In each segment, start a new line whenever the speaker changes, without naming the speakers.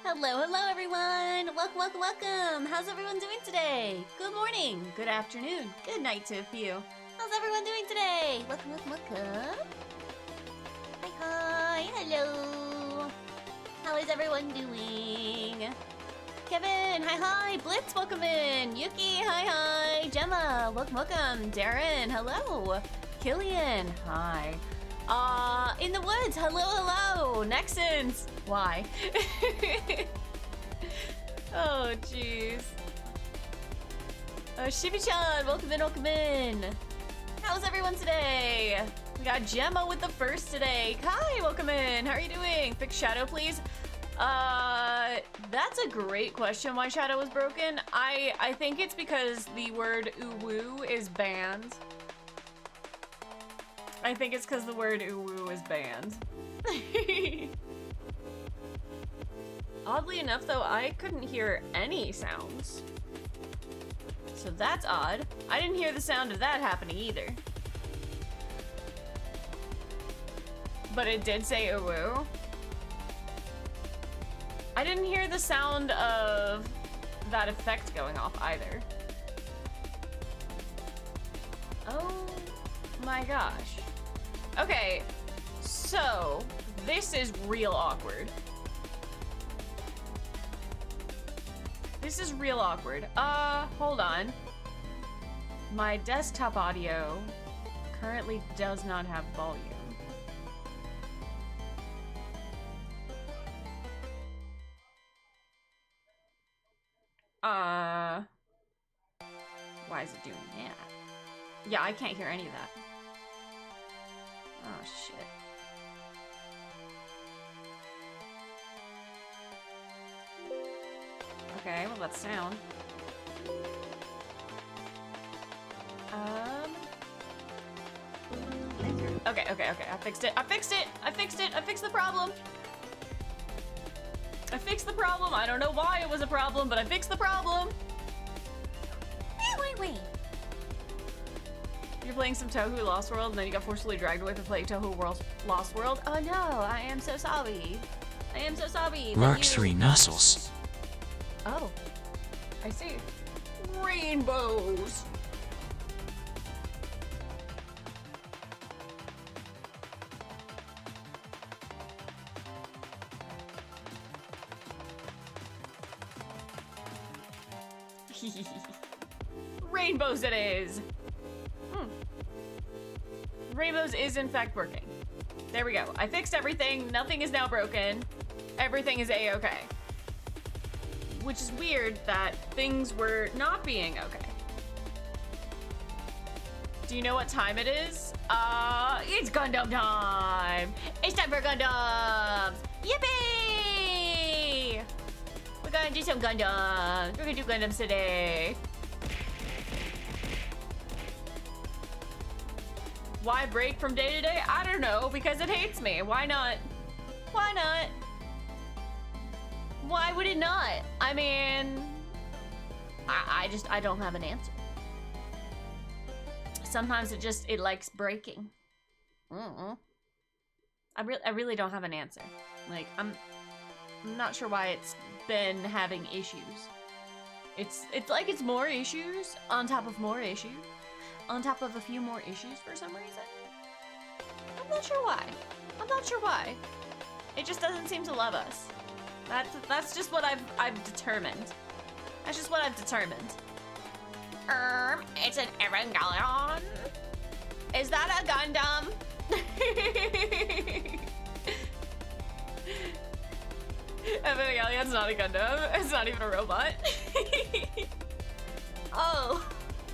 Hello, hello everyone! Welcome! How's everyone doing today? Good morning, good afternoon, good night to a few. How's everyone doing today? Welcome. Hi, hello. How is everyone doing? Kevin, hi, Blitz, welcome in. Yuki, hi, Gemma, welcome. Darren, hello. Killian, hi. In the woods, hello. Nexons, why? Oh, jeez. Oh, Shibi-chan, welcome in. How's everyone today? We got Gemma with the first today. Kai, welcome in. How are you doing? Fix Shadow, please. That's a great question. Why Shadow was broken? I think it's because the word uwu is banned. I think it's because the word uwu is banned. Oddly enough, though, I couldn't hear any sounds. So that's odd. I didn't hear the sound of that happening either. But it did say uwu. I didn't hear the sound of that effect going off either. Oh my gosh. Okay, so this is real awkward. Hold on. My desktop audio currently does not have volume. Why is it doing that? Yeah, I can't hear any of that. Oh, shit. Okay, well, that's sound. Okay. I fixed it. I fixed the problem. I don't know why it was a problem, but I fixed the problem. Wait. You're playing some Touhou Lost World, and then you got forcibly dragged away from playing Touhou Lost World? Oh no, I am so sorry.
Mark 3 Nuzzles.
Oh, I see. Rainbows. Rainbows it is. Rainbows is in fact working. There we go. I fixed everything. Nothing is now broken. Everything is a-okay. Which is weird that things were not being okay. Do you know what time it is? It's Gundam time! It's time for Gundams! Yippee! We're gonna do some Gundams. We're gonna do Gundams today. Why break from day to day? I don't know, because it hates me. Why not? Why not? Why would it not? I mean, I don't have an answer. Sometimes it likes breaking. I really don't have an answer. Like, I'm not sure why it's been having issues. It's like it's more issues on top of more issues on top of a few more issues for some reason. I'm not sure why. It just doesn't seem to love us. That's just what I've determined. That's just what I've determined. It's an Evangelion. Is that a Gundam? Evangelion's not a Gundam. It's not even a robot. Oh,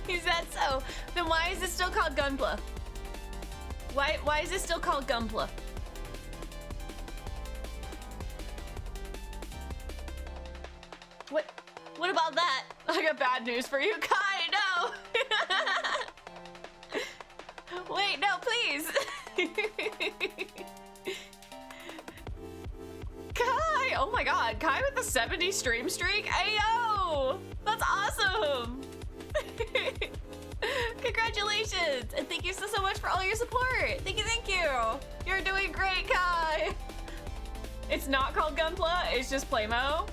is that so? Then why is it still called Gunpla? Why is it still called Gunpla? What about that? I got bad news for you, Kai. No. Wait, no, please. Kai! Oh my god, Kai with the 70 stream streak? Ayo! That's awesome! Congratulations! And thank you so much for all your support! Thank you! You're doing great, Kai! It's not called Gunpla, it's just Playmo.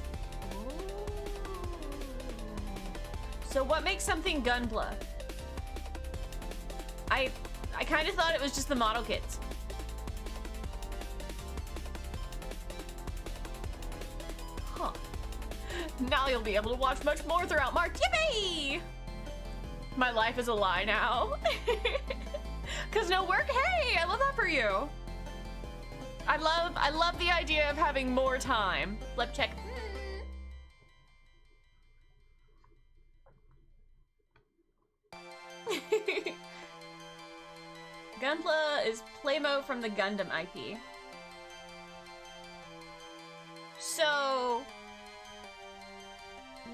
So what makes something Gunpla? I kind of thought it was just the model kits. Huh. Now you'll be able to watch much more throughout March. Yippee! My life is a lie now. Cause no work? Hey, I love that for you. I love the idea of having more time. Lip check. Gunpla is Playmo from the Gundam IP. So,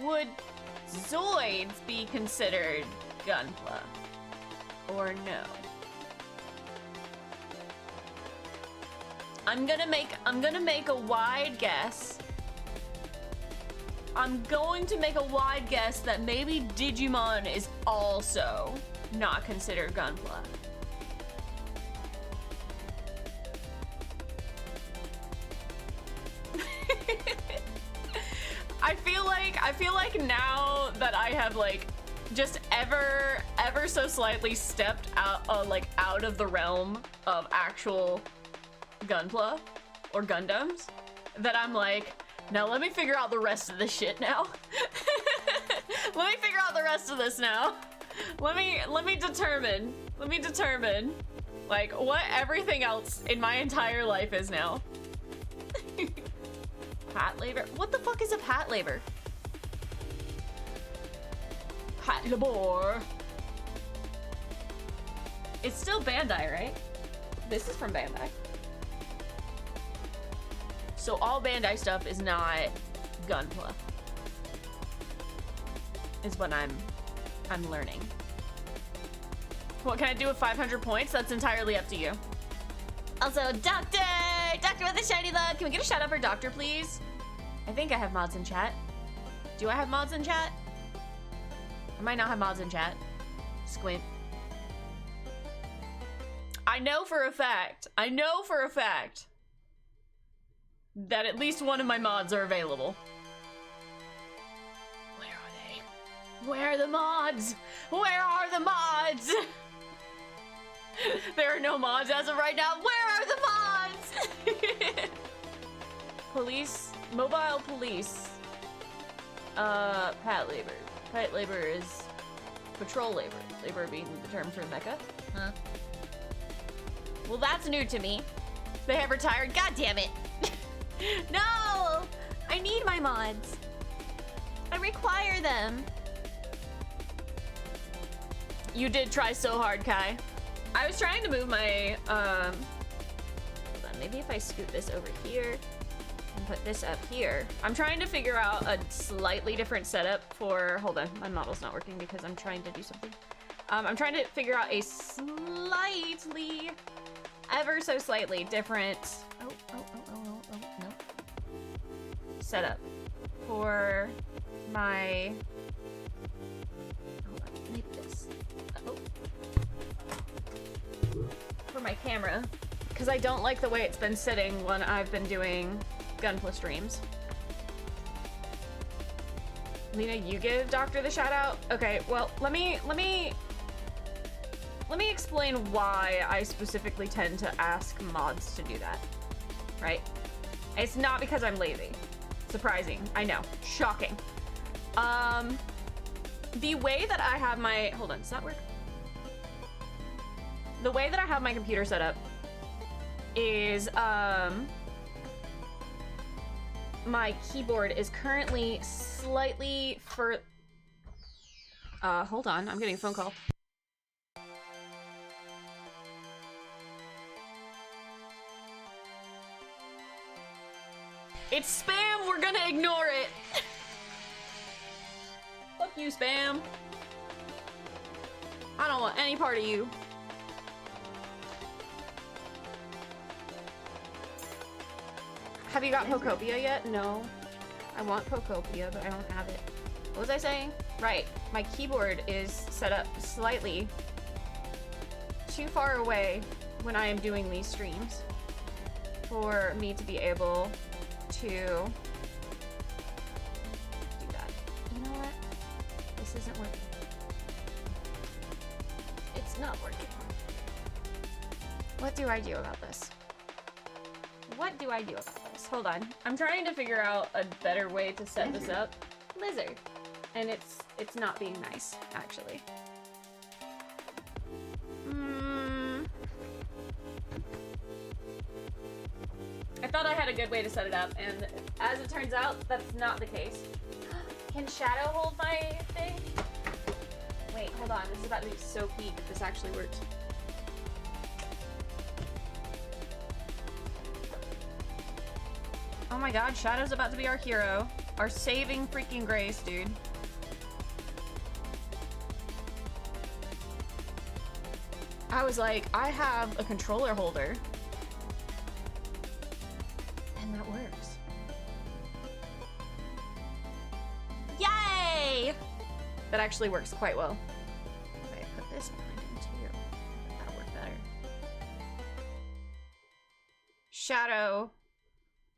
would Zoids be considered Gunpla? Or no? I'm gonna make a wide guess. I'm going to make a wide guess that maybe Digimon is also not considered Gunpla. I feel like now that I have like just ever so slightly stepped out out of the realm of actual Gunpla or Gundams, that I'm like, now let me figure out the rest of this shit now. Let me figure out the rest of this now. Let me determine like what everything else in my entire life is now. Pat labor? What the fuck is a pat labor? Pat labor. It's still Bandai, right? This is from Bandai. So all Bandai stuff is not Gunpla. Is what I'm learning. What can I do with 500 points? That's entirely up to you. Also, Doctor with the shiny look. Can we get a shout out for Doctor, please? I think I have mods in chat. Do I have mods in chat? I might not have mods in chat. Squint. I know for a fact that at least one of my mods are available. Where are they? Where are the mods? Where are the mods? There are no mods as of right now. Where are the mods? Police, mobile police. Pat labor. Pat labor is patrol labor. Labor being the term for mecha. Huh? Well, that's new to me. They have retired. God damn it. No! I need my mods. I require them. You did try so hard, Kai. I was trying to move my, hold on, maybe if I scoot this over here and put this up here. I'm trying to figure out a slightly different setup for, hold on, my model's not working because I'm trying to do something. I'm trying to figure out a slightly, ever so slightly different, no. Setup for my, hold on, maybe this. For my camera, because I don't like the way it's been sitting when I've been doing Gunpla streams. Lena, you give Doctor the shout out? Okay, well, let me explain why I specifically tend to ask mods to do that, right? It's not because I'm lazy. Surprising, I know, shocking. The way that I have my, hold on, does that work? The way that I have my computer set up is, my keyboard is currently slightly hold on, I'm getting a phone call. It's spam, we're gonna ignore it. Fuck you, spam. I don't want any part of you. Have you got Pocopia yet? No. I want Pocopia, but I don't have it. What was I saying? Right, my keyboard is set up slightly too far away when I am doing these streams for me to be able to do that. You know what? This isn't working. It's not working. What do I do about this? What do I do about this? Hold on. I'm trying to figure out a better way to set this up. Lizard. And it's not being nice, actually. I thought I had a good way to set it up, and as it turns out, that's not the case. Can Shadow hold my thing? Wait, hold on. This is about to be so peak if this actually works. Oh my god, Shadow's about to be our hero. Our saving freaking grace, dude. I was like, I have a controller holder. And that works. Yay! That actually works quite well. If I put this behind him too, that'll work better. Shadow.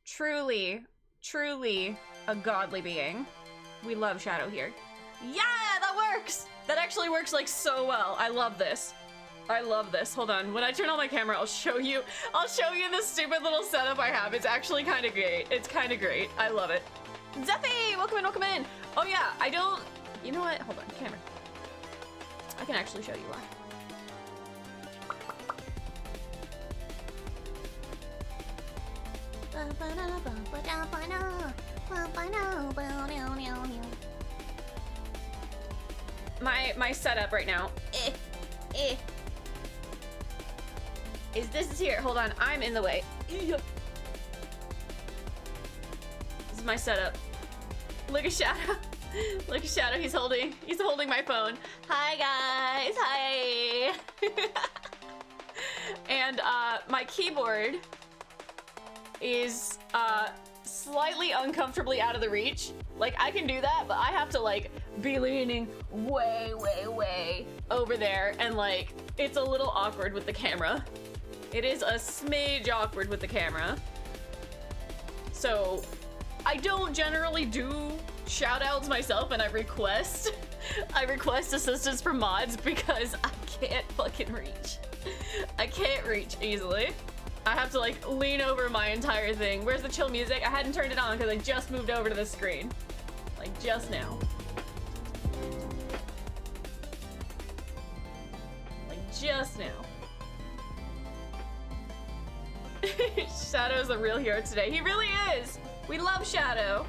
Truly, truly a godly being. We love Shadow here. Yeah, that works! That actually works like so well. I love this. I love this. Hold on. When I turn on my camera, I'll show you this stupid little setup I have. It's actually kind of great. It's kind of great. I love it. Zeffy, welcome in, welcome in. Oh yeah, I don't, you know what? Hold on, camera. I can actually show you why. My setup right now is this is here. Hold on, I'm in the way. This is my setup. Look at Shadow. Look at Shadow. He's holding my phone. Hi guys. Hi. And my keyboard is slightly uncomfortably out of the reach. Like, I can do that, but I have to like be leaning way over there, and like it's a little awkward with the camera. It is a smidge awkward with the camera. So I don't generally do shout outs myself, and I request assistance from mods because I can't fucking reach. I can't reach easily. I have to like lean over my entire thing. Where's the chill music? I hadn't turned it on because I just moved over to the screen. Like just now. Like just now. Shadow's a real hero today. He really is. We love Shadow.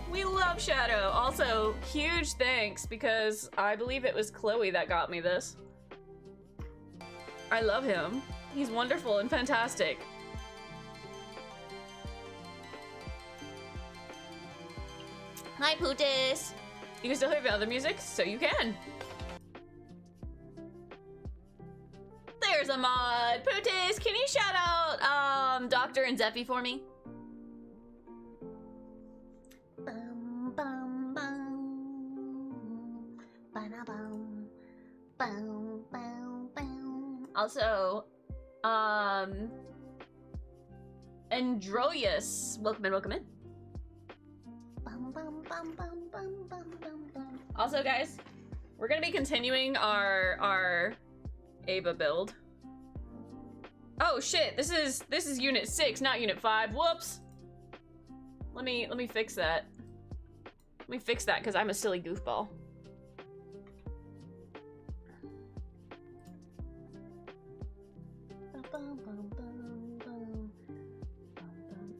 We love Shadow. Also, huge thanks because I believe it was Chloe that got me this. I love him. He's wonderful and fantastic. Hi, Pootis. You can still hear the other music, so you can. There's a mod. Pootis, can you shout out Doctor and Zeffy for me? Bum, bum, bum. Ba-da-bum. Bum, bum, bum. Also, Androius, welcome in, welcome in. Bum, bum, bum, bum, bum, bum, bum, bum. Also, guys, we're gonna be continuing our Ava build. Oh shit, this is unit 6, not unit 5. Whoops. Let me fix that. Let me fix that because I'm a silly goofball.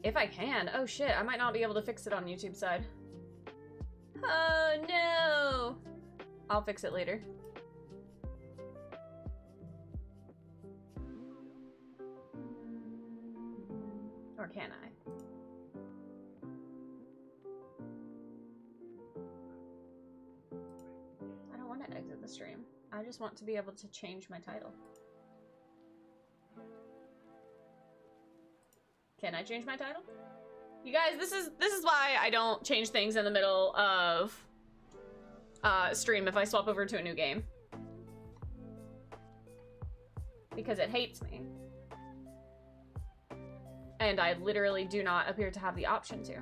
If I can. Oh shit, I might not be able to fix it on YouTube side. Oh no! I'll fix it later. Or can I? I don't want to exit the stream. I just want to be able to change my title. Can I change my title? You guys, this is why I don't change things in the middle of stream if I swap over to a new game. Because it hates me. And I literally do not appear to have the option to.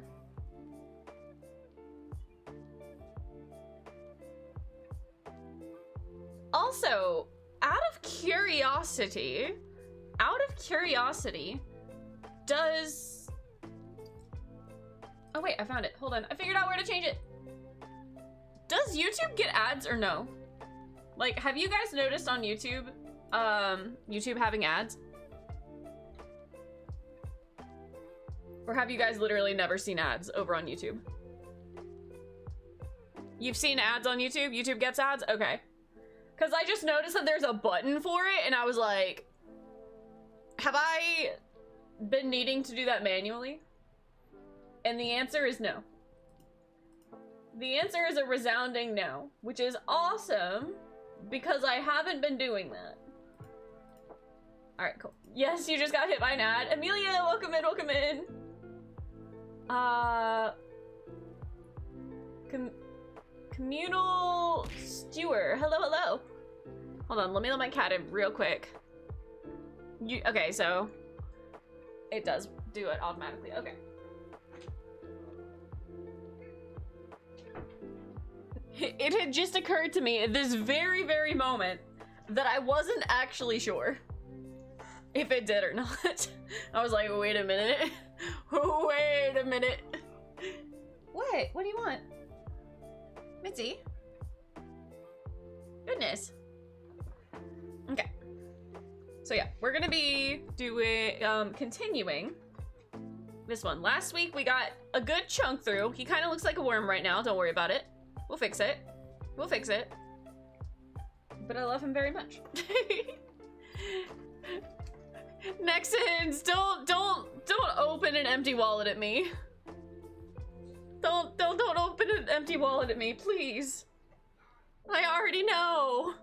Also, out of curiosity, does... Oh wait, I found it. Hold on. I figured out where to change it. Does YouTube get ads or no? Like, have you guys noticed on YouTube, YouTube having ads? Or have you guys literally never seen ads over on YouTube? You've seen ads on YouTube? YouTube gets ads? Okay. Because I just noticed that there's a button for it, and I was like, have I been needing to do that manually? And the answer is no. The answer is a resounding no, which is awesome, because I haven't been doing that. Alright, cool. Yes, you just got hit by an ad. Amelia, welcome in, welcome in. Communal stewer. Hello, hello. Hold on, let me let my cat in real quick. Okay, so it does do it automatically. Okay. It had just occurred to me at this very, very moment that I wasn't actually sure if it did or not. I was like, wait a minute. Wait a minute. What? What do you want? Mitzi? Goodness. Okay. So yeah, we're gonna be doing, continuing this one. Last week we got a good chunk through. He kind of looks like a worm right now. Don't worry about it. We'll fix it. We'll fix it. But I love him very much. Nexans, don't open an empty wallet at me. Don't open an empty wallet at me, please. I already know.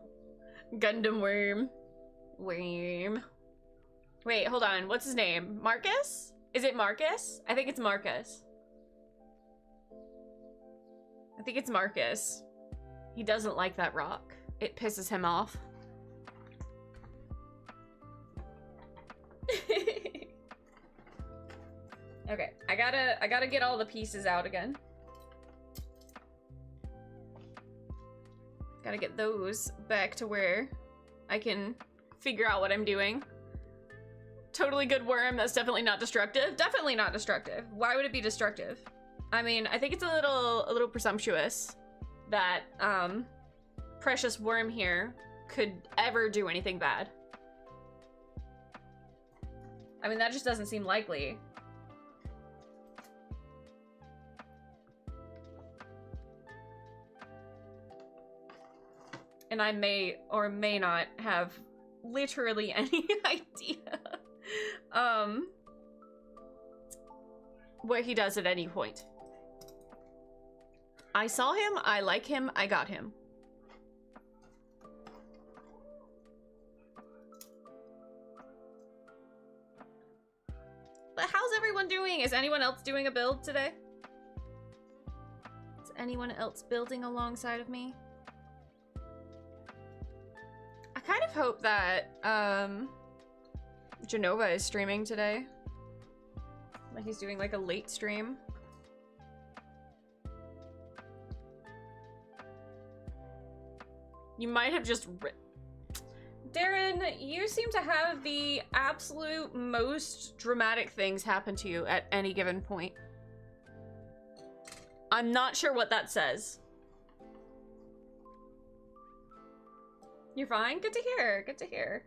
Gundam worm. Worm. Wait, hold on. What's his name? Marcus? Is it Marcus? I think it's Marcus. I think it's Marcus. He doesn't like that rock. It pisses him off. Okay, I gotta get all the pieces out again. Gotta get those back to where I can figure out what I'm doing. Totally good worm. That's definitely not destructive. Definitely not destructive. Why would it be destructive? I mean, I think it's a little presumptuous that precious worm here could ever do anything bad. I mean, that just doesn't seem likely. And I may or may not have literally any idea what he does at any point. I saw him, I like him, I got him. But how's everyone doing? Is anyone else doing a build today? Is anyone else building alongside of me? I kind of hope that Genova is streaming today. Like he's doing like a late stream. You might have just Darren, you seem to have the absolute most dramatic things happen to you at any given point. I'm not sure what that says. You're fine? Good to hear. Good to hear.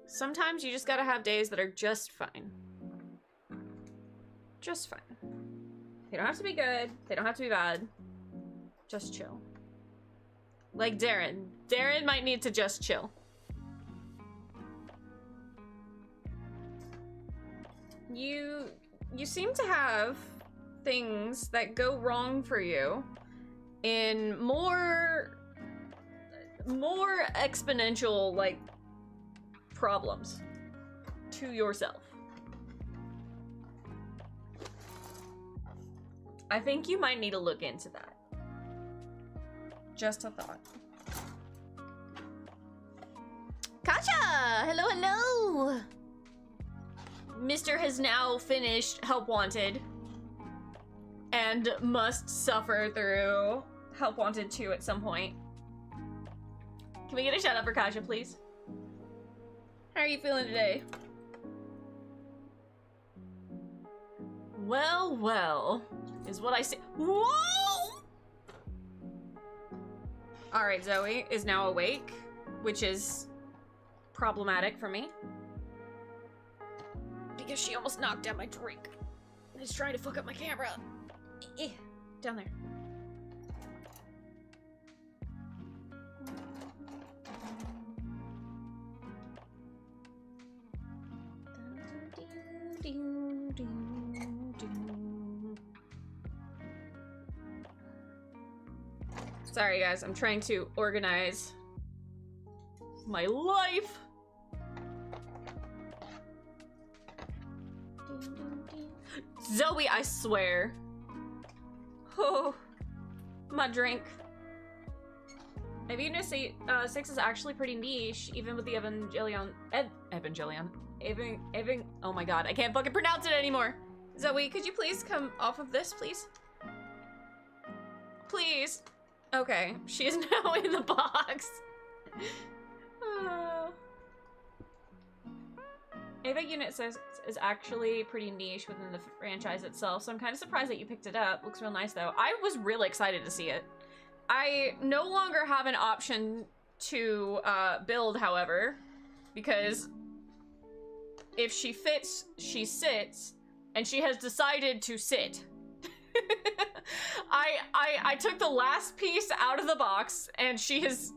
Sometimes you just gotta have days that are just fine. Just fine. They don't have to be good. They don't have to be bad. Just chill. Like Darren. Darren might need to just chill. You seem to have things that go wrong for you in more exponential, like, problems to yourself. I think you might need to look into that. Just a thought. Katja! Hello, hello! Mr. has now finished Help Wanted and must suffer through Help Wanted 2 at some point. Can we get a shout out for Kasha, please? How are you feeling today? Well, well, is what I say. Whoa! Alright, Zoe is now awake, which is problematic for me. Because she almost knocked out my drink. And is trying to fuck up my camera. Down there. Sorry guys, I'm trying to organize my life. Zoe, I swear. Oh, my drink. Evangelion 6 is actually pretty niche, even with the Evangelion. Oh my god, I can't fucking pronounce it anymore. Zoe, could you please come off of this, please? Please. Okay, she is now in the box. Evangelion 6 is actually pretty niche within the franchise itself, so I'm kind of surprised that you picked it up. Looks real nice, though. I was really excited to see it. I no longer have an option to build, however, because if she fits, she sits, and she has decided to sit. I took the last piece out of the box, and she is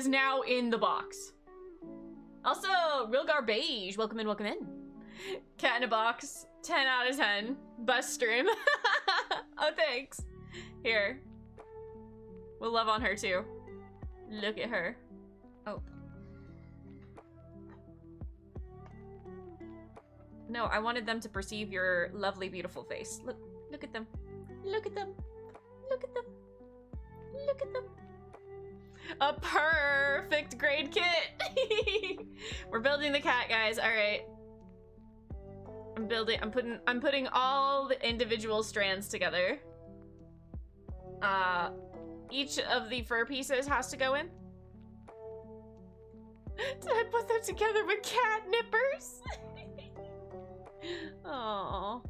now in the box. Also, real garbage. Welcome in, welcome in. Cat in a box. 10 out of 10. Best stream. Oh, thanks. Here. We'll love on her too. Look at her. Oh. No, I wanted them to perceive your lovely, beautiful face. Look at them. Look at them. Look at them. Look at them. A perfect grade kit. We're building the cat, guys. All right. I'm putting all the individual strands together. Each of the fur pieces has to go in. Did I put them together with cat nippers? Oh,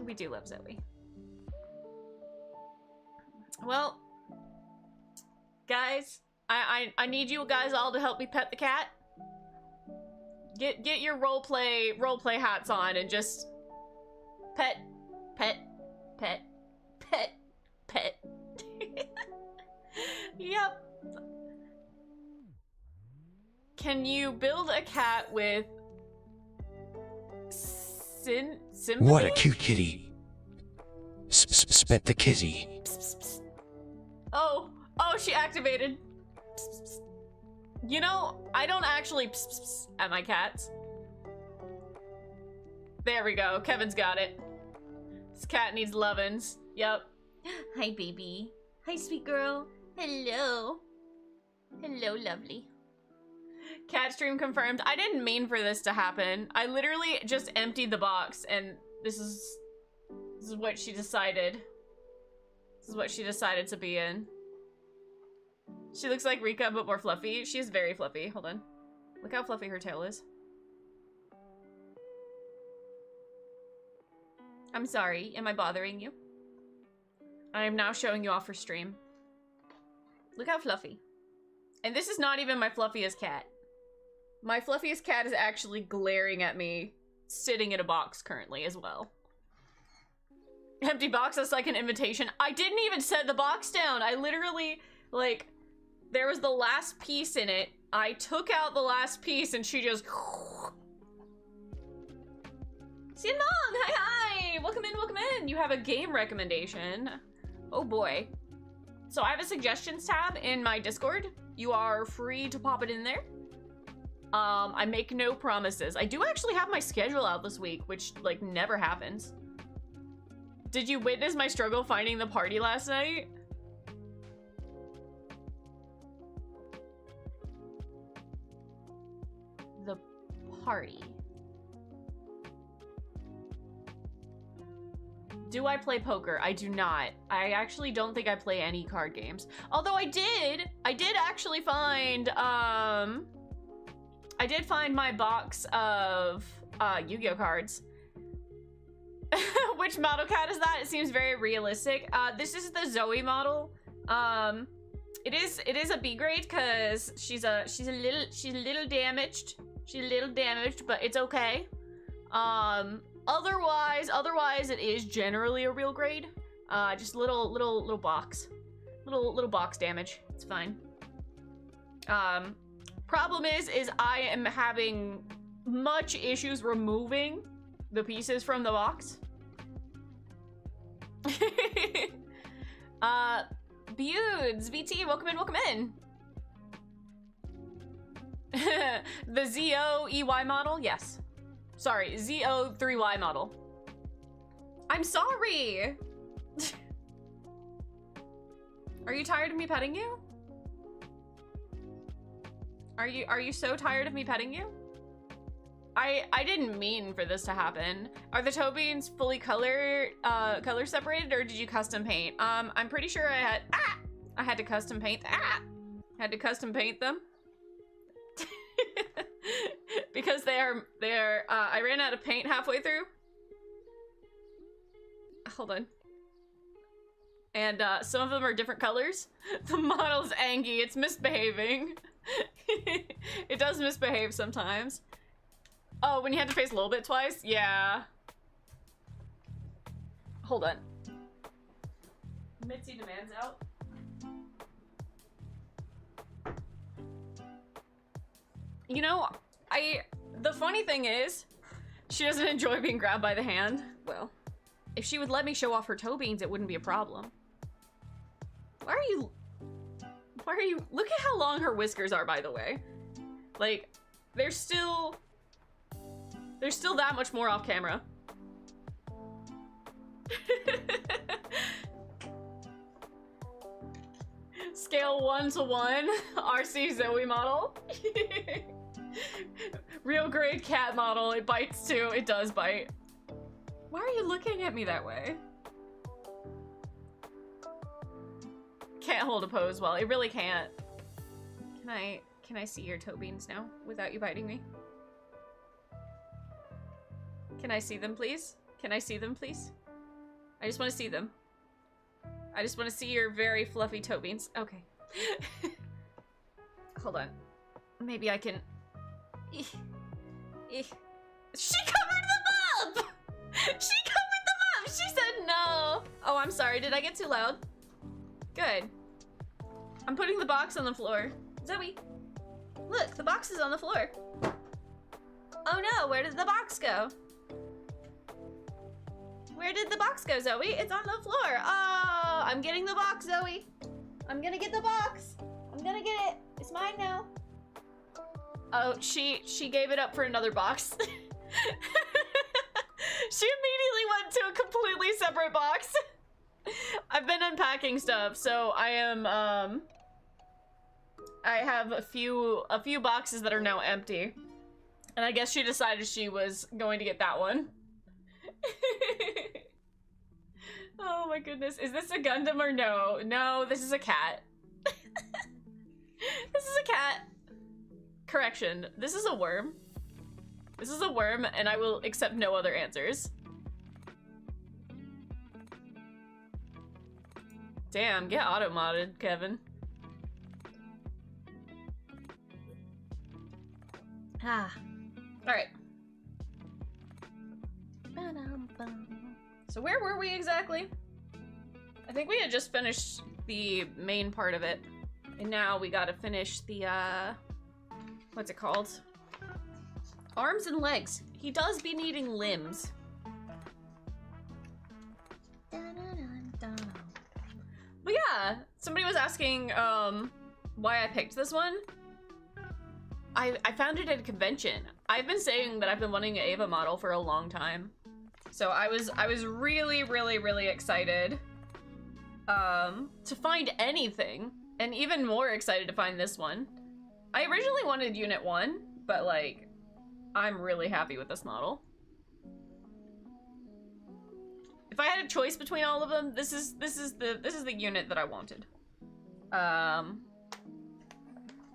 we do love Zoe. Well, guys, I need you guys all to help me pet the cat. Get your roleplay hats on and just pet. Yep. Can you build a cat with sympathy?
What a cute kitty. Spet the kitty.
Oh, she activated. You know, I don't actually at my cats. There we go. Kevin's got it. This cat needs lovin's. Yep. Hi, baby. Hi, sweet girl. Hello. Hello, lovely. Cat stream confirmed. I didn't mean for this to happen. I literally just emptied the box, and this is what she decided. This is what she decided to be in. She looks like Rika, but more fluffy. She is very fluffy. Hold on. Look how fluffy her tail is. I'm sorry. Am I bothering you? I am now showing you off for stream. Look how fluffy. And this is not even my fluffiest cat. My fluffiest cat is actually glaring at me, sitting in a box currently as well. Empty box, that's like an invitation. I didn't even set the box down. I literally, like, there was the last piece in it. I took out the last piece and she just... Xianmong, hi! Welcome in, welcome in. You have a game recommendation. Oh boy. So I have a suggestions tab in my Discord. You are free to pop it in there. I make no promises. I do actually have my schedule out this week, which like never happens. Did you witness my struggle finding the party last night? The party. Do I play poker? I do not. I actually don't think I play any card games. Although I did actually find, I did find my box of Yu-Gi-Oh cards. Which model cat is that? It seems very realistic. This is the Zoe model. It is a B grade because she's a little damaged. She's a little damaged, but it's okay. Otherwise it is generally a real grade. Just little box. Little box damage. It's fine. Problem is I am having much issues removing the pieces from the box. Budes, VT, welcome in. The ZO-EY model? Yes. Sorry, ZO-3Y model. I'm sorry! Are you tired of me petting you? Are you so tired of me petting you? I didn't mean for this to happen. Are the toe beans fully color separated, or did you custom paint? I'm pretty sure I had to custom paint. Had to custom paint them. Because they're I ran out of paint halfway through. Hold on. And some of them are different colors. The model's Angie, it's misbehaving. It does misbehave sometimes. Oh, when you had to face a little bit twice? Yeah. Hold on. Mitzi demands out. You know, the funny thing is, she doesn't enjoy being grabbed by the hand. Well, if she would let me show off her toe beans, it wouldn't be a problem. Why are you, look at how long her whiskers are, by the way. Like, there's still that much more off camera. Scale 1 to 1, RC Zoe model. Real grade cat model, it bites too, it does bite. Why are you looking at me that way? Can't hold a pose well, it really can't. Can I see your toe beans now without you biting me? Can I see them, please? Can I see them, please? I just want to see them. I just want to see your very fluffy toe beans. Okay. Hold on. Maybe I can... She covered them up! She covered them up! She said no! Oh, I'm sorry. Did I get too loud? Good. I'm putting the box on the floor. Zoe! Look, the box is on the floor. Oh no, where did the box go? Where did the box go, Zoe? It's on the floor. Oh, I'm getting the box, Zoe. I'm gonna get the box. I'm gonna get it. It's mine now. Oh, she gave it up for another box. She immediately went to a completely separate box. I've been unpacking stuff, so I am, I have a few boxes that are now empty. And I guess she decided she was going to get that one. Oh my goodness. Is this a Gundam or no? No, this is a cat. This is a cat. Correction, this is a worm. This is a worm, and I will accept no other answers. Damn, get auto-modded, Kevin. Ah. Alright. So where were we exactly? I think we had just finished the main part of it. And now we gotta finish the, what's it called? Arms and legs. He does be needing limbs. But yeah, somebody was asking, why I picked this one. I found it at a convention. I've been saying that I've been wanting an Ava model for a long time. So I was really, really, really excited to find anything, and even more excited to find this one. I originally wanted Unit 1, but like, I'm really happy with this model. If I had a choice between all of them, this is the unit that I wanted.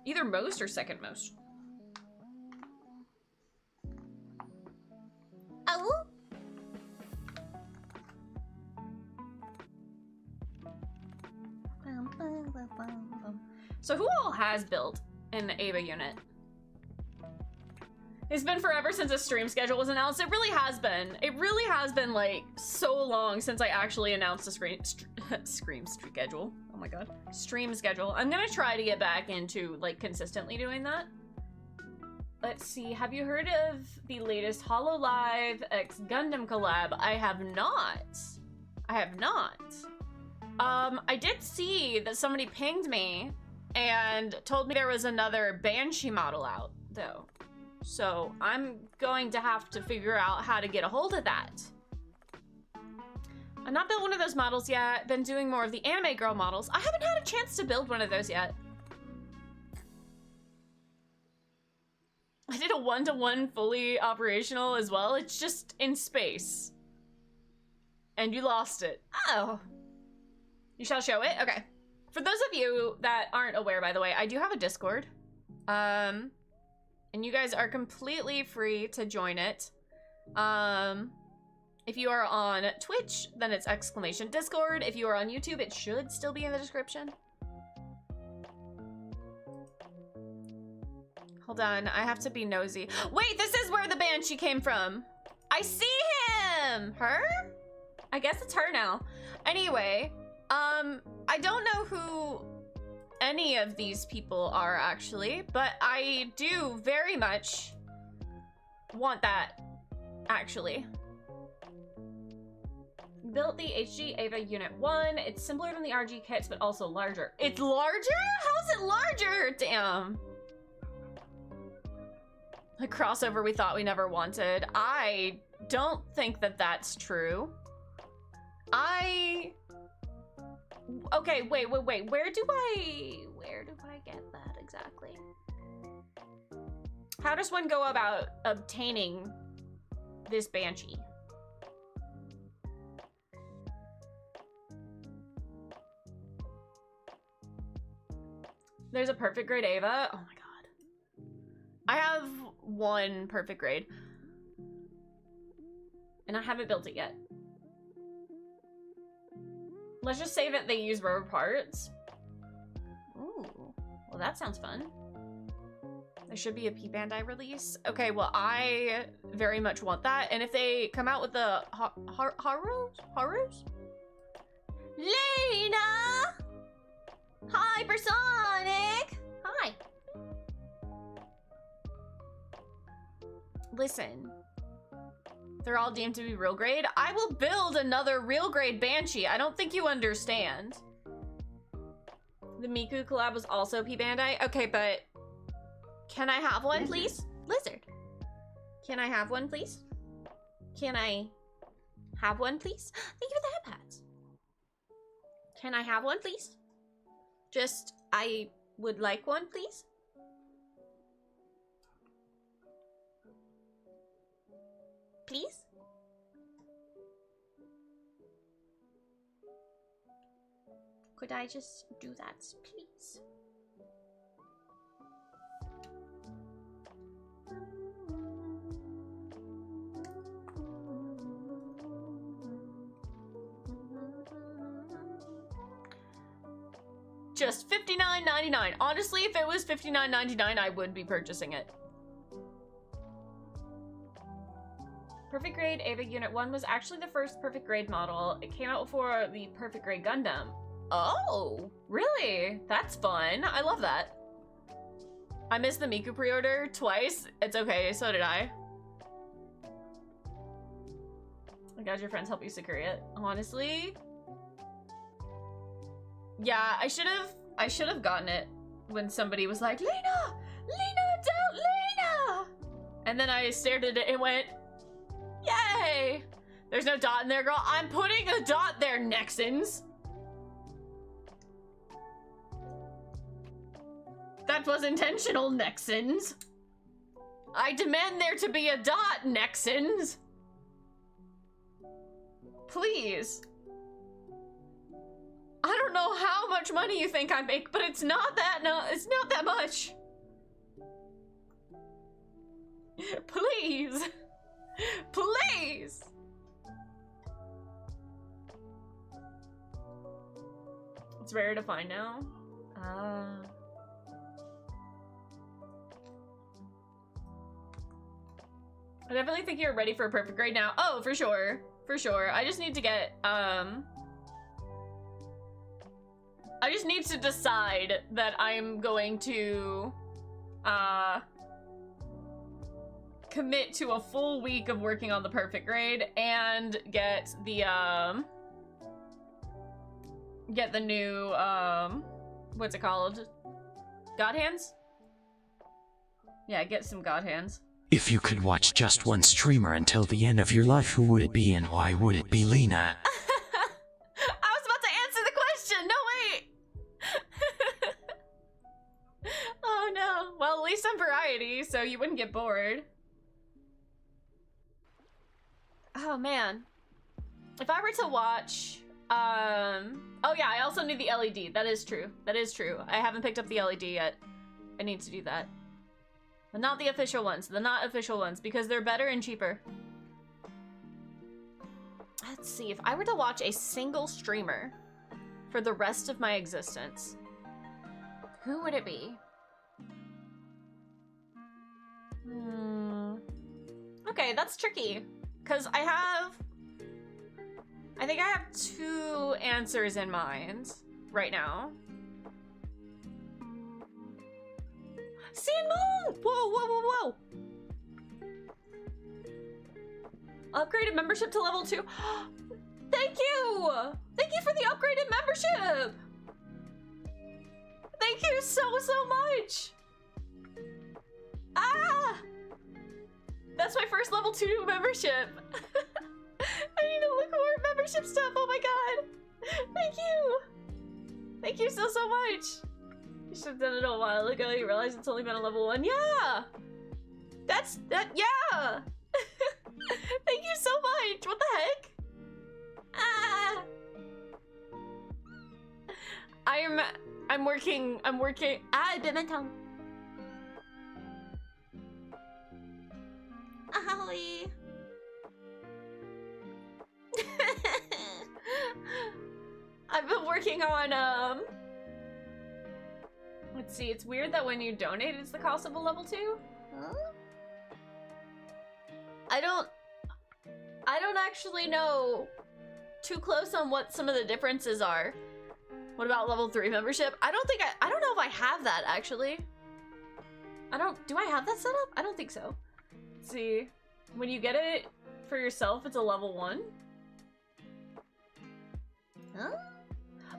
Either most or second most. Oh. So who all has built an Ava unit? It's been forever since a stream schedule was announced. It really has been. It really has been like so long since I actually announced a stream schedule. Oh my god. Stream schedule. I'm gonna try to get back into like consistently doing that. Let's see. Have you heard of the latest HoloLive X Gundam collab? I have not. I have not. I did see that somebody pinged me and told me there was another Banshee model out though. So I'm going to have to figure out how to get a hold of that. I've not built one of those models yet. Been doing more of the anime girl models. I haven't had a chance to build one of those yet. I did a 1-to-1 fully operational as well. It's just in space. And you lost it. Oh. You shall show it? Okay. For those of you that aren't aware, by the way, I do have a Discord. And you guys are completely free to join it. If you are on Twitch, then it's !Discord. If you are on YouTube, it should still be in the description. Hold on, I have to be nosy. Wait, this is where the Banshee came from. I see him! Her? I guess it's her now. Anyway, I don't know who any of these people are actually, but I do very much want that, actually. Built the HG Ava Unit 1. It's simpler than the RG kits, but also larger. It's larger? How's it larger? Damn. The crossover we thought we never wanted. I don't think that that's true. Okay, wait. Where do I get that exactly? How does one go about obtaining this Banshee? There's a perfect grade Ava. Oh my god. I have one perfect grade. And I haven't built it yet. Let's just say that they use rubber parts. Ooh, well that sounds fun. There should be a P-Bandai release. Okay, well I very much want that. And if they come out with the Harus? Lena! Hypersonic! Hi. Listen. They're all deemed to be real grade. I will build another real grade Banshee. I don't think you understand. The Miku collab was also P-Bandai. Okay, but can I have one, please? Lizard. Can I have one, please? Can I have one, please? Thank you for the headpads. Can I have one, please? Just, I would like one, please. Please? Could I just do that, please? Just $59.99. Honestly, if it was $59.99, I would be purchasing it. Perfect grade Ava Unit 1 was actually the first perfect grade model. It came out before the perfect grade Gundam. Oh, really? That's fun. I love that. I missed the Miku pre-order twice. It's okay, so did I. I got your friends help you secure it. Honestly. Yeah, I should have gotten it when somebody was like, Lena! Lena, don't Lena! And then I stared at it and went, yay! There's no dot in there, girl. I'm putting a dot there, Nexans. That was intentional, Nexans. I demand there to be a dot, Nexans. Please. I don't know how much money you think I make, but it's not that it's not that much. Please. Please. It's rare to find now. I definitely think you're ready for a perfect grade now. Oh, for sure. For sure. I just need to get, I just need to decide that I'm going to, commit to a full week of working on the perfect grade and get the new, what's it called? God hands? Yeah, get some God hands.
If you could watch just one streamer until the end of your life, who would it be and why would it be, Lena?
I was about to answer the question! No, wait! Oh no. Well, at least I'm variety, so you wouldn't get bored. Oh man. If I were to watch, oh yeah, I also need the LED. That is true. That is true. I haven't picked up the LED yet. I need to do that. But not the official ones. The not official ones, because they're better and cheaper. Let's see. If I were to watch a single streamer for the rest of my existence, who would it be? Okay, that's tricky. Because I think I have two answers in mind right now. Sin Moon! Whoa, whoa, whoa, whoa! Upgraded membership to level 2. Thank you! Thank you for the upgraded membership! Thank you so much! Ah! That's my first level 2 membership. I need to look more at membership stuff. Oh my god. Thank you. Thank you so much. You should have done it a while ago. You realize it's only been a level 1. Yeah. Yeah. Thank you so much. What the heck? Ah. I'm working. Ah, I bit my tongue. Owie. I've been working on, let's see, it's weird that when you donate, it's the cost of a level 2. Huh? I don't actually know too close on what some of the differences are. What about level 3 membership? I don't know if I have that, actually. Do I have that set up? I don't think so. Let's see. When you get it for yourself, it's a level 1. Huh?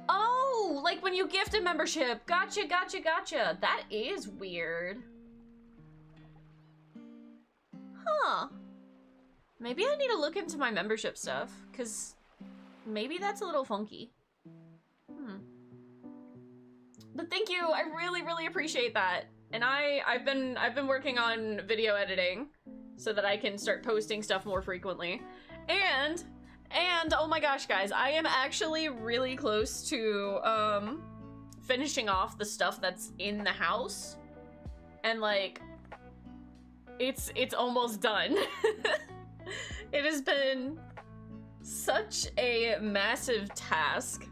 Oh, like when you gift a membership. Gotcha. That is weird. Huh. Maybe I need to look into my membership stuff, because maybe that's a little funky. But thank you, I really appreciate that. And I've been working on video editing so that I can start posting stuff more frequently. And oh my gosh, guys, I am actually really close to finishing off the stuff that's in the house. And like it's almost done. It has been such a massive task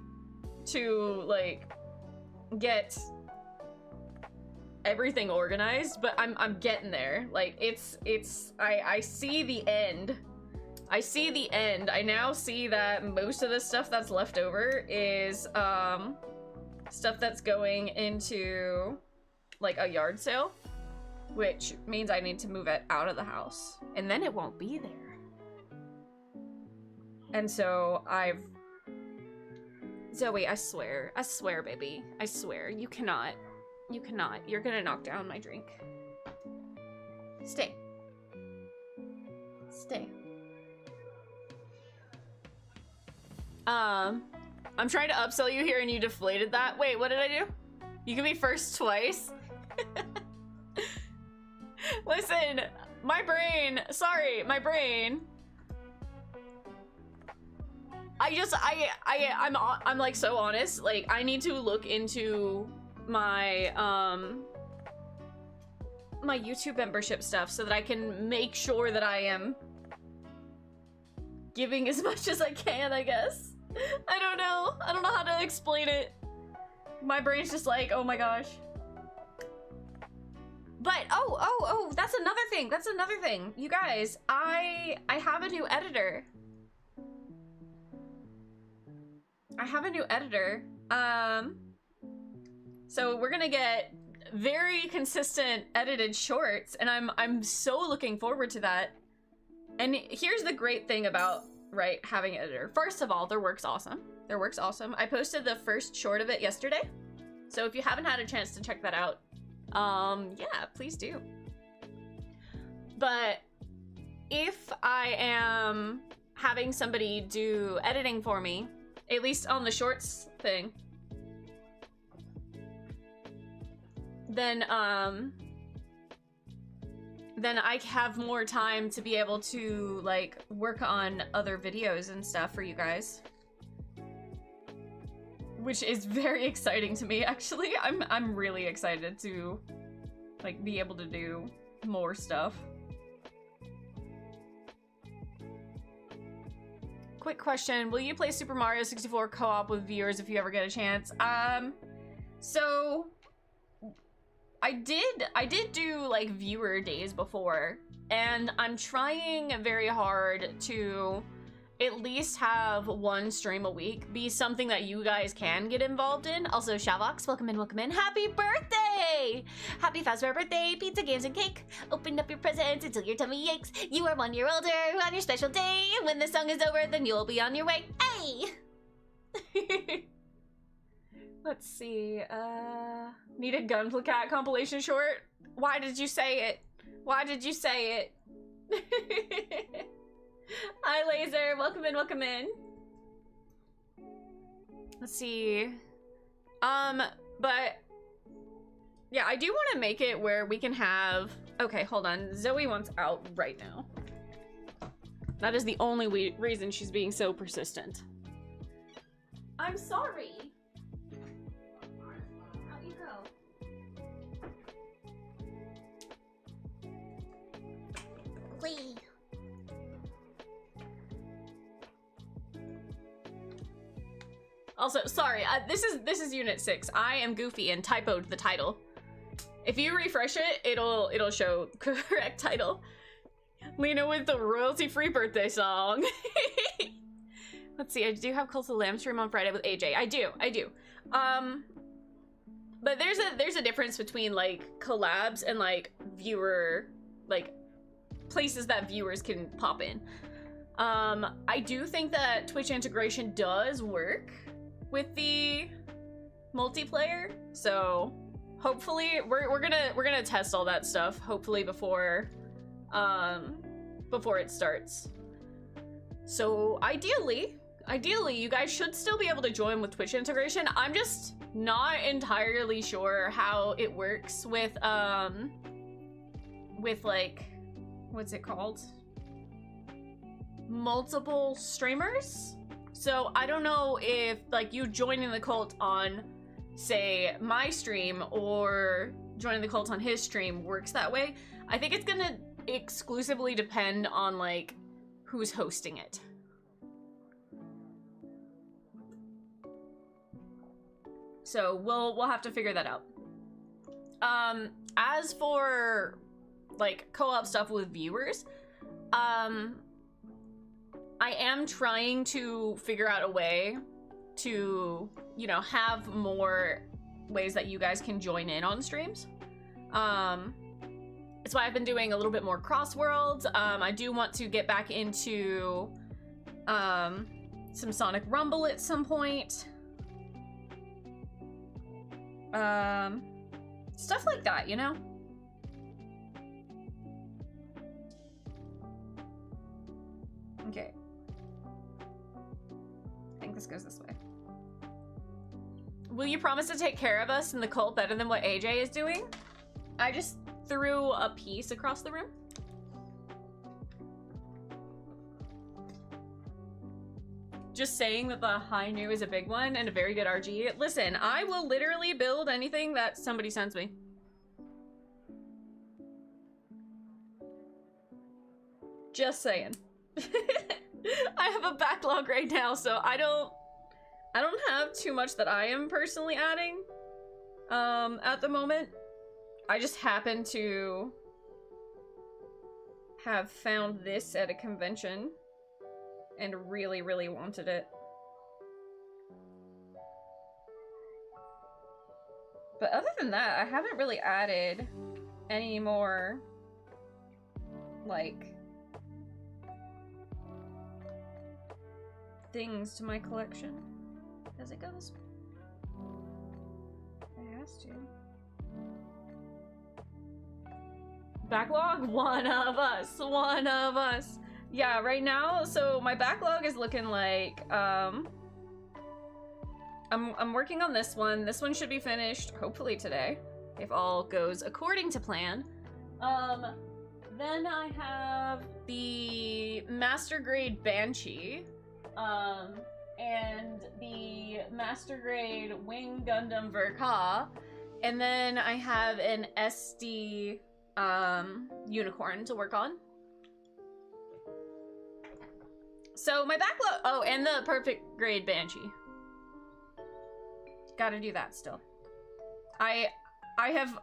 to like get everything organized, but I'm getting there. Like I see the end. I see the end. I now see that most of the stuff that's left over is stuff that's going into like a yard sale, which means I need to move it out of the house, and then it won't be there. And so Zoe, I swear, baby, I swear, you cannot, you're gonna knock down my drink. Stay. I'm trying to upsell you here and you deflated that. Wait, what did I do? You can be first twice? Listen, my brain. I'm like so honest. Like, I need to look into my my YouTube membership stuff so that I can make sure that I am giving as much as I can, I guess. I don't know how to explain it. My brain's just like, oh my gosh. But oh, that's another thing. You guys, I have a new editor. So we're gonna get very consistent edited shorts, and I'm so looking forward to that. And here's the great thing about, right, having an editor. First of all, their work's awesome. I posted the first short of it yesterday. So if you haven't had a chance to check that out, yeah, please do. But if I am having somebody do editing for me, at least on the shorts thing, then I have more time to be able to, like, work on other videos and stuff for you guys. Which is very exciting to me, actually. I'm really excited to, like, be able to do more stuff. Quick question, will you play Super Mario 64 co-op with viewers if you ever get a chance? So I did do, like, viewer days before, and I'm trying very hard to at least have one stream a week be something that you guys can get involved in. Also, Shavox, welcome in. Happy birthday! Happy Fazbear birthday, pizza, games, and cake. Open up your presents until your tummy aches. You are 1 year older on your special day. When the song is over, then you'll be on your way. Hey! Let's see, need a Gunplacat compilation short? Why did you say it? Hi, Laser. Welcome in. Let's see. But yeah, I do want to make it where we can have... Okay, hold on. Zoe wants out right now. That is the only reason she's being so persistent. I'm sorry. Out you go. Please. Also, sorry, this is Unit 6. I am goofy and typoed the title. If you refresh it, it'll show correct title. Lena with the royalty-free birthday song. Let's see, I do have Cult of the Lamb stream on Friday with AJ. I do. But there's a difference between, like, collabs and, like, viewer, like, places that viewers can pop in. I do think that Twitch integration does work with the multiplayer, so hopefully we're gonna test all that stuff hopefully before it starts. So ideally you guys should still be able to join with Twitch integration. I'm just not entirely sure how it works with like, what's it called, multiple streamers. So I don't know if, like, you joining the cult on, say, my stream or joining the cult on his stream works that way. I think it's gonna exclusively depend on, like, who's hosting it. So we'll have to figure that out. As for, like, co-op stuff with viewers, I am trying to figure out a way to, you know, have more ways that you guys can join in on streams. That's why I've been doing a little bit more cross-worlds. I do want to get back into some Sonic Rumble at some point. Stuff like that, you know? Okay. I think this goes this way. Will you promise to take care of us in the cult better than what AJ is doing? I just threw a piece across the room. just saying that the high new is a big one and a very good RG. Listen, I will literally build anything that somebody sends me. Just saying. I have a backlog right now, so I don't have too much that I am personally adding at the moment. I just happen to have found this at a convention and really, really wanted it. But other than that, I haven't really added any more, like, things to my collection as it goes. It has to. Backlog? One of us. One of us. Yeah, right now, so my backlog is looking like, I'm working on this one. This one should be finished, hopefully today, if all goes according to plan. Then I have the Master Grade Banshee, and the Master Grade Wing Gundam Verka, and then I have an SD, Unicorn to work on. So my backlog, oh, and the Perfect Grade Banshee. Gotta do that still. I have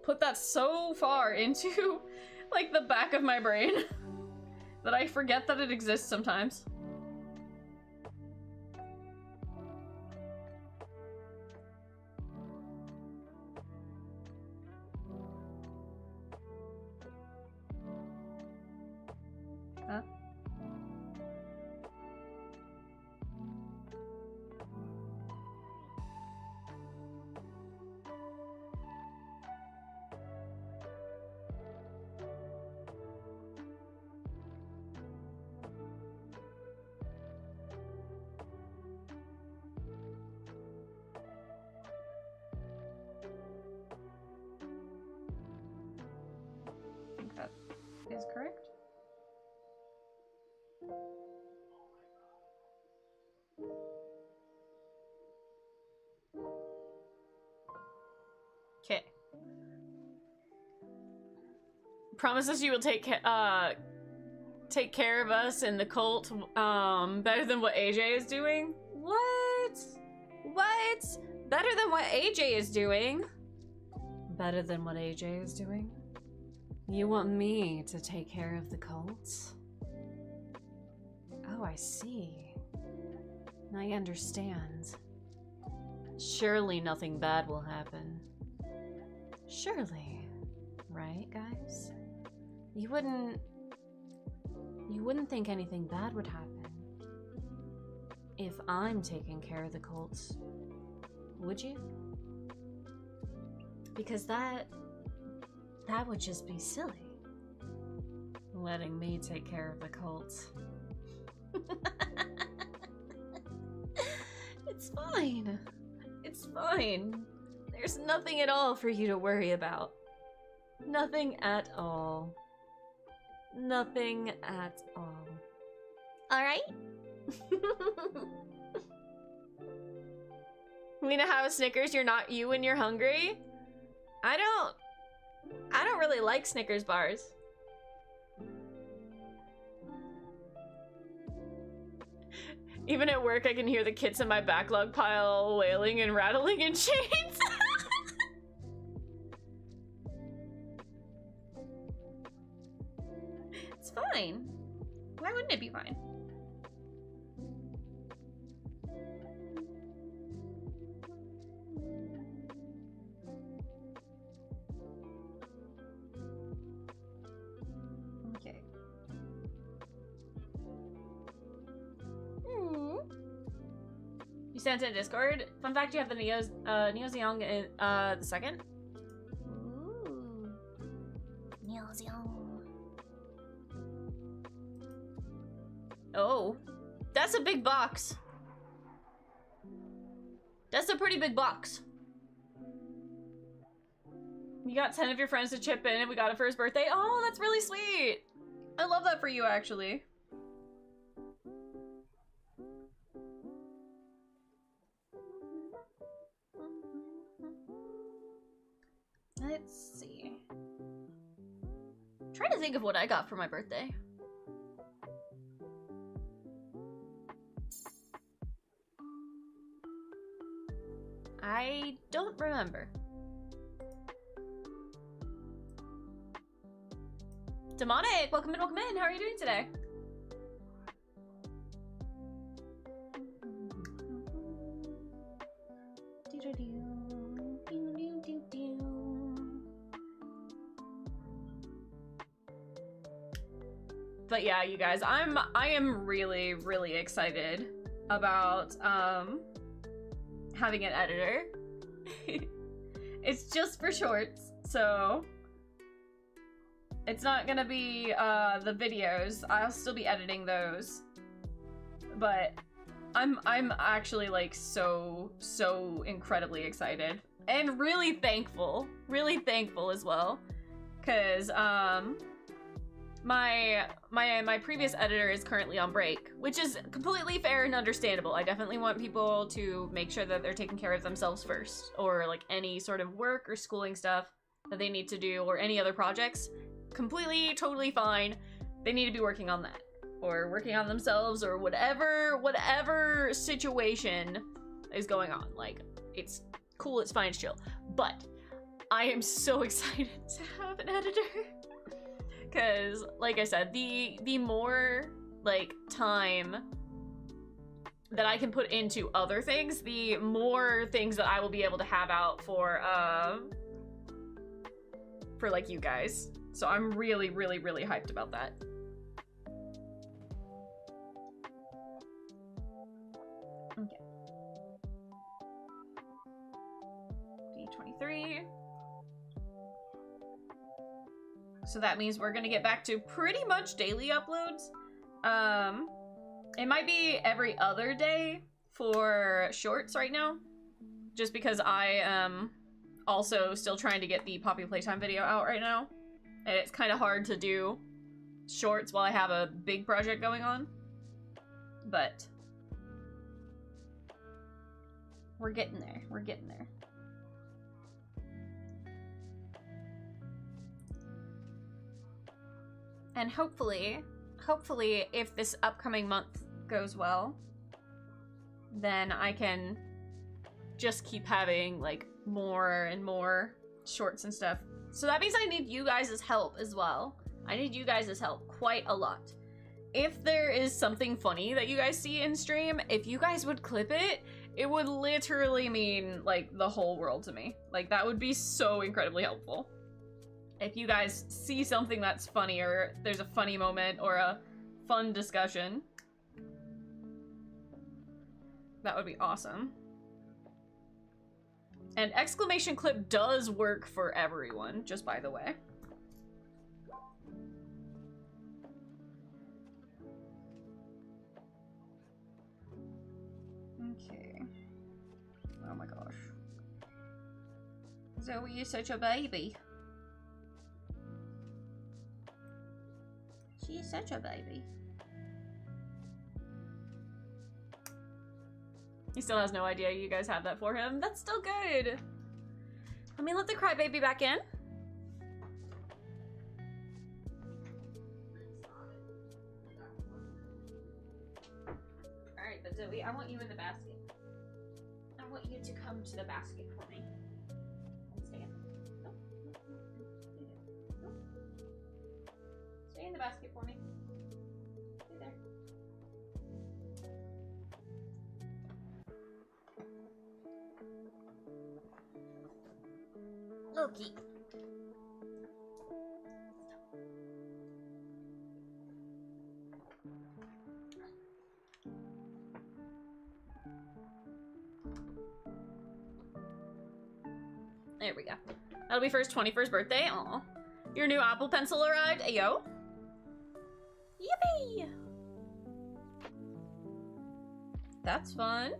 put that so far into, like, the back of my brain that I forget that it exists sometimes. Huh? I think that is correct. Okay. Promises you will take care of us in the cult better than what AJ is doing? What? What? Better than what AJ is doing? Better than what AJ is doing? You want me to take care of the cults? Oh, I see. I understand. Surely nothing bad will happen. Surely. Right, guys? You wouldn't think anything bad would happen if I'm taking care of the cults, would you? Because that would just be silly. Letting me take care of the cults. It's fine. It's fine. There's nothing at all for you to worry about. Nothing at all. Nothing at all. Alright? We gonna have a Snickers, you're not you when you're hungry? I don't really like Snickers bars. Even at work, I can hear the kits in my backlog pile wailing and rattling in chains. It's fine. Why wouldn't it be fine? Okay. You sent it in Discord. Fun fact: you have the Neo Zeong in the second. Ooh, Neo Zeong. Oh, that's a big box. That's a pretty big box. You got 10 of your friends to chip in and we got it for his birthday. Oh, that's really sweet. I love that for you, actually. let's see. I'm trying to think of what I got for my birthday. I don't remember. Demonic, welcome in, welcome in. How are you doing today? But yeah, you guys, I am really, really excited about having an editor. It's just for shorts, so it's not gonna be the videos. I'll still be editing those, but I'm actually like so incredibly excited and really thankful as well, because my previous editor is currently on break, which is completely fair and understandable. I definitely want people to make sure that they're taking care of themselves first, or like any sort of work or schooling stuff that they need to do, or any other projects. Completely, totally fine. They need to be working on that, or working on themselves, or whatever situation is going on. Like, it's cool, it's fine, it's chill. But I am so excited to have an editor. Because, like I said, the more, like, time that I can put into other things, the more things that I will be able to have out for like, you guys. So I'm really, really, really hyped about that. Okay. D23. So that means we're gonna get back to pretty much daily uploads. It might be every other day for shorts right now, just because I am also still trying to get the Poppy Playtime video out right now. And it's kind of hard to do shorts while I have a big project going on. But we're getting there. We're getting there. And hopefully, if this upcoming month goes well, then I can just keep having, like, more and more shorts and stuff. So that means I need you guys' help as well. I need you guys' help quite a lot. If there is something funny that you guys see in stream, if you guys would clip it, it would literally mean, like, the whole world to me. Like, that would be so incredibly helpful. If you guys see something that's funny, or there's a funny moment, or a fun discussion, that would be awesome. And exclamation clip does work for everyone, just by the way. Okay. Oh my gosh. Zoe, you're such a baby. She is such a baby. He still has no idea you guys have that for him. That's still good. Let me let the crybaby back in. Alright, but Zoe, I want you in the basket. I want you to come to the basket for me. And stand. No, no, no. Stay in the basket for me. Stay there. Loki. There we go. That'll be for his 21st birthday. Aw. Your new Apple Pencil arrived. Ayo. Yippee! That's fun.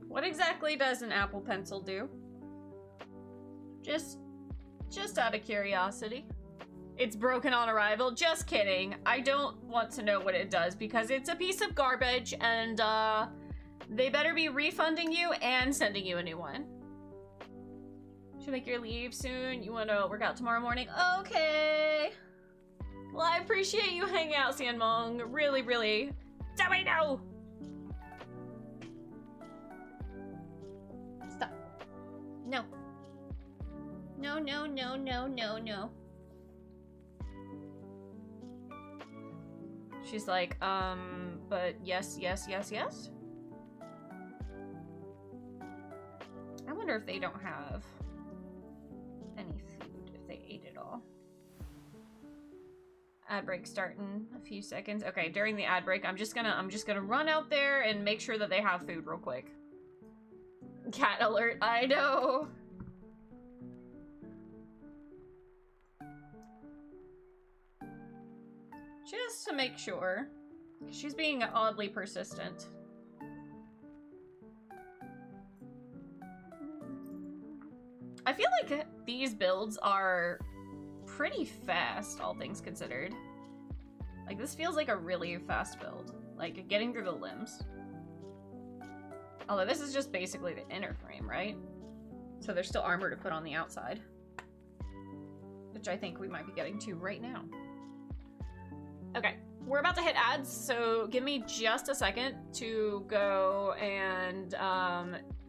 What exactly does an Apple Pencil do? Just out of curiosity. It's broken on arrival. Just kidding. I don't want to know what it does because it's a piece of garbage and they better be refunding you and sending you a new one. Should make your leave soon. You want to work out tomorrow morning? Okay. Well, I appreciate you hanging out, Sanmong. Really, really. Zoe, no! Stop. No. No, no, no, no, no, no. She's like, but yes, yes, yes, yes. I wonder if they don't have any food, if they ate it all. Ad break start in a few seconds. Okay, during the ad break, I'm just gonna run out there and make sure that they have food real quick. Cat alert, I know. Just to make sure. She's being oddly persistent. I feel like these builds are pretty fast, all things considered. Like, this feels like a really fast build. Like, getting through the limbs. Although this is just basically the inner frame, right? So there's still armor to put on the outside. Which I think we might be getting to right now. Okay, we're about to hit ads, so give me just a second to go and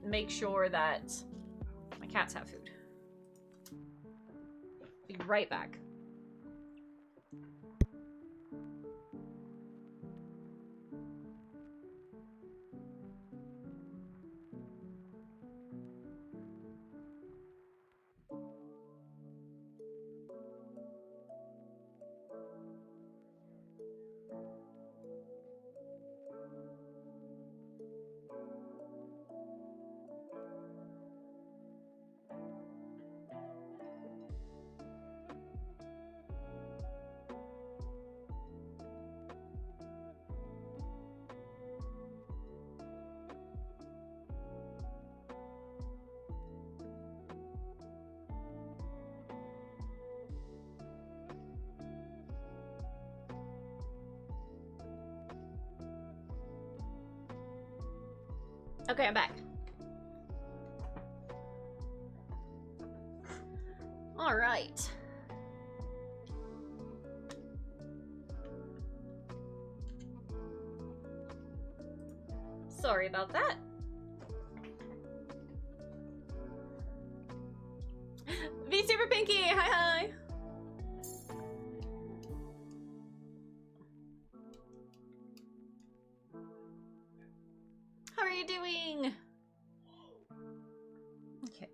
make sure that my cats have food. Be right back. Okay, I'm back. All right. Sorry about that. vtuber Pinky, hi hi. How are you doing? Okay.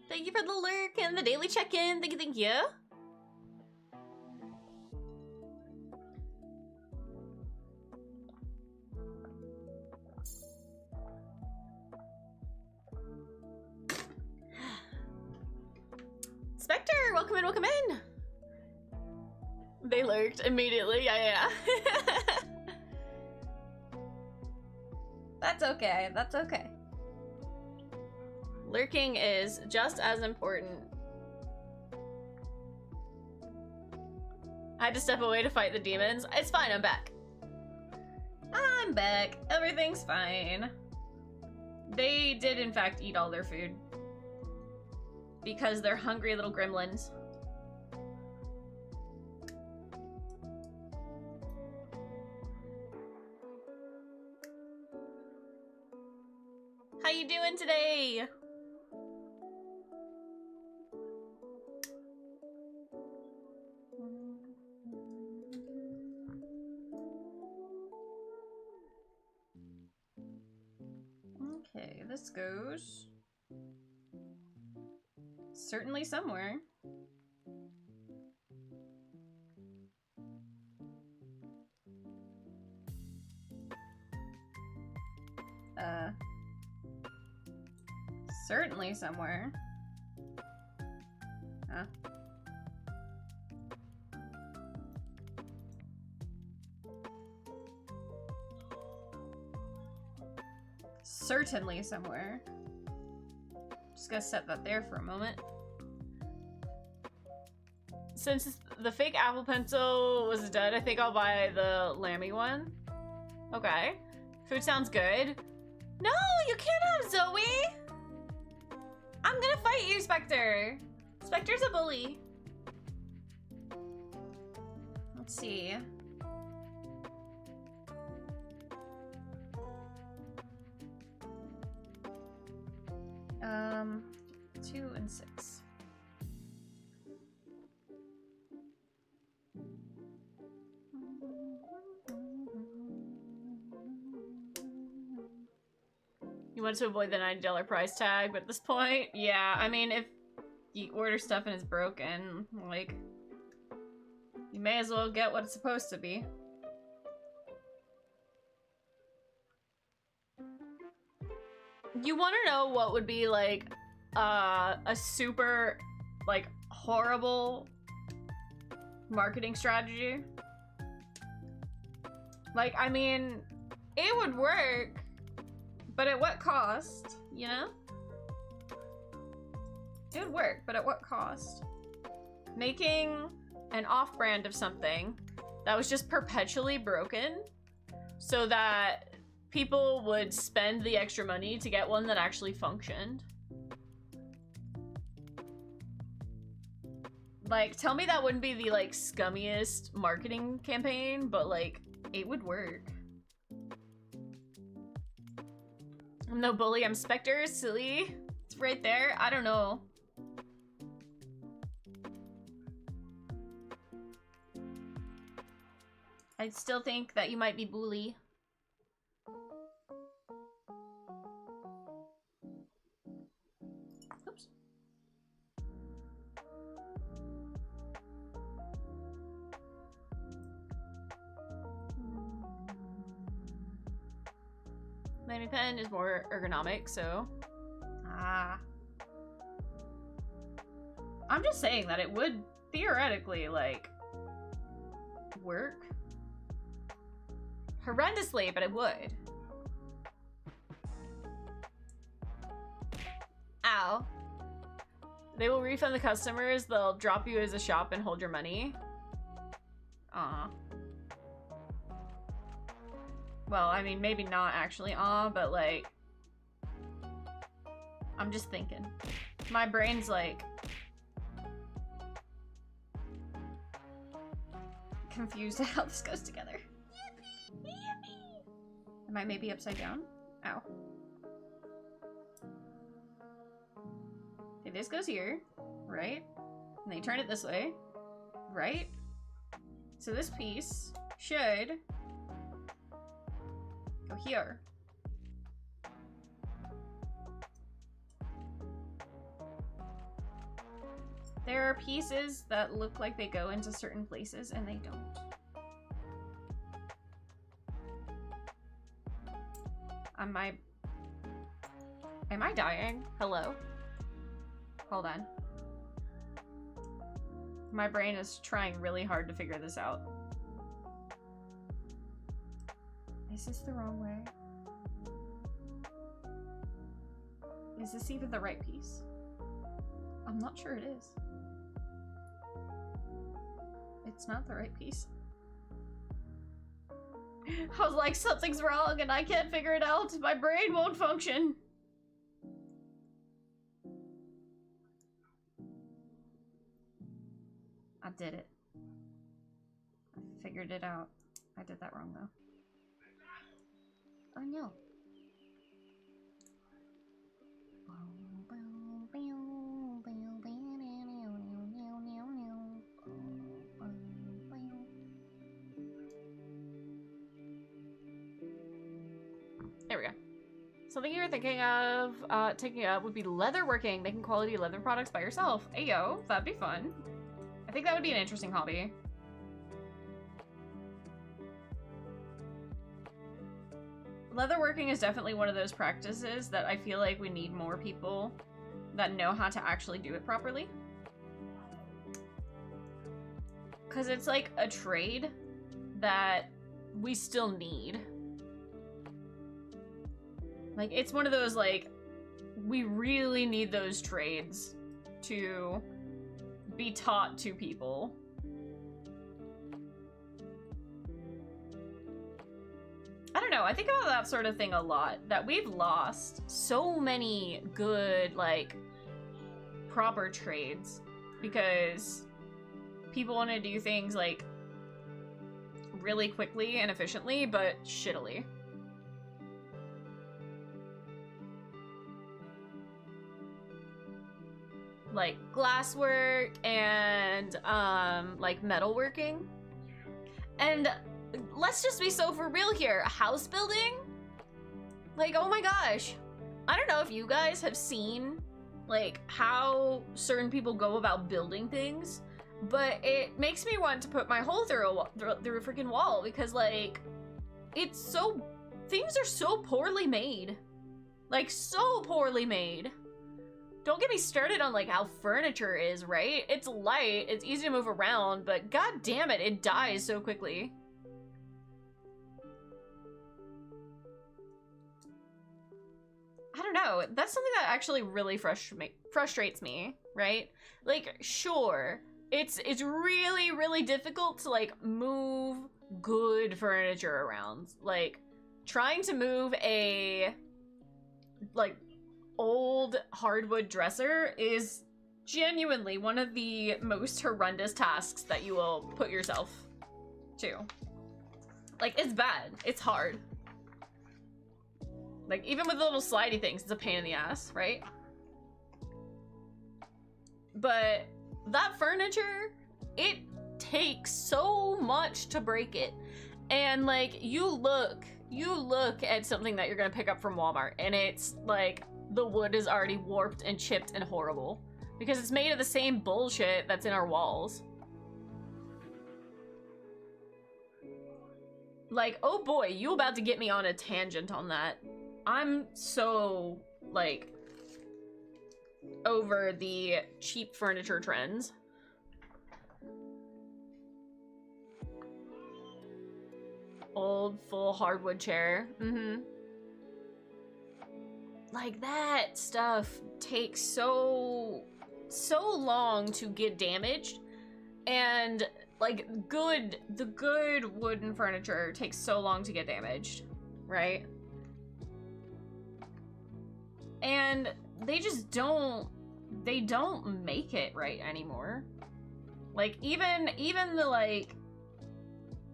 Thank you for the lurk and the daily check-in. Thank you, thank you. Spectre, welcome in, welcome in. They lurked immediately, yeah. That's okay, that's okay. Lurking is just as important. I had to step away to fight the demons. It's fine, I'm back. I'm back. Everything's fine. They did, in fact, eat all their food. Because they're hungry little gremlins. How you doing today? Okay, this goes certainly somewhere. Certainly somewhere. Huh? Certainly somewhere. Just gotta set that there for a moment. Since the fake Apple Pencil was dead, I think I'll buy the Lammy one. Okay. Food sounds good. No, you can't have Zoe! I'm gonna fight you, Spectre. Spectre's a bully. Let's see. Um, 2 and 6. You want to avoid the $90 price tag, but at this point, yeah, I mean, if you order stuff and it's broken, like, you may as well get what it's supposed to be. You want to know what would be, like, a super, like, horrible marketing strategy? Like, I mean, it would work, but at what cost, you know? It would work, but at what cost? Making an off-brand of something that was just perpetually broken so that people would spend the extra money to get one that actually functioned. Like, tell me that wouldn't be the, like, scummiest marketing campaign, but, like, it would work. I'm no bully, I'm Spectre, silly. It's right there, I don't know. I still think that you might be bully. Oops. My pen is more ergonomic, so... I'm just saying that it would theoretically, like, work. Horrendously, but it would. Ow. They will refund the customers, they'll drop you as a shop and hold your money. Aw. Well, I mean, maybe not actually but like... I'm just thinking. My brain's like... confused at how this goes together. Am I maybe upside down? Ow. Okay, this goes here, right? And they turn it this way, right? So this piece should go here. There are pieces that look like they go into certain places and they don't. Am I dying? Hello? Hold on. My brain is trying really hard to figure this out. Is this the wrong way? Is this even the right piece? I'm not sure it is. It's not the right piece. I was like, something's wrong and I can't figure it out. My brain won't function. I did it. I figured it out. I did that wrong though. Oh no. There we go. Something you're thinking of taking up would be leatherworking, making quality leather products by yourself. Ayo, that'd be fun. I think that would be an interesting hobby. Leatherworking is definitely one of those practices that I feel like we need more people that know how to actually do it properly. Because it's like a trade that we still need. Like, it's one of those, like, we really need those trades to be taught to people. I don't know, I think about that sort of thing a lot, that we've lost so many good, like, proper trades, because people want to do things like really quickly and efficiently, but shittily. Like glasswork and like metalworking. And let's just be so for real here, house building? Like, oh my gosh. I don't know if you guys have seen like how certain people go about building things, but it makes me want to put my hole through a freaking wall, because like it's so, things are so poorly made. Like so poorly made. Don't get me started on like how furniture is, right? It's light, it's easy to move around, but god damn it, it dies so quickly. I don't know, that's something that actually really frustrates me, right? Like, sure, it's really, really difficult to like move good furniture around. Like, trying to move a like old hardwood dresser is genuinely one of the most horrendous tasks that you will put yourself to. Like, it's bad, it's hard. Like, even with the little slidey things, it's a pain in the ass, right? But that furniture, it takes so much to break it. And like, you look at something that you're gonna pick up from Walmart, and it's like, the wood is already warped and chipped and horrible. Because it's made of the same bullshit that's in our walls. Like, oh boy, you about to get me on a tangent on that. I'm so, like, over the cheap furniture trends. Old, full hardwood chair. Mm-hmm. Like, that stuff takes so long to get damaged. And, like, the good wooden furniture takes so long to get damaged, right? And they just don't make it right anymore. Like, even the, like,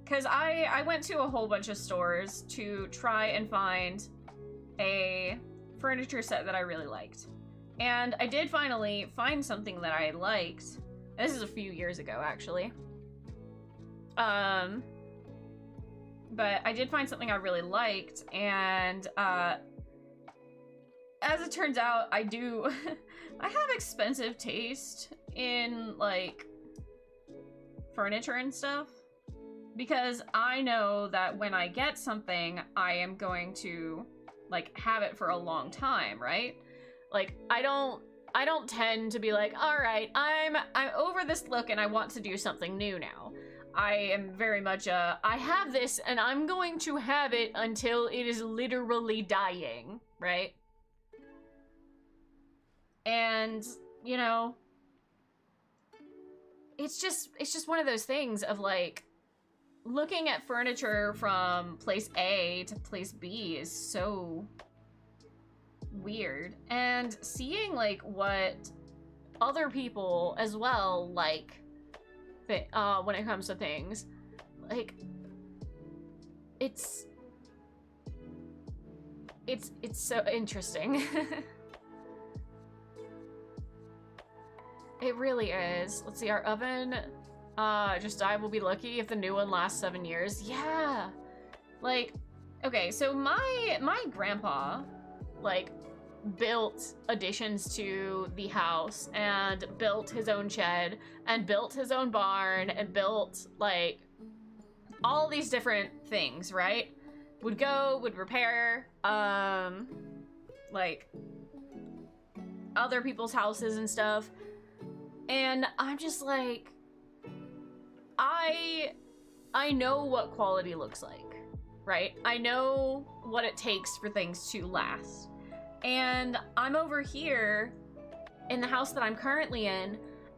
because I went to a whole bunch of stores to try and find a furniture set that I really liked. And I did finally find something that I liked. This is a few years ago, actually. But I did find something I really liked, and as it turns out, I have expensive taste in, like, furniture and stuff. Because I know that when I get something, I am going to, like, have it for a long time, right? Like, I don't tend to be like, all right, I'm over this look and I want to do something new now. I am very much I have this and I'm going to have it until it is literally dying, right? And, you know, it's just one of those things of, like, looking at furniture from place A to place B is so weird. And seeing, like, what other people as well like when it comes to things, like, it's so interesting. It really is. Let's see, our oven just died. We'll be lucky if the new one lasts 7 years. Yeah. Like, okay, so my grandpa, like, built additions to the house and built his own shed and built his own barn and built, like, all these different things, right? Would repair, like, other people's houses and stuff. And I'm just like, I know what quality looks like, right? I know what it takes for things to last. And I'm over here in the house that I'm currently in,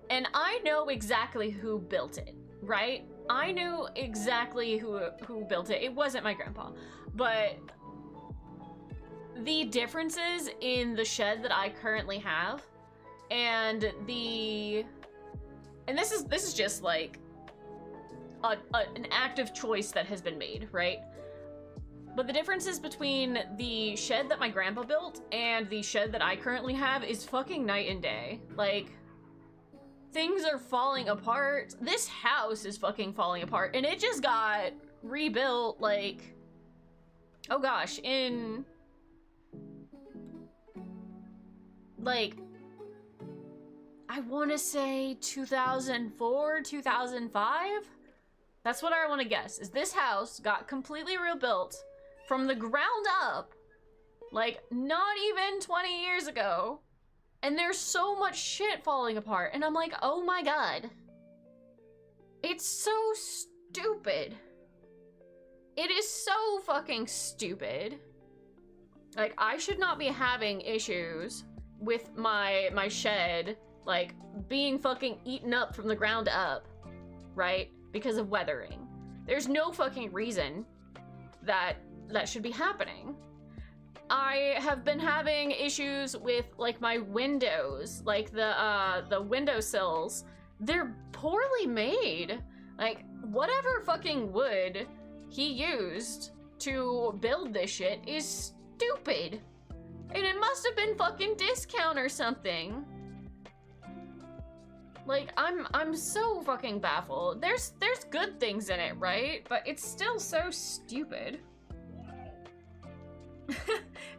and I know exactly who built it, right? I knew exactly who built it. It wasn't my grandpa, but the differences in the shed that I currently have And this is just like an active choice that has been made, right? But the differences between the shed that my grandpa built and the shed that I currently have is fucking night and day. Like, things are falling apart. This house is fucking falling apart, and it just got rebuilt, like, oh gosh, in, like, I want to say 2004, 2005? That's what I want to guess, is this house got completely rebuilt from the ground up, like, not even 20 years ago, and there's so much shit falling apart, and I'm like, oh my god. It's so stupid. It is so fucking stupid. Like, I should not be having issues with my shed, like, being fucking eaten up from the ground up, right? Because of weathering. There's no fucking reason that should be happening. I have been having issues with, like, my windows, like the windowsills. They're poorly made. Like, whatever fucking wood he used to build this shit is stupid. And it must have been fucking discount or something. Like, I'm so fucking baffled. There's good things in it, right? But it's still so stupid.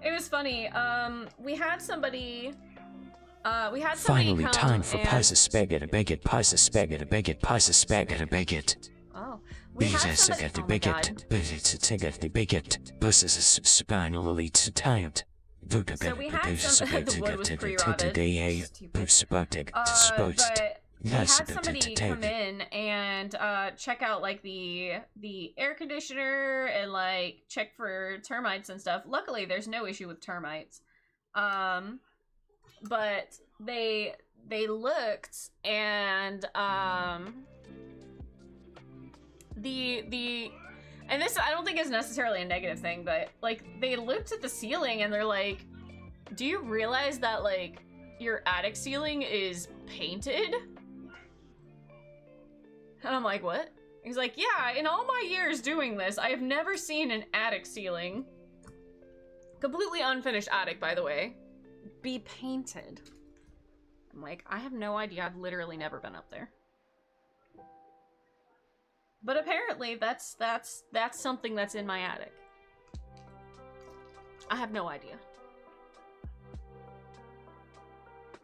It was funny. We had somebody
Finally,
come
time for
and...
pizza spaghetti bigot, pizza spaghetti bigot, pizza spaghetti bigot.
Oh, we had somebody... Oh my god. So we had some... The wood was pre-rotted. Stupid. But we had somebody come in and check out, like, the air conditioner and, like, check for termites and stuff. Luckily, there's no issue with termites. But they looked, and and this, I don't think is necessarily a negative thing, but, like, they looked at the ceiling and they're like, do you realize that, like, your attic ceiling is painted? And I'm like, what? He's like, yeah, in all my years doing this, I have never seen an attic ceiling, completely unfinished attic, by the way, be painted. I'm like, I have no idea. I've literally never been up there. But apparently that's something that's in my attic. I have no idea.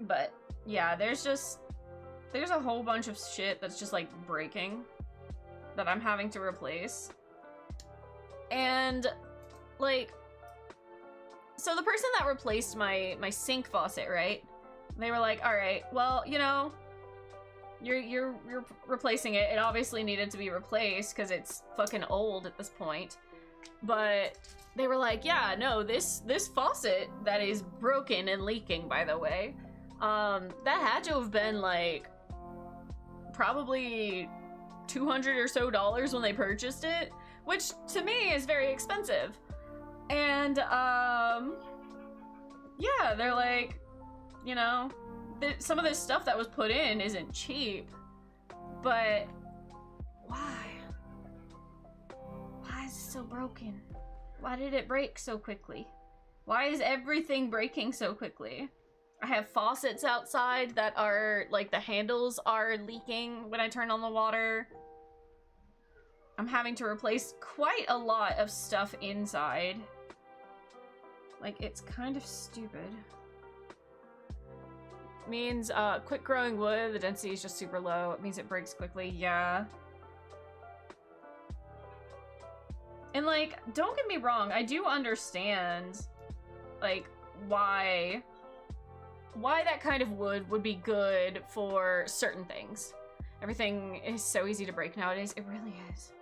But yeah, there's a whole bunch of shit that's just, like, breaking that I'm having to replace. And, like, so the person that replaced my sink faucet, right? They were like, all right, well, you know, you're replacing it. It obviously needed to be replaced because it's fucking old at this point. But they were like, yeah, no, this faucet that is broken and leaking, by the way, that had to have been, like, probably $200 or so when they purchased it, which to me is very expensive. And yeah, they're like, you know, some of this stuff that was put in isn't cheap, but why is it so broken? Why did it break so quickly? Why is everything breaking so quickly? I have faucets outside that are, like, the handles are leaking when I turn on the water. I'm having to replace quite a lot of stuff inside. Like, it's kind of stupid. It means, quick growing wood, the density is just super low. It means it breaks quickly, yeah. And, like, don't get me wrong, I do understand, like, why that kind of wood would be good for certain things. Everything is so easy to break nowadays. It really is.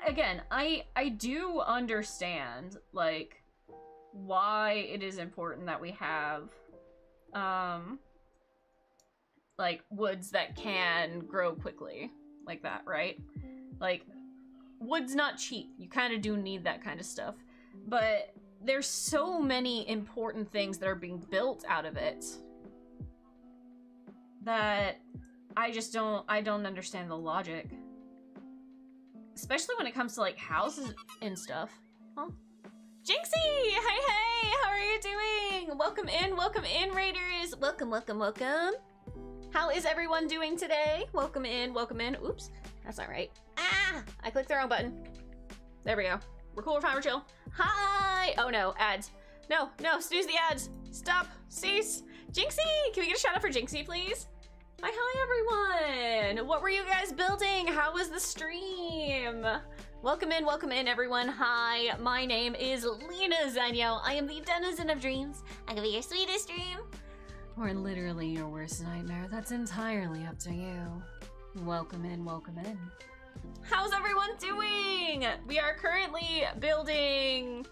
Again, I do understand, like, why it is important that we have, like, woods that can grow quickly, like that, right? Like, wood's not cheap. You kind of do need that kind of stuff. But there's so many important things that are being built out of it that I don't understand the logic. Especially when it comes to like houses and stuff. Huh? Jinxie! Hey, how are you doing? Welcome in, Raiders. Welcome. How is everyone doing today? Welcome in. Oops, that's not right. Ah, I clicked the wrong button. There we go. We're cool, we're fine, we're chill. Hi! Oh no, ads. No, snooze the ads. Stop, cease. Jinxie, can we get a shout out for Jinxie, please? Hi, everyone. What were you guys building? How was the stream? Welcome in, everyone. Hi, my name is Lena Zenyo. I am the denizen of dreams. I can be your sweetest dream, or literally your worst nightmare. That's entirely up to you. Welcome in. How's everyone doing? We are currently building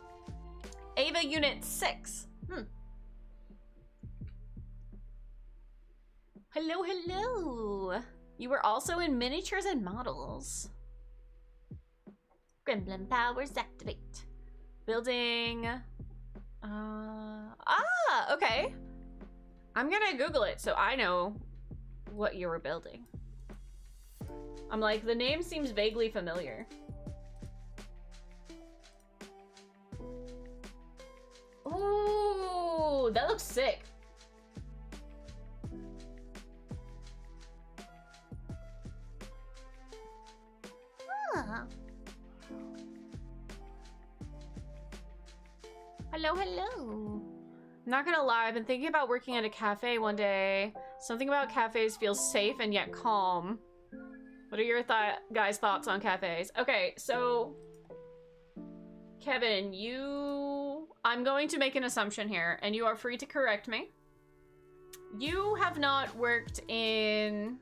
Ava Unit 6. Hello. You were also in miniatures and models. Gremlin powers activate. Building. Okay. I'm gonna Google it so I know what you were building. I'm like, the name seems vaguely familiar. Ooh, that looks sick. Hello. I'm not gonna lie, I've been thinking about working at a cafe one day. Something about cafes feels safe and yet calm. What are your guys' thoughts on cafes? Okay, so Kevin, I'm going to make an assumption here, and you are free to correct me. You have not worked in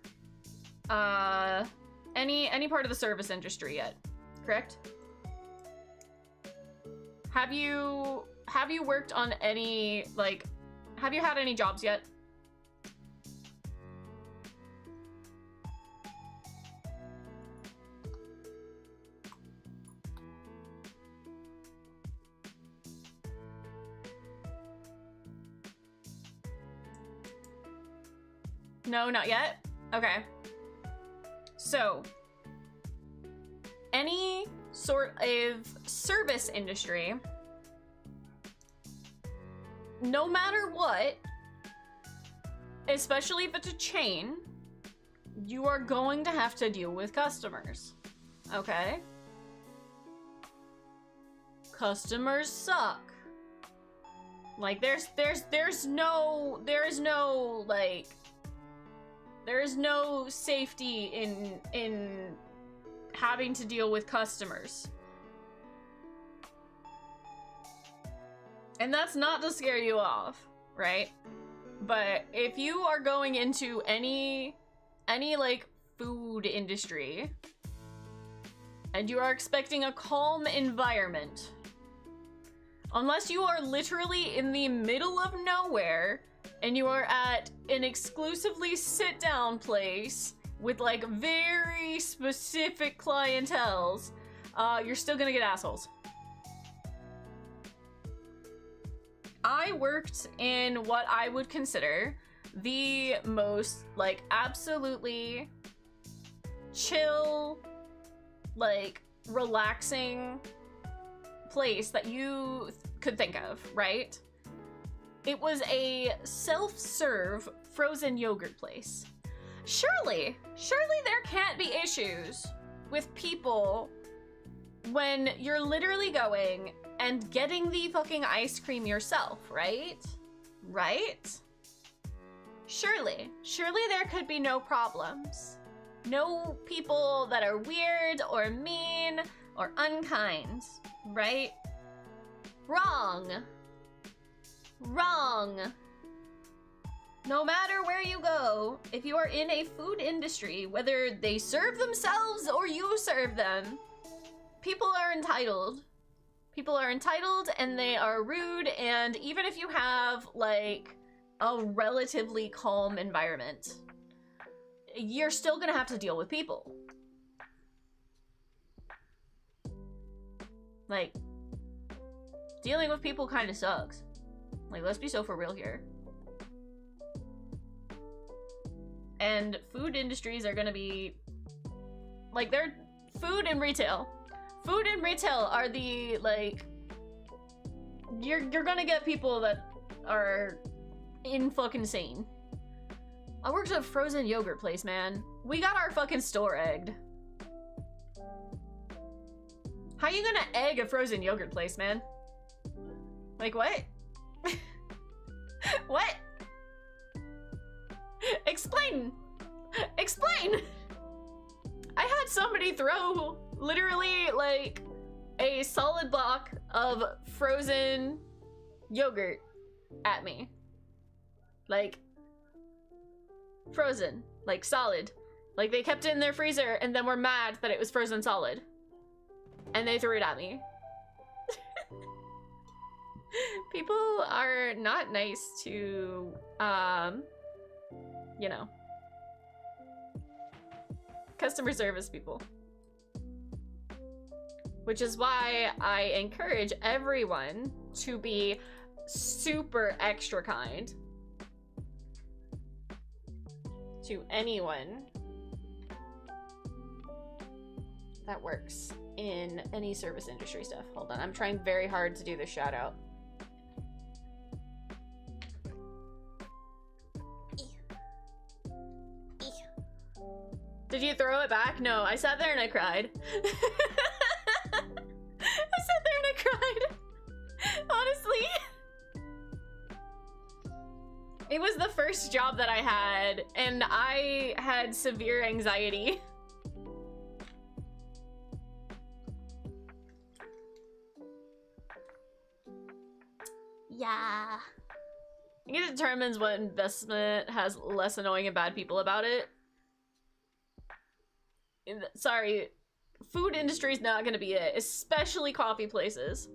any part of the service industry yet, correct? Have you worked on any, like, have you had any jobs yet? No, not yet? Okay. So, any sort of service industry, no matter what, especially if it's a chain, you are going to have to deal with customers, okay? Customers suck. Like, there is no safety in having to deal with customers. And that's not to scare you off, right? But if you are going into any like food industry and you are expecting a calm environment, unless you are literally in the middle of nowhere and you are at an exclusively sit-down place with like very specific clienteles, you're still gonna get assholes. I worked in what I would consider the most like absolutely chill, like relaxing place that you could think of, right? It was a self-serve frozen yogurt place. Surely there can't be issues with people when you're literally going and getting the fucking ice cream yourself, right? Right? Surely there could be no problems. No people that are weird or mean or unkind, right? Wrong. No matter where you go, if you are in a food industry, whether they serve themselves or you serve them, people are entitled. People are entitled and they are rude, and even if you have like a relatively calm environment, you're still gonna have to deal with people. Like, dealing with people kind of sucks. Like, let's be so for real here. and food industries are gonna be like, they're food and retail. Food and retail are the, like, you're gonna get people that are in fucking insane. I worked at a frozen yogurt place, man. We got our fucking store egged. How you gonna egg a frozen yogurt place, man? Like, what? What? Explain! Explain! I had somebody throw literally, like, a solid block of frozen yogurt at me. Like, frozen. Like, solid. Like, they kept it in their freezer and then were mad that it was frozen solid. And they threw it at me. People are not nice to, you know, customer service people. Which is why I encourage everyone to be super extra kind to anyone that works in any service industry stuff. Hold on, I'm trying very hard to do this shout out. Did you throw it back? No, I sat there and I cried. I sat there and I cried. Honestly. It was the first job that I had, and I had severe anxiety. Yeah. I think it determines what investment has less annoying and bad people about it. Sorry, food industry is not gonna be it, especially coffee places.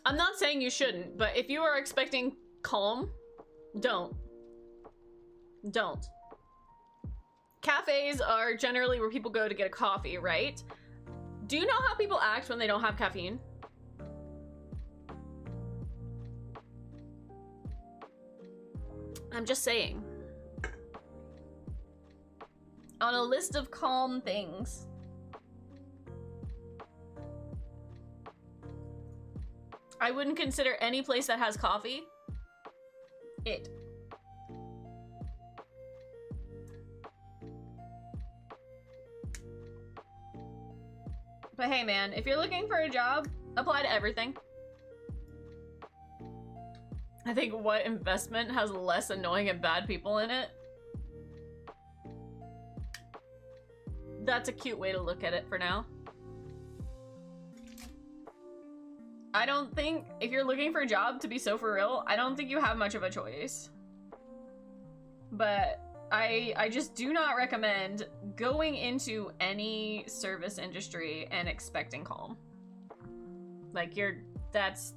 I'm not saying you shouldn't, but if you are expecting calm, don't. Don't. Cafes are generally where people go to get a coffee, right? Do you know how people act when they don't have caffeine? I'm just saying. On a list of calm things. I wouldn't consider any place that has coffee it. But hey man, if you're looking for a job, apply to everything. I think what investment has less annoying and bad people in it? That's a cute way to look at it for now. I don't think, if you're looking for a job, to be so for real, I don't think you have much of a choice. But I just do not recommend going into any service industry and expecting calm. Like, that's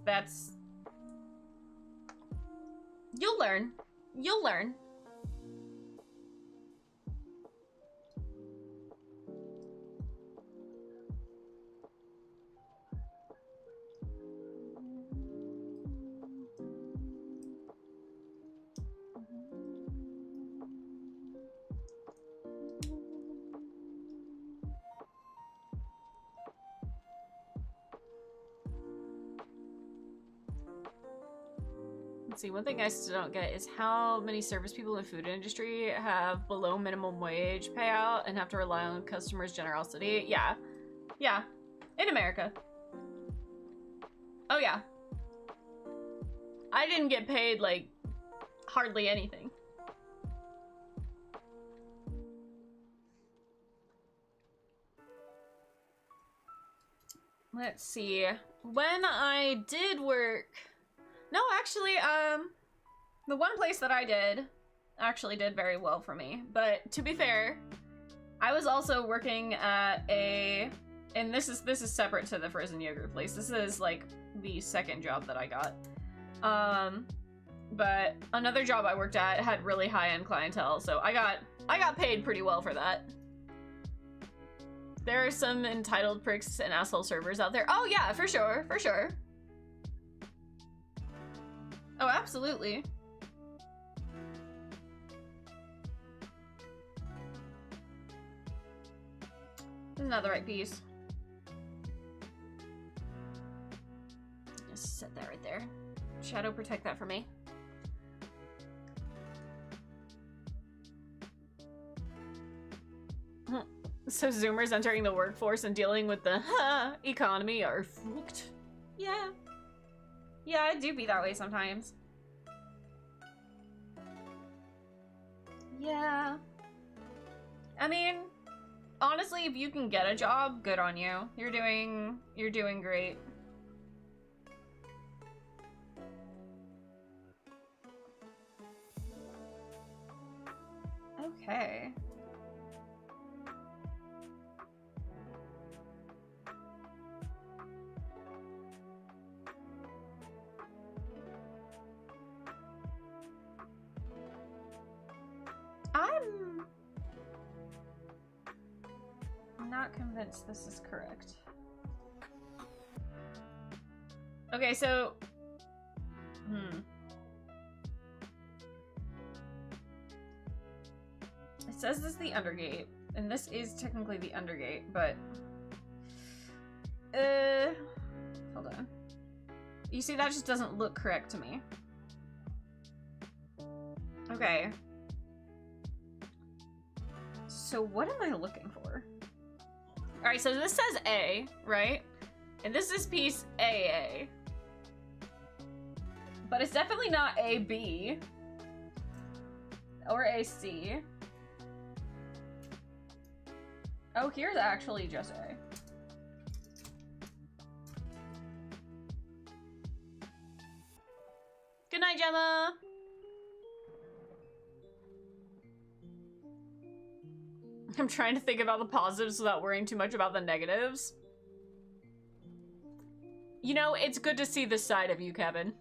you'll learn. You'll learn. Let's see, one thing I still don't get is how many service people in the food industry have below minimum wage payout and have to rely on customers' generosity. Yeah. Yeah. In America. Oh yeah. I didn't get paid, like, hardly anything. Let's see. When I did work... No, actually, the one place that I did actually did very well for me. But to be fair, I was also working at a, and this is separate to the frozen yogurt place. This is like the second job that I got. But another job I worked at had really high-end clientele, so I got paid pretty well for that. There are some entitled pricks and asshole servers out there. Oh yeah, for sure, for sure. Oh, absolutely. This is not the right piece. Just set that right there. Shadow, protect that for me. So Zoomers entering the workforce and dealing with the economy are fucked. Yeah. Yeah, I do be that way sometimes. Yeah. I mean, honestly, if you can get a job, good on you. You're doing great. Okay. I'm not convinced this is correct. Okay, so... It says this is the Undergate, and this is technically the Undergate, but... Hold on. You see, that just doesn't look correct to me. Okay. So what am I looking for? Alright, so this says A, right? And this is piece AA. But it's definitely not AB. Or AC. Oh, here's actually just A. Good night, Gemma! I'm trying to think about the positives without worrying too much about the negatives. You know, it's good to see this side of you, Kevin.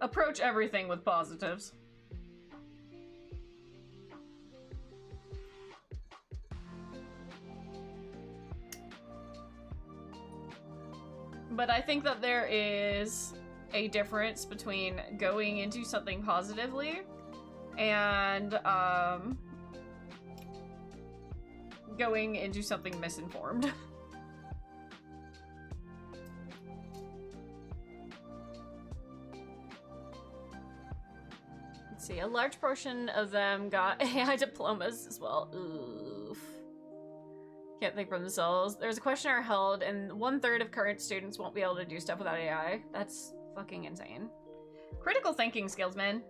Approach everything with positives. But I think that there is a difference between going into something positively and going into something misinformed. Let's see, a large portion of them got AI diplomas as well. Oof. Can't think for themselves. There's a questionnaire held, and 1/3 of current students won't be able to do stuff without AI. That's fucking insane. Critical thinking skills, man.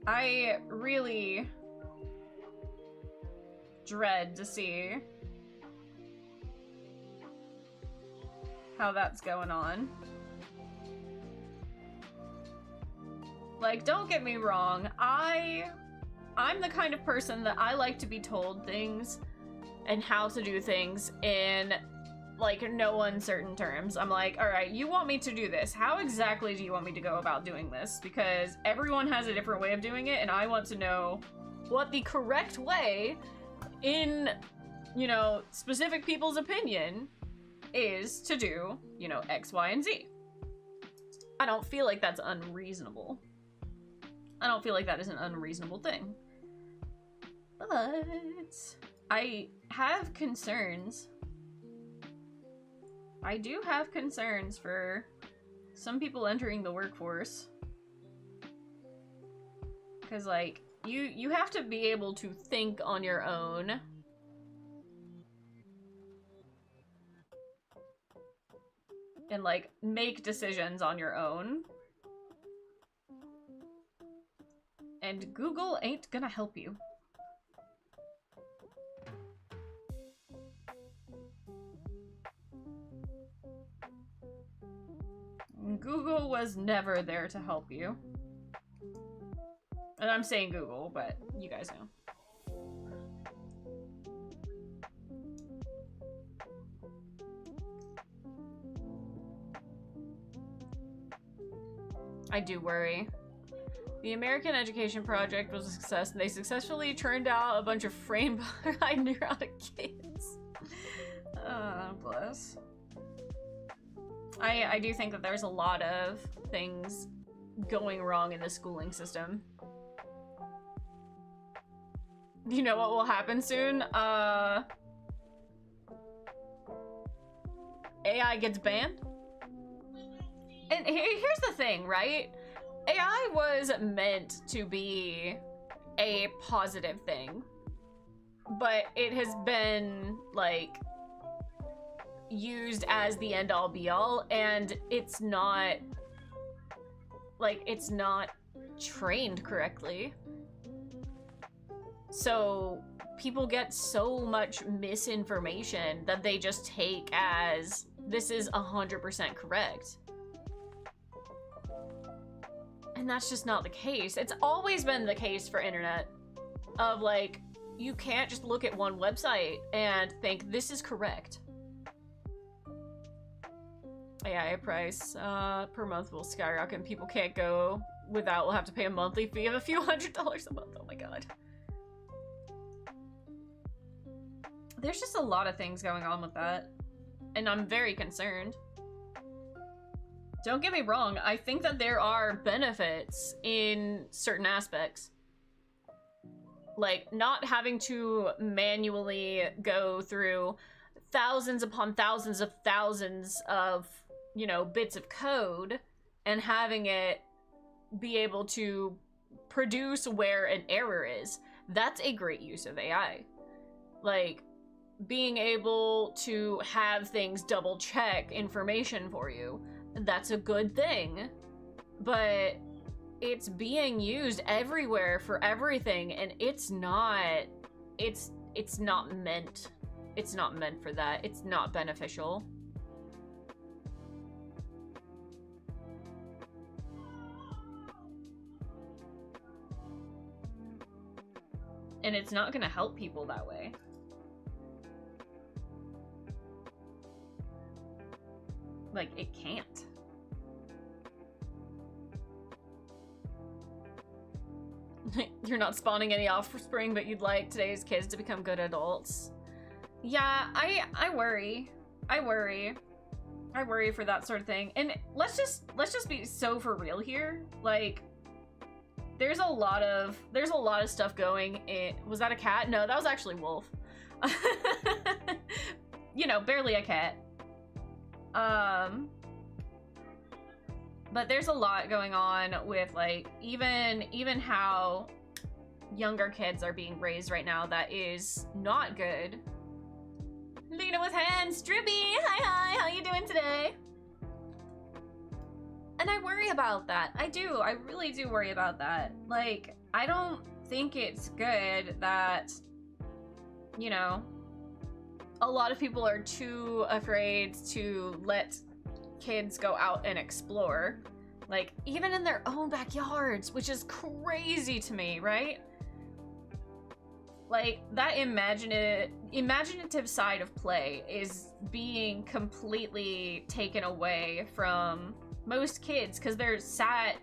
I really dread to see how that's going on. Like, don't get me wrong, I'm the kind of person that I like to be told things and how to do things in, like, no uncertain terms. I'm like, alright, you want me to do this. How exactly do you want me to go about doing this? Because everyone has a different way of doing it, and I want to know what the correct way, in, you know, specific people's opinion, is to do, you know, X, Y, and Z. I don't feel like that's unreasonable. I don't feel like that is an unreasonable thing. But I have concerns. I do have concerns for some people entering the workforce. Because, like, you have to be able to think on your own. And, like, make decisions on your own. And Google ain't gonna help you. Google was never there to help you. And I'm saying Google, but you guys know. I do worry. The American Education Project was a success, and they successfully turned out a bunch of frame-eyed neurotic kids. Bless. I do think that there's a lot of things going wrong in the schooling system. You know what will happen soon? AI gets banned? And here's the thing, right? AI was meant to be a positive thing, but it has been, like, used as the end-all be-all, and it's not, like, it's not trained correctly. So people get so much misinformation that they just take as, this is 100% correct. And that's just not the case. It's always been the case for internet of, like, you can't just look at one website and think this is correct. AI price per month will skyrocket and people can't go without, will have to pay a monthly fee of a few $100s a month. Oh my god. There's just a lot of things going on with that, and I'm very concerned. Don't get me wrong, I think that there are benefits in certain aspects. Like, not having to manually go through thousands upon thousands of, you know, bits of code, and having it be able to produce where an error is. That's a great use of AI. Like, being able to have things double check information for you, that's a good thing. But it's being used everywhere for everything, and it's not meant for that. It's not beneficial. And it's not gonna help people that way. Like, it can't. You're not spawning any offspring, but you'd like today's kids to become good adults. Yeah, I worry. I worry for that sort of thing. And let's just be so for real here. Like, there's a lot of stuff going in. Was that a cat? No, that was actually Wolf. You know, barely a cat. But there's a lot going on with, like, even how younger kids are being raised right now that is not good. Lena with hands, Drippy, hi, how you doing today? And I worry about that. I really do worry about that. Like, I don't think it's good that, you know, a lot of people are too afraid to let kids go out and explore, like, even in their own backyards, which is crazy to me, right? Like, that imaginative side of play is being completely taken away from most kids because they're sat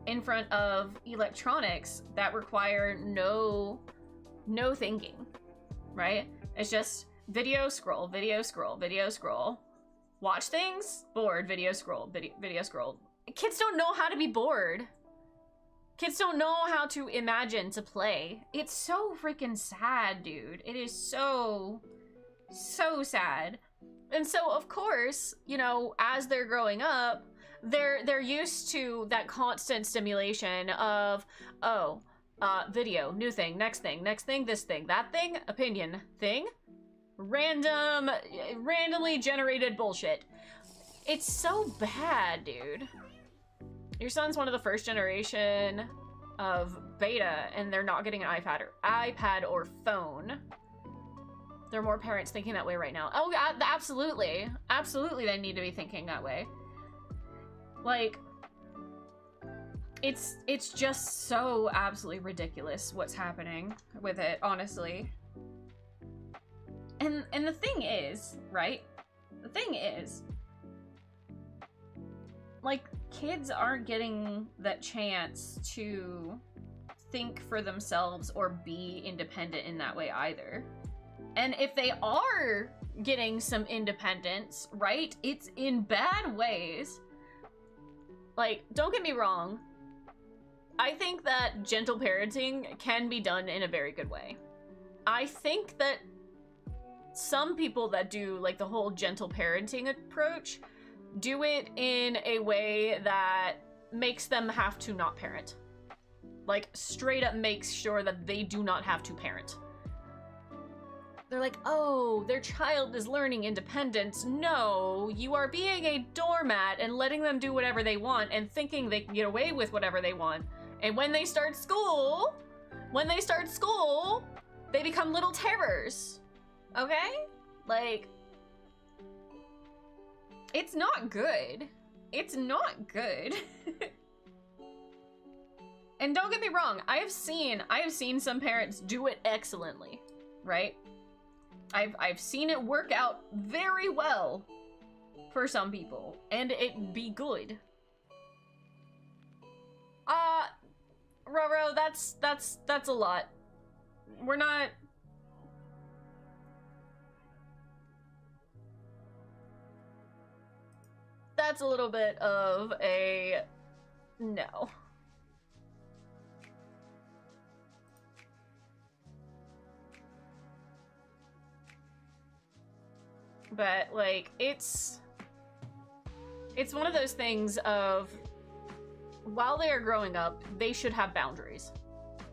in front of electronics that require no thinking, right? It's just video scroll, video scroll, video scroll. Watch things, bored, video scroll, video scroll. Kids don't know how to be bored. Kids don't know how to imagine to play. It's so freaking sad, dude. It is so sad. And so, of course, you know, as they're growing up, they're used to that constant stimulation of, oh, video, new thing, next thing, this thing, that thing, opinion, thing, randomly generated bullshit. It's so bad, dude. Your son's one of the first generation of beta, and they're not getting an iPad or phone. There are more parents thinking that way right now. Oh, absolutely. Absolutely, they need to be thinking that way. Like, it's just so absolutely ridiculous what's happening with it, honestly. And the thing is, right? The thing is, like, kids aren't getting that chance to think for themselves or be independent in that way either. And if they are getting some independence, right, it's in bad ways. Like, don't get me wrong. I think that gentle parenting can be done in a very good way. I think that some people that do, like, the whole gentle parenting approach do it in a way that makes them have to not parent. Like, straight up makes sure that they do not have to parent. They're like, oh, their child is learning independence. No, you are being a doormat and letting them do whatever they want and thinking they can get away with whatever they want. And when they start school, they become little terrors. Okay? Like, it's not good. It's not good. And don't get me wrong, I have seen some parents do it excellently, right? I've seen it work out very well for some people, and it be good. Roro, that's a lot. We're not... That's a little bit of a... no. But, like, it's one of those things of, while they are growing up, they should have boundaries,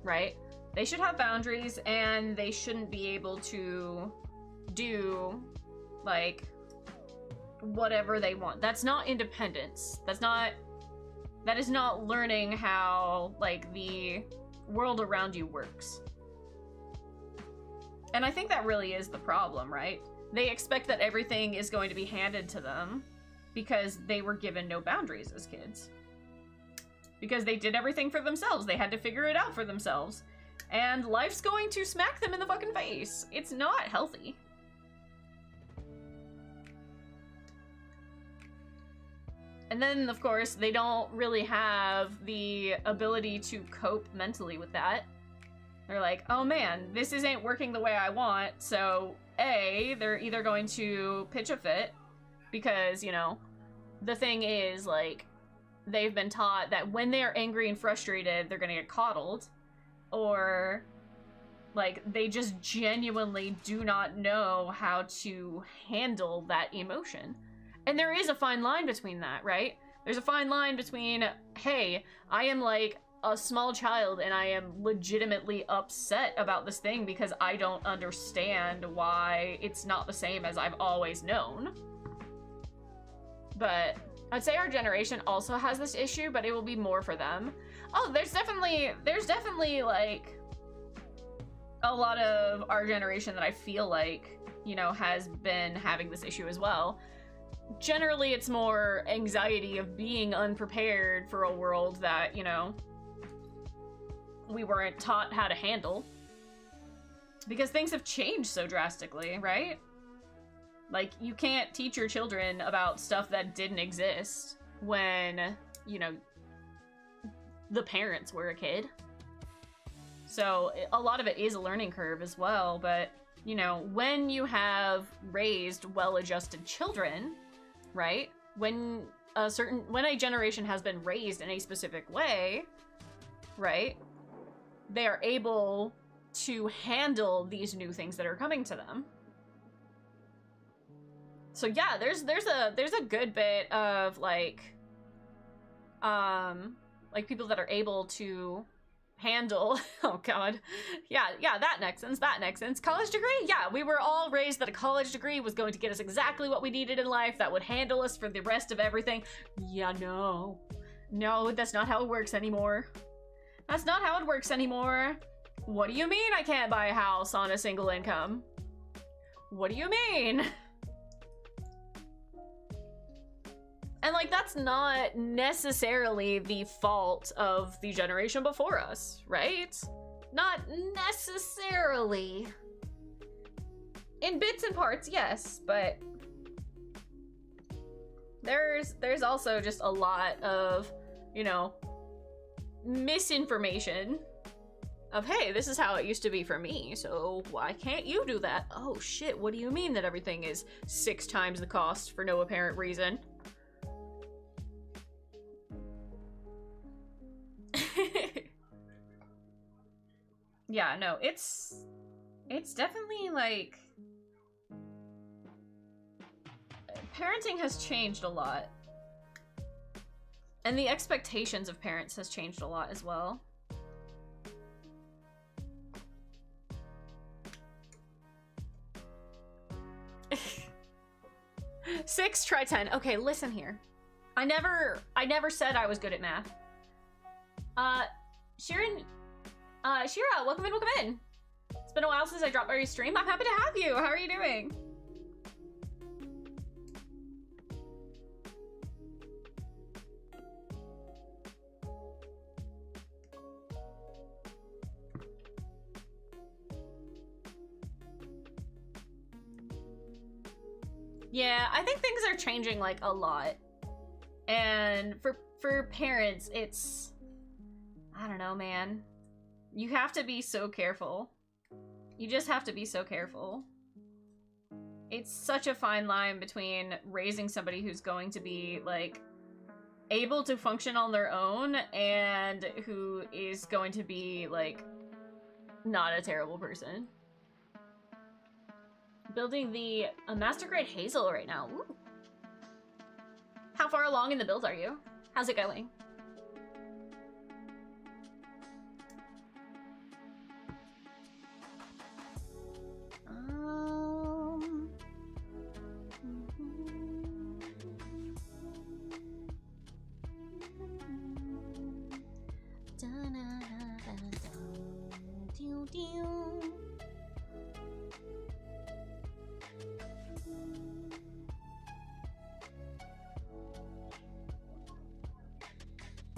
right? They should have boundaries, and they shouldn't be able to do, like, whatever they want. That's not independence. That is not learning how, like, the world around you works. And I think that really is the problem, right? They expect that everything is going to be handed to them because they were given no boundaries as kids. Because they did everything for themselves. They had to figure it out for themselves. And life's going to smack them in the fucking face. It's not healthy. And then, of course, they don't really have the ability to cope mentally with that. They're like, oh man, this isn't working the way I want, so A, they're either going to pitch a fit, because, you know, the thing is, like, they've been taught that when they're angry and frustrated, they're gonna get coddled, or, like, they just genuinely do not know how to handle that emotion. And there is a fine line between that, right? There's a fine line between, hey, I am, like, a small child and I am legitimately upset about this thing because I don't understand why it's not the same as I've always known. But I'd say our generation also has this issue, but it will be more for them. Oh, there's definitely like a lot of our generation that I feel like, you know, has been having this issue as well. Generally, it's more anxiety of being unprepared for a world that, you know, we weren't taught how to handle. Because things have changed so drastically, right? Like, you can't teach your children about stuff that didn't exist when, you know, the parents were a kid. So a lot of it is a learning curve as well, but, you know, when you have raised well-adjusted children, right? When a generation has been raised in a specific way, right? They are able to handle these new things that are coming to them. So yeah, there's a good bit of like people that are able to handle, oh god, yeah, that makes sense. College degree? Yeah, we were all raised that a college degree was going to get us exactly what we needed in life, that would handle us for the rest of everything. Yeah, no, that's not how it works anymore. That's not how it works anymore. What do you mean I can't buy a house on a single income? What do you mean? And, like, that's not necessarily the fault of the generation before us, right? Not necessarily. In bits and parts, yes, but There's also just a lot of, you know, misinformation of, hey, this is how it used to be for me, so why can't you do that? Oh shit, what do you mean that everything is 6 times the cost for no apparent reason? Yeah, no, it's definitely like parenting has changed a lot. And the expectations of parents has changed a lot as well. Six, try 10. Okay, listen here. I never said I was good at math. Shira, welcome in. It's been a while since I dropped by your stream. I'm happy to have you. How are you doing? Yeah, I think things are changing like a lot. And for parents, it's, I don't know, man. You have to be so careful. You just have to be so careful. It's such a fine line between raising somebody who's going to be like able to function on their own and who is going to be like not a terrible person. Building the Master Grade Hazel right now. Ooh. How far along in the build are you? How's it going?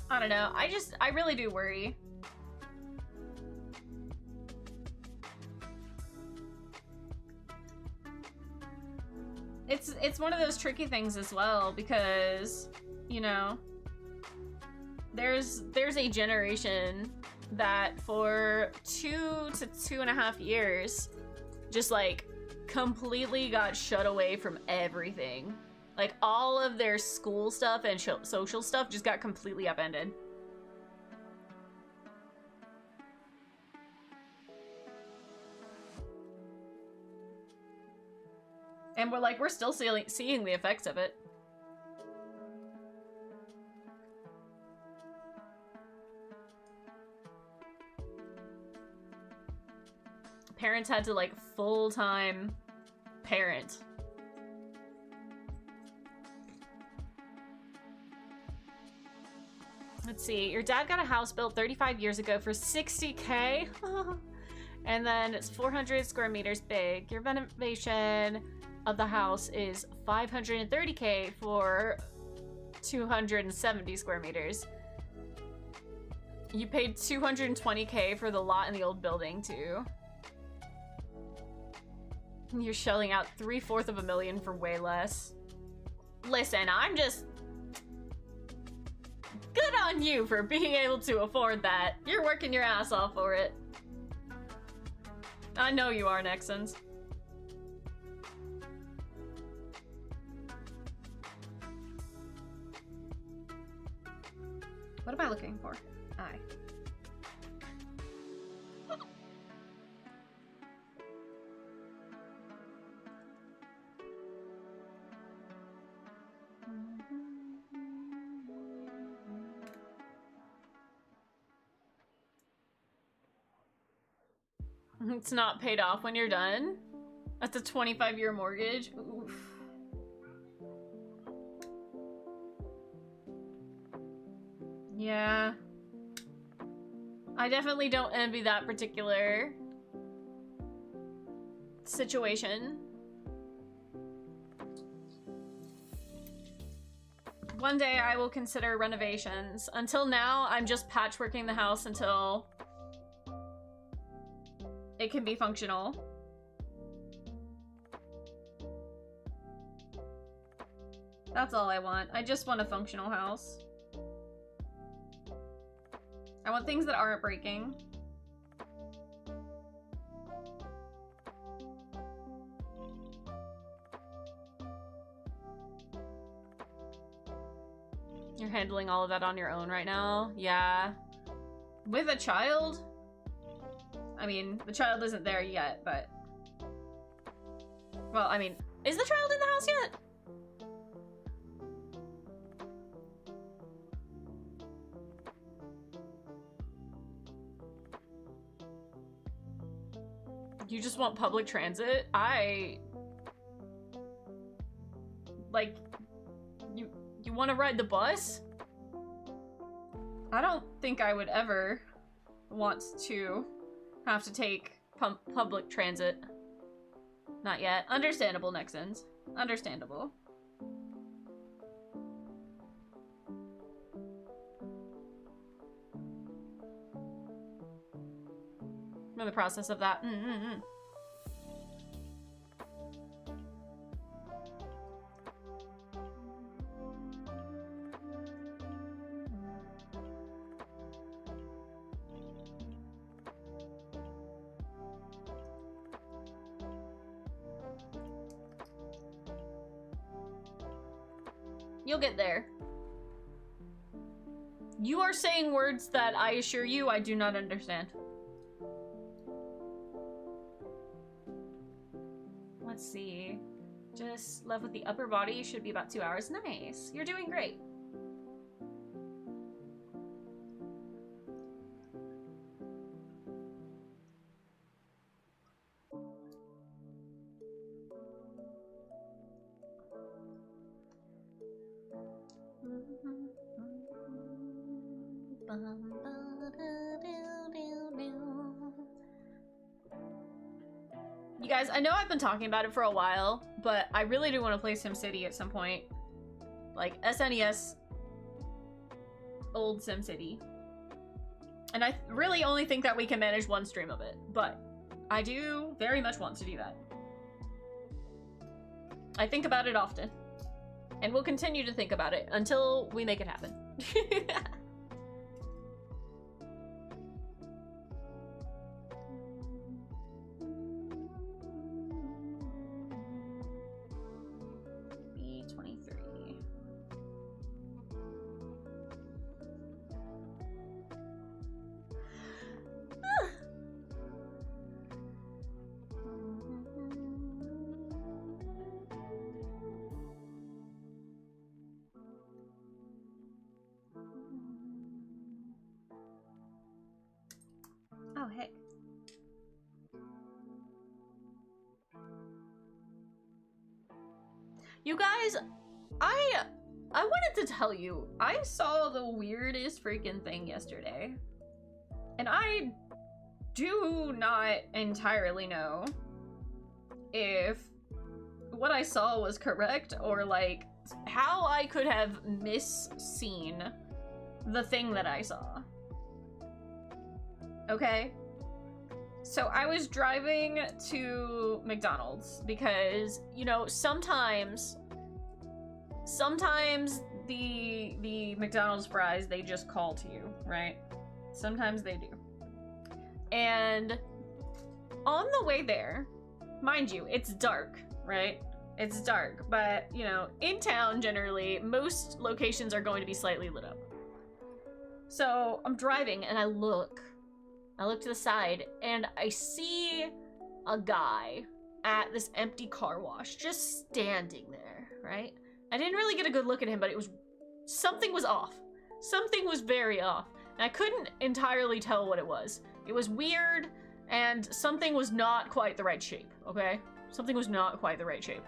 I don't know. I really do worry. It's one of those tricky things as well because, you know, there's a generation that for 2 to 2.5 years just like completely got shut away from everything. Like, all of their school stuff and social stuff just got completely upended. And we're still seeing the effects of it. Parents had to, like, full-time parent. Let's see, your dad got a house built 35 years ago for 60K. And then it's 400 square meters big. Your renovation of the house is 530K for 270 square meters. You paid 220K for the lot in the old building too. You're shelling out 3/4 of a million for way less. Listen, I'm just... Good on you for being able to afford that. You're working your ass off for it. I know you are, Nexans. What am I looking for? I. It's not paid off when you're done. That's a 25-year mortgage. Oof. Yeah. I definitely don't envy that particular situation. One day I will consider renovations. Until now, I'm just patchworking the house until it can be functional. That's all I want. I just want a functional house. I want things that aren't breaking. You're handling all of that on your own right now? Yeah. With a child? I mean, the child isn't there yet, but... Well, I mean, is the child in the house yet? You just want public transit? Like, you want to ride the bus? I don't think I would ever want to have to take public transit. Not yet. Understandable, Nexans. Understandable. I'm in the process of that. You'll get there. You are saying words that I assure you I do not understand. Let's see. Just left with the upper body. Should be about 2 hours. Nice. You're doing great. You guys, I know I've been talking about it for a while, but I really do want to play SimCity at some point. Like, SNES, old SimCity. And I really only think that we can manage one stream of it, but I do very much want to do that. I think about it often, and we'll continue to think about it until we make it happen. Oh, heck. You guys, I wanted to tell you, I saw the weirdest freaking thing yesterday. And I do not entirely know if what I saw was correct or like how I could have misseen the thing that I saw. Okay? So I was driving to McDonald's because, you know, sometimes the McDonald's fries, they just call to you, right? Sometimes they do. And on the way there, mind you, it's dark, right? It's dark, but, you know, in town, generally, most locations are going to be slightly lit up. So I'm driving and I look to the side and I see a guy at this empty car wash just standing there, right? I didn't really get a good look at him, but something was off. Something was very off. And I couldn't entirely tell what it was. It was weird and something was not quite the right shape, okay? Something was not quite the right shape.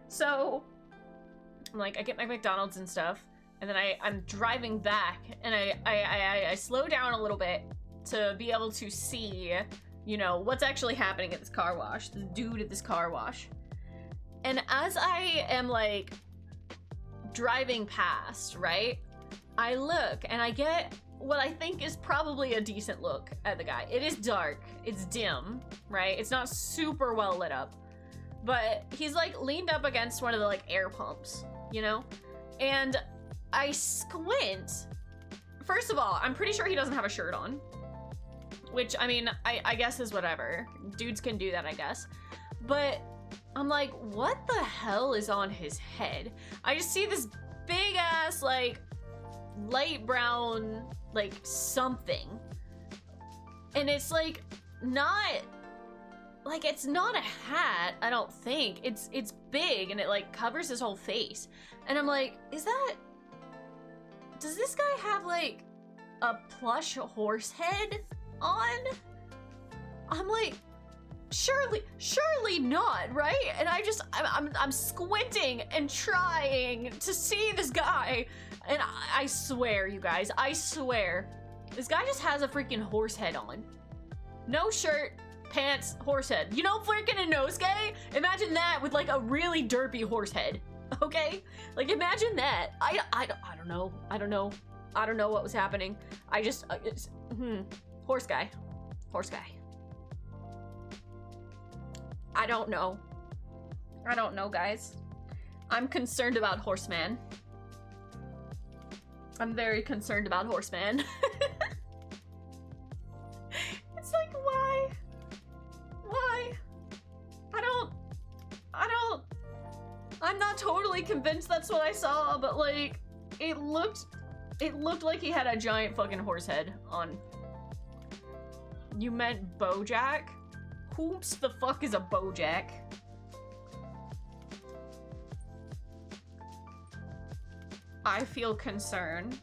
So, like, I get my McDonald's and stuff, and then I'm driving back, and I slow down a little bit to be able to see, you know, what's actually happening at this car wash, the dude at this car wash. And as I am, like, driving past, right, I look, and I get what I think is probably a decent look at the guy. It is dark, it's dim, right? It's not super well lit up, but he's, like, leaned up against one of the, like, air pumps, you know? And I squint. First of all, I'm pretty sure he doesn't have a shirt on. Which, I mean, I guess is whatever. Dudes can do that, I guess. But I'm like, what the hell is on his head? I just see this big ass, like, light brown, like, something. And it's like, not, like, it's not a hat, I don't think. It's big and it, like, covers his whole face. And I'm like, does this guy have, like, a plush horse head on? I'm like, surely not, right? And I'm squinting and trying to see this guy, and I swear, you guys, I swear, this guy just has a freaking horse head on. No shirt, pants, horse head. You know, freaking Inosuke? Imagine that with like a really derpy horse head, okay? Like imagine that. I don't know. I don't know what was happening. I just, horse guy. I don't know, guys. I'm concerned about Horseman. I'm very concerned about Horseman. It's like, why? I'm not totally convinced that's what I saw, but like, it looked like he had a giant fucking horse head on. You meant Bojack? Whoops the fuck is a Bojack? I feel concerned.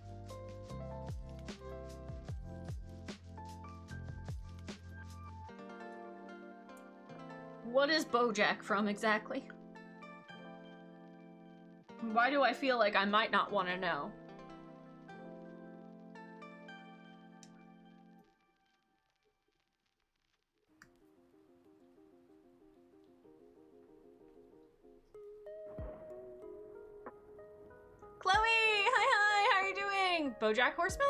What is Bojack from exactly? Why do I feel like I might not want to know? Chloe! Hi, how are you doing? Bojack Horseman?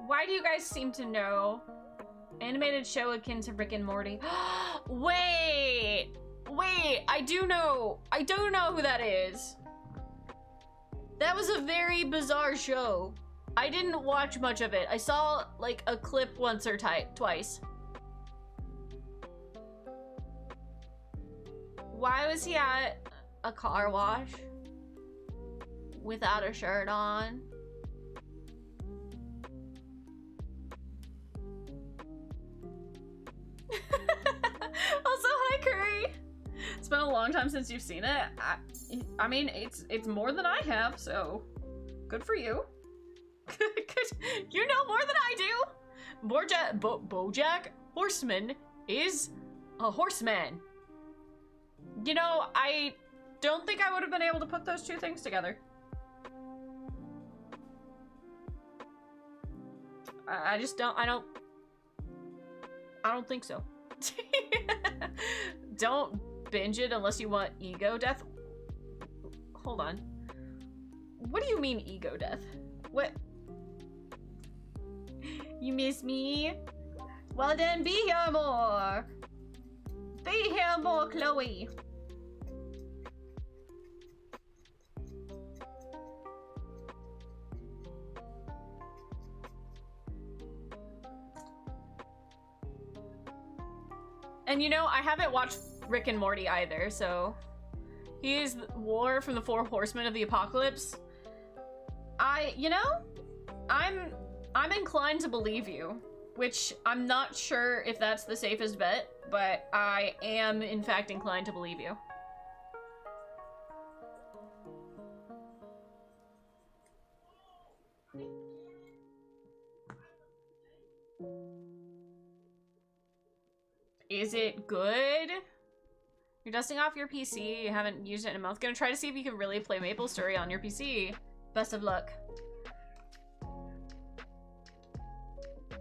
Why do you guys seem to know? Animated show akin to Rick and Morty. Wait, I do know who that is. That was a very bizarre show. I didn't watch much of it. I saw like a clip once or twice. Why was he at a car wash without a shirt on? Also, hi Curry. It's been a long time since you've seen it. I mean, it's more than I have, so good for you. You know more than I do. Bojack Horseman is a horseman. You know, I don't think I would have been able to put those two things together. I just don't. I don't think so. Don't binge it unless you want ego death. Hold on. What do you mean ego death? What? You miss me? Well then, be here more. Be here more, Chloe. And you know, I haven't watched Rick and Morty either, so he's War from the Four Horsemen of the Apocalypse. You know, I'm inclined to believe you, which I'm not sure if that's the safest bet, but I am in fact inclined to believe you. Is it good? You're dusting off your PC, you haven't used it in a month. Gonna try to see if you can really play Maple Story on your PC. Best of luck.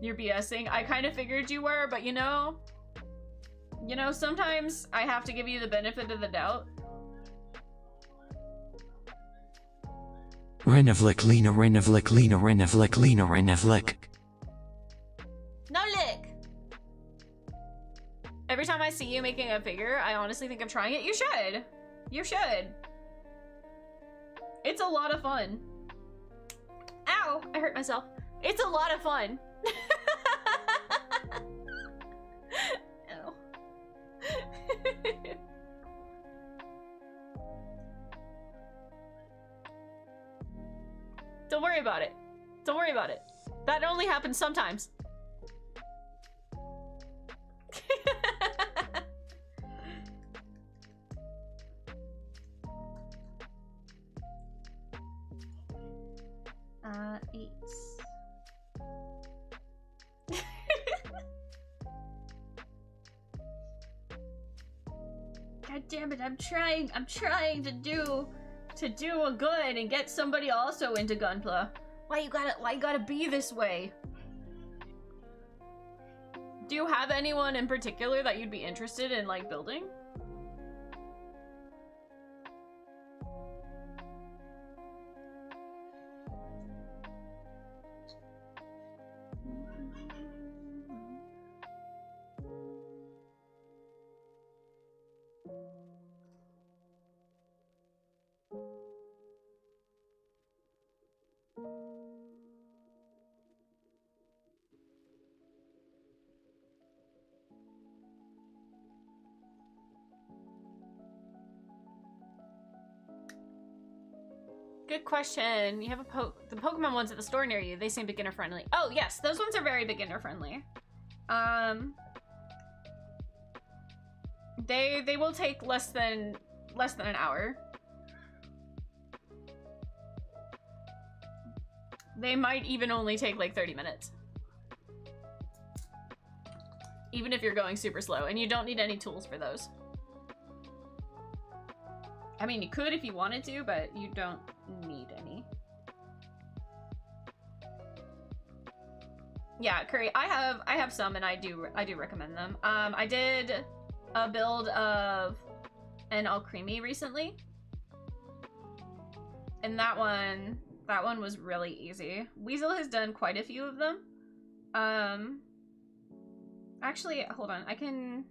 You're BSing. I kind of figured you were, but you know, sometimes I have to give you the benefit of the doubt.
Renavlik, Lena, Renavlik, Lena, Renavlik, Lena, Renavlik.
No lick! Every time I see you making a figure, I honestly think of trying it. You should! You should! It's a lot of fun. Ow! I hurt myself. It's a lot of fun. Ow. Don't worry about it. Don't worry about it. That only happens sometimes. Eats. God damn it, I'm trying to do a good and get somebody also into Gunpla. Why you gotta be this way? Do you have anyone in particular that you'd be interested in, like, building? Good question. You have the Pokemon ones at the store near you. They seem beginner friendly. Oh yes, those ones are very beginner friendly. They will take less than an hour. They might even only take like 30 minutes. Even if you're going super slow, and you don't need any tools for those. I mean, you could if you wanted to, but you don't need any. Yeah, Curry, I have some, and I do recommend them. I did a build of an Alcremie recently, and that one was really easy. Weasel has done quite a few of them. Actually, hold on, I can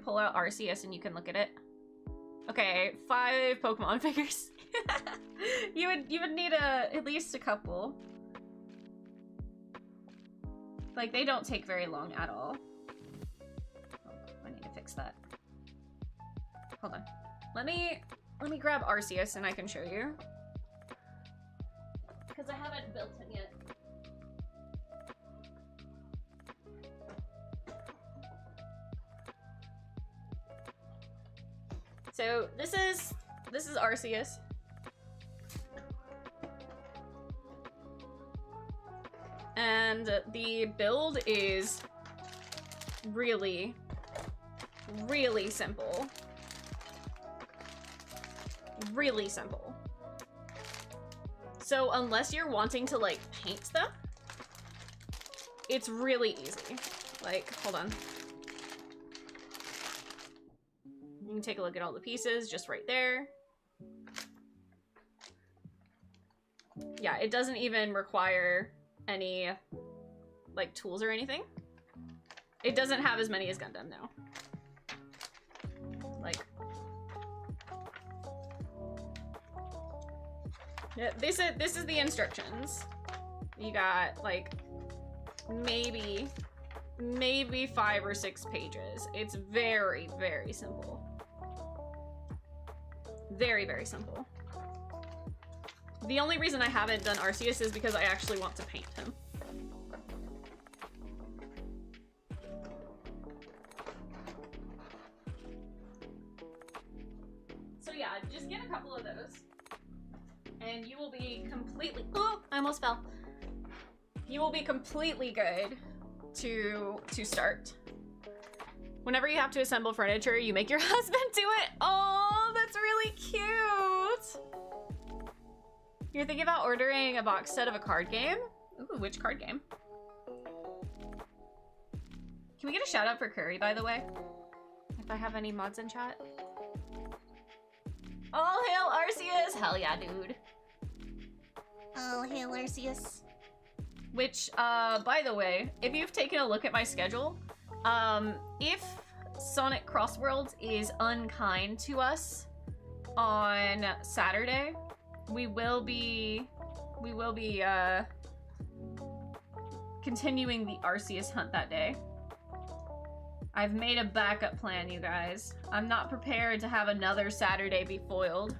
pull out Arceus and you can look at it. Okay, 5 Pokemon figures. you would need at least a couple. Like, they don't take very long at all. Oh, I need to fix that. Hold on. Let me grab Arceus and I can show you. Because I haven't built him yet. So this is Arceus. And the build is really, really simple. Really simple. So unless you're wanting to like paint them, it's really easy. Like, hold on. You can take a look at all the pieces just right there. Yeah, it doesn't even require any like tools or anything. It doesn't have as many as Gundam now. Like, yeah, this is the instructions. You got like maybe 5 or 6 pages. It's very, very simple. Very, very simple. The only reason I haven't done Arceus is because I actually want to paint him. So yeah, just get a couple of those. And you will be completely... Oh, I almost fell. You will be completely good to start. Whenever you have to assemble furniture, you make your husband do it. Oh, that's really cute. You're thinking about ordering a box set of a card game? Ooh, which card game? Can we get a shout out for Curry, by the way? If I have any mods in chat. All hail Arceus! Hell yeah, dude.
All hail Arceus.
Which, by the way, if you've taken a look at my schedule, if Sonic Crossworlds is unkind to us on Saturday, we will be continuing the Arceus hunt that day. I've made a backup plan, you guys. I'm not prepared to have another Saturday be foiled.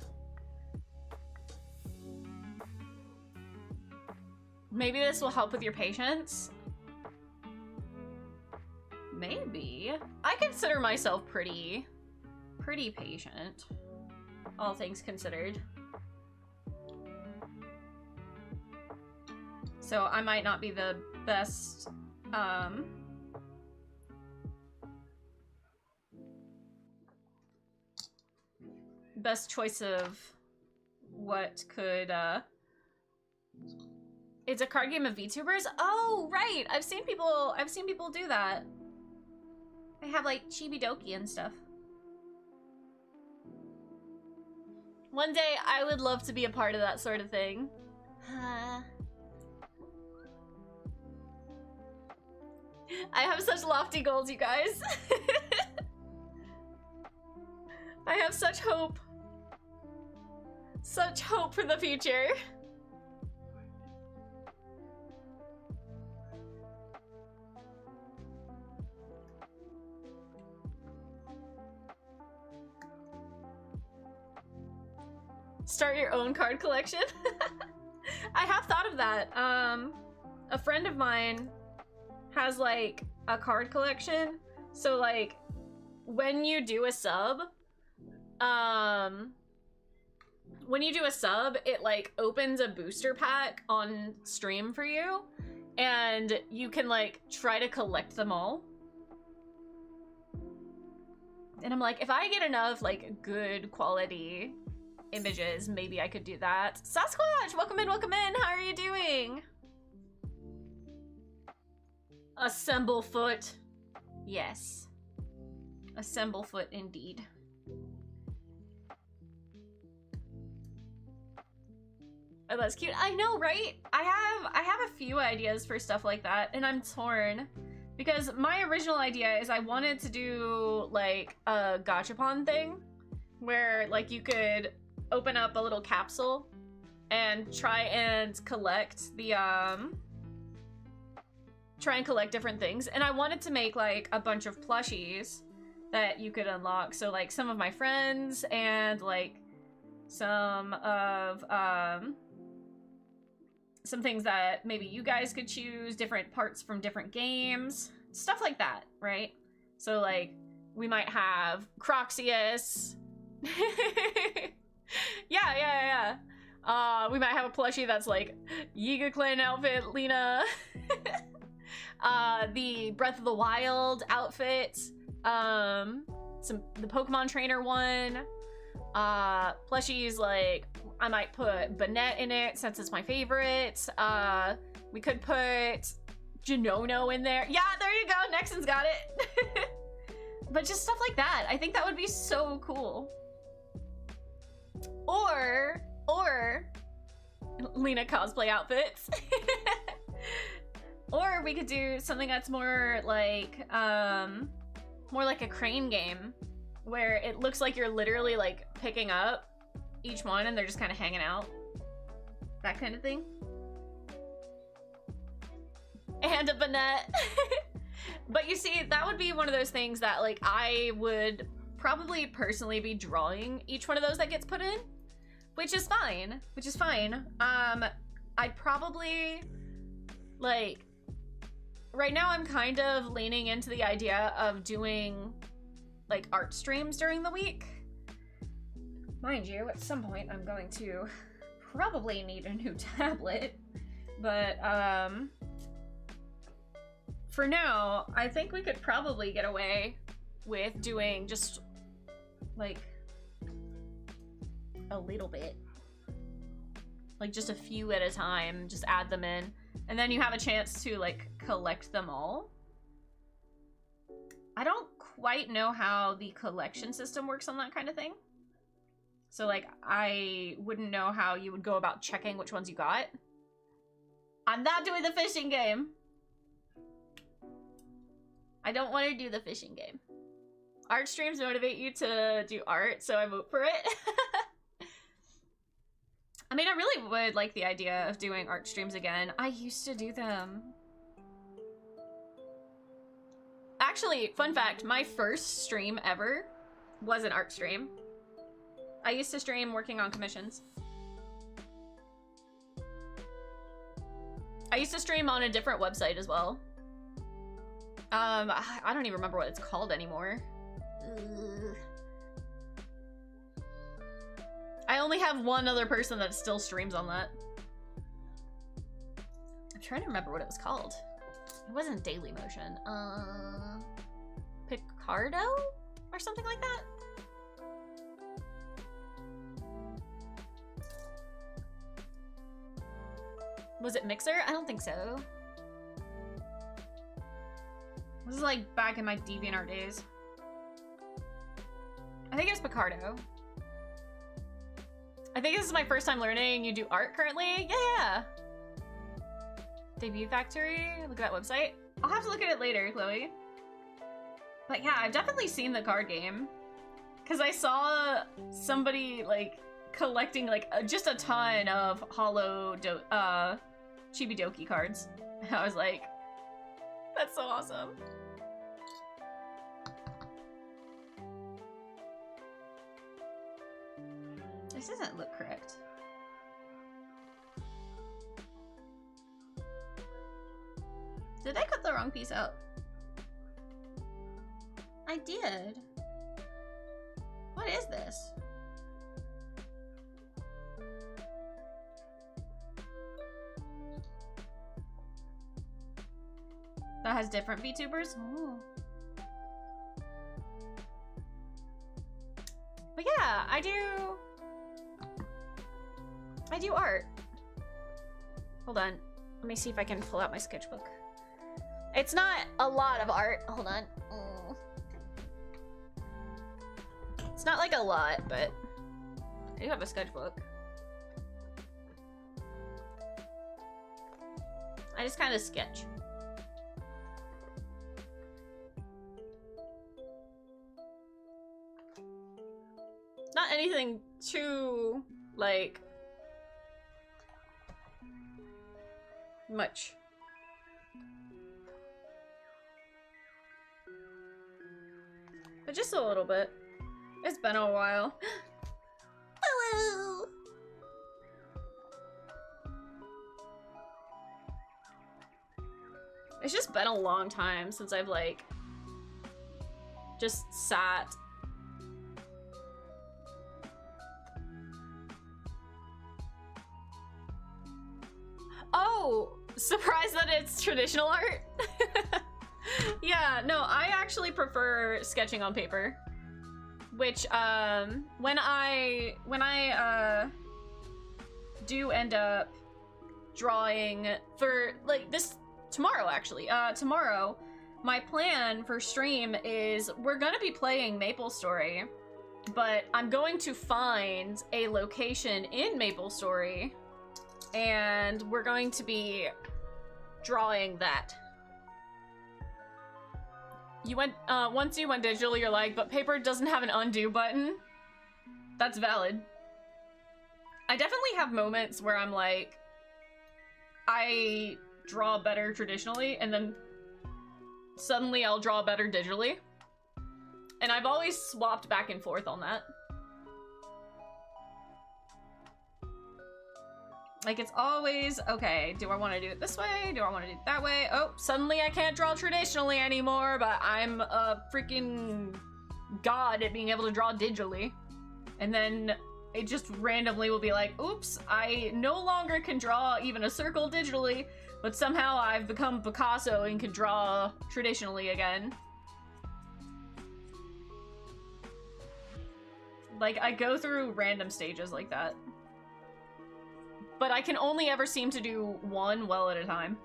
Maybe this will help with your patience. Maybe. I consider myself pretty patient, all things considered. So I might not be the best, best choice of what could, It's a card game of VTubers? Oh, right! I've seen people do that. They have, like, Chibi-Doki and stuff. One day, I would love to be a part of that sort of thing. I have such lofty goals, you guys. I have such hope. Such hope for the future. Start your own card collection? I have thought of that. A friend of mine has like a card collection. So like when you do a sub, it like opens a booster pack on stream for you and you can like try to collect them all. And I'm like, if I get enough like good quality images, maybe I could do that. Sasquatch, welcome in, welcome in. How are you doing? Assemble foot. Yes. Assemble foot indeed. Oh, that's cute. I know, right? I have a few ideas for stuff like that, and I'm torn. Because my original idea is I wanted to do like a gachapon thing where like you could open up a little capsule and try and collect the different things. And I wanted to make like a bunch of plushies that you could unlock. So like some of my friends and like some of some things that maybe you guys could choose, different parts from different games, stuff like that, right? So like we might have Croxius. Yeah. We might have a plushie that's like Yiga Clan outfit, Lena. The Breath of the Wild outfit. The Pokemon Trainer one. Plushies like I might put Banette in it since it's my favorite. We could put Janono in there. Yeah, there you go. Nexon's got it. But just stuff like that. I think that would be so cool. Or Lena cosplay outfits. Or we could do something that's more like a crane game where it looks like you're literally like picking up each one and they're just kind of hanging out. That kind of thing. And a Banette. But you see, that would be one of those things that like I would probably personally be drawing each one of those that gets put in, which is fine. I'd probably like right now I'm kind of leaning into the idea of doing like art streams during the week. Mind you, at some point I'm going to probably need a new tablet, but for now, I think we could probably get away with doing just like a little bit, like just a few at a time, just add them in, and then you have a chance to like collect them all. I don't quite know how the collection system works on that kind of thing. So like, I wouldn't know how you would go about checking which ones you got. I'm not doing the fishing game. I don't want to do the fishing game. Art streams motivate you to do art, so I vote for it. I mean, I really would like the idea of doing art streams again. I used to do them. Actually, fun fact, my first stream ever was an art stream. I used to stream working on commissions. I used to stream on a different website as well. I don't even remember what it's called anymore. Ugh. I only have one other person that still streams on that. I'm trying to remember what it was called. It wasn't Daily Motion. Picardo? Or something like that? Was it Mixer? I don't think so. This is like back in my DeviantArt days. I think it was Picardo. I think this is my first time learning you do art currently. Yeah. Debut Factory. Look at that website. I'll have to look at it later, Chloe. But yeah, I've definitely seen the card game. Because I saw somebody like collecting like just a ton of holo Chibi-Doki cards. And I was like, that's so awesome. This doesn't look correct. Did I cut the wrong piece out? I did. What is this? That has different VTubers? Ooh. But yeah, I do art. Hold on. Let me see if I can pull out my sketchbook. It's not a lot of art. Hold on. It's not like a lot, but I do have a sketchbook. I just kind of sketch. Not anything too, like, much. But just a little bit. It's been a while.
Hello.
It's just been a long time since I've, like, just sat. Oh, surprised that it's traditional art. Yeah, no, I actually prefer sketching on paper. Which, when I do end up drawing for, like, this, tomorrow, actually. Tomorrow, my plan for stream is we're gonna be playing MapleStory, but I'm going to find a location in MapleStory, and we're going to be drawing that. You went, once you went digital, you're like, but paper doesn't have an undo button. That's valid. I definitely have moments where I'm like, I draw better traditionally, and then suddenly I'll draw better digitally. And I've always swapped back and forth on that. Like, it's always, okay, do I want to do it this way? Do I want to do it that way? Oh, suddenly I can't draw traditionally anymore, but I'm a freaking god at being able to draw digitally. And then it just randomly will be like, oops, I no longer can draw even a circle digitally, but somehow I've become Picasso and can draw traditionally again. Like, I go through random stages like that. But I can only ever seem to do one well at a time.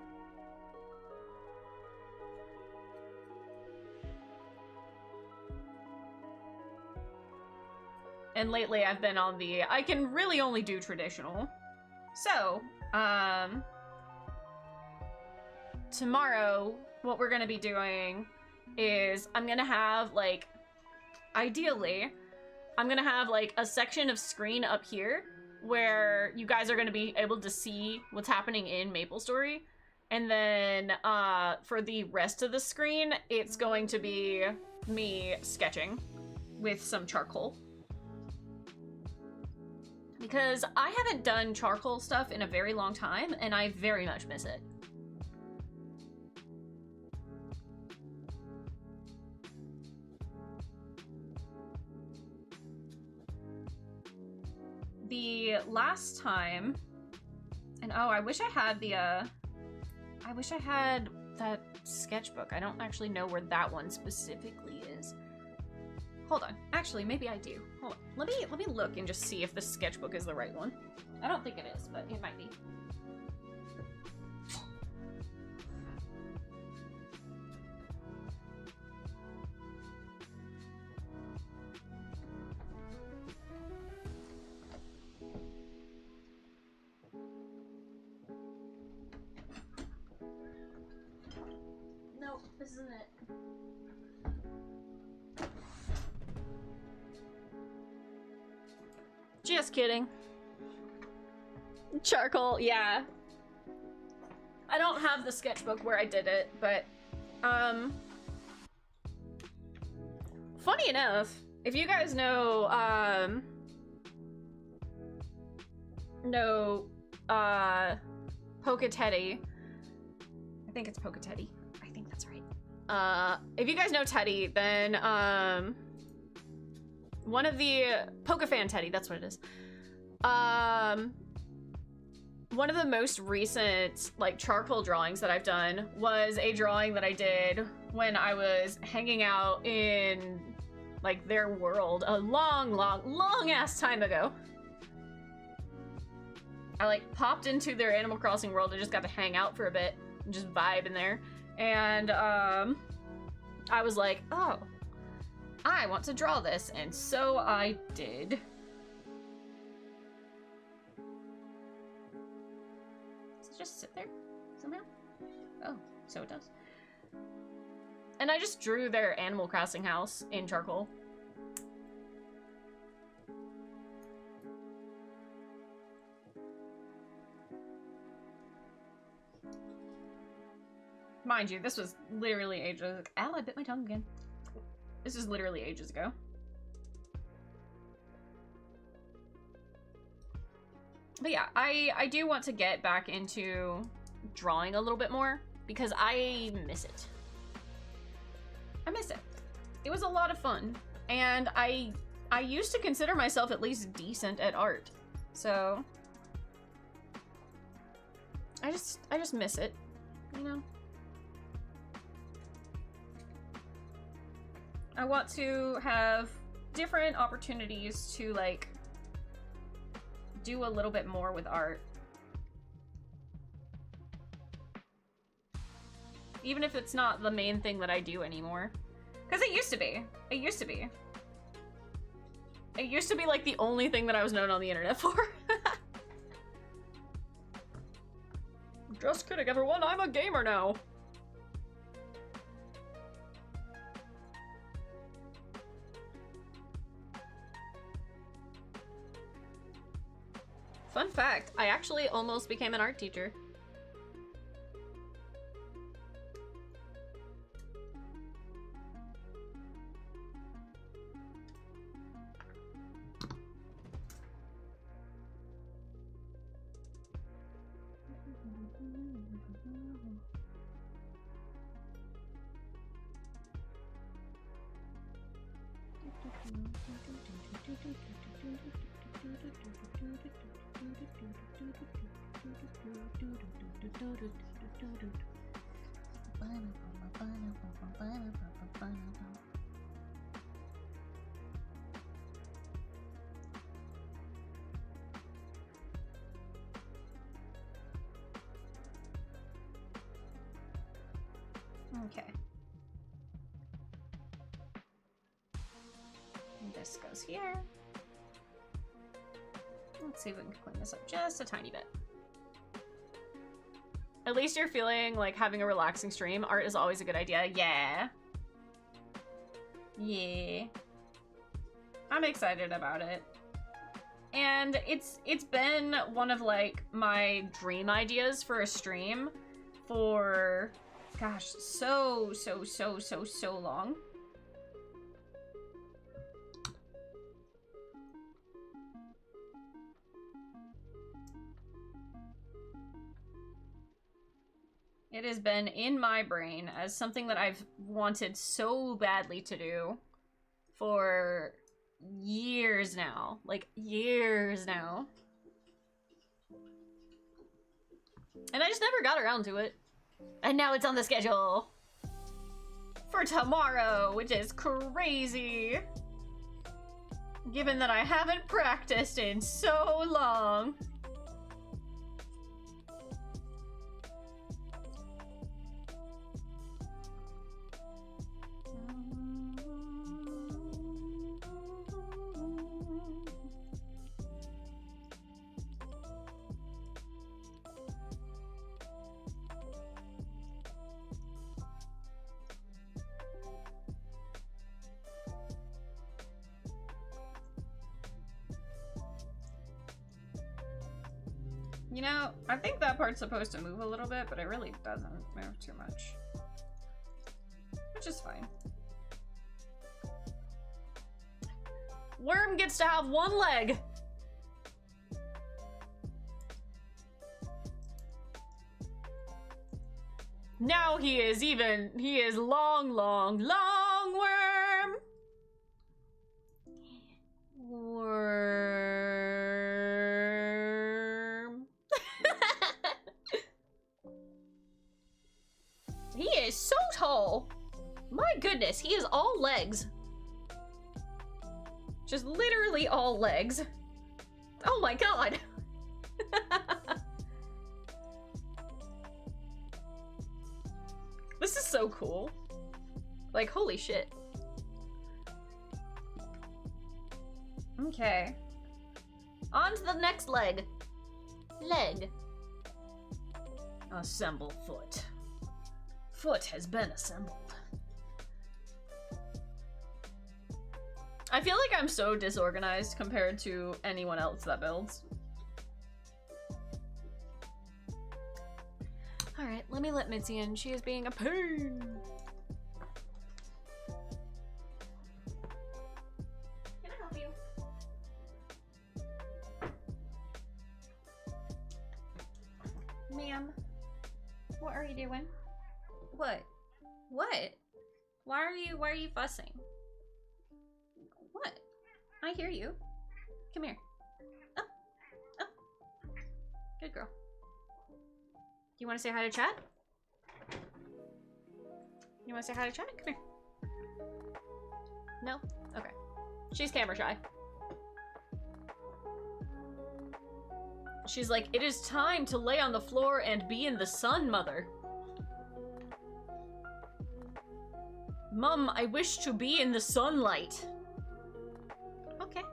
And lately I've been on the, I can really only do traditional. So, tomorrow, what we're gonna be doing is I'm gonna have, like, ideally, I'm gonna have, like, a section of screen up here where you guys are going to be able to see what's happening in MapleStory. And then for the rest of the screen, it's going to be me sketching with some charcoal. Because I haven't done charcoal stuff in a very long time, and I very much miss it. The last time, and oh, I wish I had the, I wish I had that sketchbook. I don't actually know where that one specifically is. Hold on. Actually, maybe I do. Hold on. Let me look and just see if the sketchbook is the right one. I don't think it is, but it might be. Nope, this isn't it. Just kidding. Charcoal, yeah. I don't have the sketchbook where I did it, but, funny enough, if you guys know, Poke-Teddy. I think it's Poke-Teddy. I think that's right. If you guys know Teddy, then, one of the Poke-Fan Teddy, that's what it is. One of the most recent like charcoal drawings that I've done was a drawing that I did when I was hanging out in like their world a long ass time ago. I like popped into their Animal Crossing world and just got to hang out for a bit and just vibe in there. And I was like, oh, I want to draw this, and so I did. Does it just sit there somehow? Oh, so it does. And I just drew their Animal Crossing house in charcoal. Mind you, this was literally ages. Ow, I bit my tongue again. This is literally ages ago. But yeah, I do want to get back into drawing a little bit more because I miss it. I miss it. It was a lot of fun. And I used to consider myself at least decent at art. So I just miss it, you know? I want to have different opportunities to like do a little bit more with art. Even if it's not the main thing that I do anymore. Because it used to be. It used to be. It used to be like the only thing that I was known on the internet for. Just kidding, everyone. I'm a gamer now. Fun fact, I actually almost became an art teacher. Okay. And this goes here. Let's see if we can clean this up just a tiny bit. At least you're feeling like having a relaxing stream. Art is always a good idea. Yeah. Yeah. I'm excited about it. And it's been one of like my dream ideas for a stream for gosh, so long. It has been in my brain as something that I've wanted so badly to do for years now. Like, years now. And I just never got around to it. And now it's on the schedule for tomorrow, which is crazy. Given that I haven't practiced in so long. You know, I think that part's supposed to move a little bit, but it really doesn't move too much. Which is fine. Worm gets to have one leg! Now he is long worm! Worm. He is so tall. My goodness, he is all legs. Just literally all legs. Oh my god. This is so cool. Like, holy shit. Okay. On to the next leg. Leg. Assemble foot. Foot has been assembled. I feel like I'm so disorganized compared to anyone else that builds. Alright, let me let Mitzi in. She is being a pain. Can I help you? Ma'am, what are you doing? What? What? Why are you fussing? What? I hear you. Come here. Oh. Oh. Good girl. You want to say hi to chat? You want to say hi to chat? Come here. No? Okay. She's camera shy. She's like, it is time to lay on the floor and be in the sun, mother. Mum, I wish to be in the sunlight. Okay.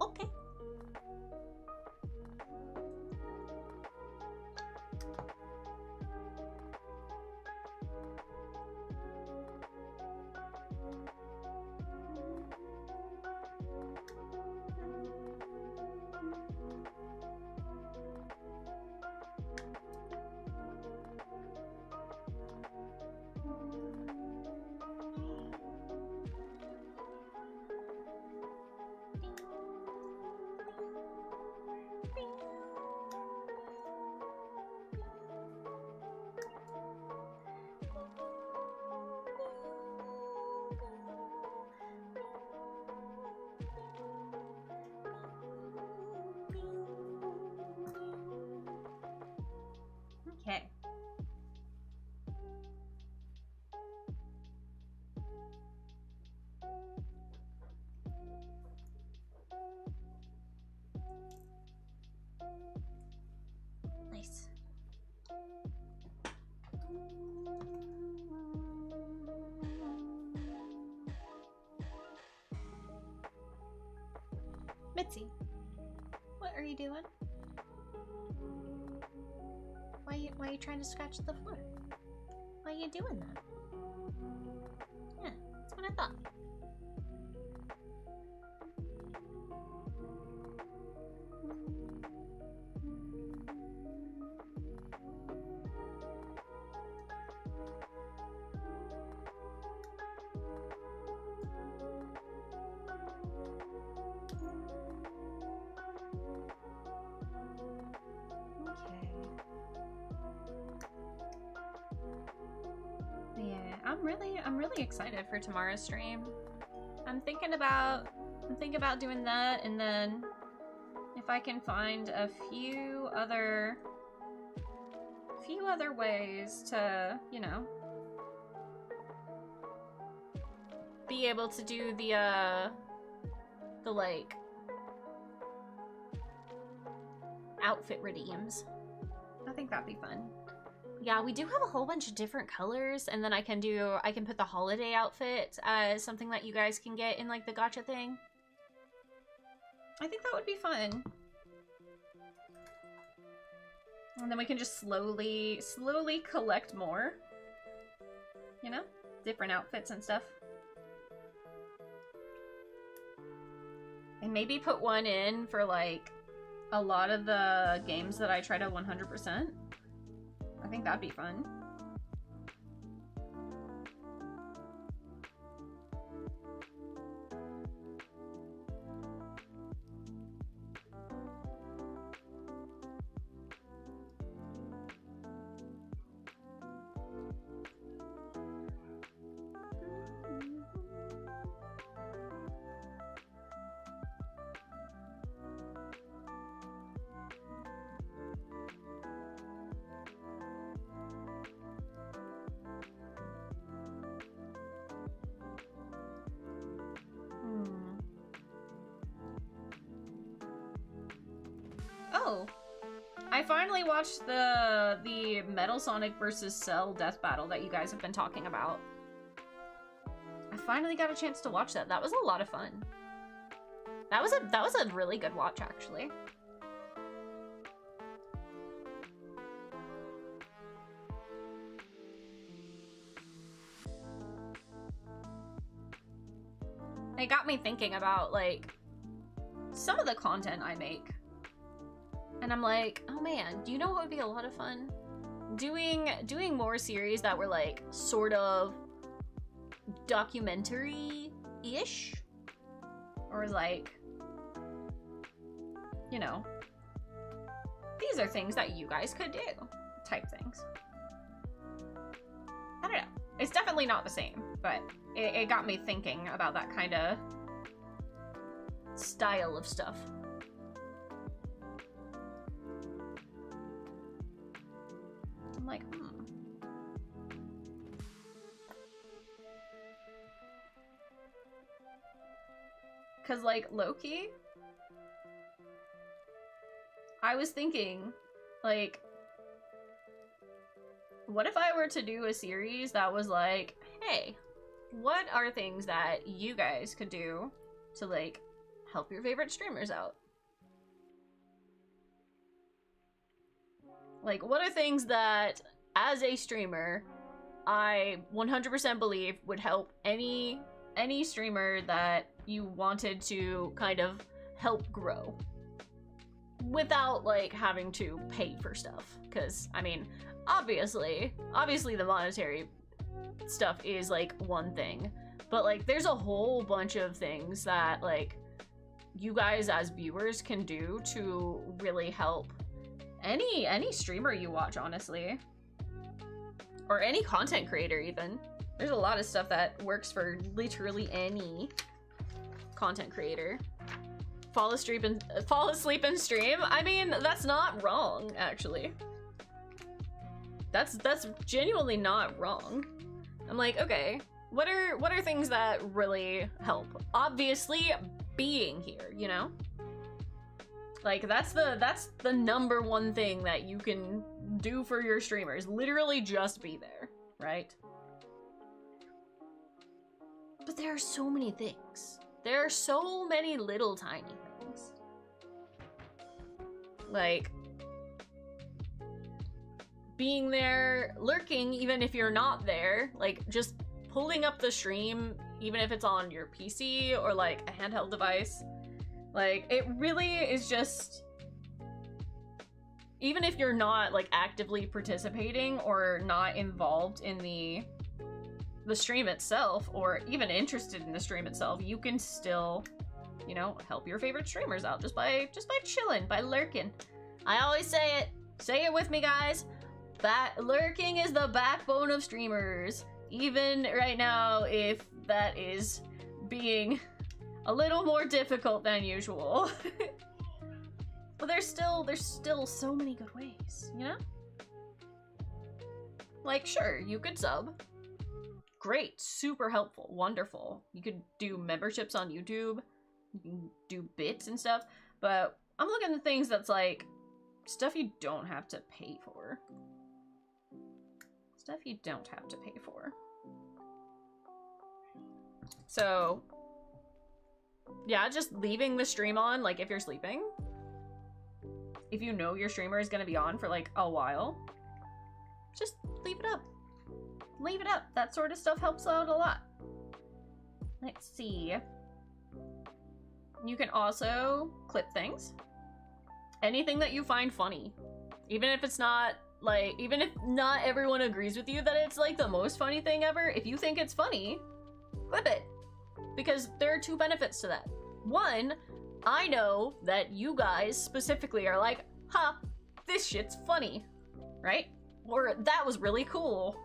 Okay. Okay. Nice. Mitzi, what are you doing? Why are you trying to scratch the floor? Why are you doing that? Yeah, that's what I thought. I'm really excited for tomorrow's stream. I'm thinking about doing that, and then if I can find a few other ways to, you know, be able to do the like outfit redeems. I think that'd be fun. Yeah, we do have a whole bunch of different colors, and then I can put the holiday outfit as something that you guys can get in like the gacha thing. I think that would be fun. And then we can just slowly collect more. You know? Different outfits and stuff. And maybe put one in for like a lot of the games that I try to 100%. I think that'd be fun. Oh, I finally watched the Metal Sonic versus Cell death battle that you guys have been talking about. I finally got a chance to watch that. That was a lot of fun. That was a really good watch, actually. It got me thinking about like some of the content I make. And I'm like, oh man, do you know what would be a lot of fun? Doing more series that were like sort of documentary-ish? Or like, you know, these are things that you guys could do type things. I don't know. It's definitely not the same, but it got me thinking about that kind of style of stuff. I'm like, Cause like Loki, I was thinking, like, what if I were to do a series that was like, hey, what are things that you guys could do to like help your favorite streamers out? Like, what are things that, as a streamer, I 100% believe would help any streamer that you wanted to kind of help grow without, like, having to pay for stuff? Because, I mean, obviously the monetary stuff is, like, one thing. But, like, there's a whole bunch of things that, like, you guys as viewers can do to really help any streamer you watch, honestly. Or any content creator, even. There's a lot of stuff that works for literally any content creator. Fall asleep and stream? I mean, that's not wrong, actually. That's genuinely not wrong. I'm like, okay, what are things that really help? Obviously, being here, you know? Like, that's the number one thing that you can do for your streamers. Literally just be there, right? But there are so many things. There are so many little tiny things. Like, being there, lurking even if you're not there, like just pulling up the stream even if it's on your PC or like a handheld device. Like, it really is just, even if you're not like actively participating or not involved in the stream itself or even interested in the stream itself, you can still, you know, help your favorite streamers out just by chilling, by lurking. I always say it with me, guys. Lurking is the backbone of streamers. Even right now, if that is being a little more difficult than usual. But there's still so many good ways, you know? Like, sure, you could sub. Great, super helpful, wonderful. You could do memberships on YouTube. You can do bits and stuff. But I'm looking at things that's like stuff you don't have to pay for. Stuff you don't have to pay for. So, yeah, just leaving the stream on, like, if you're sleeping. If you know your streamer is gonna be on for, like, a while, just leave it up. Leave it up. That sort of stuff helps out a lot. Let's see. You can also clip things. Anything that you find funny. Even if it's not, like, even if not everyone agrees with you that it's, like, the most funny thing ever, if you think it's funny, clip it. Because there are two benefits to that. One, I know that you guys specifically are like, huh, this shit's funny, right? Or that was really cool.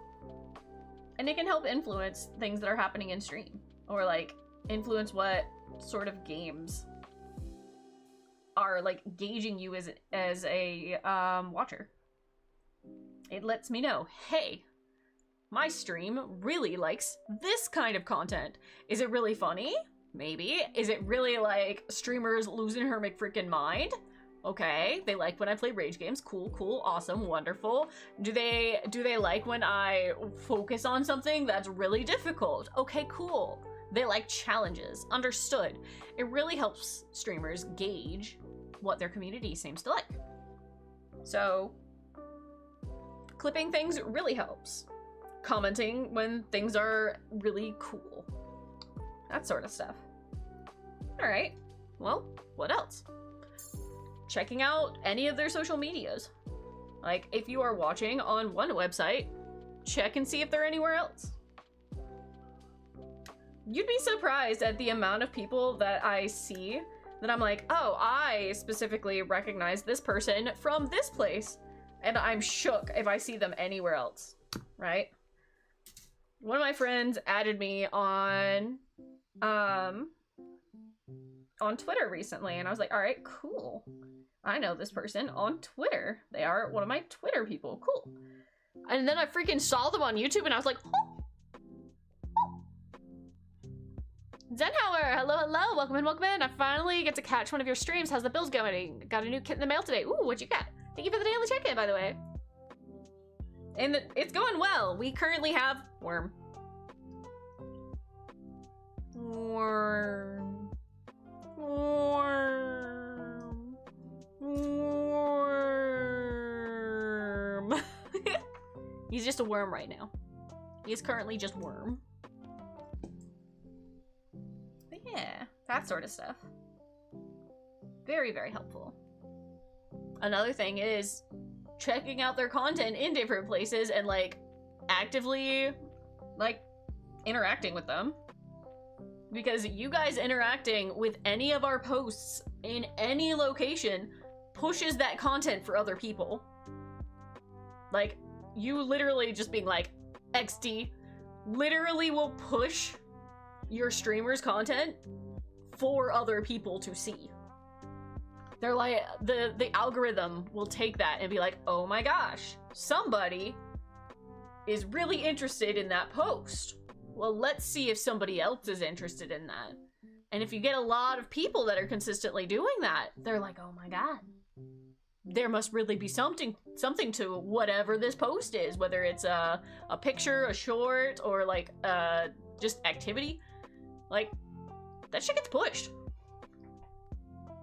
And it can help influence things that are happening in stream. Or, like, influence what sort of games are, like, gauging you as a watcher. It lets me know, hey, my stream really likes this kind of content. Is it really funny? Maybe. Is it really, like, streamers losing her McFreaking mind? Okay, they like when I play rage games. Cool, cool, awesome, wonderful. Do they like when I focus on something that's really difficult? Okay, cool. They like challenges. Understood. It really helps streamers gauge what their community seems to like. So, clipping things really helps. Commenting when things are really cool. That sort of stuff. Alright, well, what else? Checking out any of their social medias. Like, if you are watching on one website, check and see if they're anywhere else. You'd be surprised at the amount of people that I see that I'm like, oh, I specifically recognize this person from this place. And I'm shook if I see them anywhere else, right? One of my friends added me on Twitter recently, and I was like, all right, cool. I know this person on Twitter. They are one of my Twitter people. Cool. And then I freaking saw them on YouTube, and I was like, oh. Zenhauer, hello, hello, welcome in, welcome in. I finally get to catch one of your streams. How's the bills going? Got a new kit in the mail today. Ooh, what you got? Thank you for the daily check-in, by the way. And it's going well. We currently have Worm. Worm. Worm. Worm. He's just a worm right now. He is currently just Worm. But yeah, that sort of stuff. Very, very helpful. Another thing is checking out their content in different places and, like, actively, like, interacting with them. Because you guys interacting with any of our posts in any location pushes that content for other people. Like, you literally just being like, XD, literally will push your streamer's content for other people to see. They're like, the algorithm will take that and be like, oh my gosh, somebody is really interested in that post. Well, let's see if somebody else is interested in that. And if you get a lot of people that are consistently doing that, they're like, oh my god, there must really be something to whatever this post is, whether it's a picture, a short, or like just activity. Like, that shit gets pushed.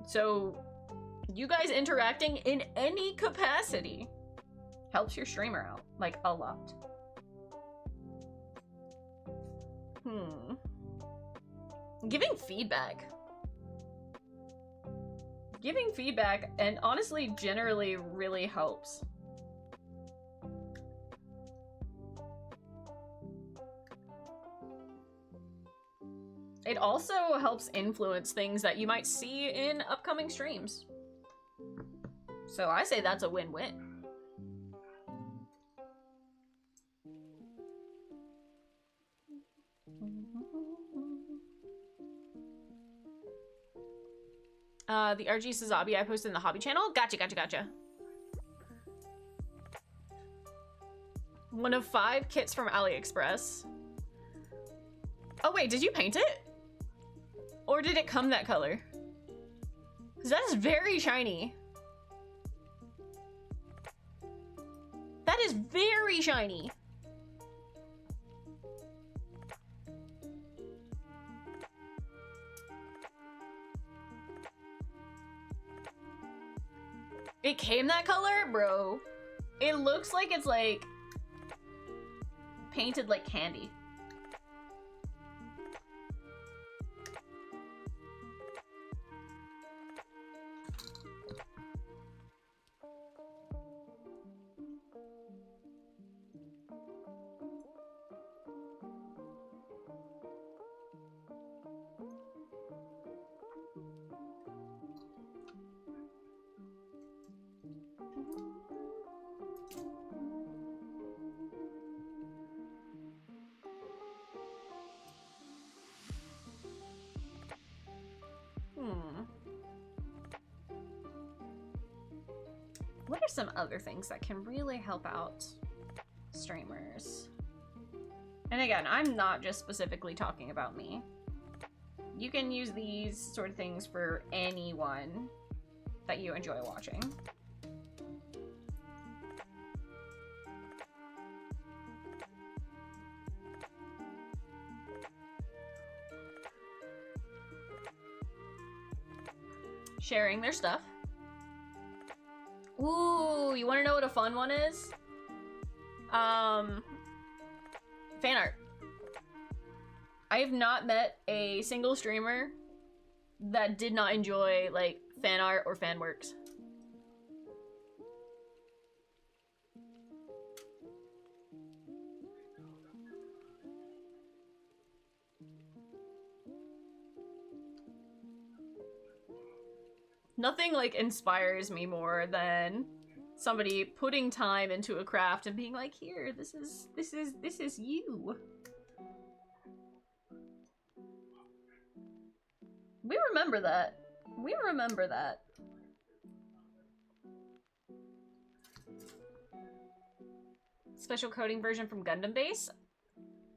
So you guys interacting in any capacity helps your streamer out, like, a lot. Giving feedback. Giving feedback, and honestly, generally really helps. It also helps influence things that you might see in upcoming streams. So I say that's a win-win. The RG Sazabi I posted in the hobby channel. Gotcha. One of 5 kits from AliExpress. Oh wait, did you paint it? Or did it come that color? Because that is very shiny. That is very shiny. It came that color? Bro. It looks like it's like painted like candy. What are some other things that can really help out streamers? And again, I'm not just specifically talking about me. You can use these sort of things for anyone that you enjoy watching. Sharing their stuff. Ooh, you want to know what a fun one is? Fan art. I have not met a single streamer that did not enjoy, like, fan art or fan works. Nothing, like, inspires me more than somebody putting time into a craft and being like, here, this is you. We remember that. We remember that. Special coding version from Gundam base?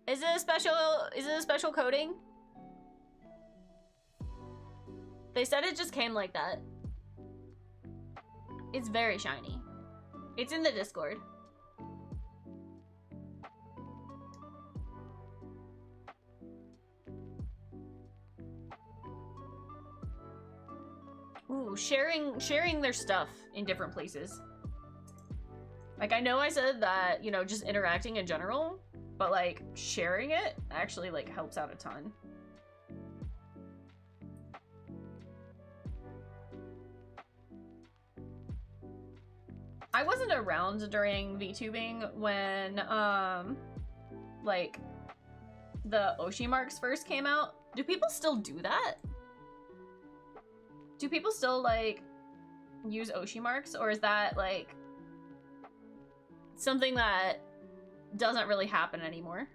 Is it a special coding? They said it just came like that. It's very shiny. It's in the Discord. Ooh, sharing their stuff in different places. Like, I know I said that, you know, just interacting in general, but, like, sharing it actually, like, helps out a ton. I wasn't around during VTubing when, like, the Oshi marks first came out. Do people still do that? Do people still, like, use Oshi marks? Or is that, like, something that doesn't really happen anymore?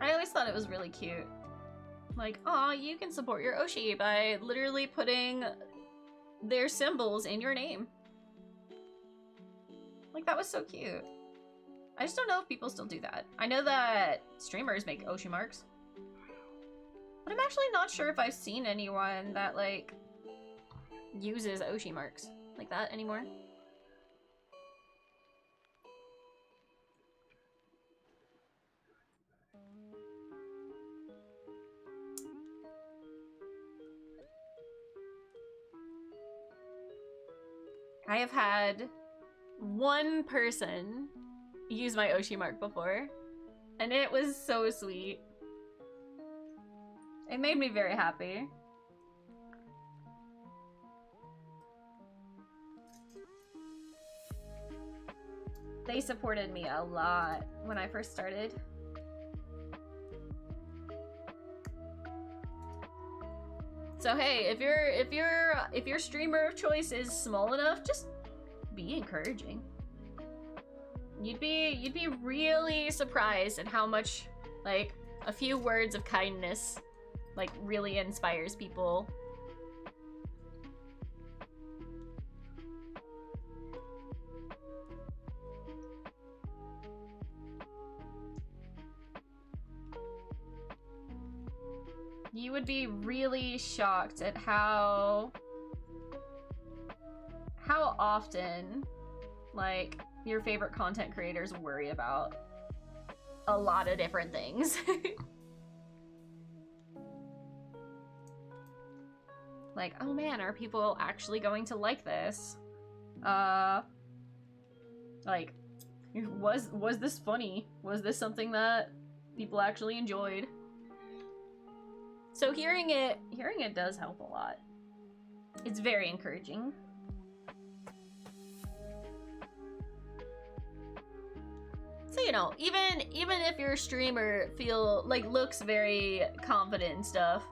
I always thought it was really cute. Like, aw, you can support your Oshi by literally putting their symbols in your name. Like, that was so cute. I just don't know if people still do that. I know that streamers make Oshi marks. But I'm actually not sure if I've seen anyone that, like, uses Oshi marks like that anymore. I have had one person use my Oshi mark before, and it was so sweet. It made me very happy. they supported me a lot when I first started. So hey, if your streamer of choice is small enough, just be encouraging. You'd be really surprised at how much, like, a few words of kindness, like, really inspires people. You would be really shocked at how often, like, your favorite content creators worry about a lot of different things. Like, oh man, are people actually going to like this? Like, was this funny? Was this something that people actually enjoyed? So hearing it does help a lot. It's very encouraging. So, you know, even if your streamer looks very confident and stuff,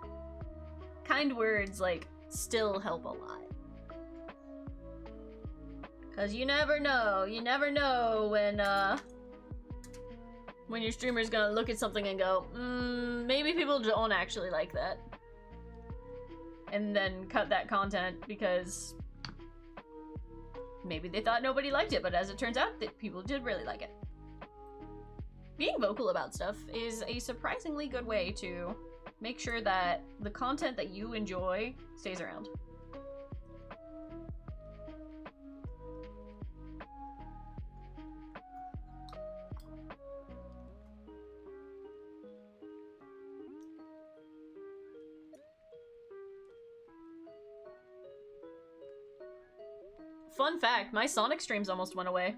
kind words, like, still help a lot. Cause you never know when your streamer's gonna look at something and go, maybe people don't actually like that. And then cut that content because maybe they thought nobody liked it, but as it turns out, that people did really like it. Being vocal about stuff is a surprisingly good way to make sure that the content that you enjoy stays around. Fun fact, my Sonic streams almost went away.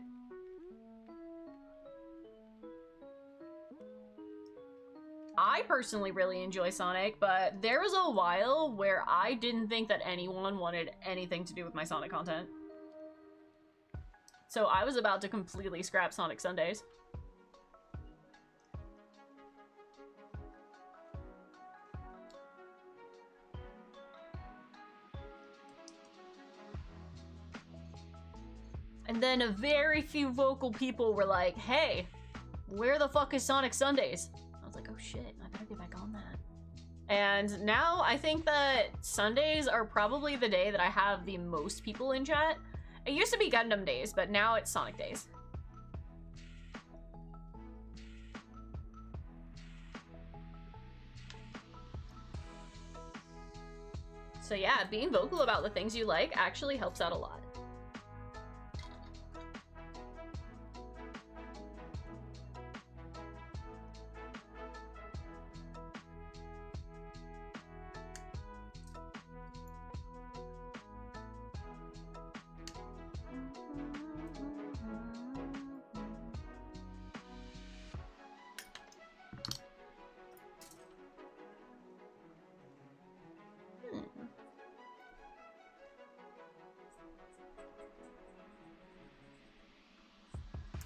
I personally really enjoy Sonic, but there was a while where I didn't think that anyone wanted anything to do with my Sonic content. So I was about to completely scrap Sonic Sundays. And then a very few vocal people were like, hey, where the fuck is Sonic Sundays? I was like, oh shit, I better get back on that. And now I think that Sundays are probably the day that I have the most people in chat. It used to be Gundam days, but now it's Sonic days. So yeah, being vocal about the things you like actually helps out a lot.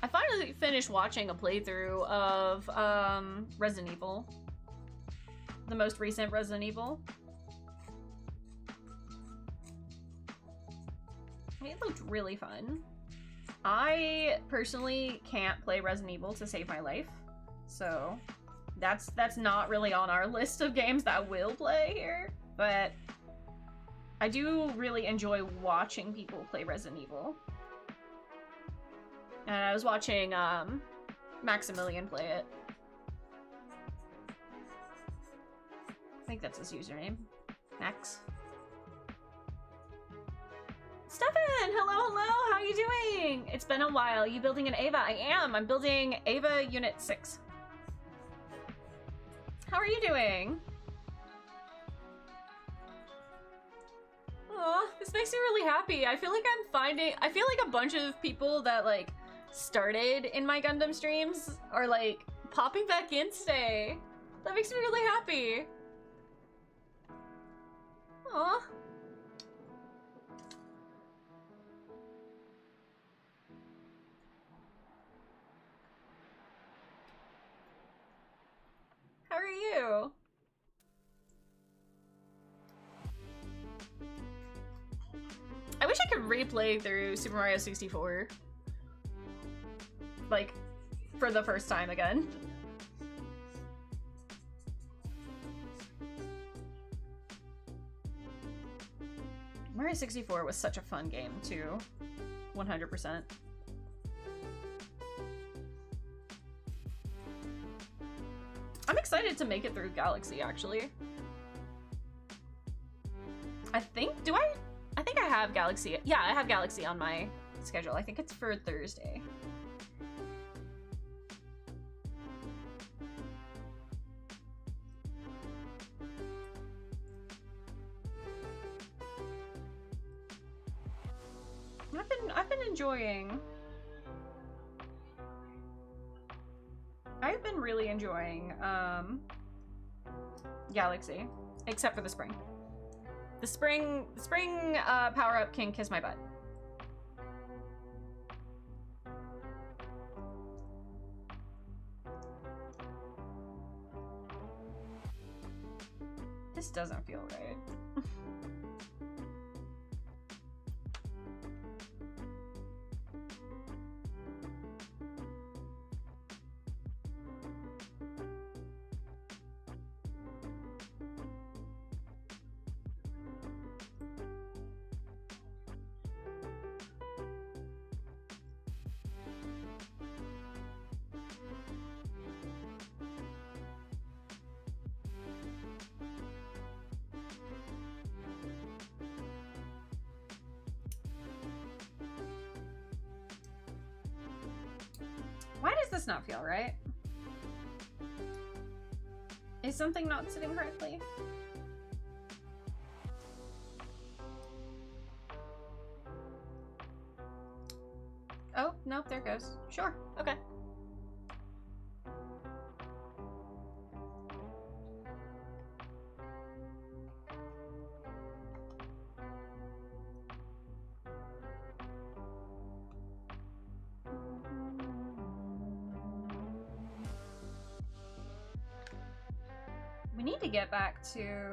I finally finished watching a playthrough of Resident Evil. The most recent Resident Evil. It looked really fun. I personally can't play Resident Evil to save my life, so that's not really on our list of games that we'll play here, but I do really enjoy watching people play Resident Evil. And I was watching Maximilian play it. I think that's his username. Max. Stefan! Hello! How are you doing? It's been a while. You building an Ava? I am. I'm building Ava Unit 6. How are you doing? Aw, this makes me really happy. I feel like a bunch of people that, like, started in my Gundam streams are, like, popping back in today. That makes me really happy. Aw. How are you? I wish I could replay through Super Mario 64. Like, for the first time again. Mario 64 was such a fun game, too. 100%. I'm excited to make it through Galaxy, actually. I think I have Galaxy. Yeah, I have Galaxy on my schedule. I think it's for Thursday. I've been enjoying. I've been really enjoying Galaxy, except for the spring. The spring power-up can kiss my butt. This doesn't feel right. Why does this not feel right? Is something not sitting correctly? Oh, nope, there it goes. Sure, okay. We need to get back to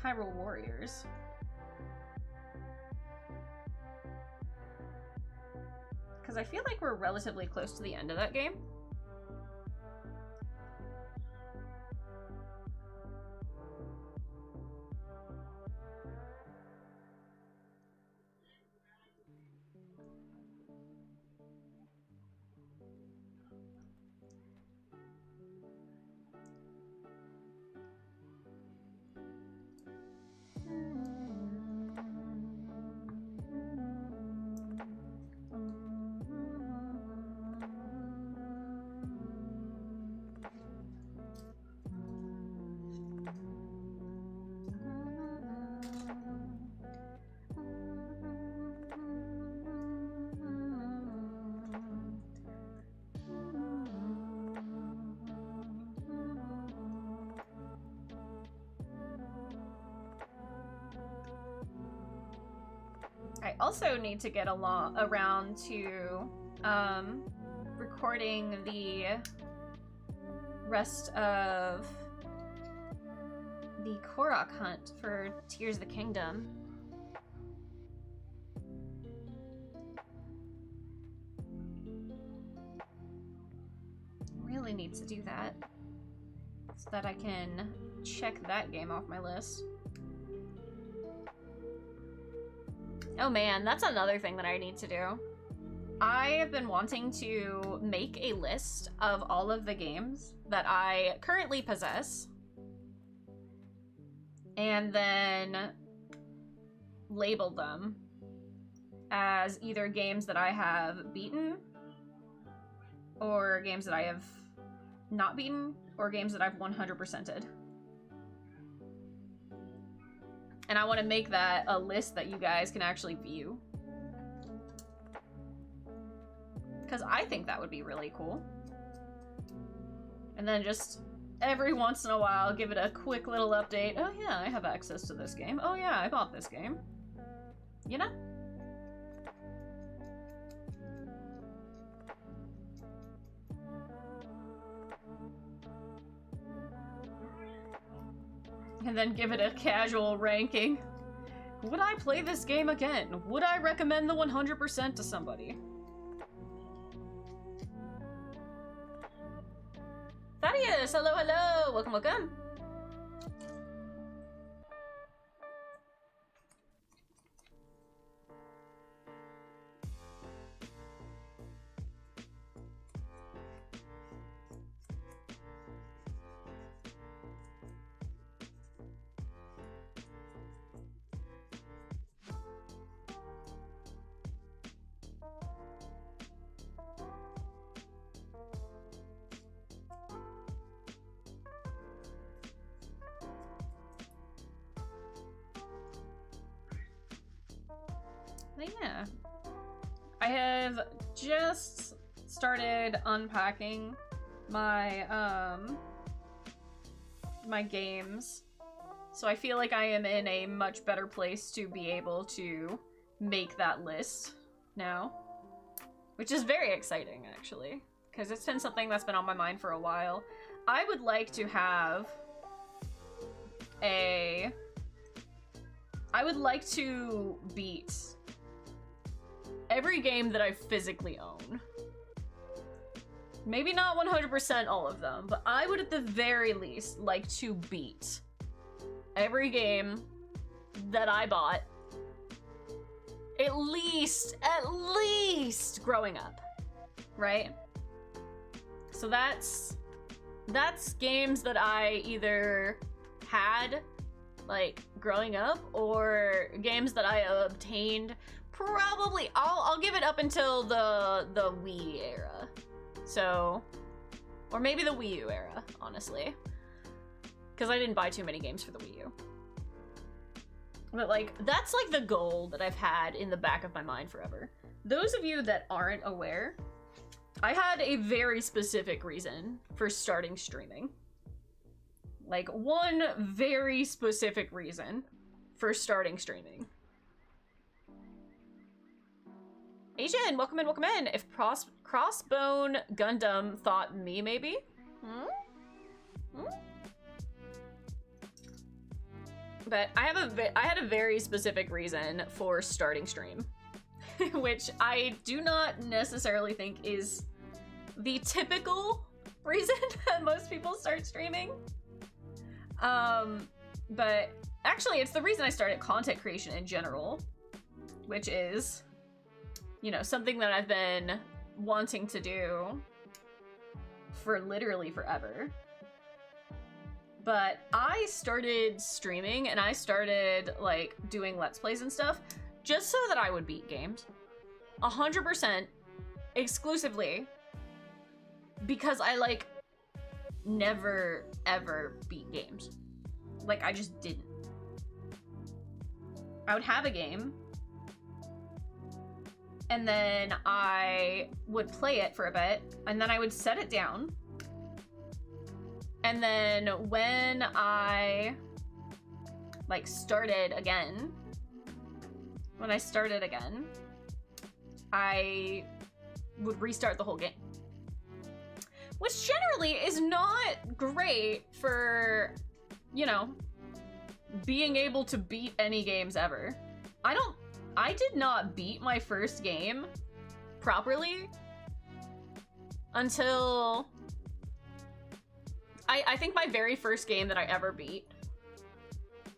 Hyrule Warriors. Because I feel like we're relatively close to the end of that game. I also need to get around to recording the rest of the Korok hunt for Tears of the Kingdom. Really needs to do that so that I can check that game off my list. Oh man, that's another thing that I need to do. I have been wanting to make a list of all of the games that I currently possess and then label them as either games that I have beaten or games that I have not beaten or games that I've 100%ed. And I want to make that a list that you guys can actually view. Because I think that would be really cool. And then just every once in a while, give it a quick little update. Oh yeah, I have access to this game. Oh yeah, I bought this game. You know? And then give it a casual ranking. Would I play this game again? Would I recommend the 100% to somebody? Thaddeus, hello, hello! Welcome, welcome! But yeah, I have just started unpacking my my games, so I feel like I am in a much better place to be able to make that list now, which is very exciting actually, because it's been something that's been on my mind for a while. I would like to have I would like to beat every game that I physically own. Maybe not 100% all of them, but I would at the very least like to beat every game that I bought, at least growing up, right? So that's games that I either had like growing up or games that I obtained. Probably, I'll give it up until the Wii era. So, or maybe the Wii U era, honestly. Because I didn't buy too many games for the Wii U. But like, that's like the goal that I've had in the back of my mind forever. Those of you that aren't aware, I had a very specific reason for starting streaming. Like, one very specific reason for starting streaming. Asian, welcome in, welcome in. If Crossbone Gundam thought me, maybe? But I had a very specific reason for starting stream, which I do not necessarily think is the typical reason that most people start streaming. But actually, it's the reason I started content creation in general, which is, you know, something that I've been wanting to do for literally forever. But I started streaming and I started like doing Let's Plays and stuff just so that I would beat games. 100% exclusively because I like never ever beat games. Like I just didn't. I would have a game and then I would play it for a bit, and then I would set it down. And then when I like started again, I would restart the whole game. Which generally is not great for, you know, being able to beat any games ever. I did not beat my first game properly until I think my very first game that I ever beat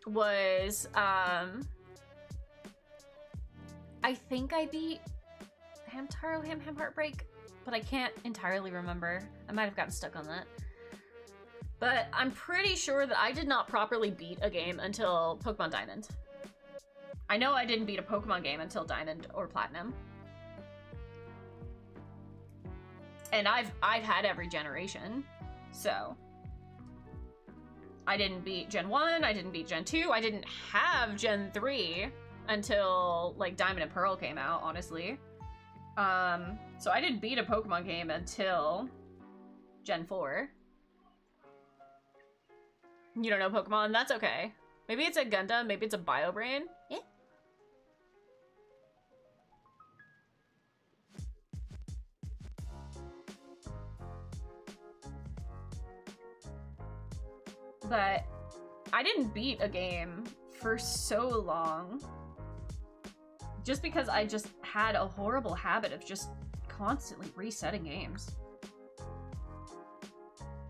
was I think I beat Hamtaro Ham Heartbreak, but I can't entirely remember. I might have gotten stuck on that. But I'm pretty sure that I did not properly beat a game until Pokemon Diamond. I know I didn't beat a Pokemon game until Diamond or Platinum. And I've had every generation, so I didn't beat Gen 1, I didn't beat Gen 2, I didn't have Gen 3 until like Diamond and Pearl came out, honestly. So I didn't beat a Pokemon game until Gen 4. You don't know Pokemon? That's okay. Maybe it's a Gundam, maybe it's a BioBrain.
Yeah.
But I didn't beat a game for so long just because I just had a horrible habit of just constantly resetting games.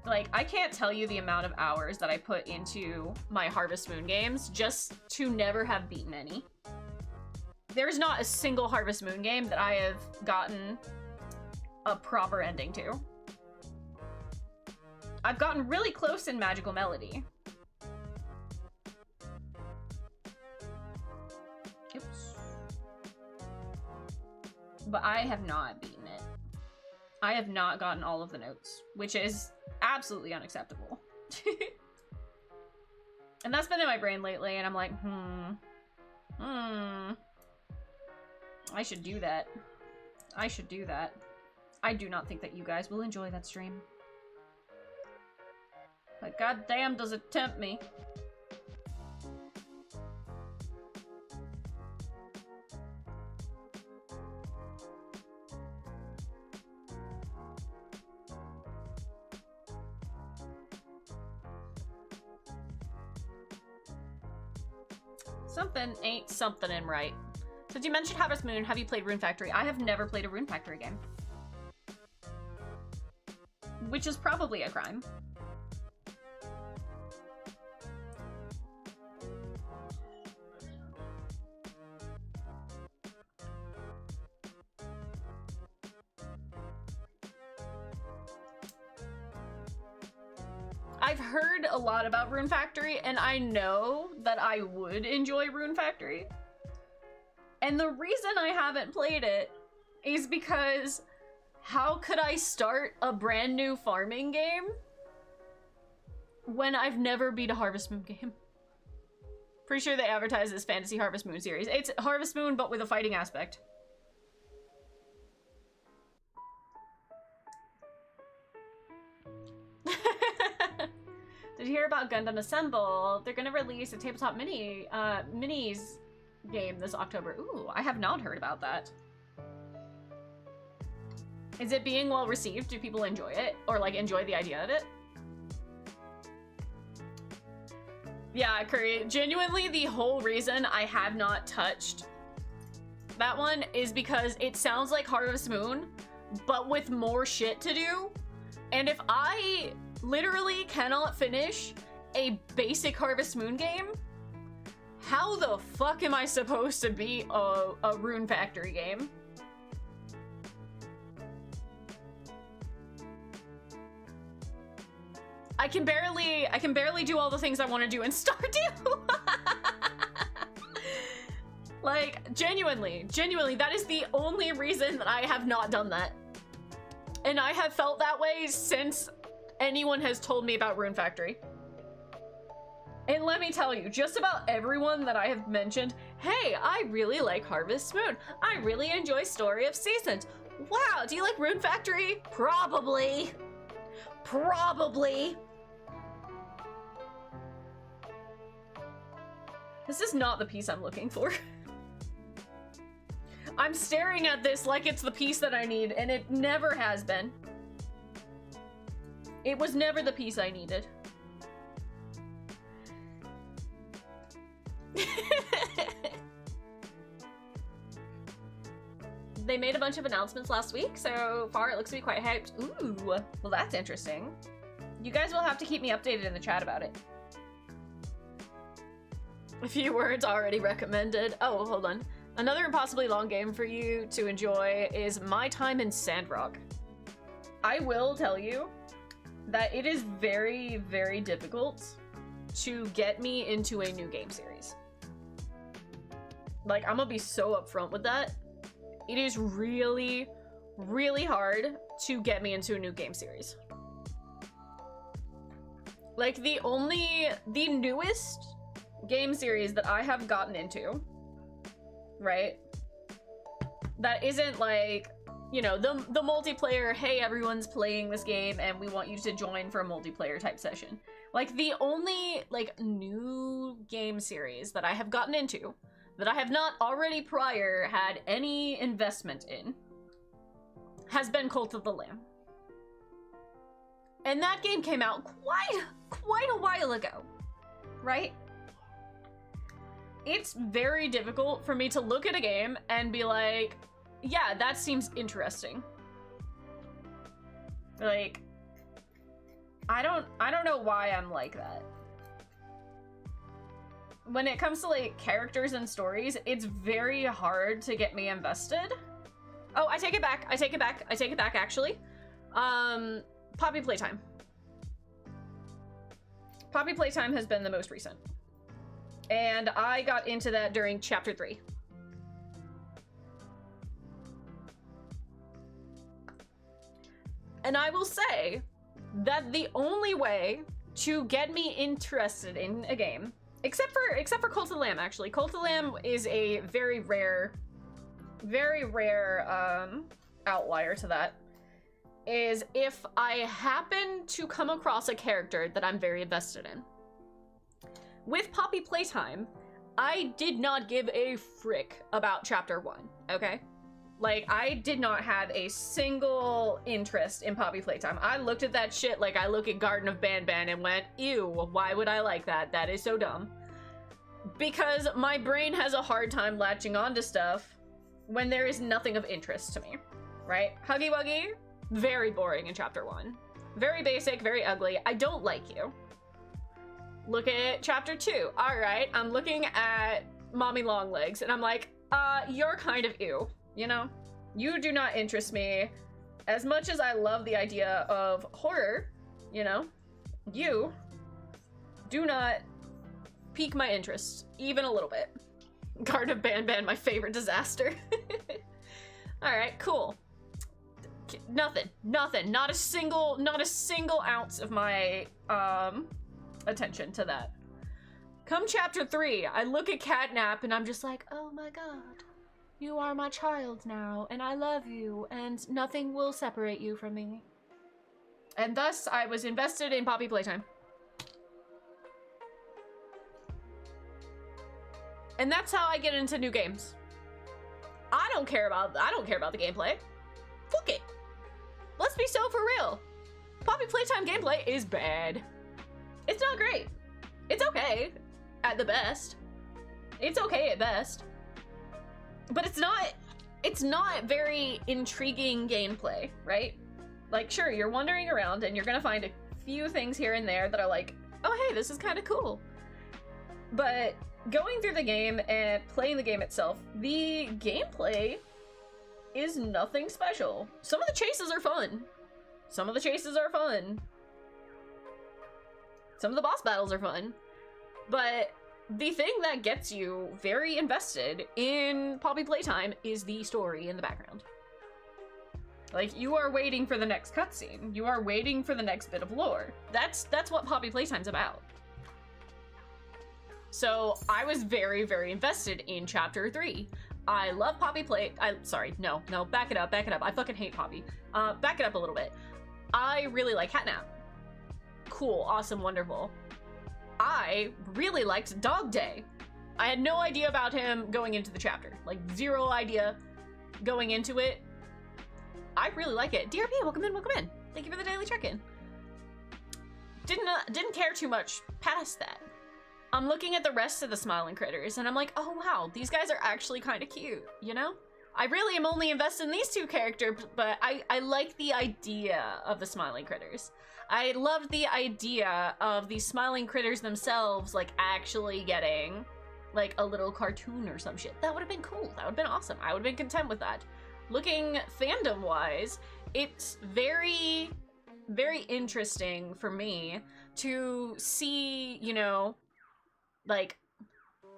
Like, I can't tell you the amount of hours that I put into my Harvest Moon games just to never have beaten any. There's not a single Harvest Moon game that I have gotten a proper ending to. I've gotten really close in Magical Melody. Oops. But I have not beaten it. I have not gotten all of the notes, which is absolutely unacceptable. And that's been in my brain lately, and I'm like, I should do that. I should do that. I do not think that you guys will enjoy that stream. But goddamn does it tempt me. Something ain't something in right. Since you mentioned Harvest Moon, have you played Rune Factory? I have never played a Rune Factory game. Which is probably a crime. I've heard a lot about Rune Factory, and I know that I would enjoy Rune Factory. And the reason I haven't played it is because how could I start a brand new farming game when I've never beat a Harvest Moon game? Pretty sure they advertise this Fantasy Harvest Moon series. It's Harvest Moon, but with a fighting aspect. Did you hear about Gundam Assemble? They're gonna release a tabletop minis game this October. Ooh, I have not heard about that. Is it being well received? Do people enjoy it? Or like enjoy the idea of it? Yeah, Curry, genuinely the whole reason I have not touched that one is because it sounds like Harvest Moon, but with more shit to do. And if I literally cannot finish a basic Harvest Moon game, how the fuck am I supposed to beat a Rune Factory game? I can barely do all the things I want to do in Stardew. Like, genuinely, that is the only reason that I have not done that. And I have felt that way since anyone has told me about Rune Factory. And let me tell you, just about everyone that I have mentioned, hey, I really like Harvest Moon. I really enjoy Story of Seasons. Wow, do you like Rune Factory? Probably. Probably. This is not the piece I'm looking for. I'm staring at this like it's the piece that I need, and it never has been. It was never the piece I needed. They made a bunch of announcements last week, so far it looks to be quite hyped. Ooh, well that's interesting. You guys will have to keep me updated in the chat about it. A few words already recommended. Oh, hold on. Another impossibly long game for you to enjoy is My Time in Sandrock. I will tell you that it is very, very difficult to get me into a new game series. Like, I'm gonna be so upfront with that. It is really, really hard to get me into a new game series. Like, the newest game series that I have gotten into, right? That isn't like, you know, the multiplayer, hey, everyone's playing this game and we want you to join for a multiplayer type session. Like, the only, like, new game series that I have gotten into that I have not already prior had any investment in has been Cult of the Lamb. And that game came out quite a while ago. right? It's very difficult for me to look at a game and be like, yeah, that seems interesting. Like, I don't know why I'm like that. When it comes to like characters and stories, it's very hard to get me invested. Oh, I take it back. I take it back. I take it back, actually. Poppy Playtime. Poppy Playtime has been the most recent. And I got into that during chapter 3. And I will say that the only way to get me interested in a game, except for Cult of the Lamb, actually. Cult of the Lamb is a very rare outlier to that, is if I happen to come across a character that I'm very invested in. With Poppy Playtime, I did not give a frick about chapter 1, okay? Like, I did not have a single interest in Poppy Playtime. I looked at that shit like I look at Garden of Banban and went, ew, why would I like that? That is so dumb. Because my brain has a hard time latching onto stuff when there is nothing of interest to me, right? Huggy Wuggy, very boring in chapter 1. Very basic, very ugly. I don't like you. Look at chapter 2. All right, I'm looking at Mommy Longlegs and I'm like, you're kind of ew, you know? You do not interest me as much as I love the idea of horror, you know? You do not pique my interest, even a little bit. Garden of Banban, my favorite disaster. All right, cool. Nothing, not a single ounce of my, attention to that. Come chapter 3, I look at Catnap and I'm just like, oh my god, you are my child now, and I love you, and nothing will separate you from me. And thus, I was invested in Poppy Playtime. And that's how I get into new games. I don't care about the gameplay. Fuck it. Let's be so for real. Poppy Playtime gameplay is bad. It's not great. It's okay at the best. It's okay at best. But it's not very intriguing gameplay, right? Like, sure, you're wandering around and you're gonna find a few things here and there that are like, oh hey, this is kind of cool. But going through the game and playing the game itself, the gameplay is nothing special. Some of the chases are fun. Some of the chases are fun. Some of the boss battles are fun. But the thing that gets you very invested in Poppy Playtime is the story in the background. Like, you are waiting for the next cutscene. You are waiting for the next bit of lore. That's what Poppy Playtime's about. So I was very, very invested in chapter 3. I love Poppy sorry, no, back it up. I fucking hate Poppy. Back it up a little bit. I really like Catnap. Cool, awesome, wonderful. I really liked Dog Day. I had no idea about him going into the chapter. Like, zero idea going into it. I really like it. DRP, welcome in, welcome in. Thank you for the daily check-in. Didn't care too much past that. I'm looking at the rest of the Smiling Critters, and I'm like, oh wow, these guys are actually kind of cute, you know? I really am only invested in these two characters, but I like the idea of the Smiling Critters. I loved the idea of the Smiling Critters themselves, like, actually getting, like, a little cartoon or some shit. That would have been cool. That would have been awesome. I would have been content with that. Looking fandom-wise, it's very, very interesting for me to see, you know, like,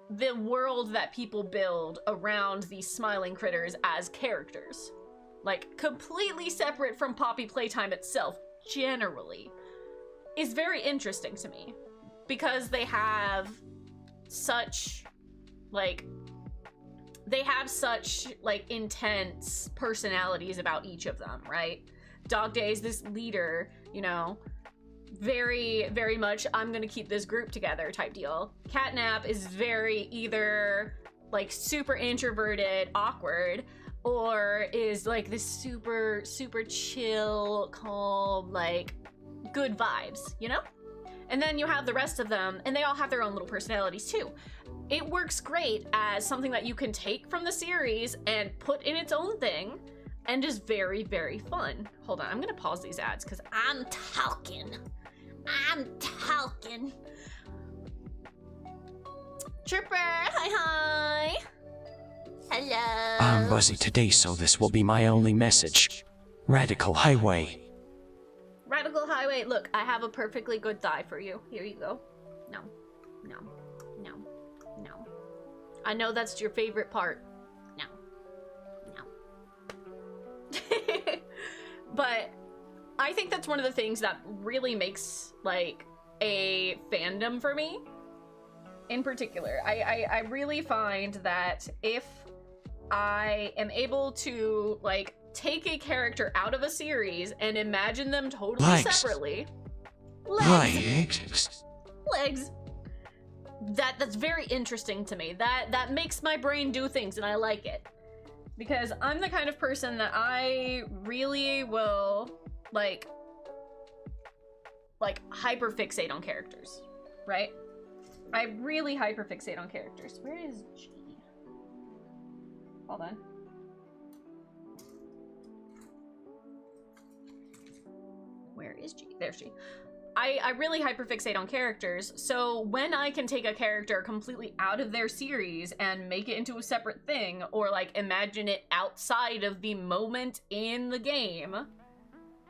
the world that people build around these Smiling Critters as characters. Like, completely separate from Poppy Playtime itself, generally, is very interesting to me. Because they have such, like, intense personalities about each of them, right? Dog Day is this leader, you know, very, very much, I'm gonna keep this group together type deal. Catnap is very either, like, super introverted, awkward, or is, like, this super, super chill, calm, like, good vibes, you know? And then you have the rest of them, and they all have their own little personalities too. It works great as something that you can take from the series and put in its own thing, and is very, very fun. Hold on, I'm gonna pause these ads because I'm talking. Tripper, hi. Hello.
I'm busy today, so this will be my only message. Radical Highway.
Radical Highway, look, I have a perfectly good thigh for you. Here you go. No. I know that's your favorite part. No. But I think that's one of the things that really makes, like, a fandom for me. In particular, I really find that if I am able to, like, take a character out of a series and imagine them totally separately. Legs. That's very interesting to me. That makes my brain do things, and I like it. Because I'm the kind of person that I really will, like hyperfixate on characters, right? I really hyperfixate on characters. Where is G? Hold on. Where is G? There's G. I really hyperfixate on characters, so when I can take a character completely out of their series and make it into a separate thing, or like imagine it outside of the moment in the game,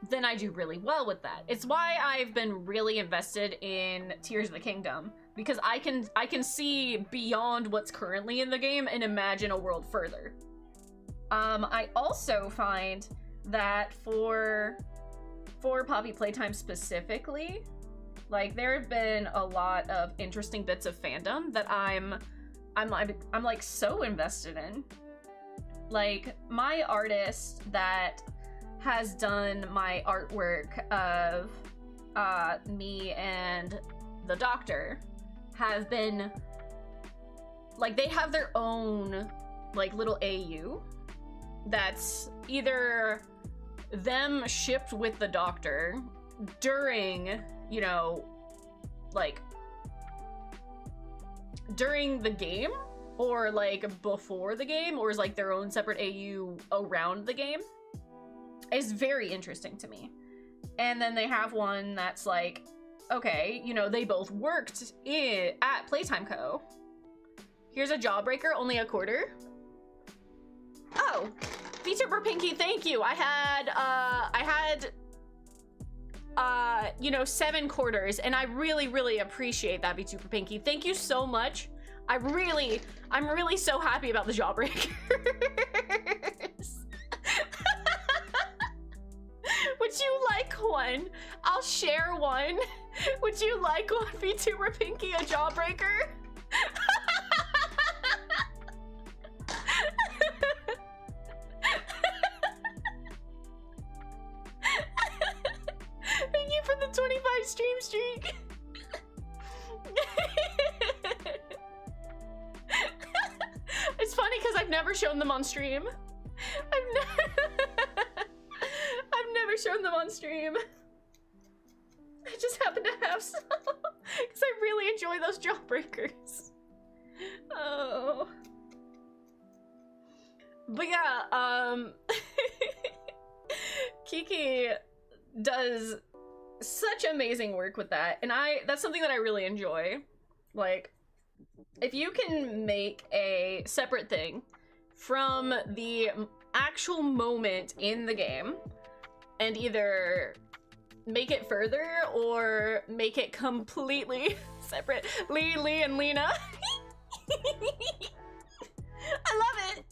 then I do really well with that. It's why I've been really invested in Tears of the Kingdom, because I can see beyond what's currently in the game and imagine a world further. I also find that for Poppy Playtime specifically, like, there have been a lot of interesting bits of fandom that I'm like so invested in. Like, my artist that has done my artwork of me and the Doctor have been, like, they have their own, like, little AU that's either them shipped with the Doctor during, you know, like, during the game, or like before the game, or is like their own separate AU around the game, is very interesting to me. And then they have one that's like, okay, you know, they both worked at Playtime Co. Here's a Jawbreaker, only a quarter. Oh, vtuber Pinky, thank you. I had, you know, 7 quarters, and I really, really appreciate that, vtuber Pinky. Thank you so much. I'm really so happy about the Jawbreakers. Would you like one? I'll share one. Would you like one, vtuber Pinky, a Jawbreaker? Thank you for the 25 stream streak. It's funny because I've never shown them on stream. I've never shown them on stream. I just happen to have some because I really enjoy those Jawbreakers. Oh. But yeah, Kiki does such amazing work with that, and that's something that I really enjoy. Like, if you can make a separate thing from the actual moment in the game and either make it further or make it completely separate. Lee and Lena. I love it.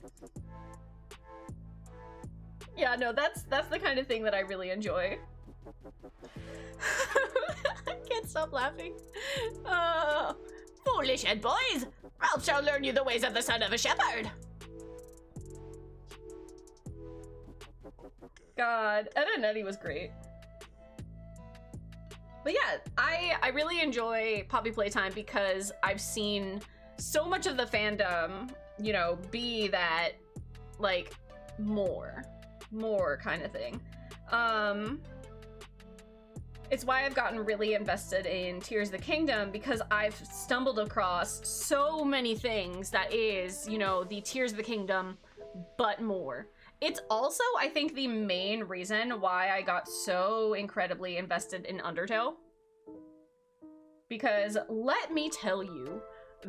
Yeah, no, that's the kind of thing that I really enjoy. I can't stop laughing. Foolish head boys! Ralph shall learn you the ways of the son of a shepherd. God, Ed and Eddie was great. But yeah, I really enjoy Poppy Playtime because I've seen so much of the fandom, you know, be that, like, more kind of thing. It's why I've gotten really invested in Tears of the Kingdom, because I've stumbled across so many things that is, you know, the Tears of the Kingdom, but more. It's also, I think, the main reason why I got so incredibly invested in Undertale. Because let me tell you,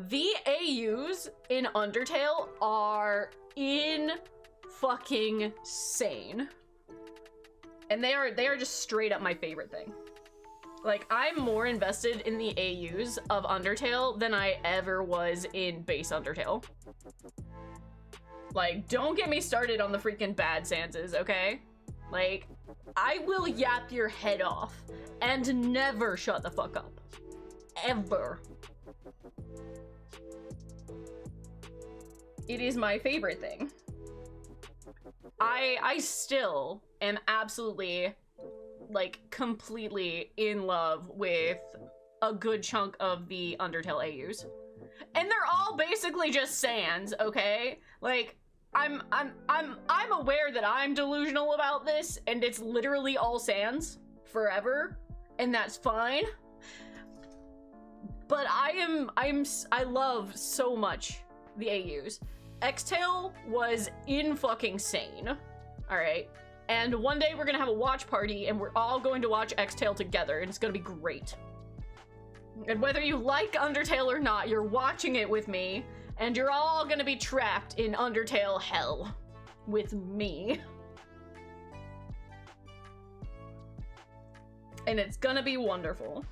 the AUs in Undertale are fucking sane. And they are just straight up my favorite thing. Like, I'm more invested in the AUs of Undertale than I ever was in base Undertale. Like, don't get me started on the freaking bad Sanses, okay? Like, I will yap your head off and never shut the fuck up. Ever. It is my favorite thing. I still am absolutely, like, completely in love with a good chunk of the Undertale AUs. And they're all basically just Sans, okay? Like, I'm aware that I'm delusional about this, and it's literally all Sans forever, and that's fine. But I love so much the AUs. X-Tail was fucking sane. Alright. And one day we're gonna have a watch party and we're all going to watch X-Tail together and it's gonna be great. And whether you like Undertale or not, you're watching it with me and you're all gonna be trapped in Undertale hell with me. And it's gonna be wonderful.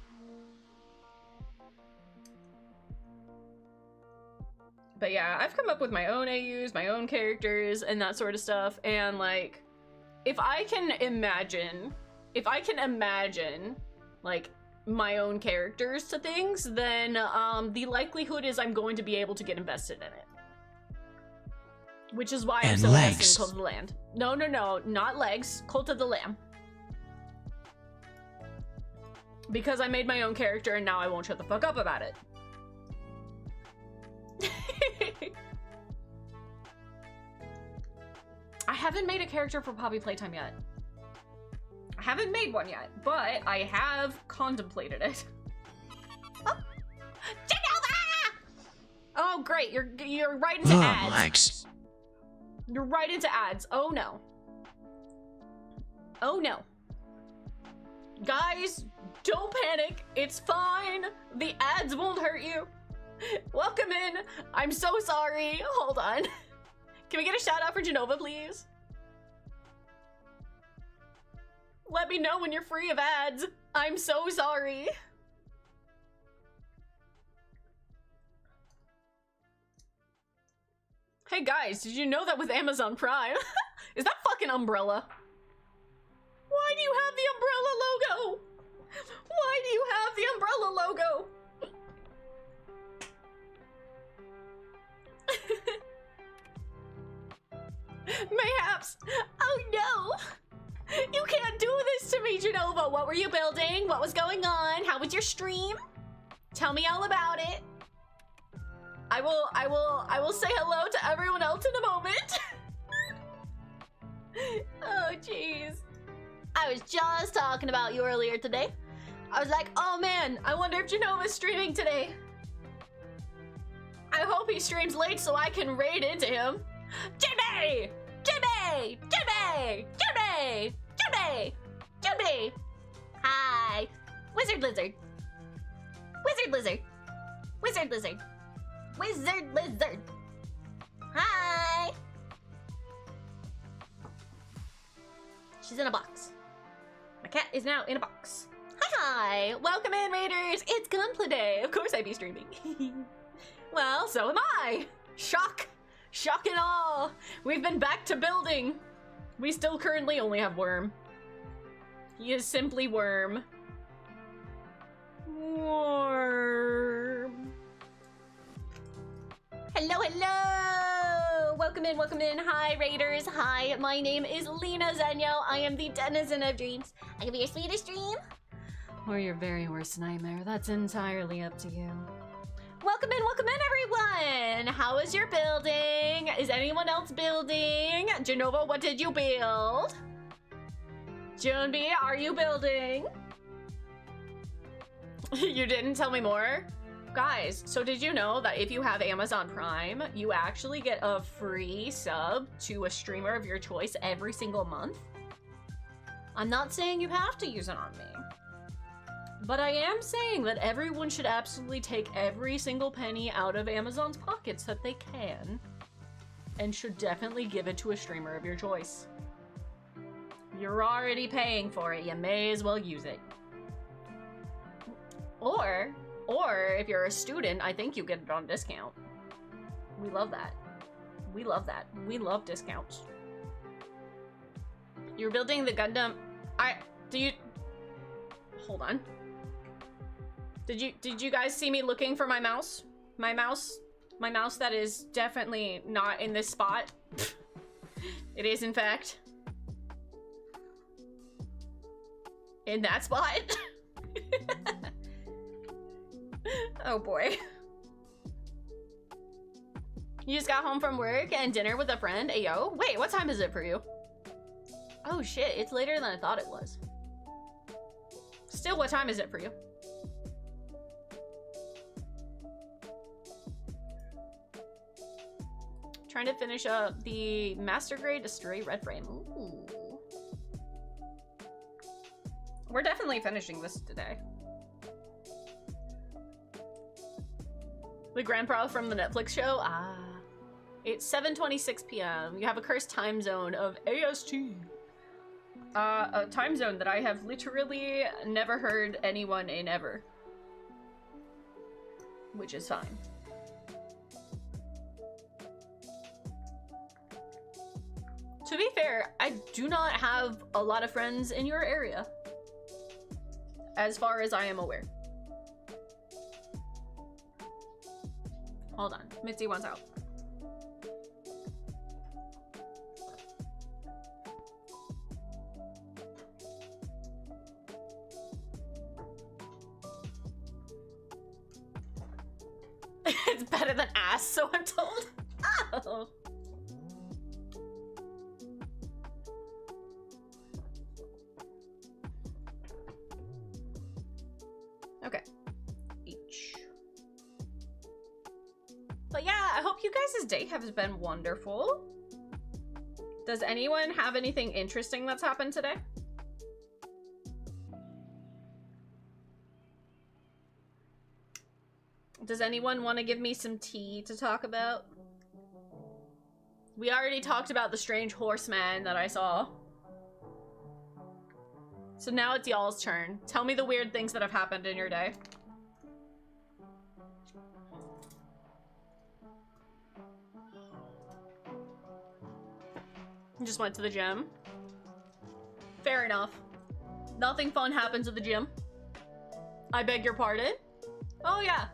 But yeah, I've come up with my own AUs, my own characters, and that sort of stuff, and like, if I can imagine, like, my own characters to things, then, the likelihood is I'm going to be able to get invested in it. Which is why I'm so invested in Cult of the Land. No, not legs, Cult of the Lamb. Because I made my own character and now I won't shut the fuck up about it. I haven't made a character for Poppy Playtime yet. I haven't made one yet, but I have contemplated it. Oh, oh great, you're right into ads.
Legs.
You're right into ads. Oh no. Oh no. Guys, don't panic. It's fine. The ads won't hurt you. Welcome in. I'm so sorry. Hold on. Can we get a shout out for Genova, please? Let me know when you're free of ads. I'm so sorry. Hey guys, did you know that with Amazon Prime? Is that fucking Umbrella? Why do you have the Umbrella logo? Why do you have the Umbrella logo? Mayhaps. Oh no. You can't do this to me, Genova. What were you building? What was going on? How was your stream? Tell me all about it. I will say hello to everyone else in a moment. Oh jeez. I was just talking about you earlier today. I was like, oh man, I wonder if Genova's streaming today. I hope he streams late so I can raid into him. Jimmy! Jimmy! Jimmy! Jimmy! Jimmy! Jimmy! Hi! Wizard Lizard! Wizard Lizard! Wizard Lizard! Wizard Lizard! Hi! She's in a box. My cat is now in a box. Hi! Welcome in, Raiders! It's Gunplay Day! Of course I'd be streaming. Well, so am I! Shock! Shock and awe! We've been back to building! We still currently only have Worm. He is simply Worm. Worm. Hello, hello! Welcome in, welcome in. Hi, Raiders. Hi, my name is Lena Zenyo. I am the Denizen of Dreams. I can be your sweetest dream. Or your very worst nightmare. That's entirely up to you. Welcome in, everyone! How is your building? Is anyone else building? Genova, what did you build? Junbi, are you building? You didn't tell me more? Guys, so did you know that if you have Amazon Prime, you actually get a free sub to a streamer of your choice every single month? I'm not saying you have to use it on me. But I am saying that everyone should absolutely take every single penny out of Amazon's pockets that they can, and should definitely give it to a streamer of your choice. You're already paying for it, you may as well use it. Or if you're a student, I think you get it on discount. We love that. We love that. We love discounts. You're building the Gundam. Hold on. Did you guys see me looking for my mouse? My mouse that is definitely not in this spot. It is, in fact, in that spot. Oh boy. You just got home from work and dinner with a friend? Ayo. Wait, what time is it for you? Oh shit, it's later than I thought it was. Still, what time is it for you? Trying to finish up the master grade to stray red frame. Ooh. We're definitely finishing this today. The grandpa from the Netflix show? Ah. It's 7:26 p.m. You have a cursed time zone of AST. A time zone that I have literally never heard anyone in ever. Which is fine. To be fair, I do not have a lot of friends in your area, as far as I am aware. Hold on, Mitzi wants out. It's better than ass, so I'm told. Oh. Okay. Each. But yeah, I hope you guys' day has been wonderful. Does anyone have anything interesting that's happened today? Does anyone want to give me some tea to talk about? We already talked about the strange horseman that I saw. So now it's y'all's turn. Tell me the weird things that have happened in your day. Just went to the gym. Fair enough. Nothing fun happens at the gym. I beg your pardon? Oh yeah.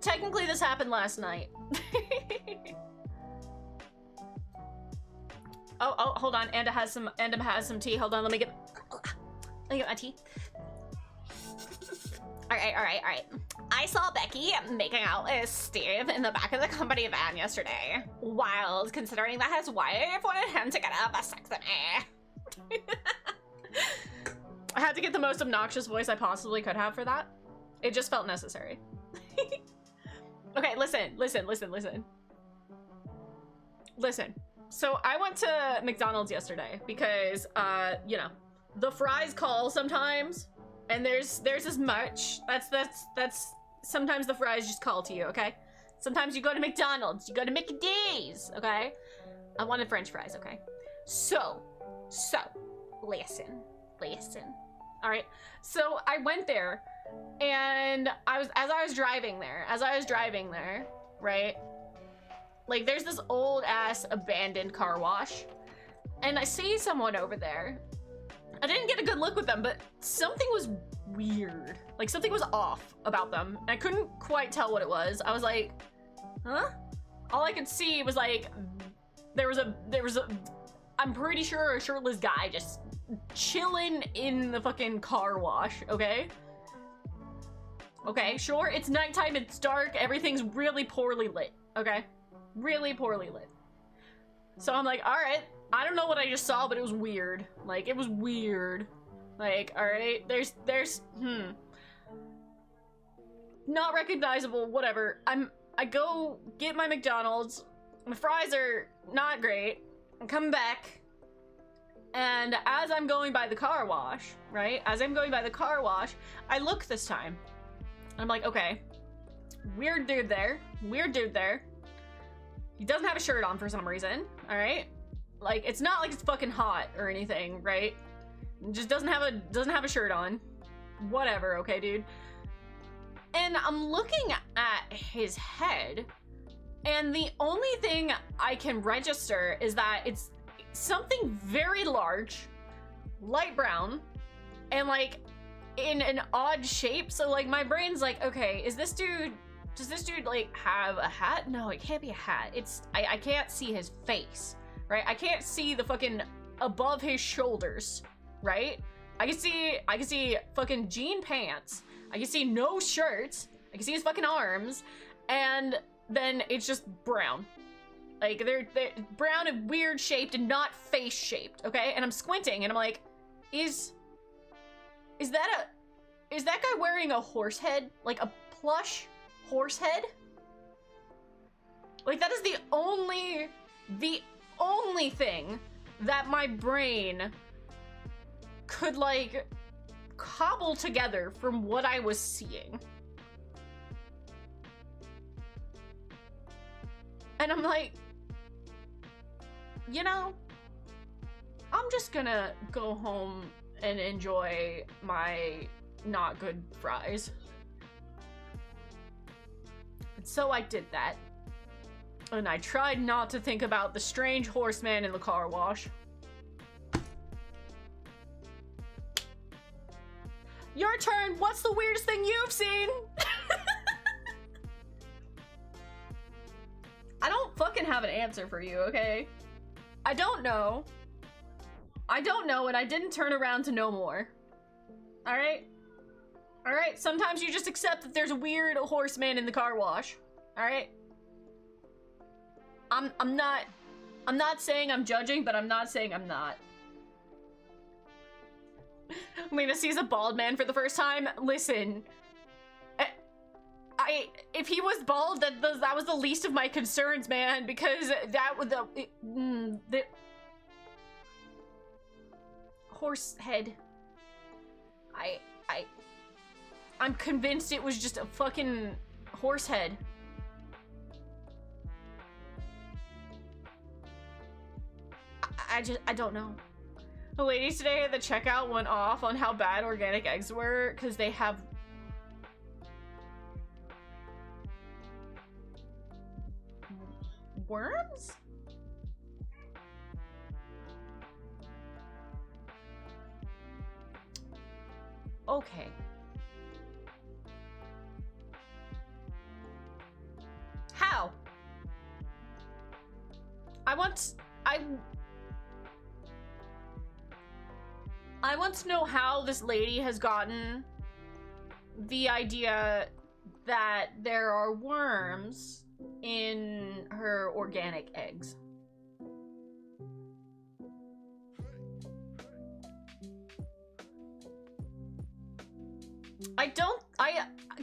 Technically this happened last night. Oh, hold on. Anda has some tea. Hold on, let me get my tea. Alright. I saw Becky making out with Steve in the back of the company van yesterday. Wild, considering that his wife wanted him to get a vasectomy. I had to get the most obnoxious voice I possibly could have for that. It just felt necessary. Okay, listen. Listen. So I went to McDonald's yesterday because, you know, the fries call sometimes, and there's as much. That's sometimes the fries just call to you, okay? Sometimes you go to McDonald's, you go to McD's, okay? I wanted French fries, okay? So, listen. All right. So I went there, and as I was driving there, right? Like, there's this old ass abandoned car wash, and I see someone over there. I didn't get a good look with them, but something was weird. Like, something was off about them. And I couldn't quite tell what it was. I was like, huh? All I could see was like, there was a, I'm pretty sure a shirtless guy just chilling in the fucking car wash, okay? Okay, sure, it's nighttime, it's dark, everything's really poorly lit, okay? Really poorly lit. So I'm like, all right, I don't know what I just saw, but it was weird. Like, it was weird. Like, all right, there's, not recognizable, whatever. I go get my McDonald's. My fries are not great. I'm coming back. And as I'm going by the car wash, right? As I'm going by the car wash, I look this time. I'm like, okay. Weird dude there. Weird dude there. He doesn't have a shirt on for some reason, alright? Like, it's not like it's fucking hot or anything, right? Just doesn't have a shirt on. Whatever, okay, dude? And I'm looking at his head, and the only thing I can register is that it's something very large, light brown, and like in an odd shape. So like my brain's like, okay, does this dude like have a hat? No, it can't be a hat. I can't see his face, right? I can't see the fucking above his shoulders, right? I can see fucking jean pants. I can see no shirt. I can see his fucking arms, and then it's just brown. Like they're brown and weird shaped and not face shaped, okay? And I'm squinting and I'm like, is that guy wearing a horse head? Like a plush horse head? Like that is the only thing that my brain could like cobble together from what I was seeing. And I'm like, you know, I'm just gonna go home and enjoy my not good fries. And so I did that. And I tried not to think about the strange horseman in the car wash. Your turn. What's the weirdest thing you've seen? I don't fucking have an answer for you, okay? I don't know. I don't know, and I didn't turn around to know more. Alright? Alright, sometimes you just accept that there's a weird horseman in the car wash. Alright? I'm not saying I'm judging, but I'm not saying I'm not. Lena sees a bald man for the first time. Listen, if he was bald, that was the least of my concerns, man, because that was the horse head. I'm convinced it was just a fucking horse head. I don't know. The ladies today at the checkout went off on how bad organic eggs were because they have worms? Okay. How? I want to know how this lady has gotten the idea that there are worms in her organic eggs.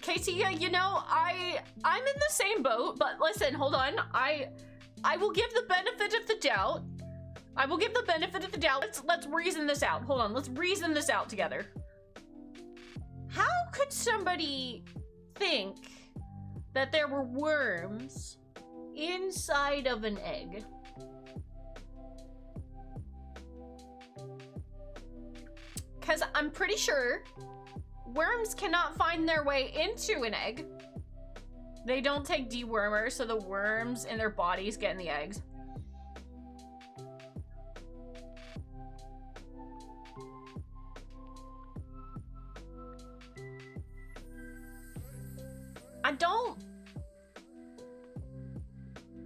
Casey, you know, I'm in the same boat, but listen, hold on. I will give the benefit of the doubt. I will give the benefit of the doubt. Let's reason this out. Hold on, let's reason this out together. How could somebody think that there were worms inside of an egg? Because I'm pretty sure worms cannot find their way into an egg. They don't take dewormers, so the worms in their bodies get in the eggs.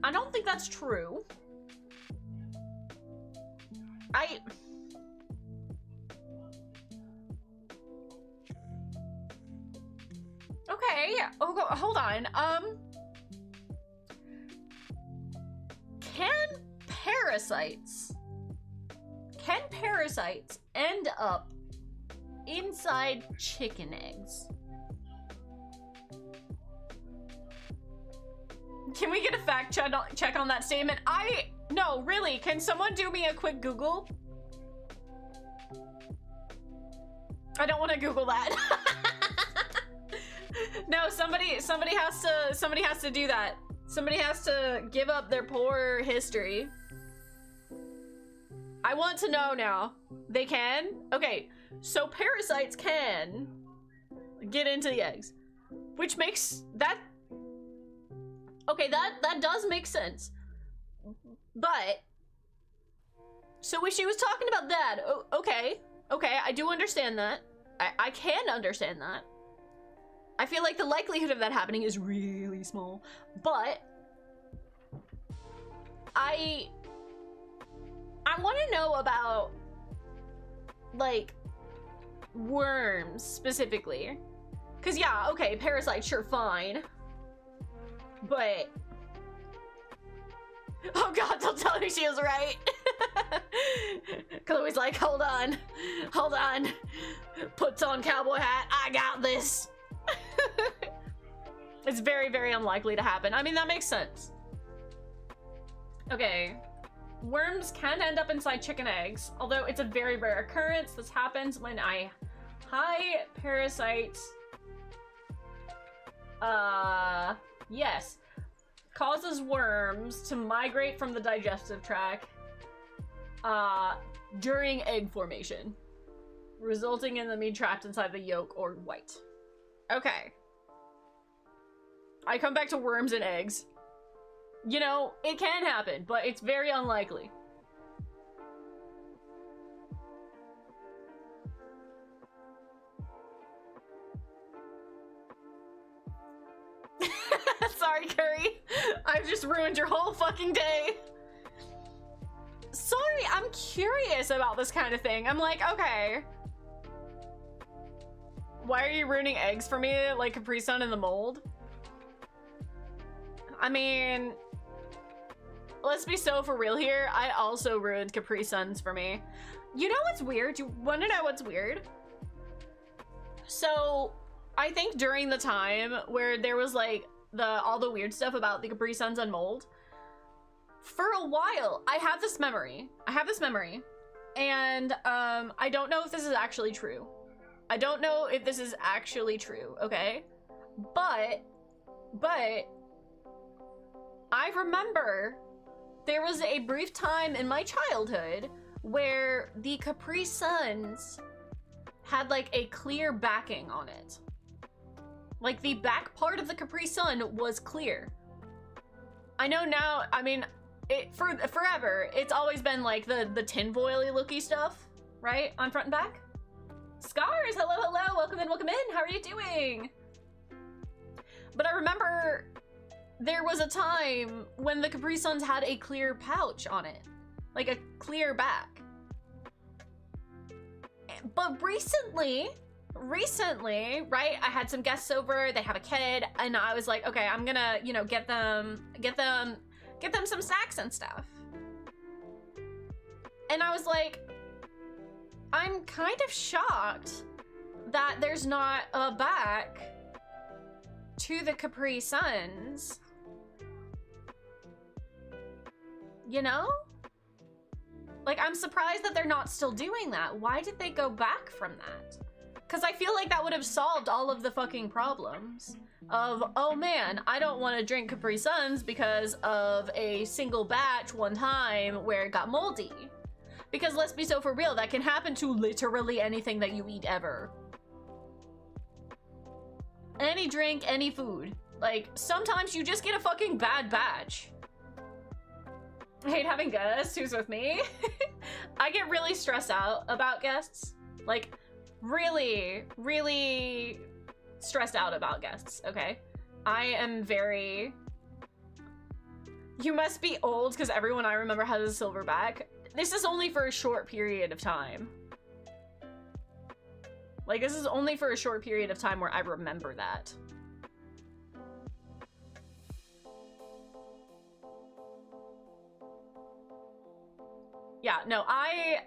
I don't think that's true. Okay, hold on. Can parasites end up inside chicken eggs? Can we get a fact check on that statement? No, really, can someone do me a quick Google? I don't want to Google that. No, somebody has to do that. Somebody has to give up their poor history. I want to know now. They can? Okay, so parasites can get into the eggs, which makes that... Okay, that does make sense. But, so when she was talking about that, okay, I do understand that. I can understand that. I feel like the likelihood of that happening is really small, but I want to know about, like, worms specifically. Because, yeah, okay, parasites, sure, fine. But... Oh god, don't tell me she was right. Chloe's like, hold on. Puts on cowboy hat, I got this. It's very, very unlikely to happen. I mean, that makes sense. Okay. Worms can end up inside chicken eggs, although it's a very rare occurrence. This happens when high parasites... yes. Causes worms to migrate from the digestive tract during egg formation, resulting in them being trapped inside the yolk or white. Okay. I come back to worms and eggs. You know, it can happen, but it's very unlikely. Sorry, Curry. I've just ruined your whole fucking day. Sorry, I'm curious about this kind of thing. I'm like, okay. Why are you ruining eggs for me like Capri Sun in the mold? I mean, let's be so for real here. I also ruined Capri Suns for me. You know what's weird? You want to know what's weird? So, I think during the time where there was like all the weird stuff about the Capri Suns and mold, for a while, I have this memory, and I don't know if this is actually true. Okay? But I remember there was a brief time in my childhood where the Capri Suns had like a clear backing on it. Like the back part of the Capri Sun was clear. I know now, I mean, forever, it's always been like the tinfoil-y looky stuff, right? On front and back. Scars, hello, welcome in, how are you doing? But I remember there was a time when the Capri Suns had a clear pouch on it. Like a clear back. But recently, right, I had some guests over, they have a kid, and I was like, okay, I'm gonna, you know, get them some snacks and stuff. And I was like, I'm kind of shocked that there's not a back to the Capri Suns. You know? Like, I'm surprised that they're not still doing that. Why did they go back from that? Because I feel like that would have solved all of the fucking problems of, oh man, I don't want to drink Capri Suns because of a single batch one time where it got moldy. Because let's be so for real, that can happen to literally anything that you eat ever. Any drink, any food. Like, sometimes you just get a fucking bad batch. I hate having guests who's with me. I get really stressed out about guests. Like, really, really stressed out about guests, okay? I am very... You must be old because everyone I remember has a silverback. This is only for a short period of time. Like, this is only for a short period of time where I remember that. Yeah, no, I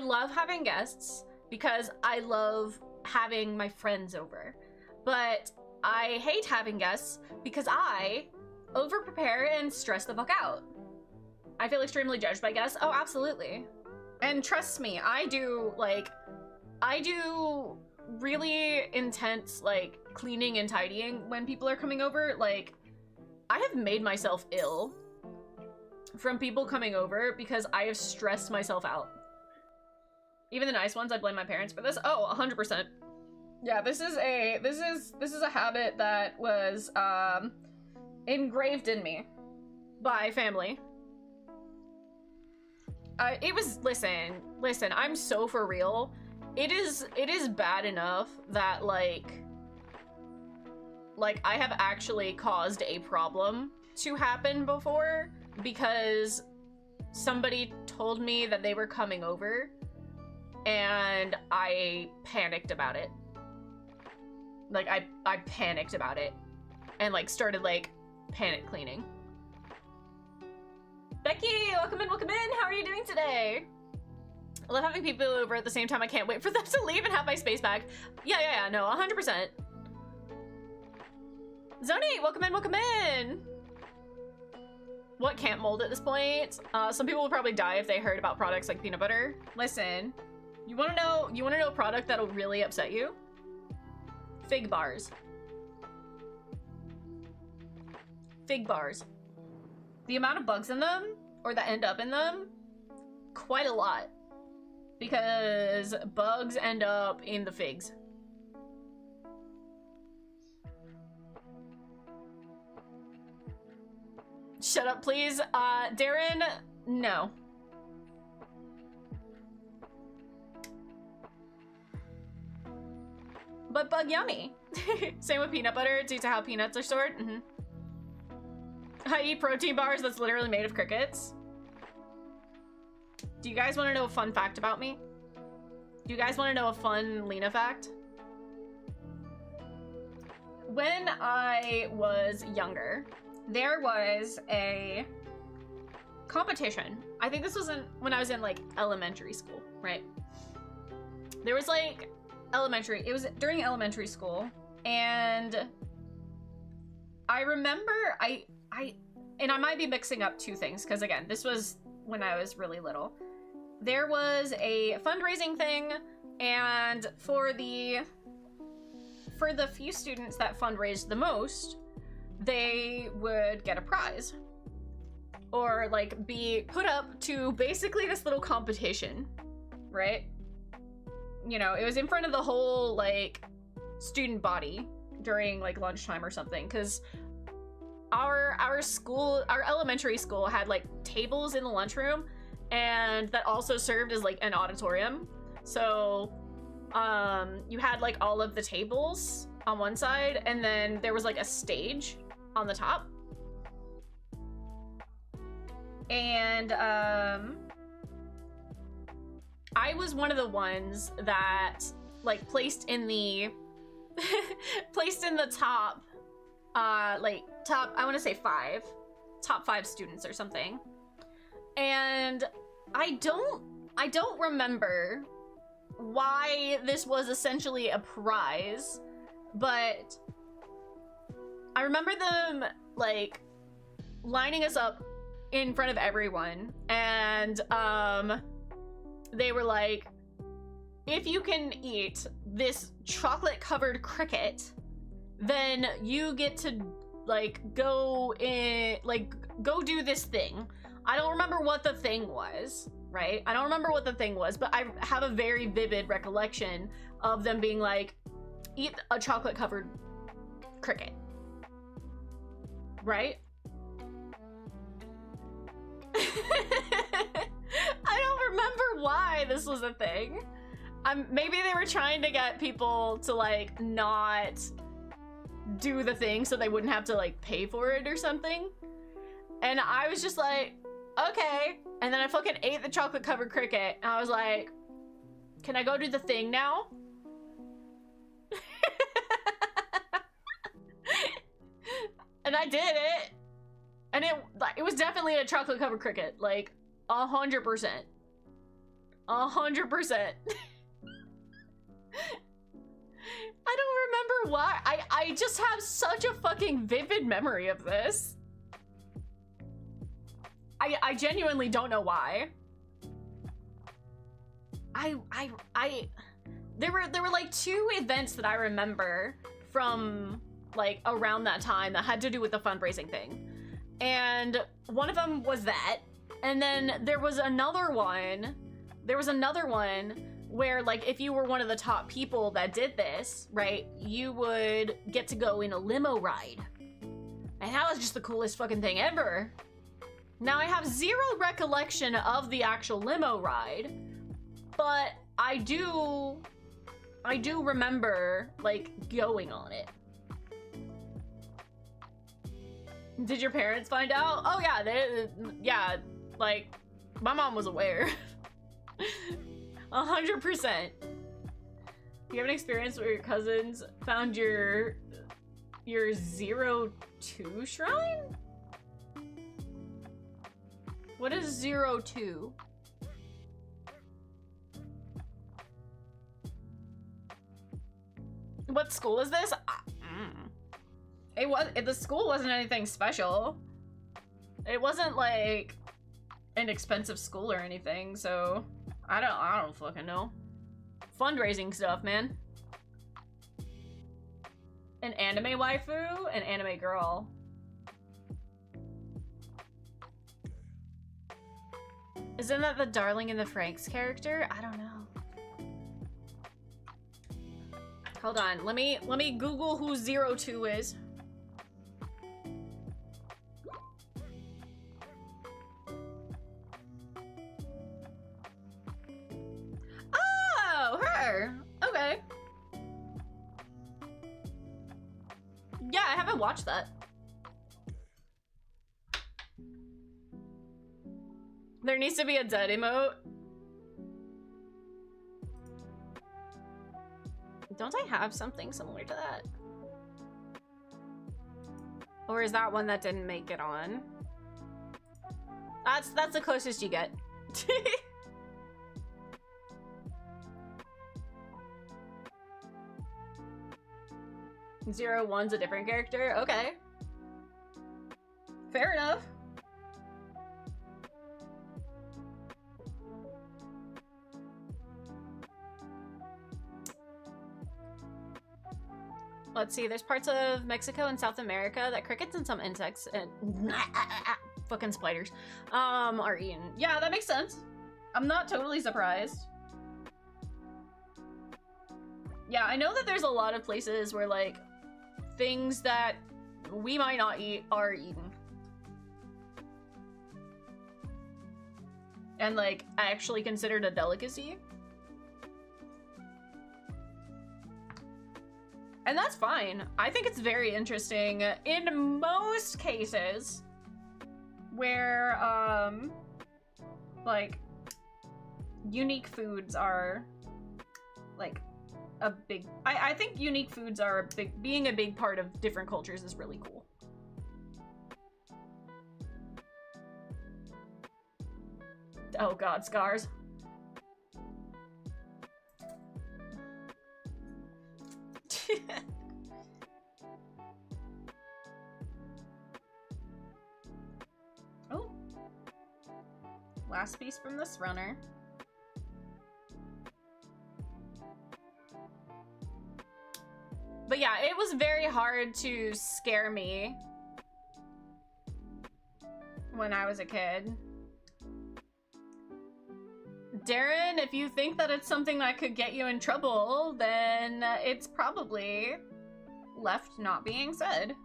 love having guests because I love having my friends over. But I hate having guests because I over prepare and stress the fuck out. I feel extremely judged by guests. Oh, absolutely. And trust me, I do really intense, like, cleaning and tidying when people are coming over. Like, I have made myself ill from people coming over because I have stressed myself out. Even the nice ones, I blame my parents for this. Oh, 100%. Yeah, this is a habit that was engraved in me by family. Listen, I'm so for real. It is bad enough that like I have actually caused a problem to happen before because somebody told me that they were coming over and I panicked about it. Like I panicked about it and like started like panic cleaning. Becky, welcome in, welcome in. How are you doing today? I love having people over at the same time. I can't wait for them to leave and have my space back. Yeah, no, 100%. Zoni, welcome in, welcome in. What can't mold at this point? Some people will probably die if they heard about products like peanut butter. Listen, you wanna know a product that'll really upset you? Fig bars. Fig bars. The amount of bugs in them, or that end up in them, quite a lot. Because bugs end up in the figs. Shut up, please. Darren, no. But bug yummy. Same with peanut butter due to how peanuts are stored. I eat protein bars that's literally made of crickets. Do you guys want to know a fun fact about me? Do you guys want to know a fun Lena fact? When I was younger, there was a competition. I think this was when I was in like elementary school, right? There was like it was during elementary school, and I remember and I might be mixing up two things because again, this was when I was really little. There was a fundraising thing, and for the few students that fundraised the most, they would get a prize or like be put up to basically this little competition, right? You know, it was in front of the whole like student body during like lunchtime or something, because our elementary school had like tables in the lunchroom, and that also served as like an auditorium. So you had like all of the tables on one side, and then there was like a stage on the top. And I was one of the ones that like placed in the top I want to say top 5 students or something. And I don't remember why this was essentially a prize, but I remember them like lining us up in front of everyone, and they were like, if you can eat this chocolate covered cricket, then you get to like go do this thing. I don't remember what the thing was, right? I don't remember what the thing was, but I have a very vivid recollection of them being like, eat a chocolate covered cricket, right? I don't remember why this was a thing. Maybe they were trying to get people to like not do the thing so they wouldn't have to like pay for it or something. And I was just like, okay. And then I fucking ate the chocolate covered cricket, and I was like, can I go do the thing now? And I did it. And it was definitely a chocolate covered cricket, like 100%. 100%. I don't remember why. I just have such a fucking vivid memory of this. I genuinely don't know why. There were like 2 events that I remember from like around that time that had to do with the fundraising thing. And one of them was that. And then there was another one where like if you were one of the top people that did this, right, you would get to go in a limo ride. And that was just the coolest fucking thing ever. Now I have 0 recollection of the actual limo ride, but I do remember like going on it. Did your parents find out? Oh yeah, yeah, like my mom was aware. 100%. You have an experience where your cousins found your 02 shrine? What is 02? What school is this? The school wasn't anything special. It wasn't like an expensive school or anything, so I don't fucking know. Fundraising stuff, man. An anime waifu, an anime girl. Isn't that the Darling in the Franxx character? I don't know. Hold on, let me Google who 02 is. Oh, her. Okay. Yeah, I haven't watched that. There needs to be a dead emote. Don't I have something similar to that? Or is that one that didn't make it on? That's the closest you get. 01's a different character? Okay. Fair enough. Let's see, there's parts of Mexico and South America that crickets and some insects and fucking spiders are eaten. Yeah, that makes sense. I'm not totally surprised. Yeah, I know that there's a lot of places where like things that we might not eat are eaten. And like actually considered a delicacy. And that's fine. I think it's very interesting in most cases where, like, unique foods are, like, a big... I think unique foods are being a big part of different cultures is really cool. Oh god, scars. Oh. Last piece from this runner. But yeah, it was very hard to scare me when I was a kid. Darren, if you think that it's something that could get you in trouble, then it's probably left not being said.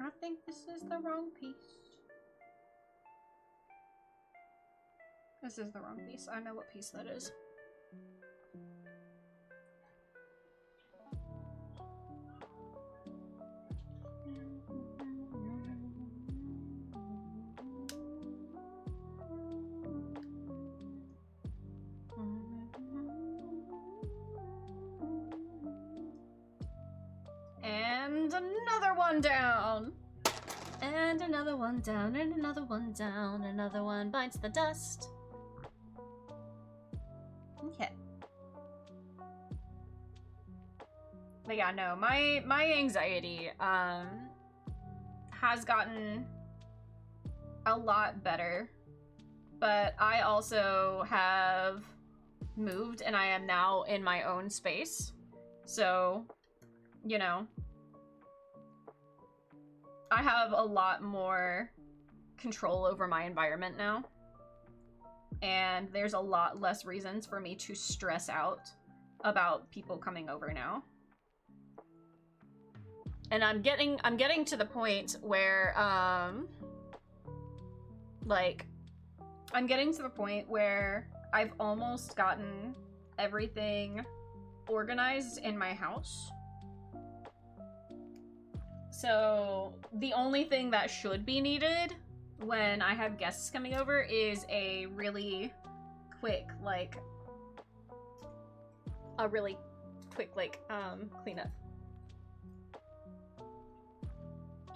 I think this is the wrong piece. This is the wrong piece. I know what piece that is. And another one down. And another one down, and another one down. Another one bites the dust. Okay. But yeah, no, my anxiety has gotten a lot better, but I also have moved and I am now in my own space. So, you know, I have a lot more control over my environment now. And there's a lot less reasons for me to stress out about people coming over now. And I'm getting to the point where like I'm getting to the point where I've almost gotten everything organized in my house. So the only thing that should be needed when I have guests coming over is a really quick cleanup.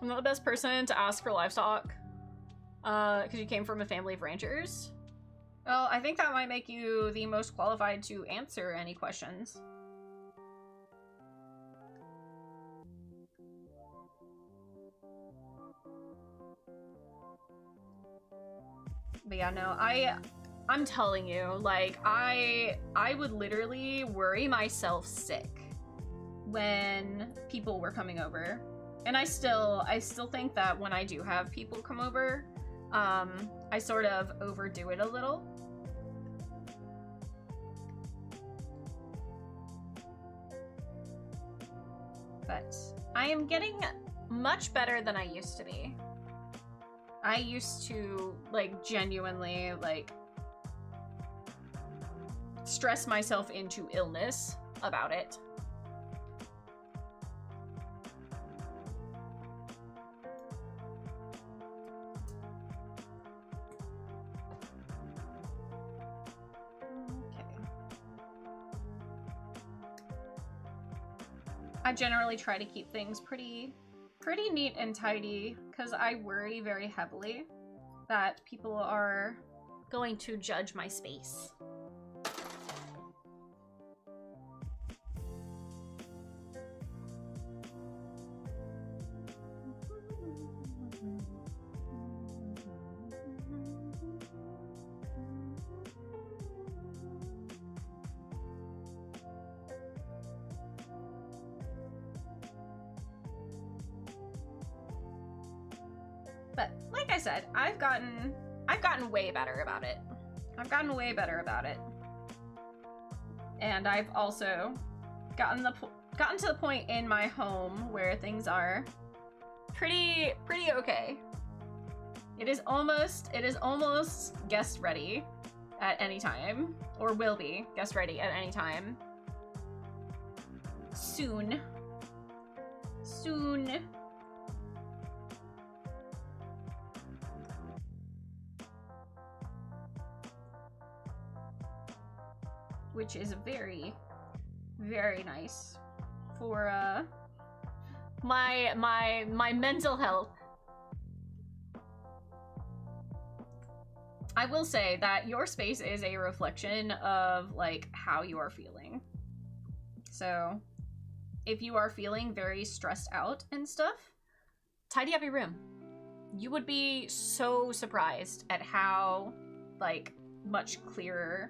I'm not the best person to ask for livestock, because you came from a family of ranchers. Well, I think that might make you the most qualified to answer any questions. But yeah, no, I'm telling you, like, I would literally worry myself sick when people were coming over. And I still think that when I do have people come over, I sort of overdo it a little. But I am getting much better than I used to be. I used to, like, genuinely, like, stress myself into illness about it. Okay. I generally try to keep things pretty neat and tidy, because I worry very heavily that people are going to judge my space. But like I said, I've gotten way better about it. I've gotten way better about it. And I've also gotten to the point in my home where things are pretty okay. It is almost guest ready at any time, or will be guest ready at any time. Soon. Which is very, very nice for my mental health. I will say that your space is a reflection of, like, how you are feeling. So if you are feeling very stressed out and stuff, tidy up your room. You would be so surprised at how, like, much clearer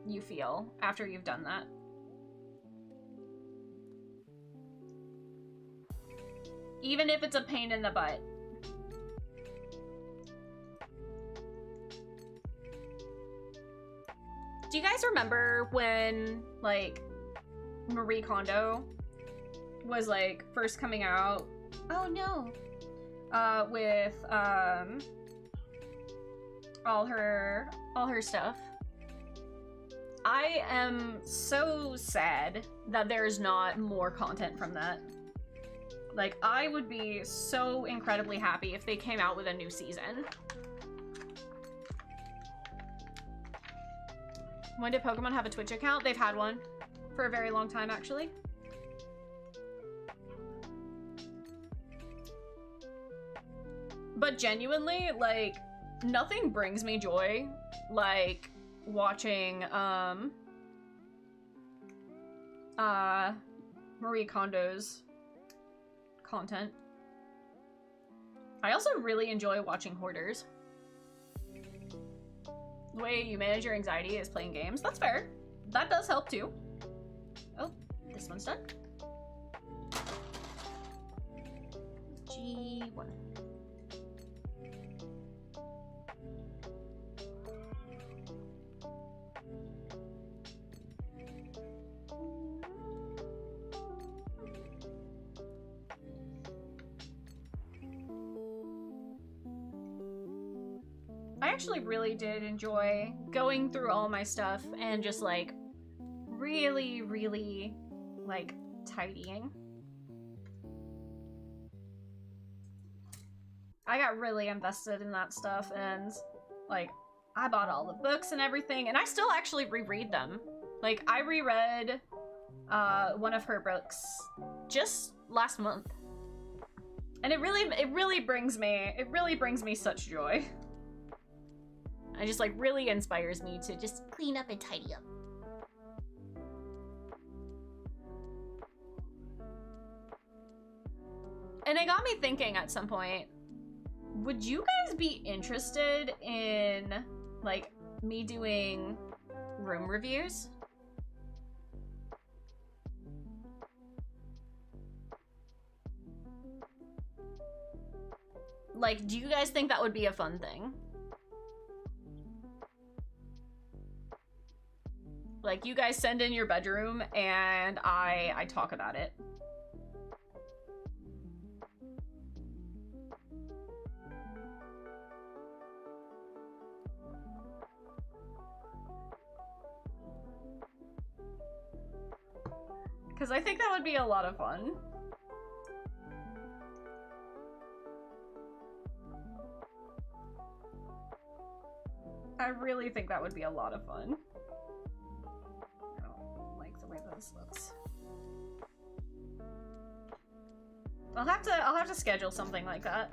you feel after you've done that. Even if it's a pain in the butt. Do you guys remember when, like, Marie Kondo was, like, first coming out? Oh no. With all her stuff. I am so sad that there's not more content from that. Like, I would be so incredibly happy if they came out with a new season. When did Pokemon have a Twitch account? They've had one for a very long time, actually. But genuinely, like, nothing brings me joy like watching Marie Kondo's content. I also really enjoy watching hoarders. The way you manage your anxiety is playing games. That's fair. That does help too. Oh, this one's done. G1. I actually really did enjoy going through all my stuff and just like really, like tidying. I got really invested in that stuff and like I bought all the books and everything, and I still actually reread them. Like I reread one of her books just last month. And it really brings me such joy. It just like really inspires me to just
Clean up and tidy up.
And it got me thinking at some point, would you guys be interested in like me doing room reviews? Like, do you guys think that would be a fun thing? Like, you guys send in your bedroom and I talk about it. Because I think that would be a lot of fun. I really think that would be a lot of fun. I don't like the way this looks. I'll have to schedule something like that.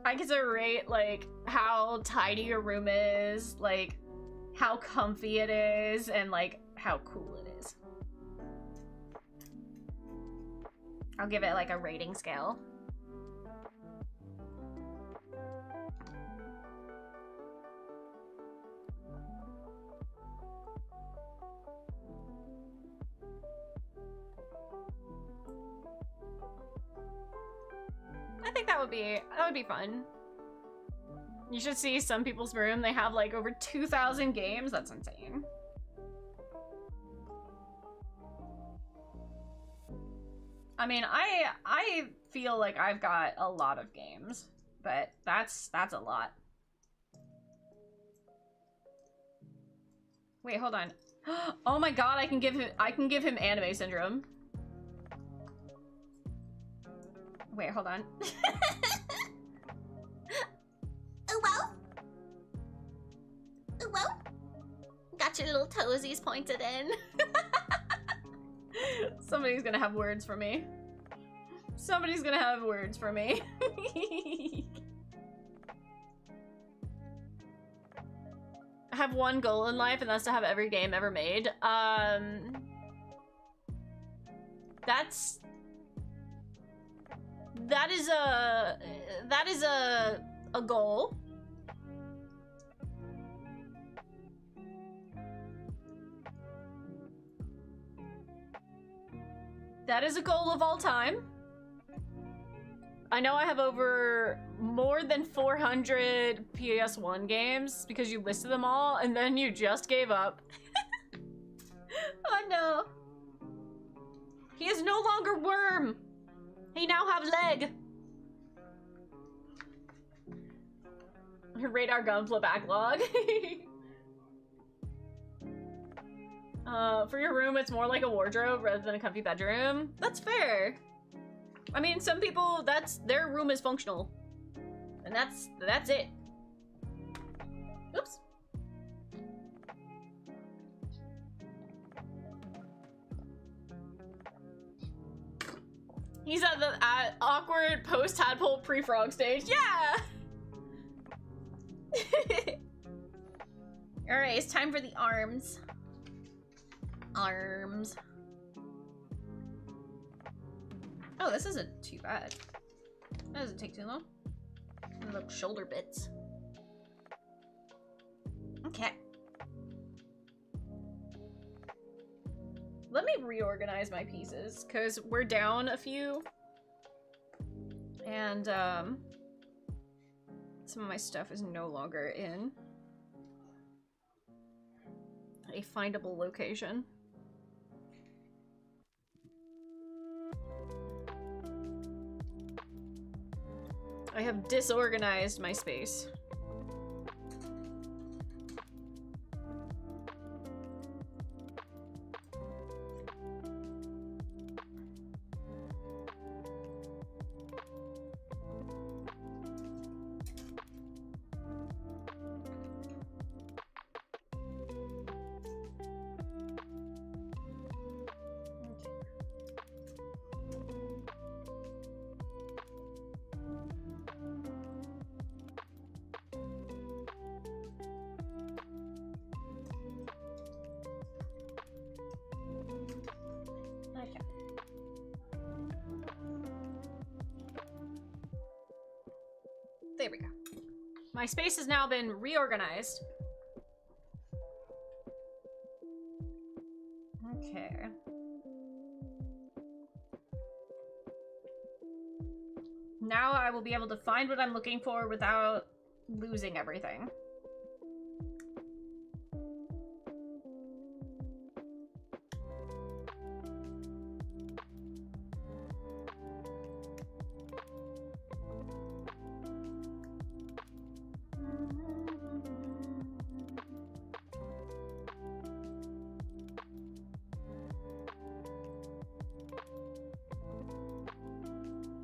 I get to rate like how tidy your room is, like how comfy it is, and like how cool it is. I'll give it like a rating scale. I think that would be fun. You should see some people's room. They have like over 2,000 games. That's insane. I mean, I feel like I've got a lot of games, but that's a lot. Wait, hold on. Oh my god, I can give him anime syndrome. Wait, hold on.
Ooh, well. Ooh, well. Got your little toesies pointed in.
Somebody's gonna have words for me. Somebody's gonna have words for me. I have one goal in life, and that's to have every game ever made. That is a goal. That is a goal of all time. I know I have over more than 400 PS1 games because you listed them all and then you just gave up. Oh no. He is no longer worm. He now have leg. Radar Gunpla backlog. For your room, it's more like a wardrobe rather than a comfy bedroom. That's fair. I mean, some people, their room is functional. And that's it. Oops. He's at the awkward post-tadpole pre-frog stage. Yeah! Alright, it's time for the arms. Arms. Oh, this isn't too bad. That doesn't take too long. Little shoulder bits. Okay. Let me reorganize my pieces, because we're down a few. And, some of my stuff is no longer in a findable location. I have disorganized my space. There we go. My space has now been reorganized. Okay. Now I will be able to find what I'm looking for without losing everything.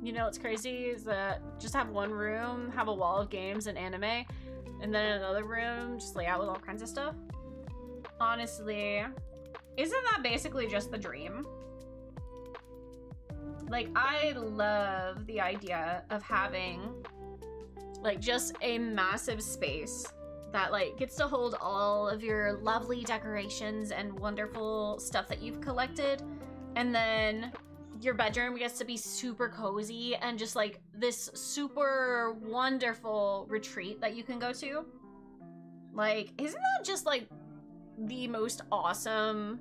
You know what's crazy is that just have one room, have a wall of games and anime, and then another room just lay out with all kinds of stuff. Honestly, isn't that basically just the dream? Like, I love the idea of having, like, just a massive space that, like, gets to hold all of your lovely decorations and wonderful stuff that you've collected, and then your bedroom gets to be super cozy and just like this super wonderful retreat that you can go to. Like, isn't that just like the most awesome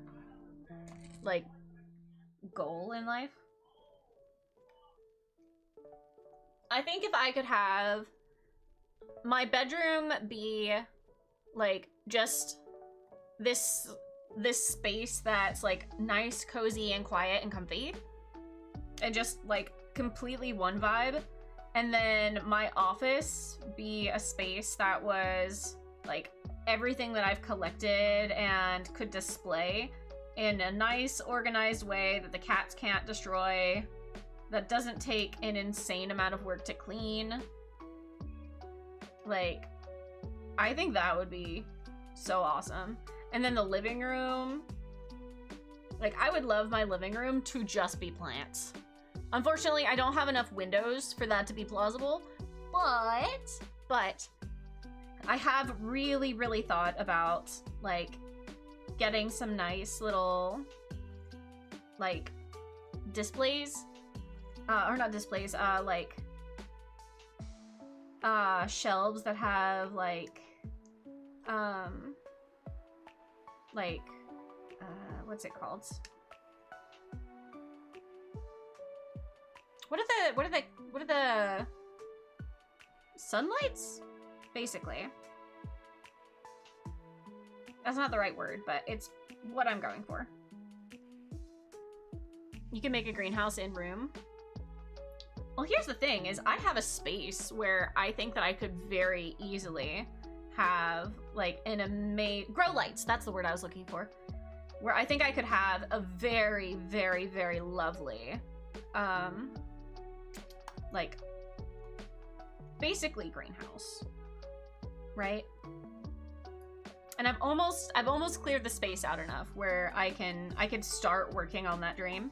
like goal in life? I think if I could have my bedroom be like just this space that's like nice, cozy, and quiet and comfy, and just like completely one vibe, and then my office be a space that was like everything that I've collected and could display in a nice organized way that the cats can't destroy, that doesn't take an insane amount of work to clean. Like, I think that would be so awesome. And then the living room, like, I would love my living room to just be plants. Unfortunately, I don't have enough windows for that to be plausible, but I have really, really thought about, like, getting some nice little, like, displays, or not displays, shelves that have, like, what's it called? What are the sunlights? Basically. That's not the right word, but it's what I'm going for. You can make a greenhouse in room. Well, here's the thing, is I have a space where I think that I could very easily have, like, an amazing... Grow lights, that's the word I was looking for. Where I think I could have a very, very, very lovely, like, basically greenhouse, right? And I've almost cleared the space out enough where I could start working on that dream.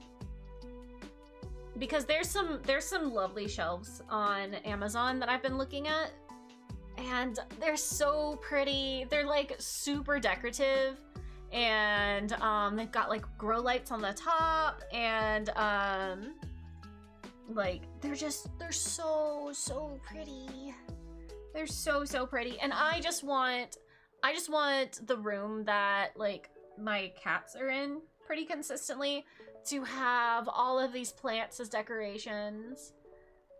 Because there's some lovely shelves on Amazon that I've been looking at, And they're so pretty. They're like super decorative. And they've got like grow lights on the top, and like they're so pretty. They're so pretty. And I just want the room that like my cats are in pretty consistently to have all of these plants as decorations.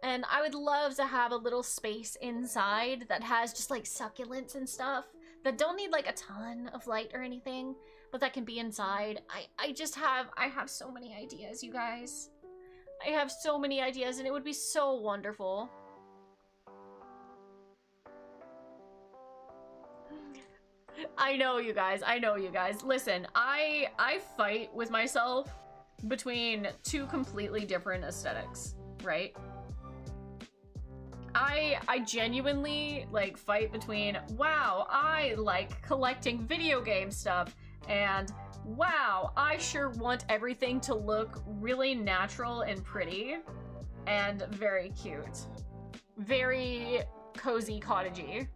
And I would love to have a little space inside that has just like succulents and stuff that don't need like a ton of light or anything, but that can be inside. I have so many ideas, you guys. I have so many ideas, and it would be so wonderful. I know you guys. Listen, I fight with myself between two completely different aesthetics, right? I genuinely like fight between, wow, I like collecting video game stuff, and wow, I sure want everything to look really natural and pretty and very cute. Very cozy cottagey.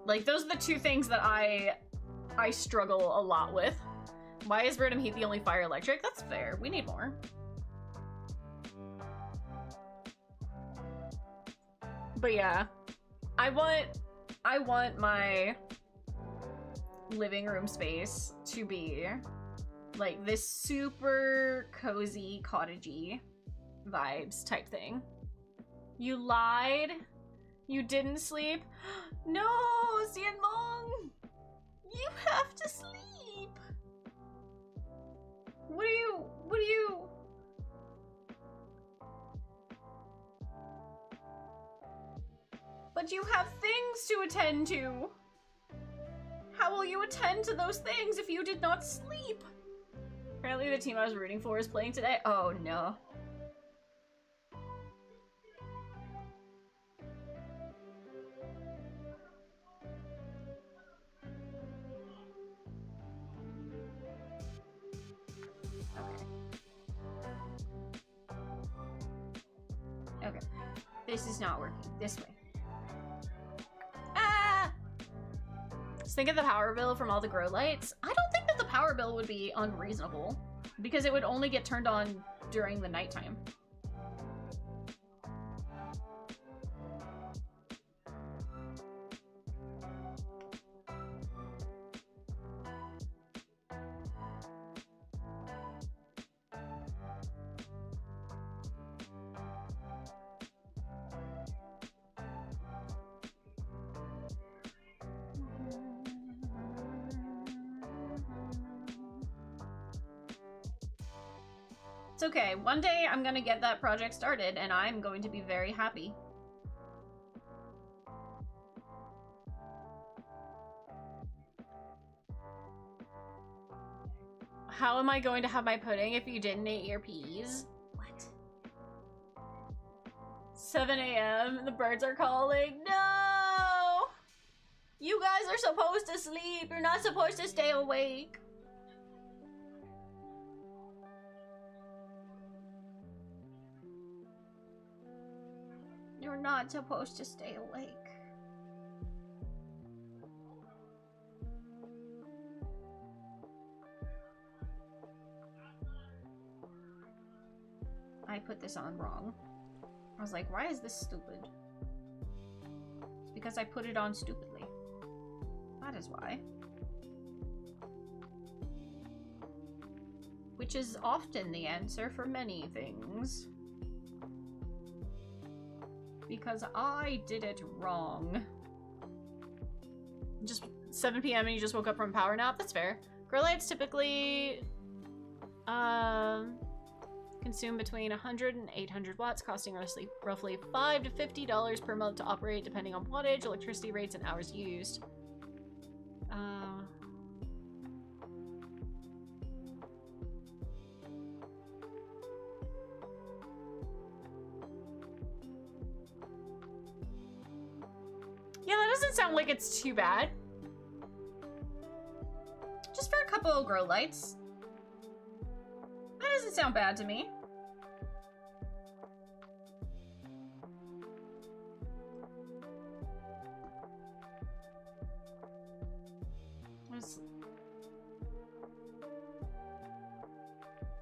Like, those are the two things that I struggle a lot with. Why is Rotom Heat the only fire electric? That's fair. We need more. But yeah, I want my living room space to be like this super cozy, cottagey vibes type thing. You lied? You didn't sleep? No, Xianmong! You have to sleep! What do you... But you have things to attend to! How will you attend to those things if you did not sleep? Apparently the team I was rooting for is playing today. Oh no. Okay. This is not working. This way. Ah! Just think of the power bill from all the grow lights. I don't think that the power bill would be unreasonable, because it would only get turned on during the nighttime. It's okay. One day I'm gonna get that project started and I'm going to be very happy. How am I going to have my pudding if you didn't eat your peas? What? 7 a.m. The birds are calling. No! You guys are supposed to sleep. You're not supposed to stay awake. You're not supposed to stay awake. I put this on wrong. I was like, why is this stupid? It's because I put it on stupidly. That is why. Which is often the answer for many things. Because I did it wrong. Just 7 p.m. and you just woke up from a power nap? That's fair. Grow lights typically consume between 100 and 800 watts, costing roughly $5 to $50 per month to operate, depending on wattage, electricity rates, and hours used. Yeah, that doesn't sound like it's too bad. Just for a couple of grow lights. That doesn't sound bad to me.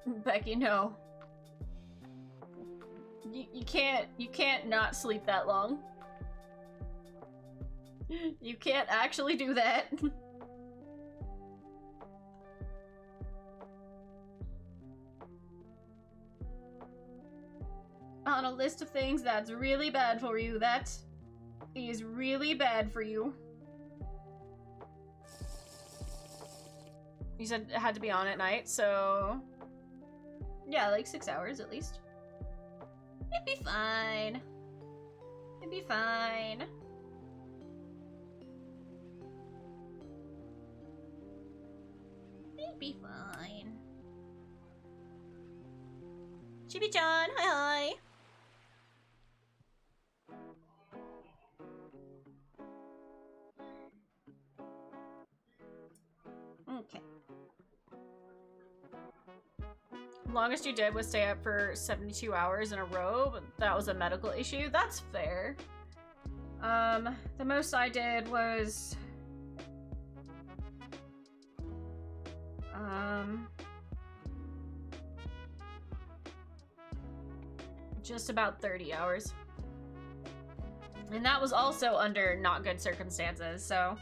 Becky, no. You can't not sleep that long. You can't actually do that. On a list of things that's really bad for you, that is really bad for you. You said it had to be on at night, so... yeah, like 6 hours at least. It'd be fine. It'd be fine. It'd be fine. Chibi-chan, hi hi. Okay. Longest you did was stay up for 72 hours in a row, but that was a medical issue. That's fair. The most I did was... just about 30 hours. And that was also under not good circumstances, so...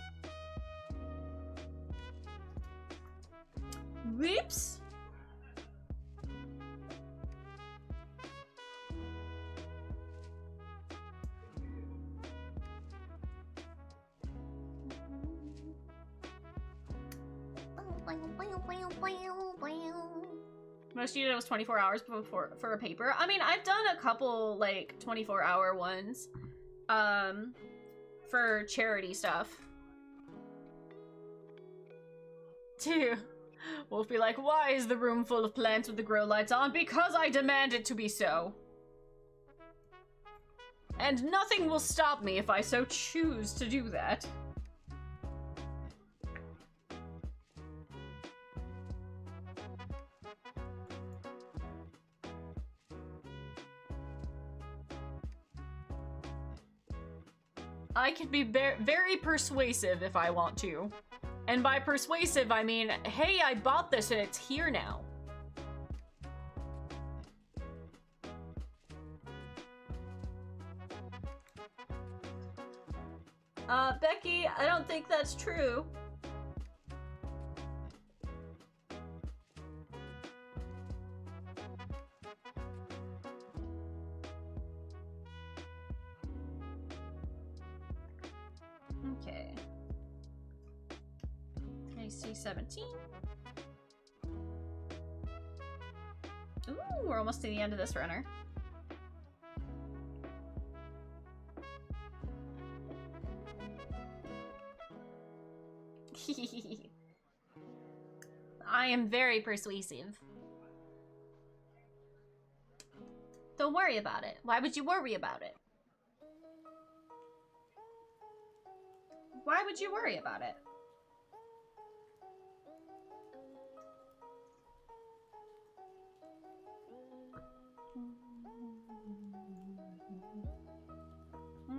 whoops! Most you did was 24 hours before for a paper. I mean, I've done a couple like 24-hour ones for charity stuff. Too. Wolf be like, why is the room full of plants with the grow lights on? Because I demand it to be so. And nothing will stop me if I so choose to do that. I can be very persuasive if I want to. And by persuasive, I mean, hey, I bought this and it's here now. Becky, I don't think that's true. Okay. AC 17. Ooh, we're almost to the end of this runner. I am very persuasive. Don't worry about it. Why would you worry about it? Why would you worry about it?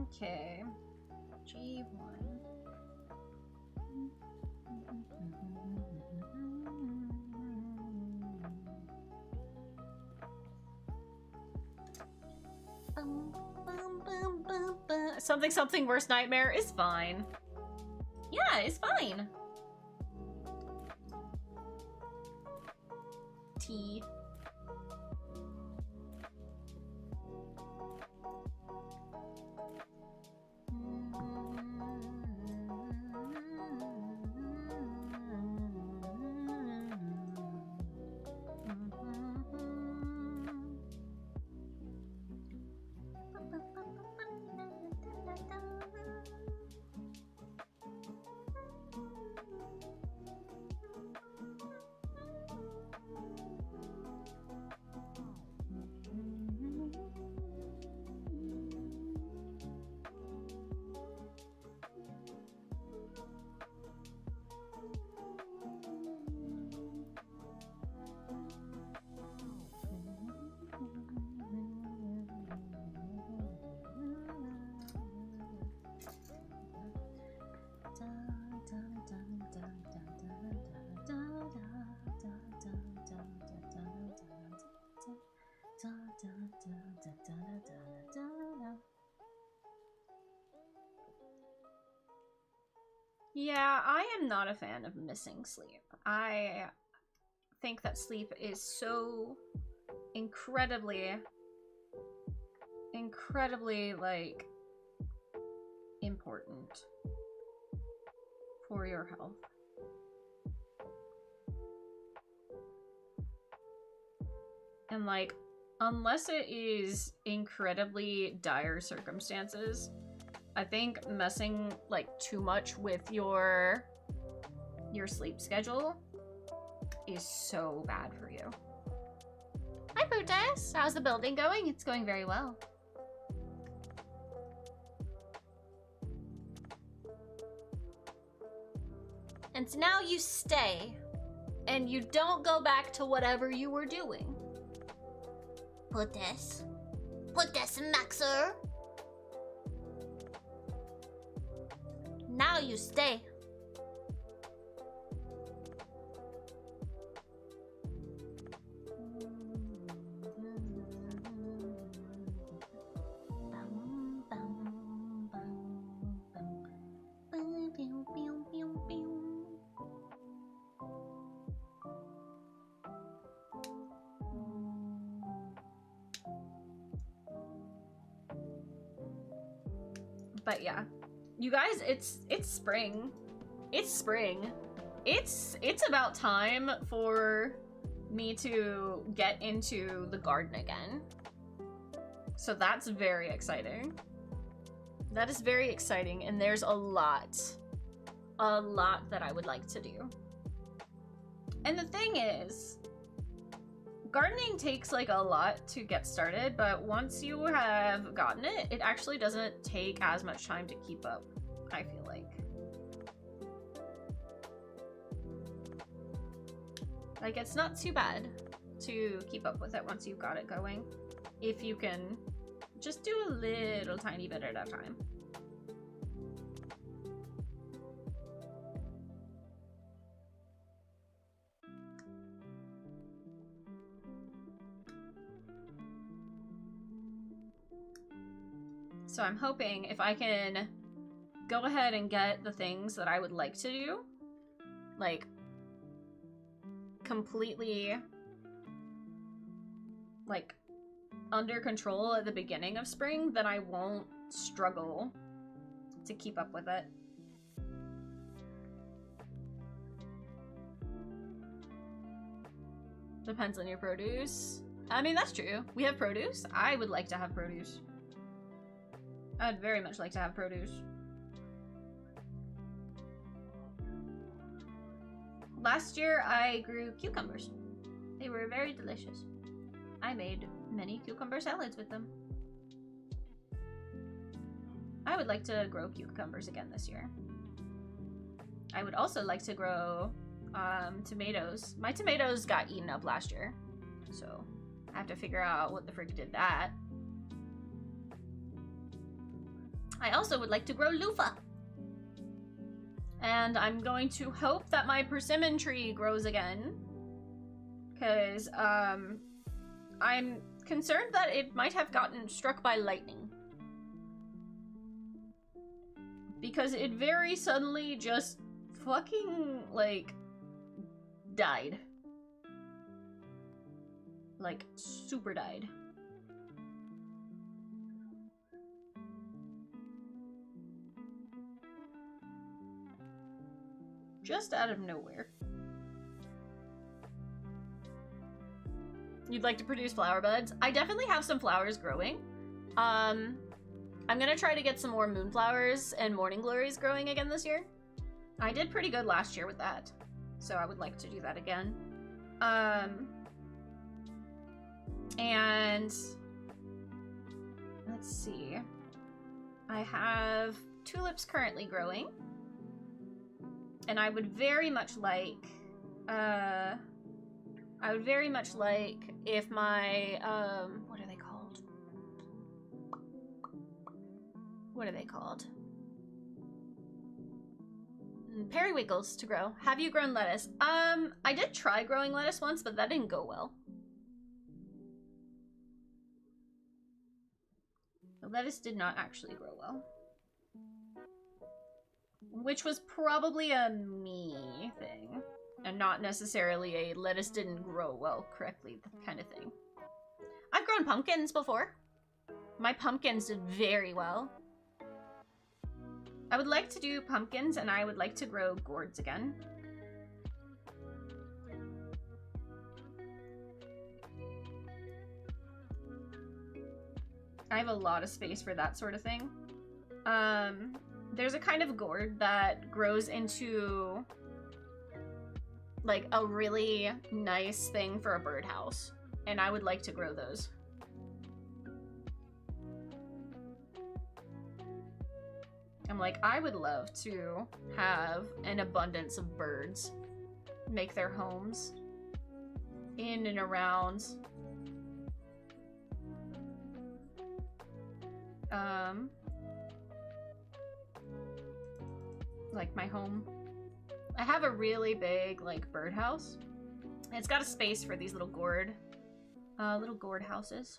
Okay. G1. Something something worst nightmare is fine. Yeah, it's fine. T. Yeah, I am not a fan of missing sleep. I think that sleep is so incredibly, like, important for your health. And, like, unless it is incredibly dire circumstances, I think messing, like, too much with your sleep schedule is so bad for you.
Hi, Brutus. How's the building going? It's going very well. And so now you stay, and you don't go back to whatever you were doing. Brutus, Maxer. Now you stay.
But yeah, you guys, it's spring. It's spring. It's about time for me to get into the garden again. So that's very exciting. That is very exciting, and there's a lot that I would like to do. And the thing is, gardening takes like a lot to get started, but once you have gotten it, it actually doesn't take as much time to keep up, I feel like. Like, it's not too bad to keep up with it once you've got it going, if you can just do a little tiny bit at a time. So I'm hoping if I can go ahead and get the things that I would like to do, like, completely, like, under control at the beginning of spring, then I won't struggle to keep up with it. Depends on your produce. I mean, that's true. We have produce. I would like to have produce. I'd very much like to have produce. Last year, I grew cucumbers. They were very delicious. I made many cucumber salads with them. I would like to grow cucumbers again this year. I would also like to grow tomatoes. My tomatoes got eaten up last year, so I have to figure out what the frick did that. I also would like to grow loofah. And I'm going to hope that my persimmon tree grows again, because I'm concerned that it might have gotten struck by lightning. Because it very suddenly just fucking, like, died. Like, super died. Just out of nowhere. You'd like to produce flower buds? I definitely have some flowers growing. I'm gonna try to get some more moonflowers and morning glories growing again this year. I did pretty good last year with that, so I would like to do that again. And let's see. I have tulips currently growing. And I would very much like, if my, what are they called? What are they called? Periwinkles to grow. Have you grown lettuce? I did try growing lettuce once, but that didn't go well. The lettuce did not actually grow well. Which was probably a me thing. And not necessarily a lettuce didn't grow well correctly kind of thing. I've grown pumpkins before. My pumpkins did very well. I would like to do pumpkins, and I would like to grow gourds again. I have a lot of space for that sort of thing. There's a kind of gourd that grows into like a really nice thing for a birdhouse, and I would like to grow those. I'm like, I would love to have an abundance of birds make their homes in and around like my home. I have a really big like birdhouse. It's got a space for these little gourd houses.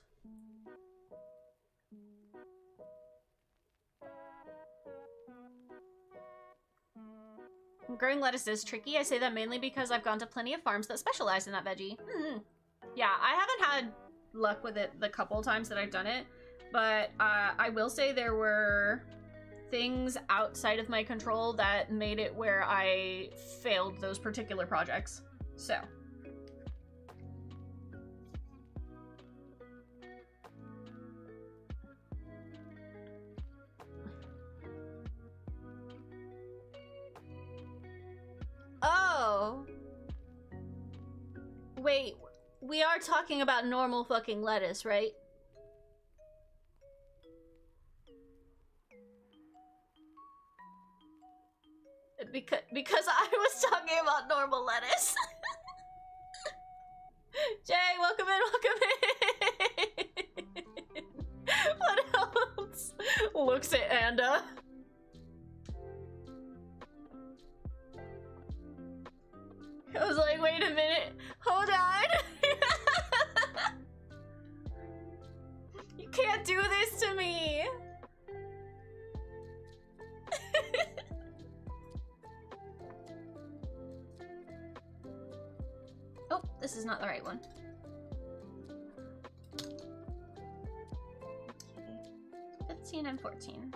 Growing lettuce is tricky. I say that mainly because I've gone to plenty of farms that specialize in that veggie. Yeah, I haven't had luck with it the couple times that I've done it, but I will say there were things outside of my control that made it where I failed those particular projects. So. Oh. Wait, we are talking about normal fucking lettuce, right? Because I was talking about normal lettuce. Jay, welcome in. What else? Looks at Anda. I was like, wait a minute. Hold on. You can't do this to me. Oh, this is not the right one. Okay. 15 and 14.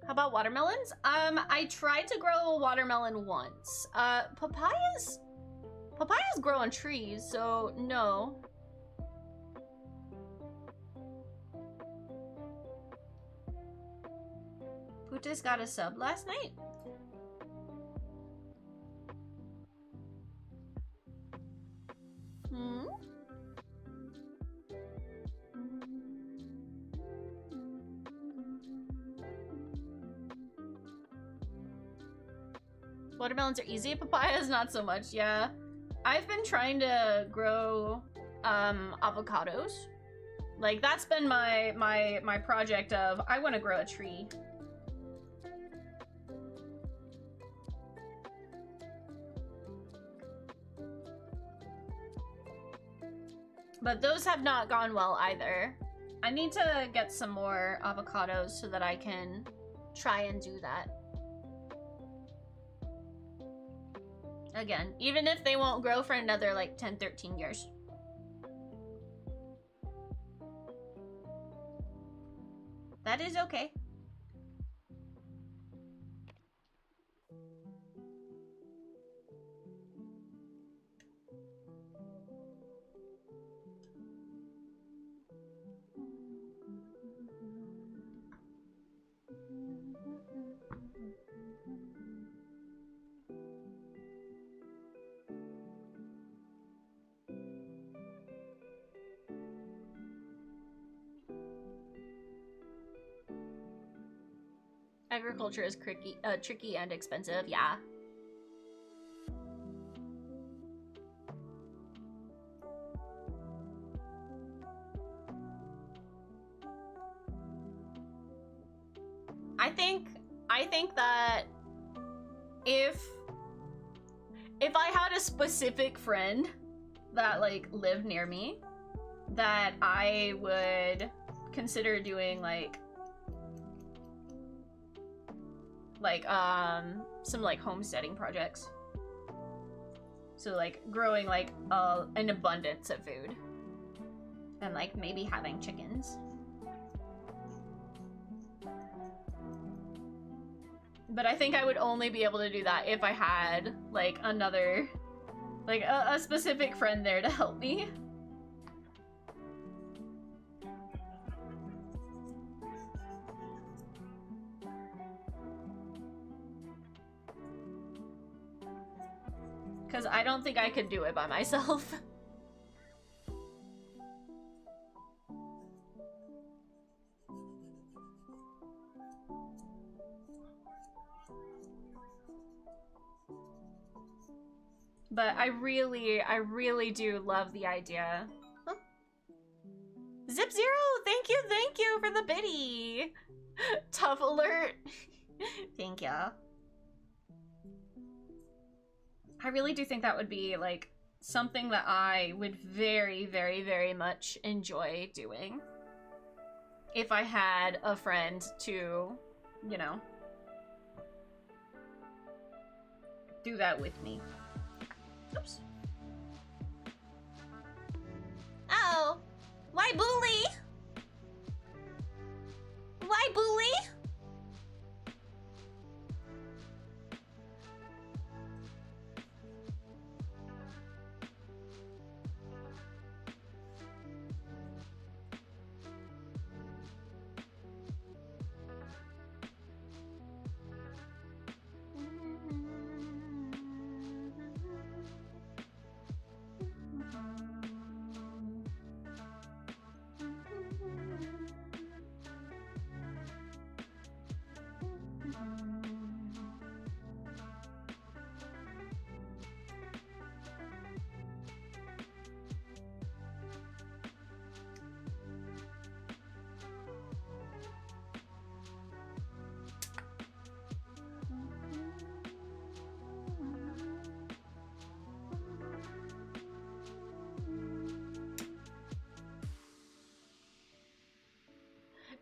How about watermelons? I tried to grow a watermelon once. Papayas grow on trees, so no. Putas got a sub last night? Hmm? Watermelons are easy, papayas not so much, yeah. I've been trying to grow avocados. Like that's been my project of I want to grow a tree. But those have not gone well either. I need to get some more avocados so that I can try and do that. Again, even if they won't grow for another like 10, 13 years. That is okay. Agriculture is tricky and expensive, yeah. I think that if I had a specific friend that like lived near me, that I would consider doing like some like homesteading projects. So like growing like an abundance of food. And like maybe having chickens. But I think I would only be able to do that if I had like another, like a specific friend there to help me. Because I don't think I could do it by myself. But I really do love the idea. Huh? Zip Zero, thank you for the biddy. Tough alert. Thank you. I really do think that would be like something that I would very, very, very much enjoy doing. If I had a friend to, you know, do that with me. Oops. Oh, why bully? Why bully?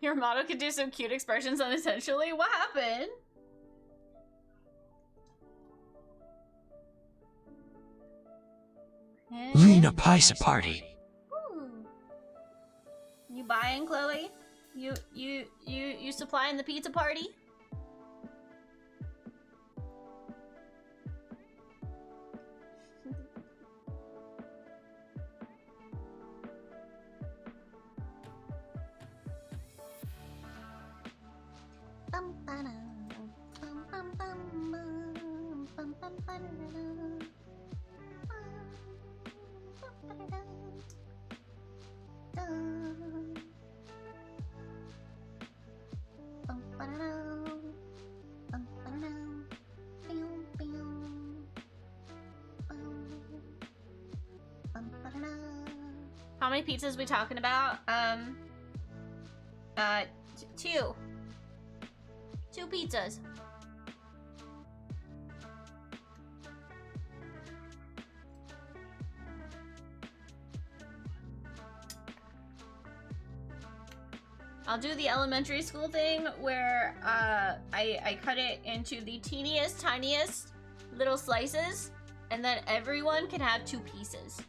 Your model could do some cute expressions unintentionally? What happened?
Lena Pisa Party.
Ooh. You buying, Chloe? You supplying the pizza party? How many pizzas we talking about? Two. Two pizzas. I'll do the elementary school thing where I cut it into the teeniest, tiniest little slices, and then everyone can have 2 pieces.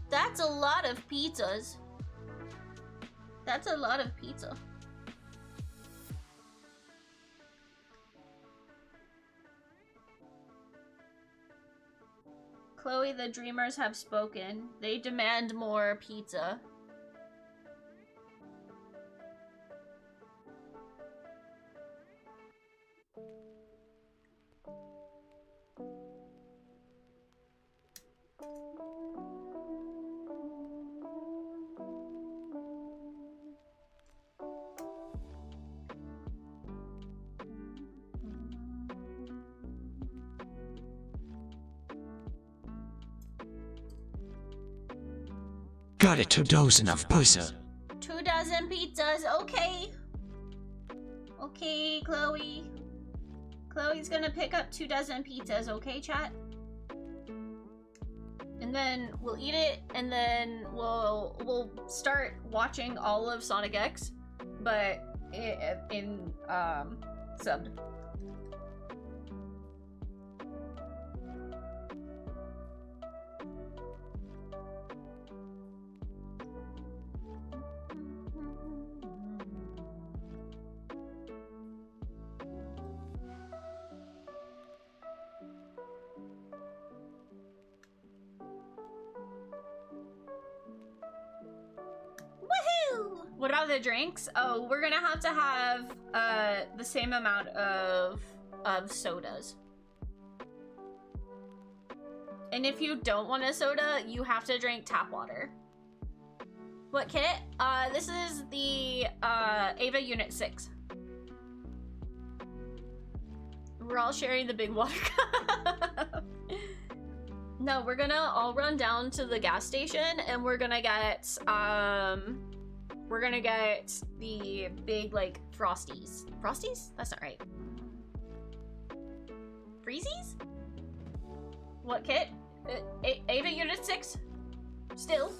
That's a lot of pizzas. That's a lot of pizza. Chloe, the dreamers have spoken. They demand more pizza.
Got it 2 dozen of pussy.
dozen pizzas. Okay. Okay, Chloe. Chloe's gonna pick up 2 dozen pizzas, okay, chat? And then we'll eat it, and then we'll start watching all of Sonic X, but in subbed. What about the drinks? Oh, we're gonna have to have the same amount of sodas. And if you don't want a soda, you have to drink tap water. What kit? This is the Ava Unit 6. We're all sharing the big water cup. No, we're gonna all run down to the gas station and we're gonna get the big, like, Frosties. Frosties? That's not right. Freezies? What kit? Ava Unit 6? Still?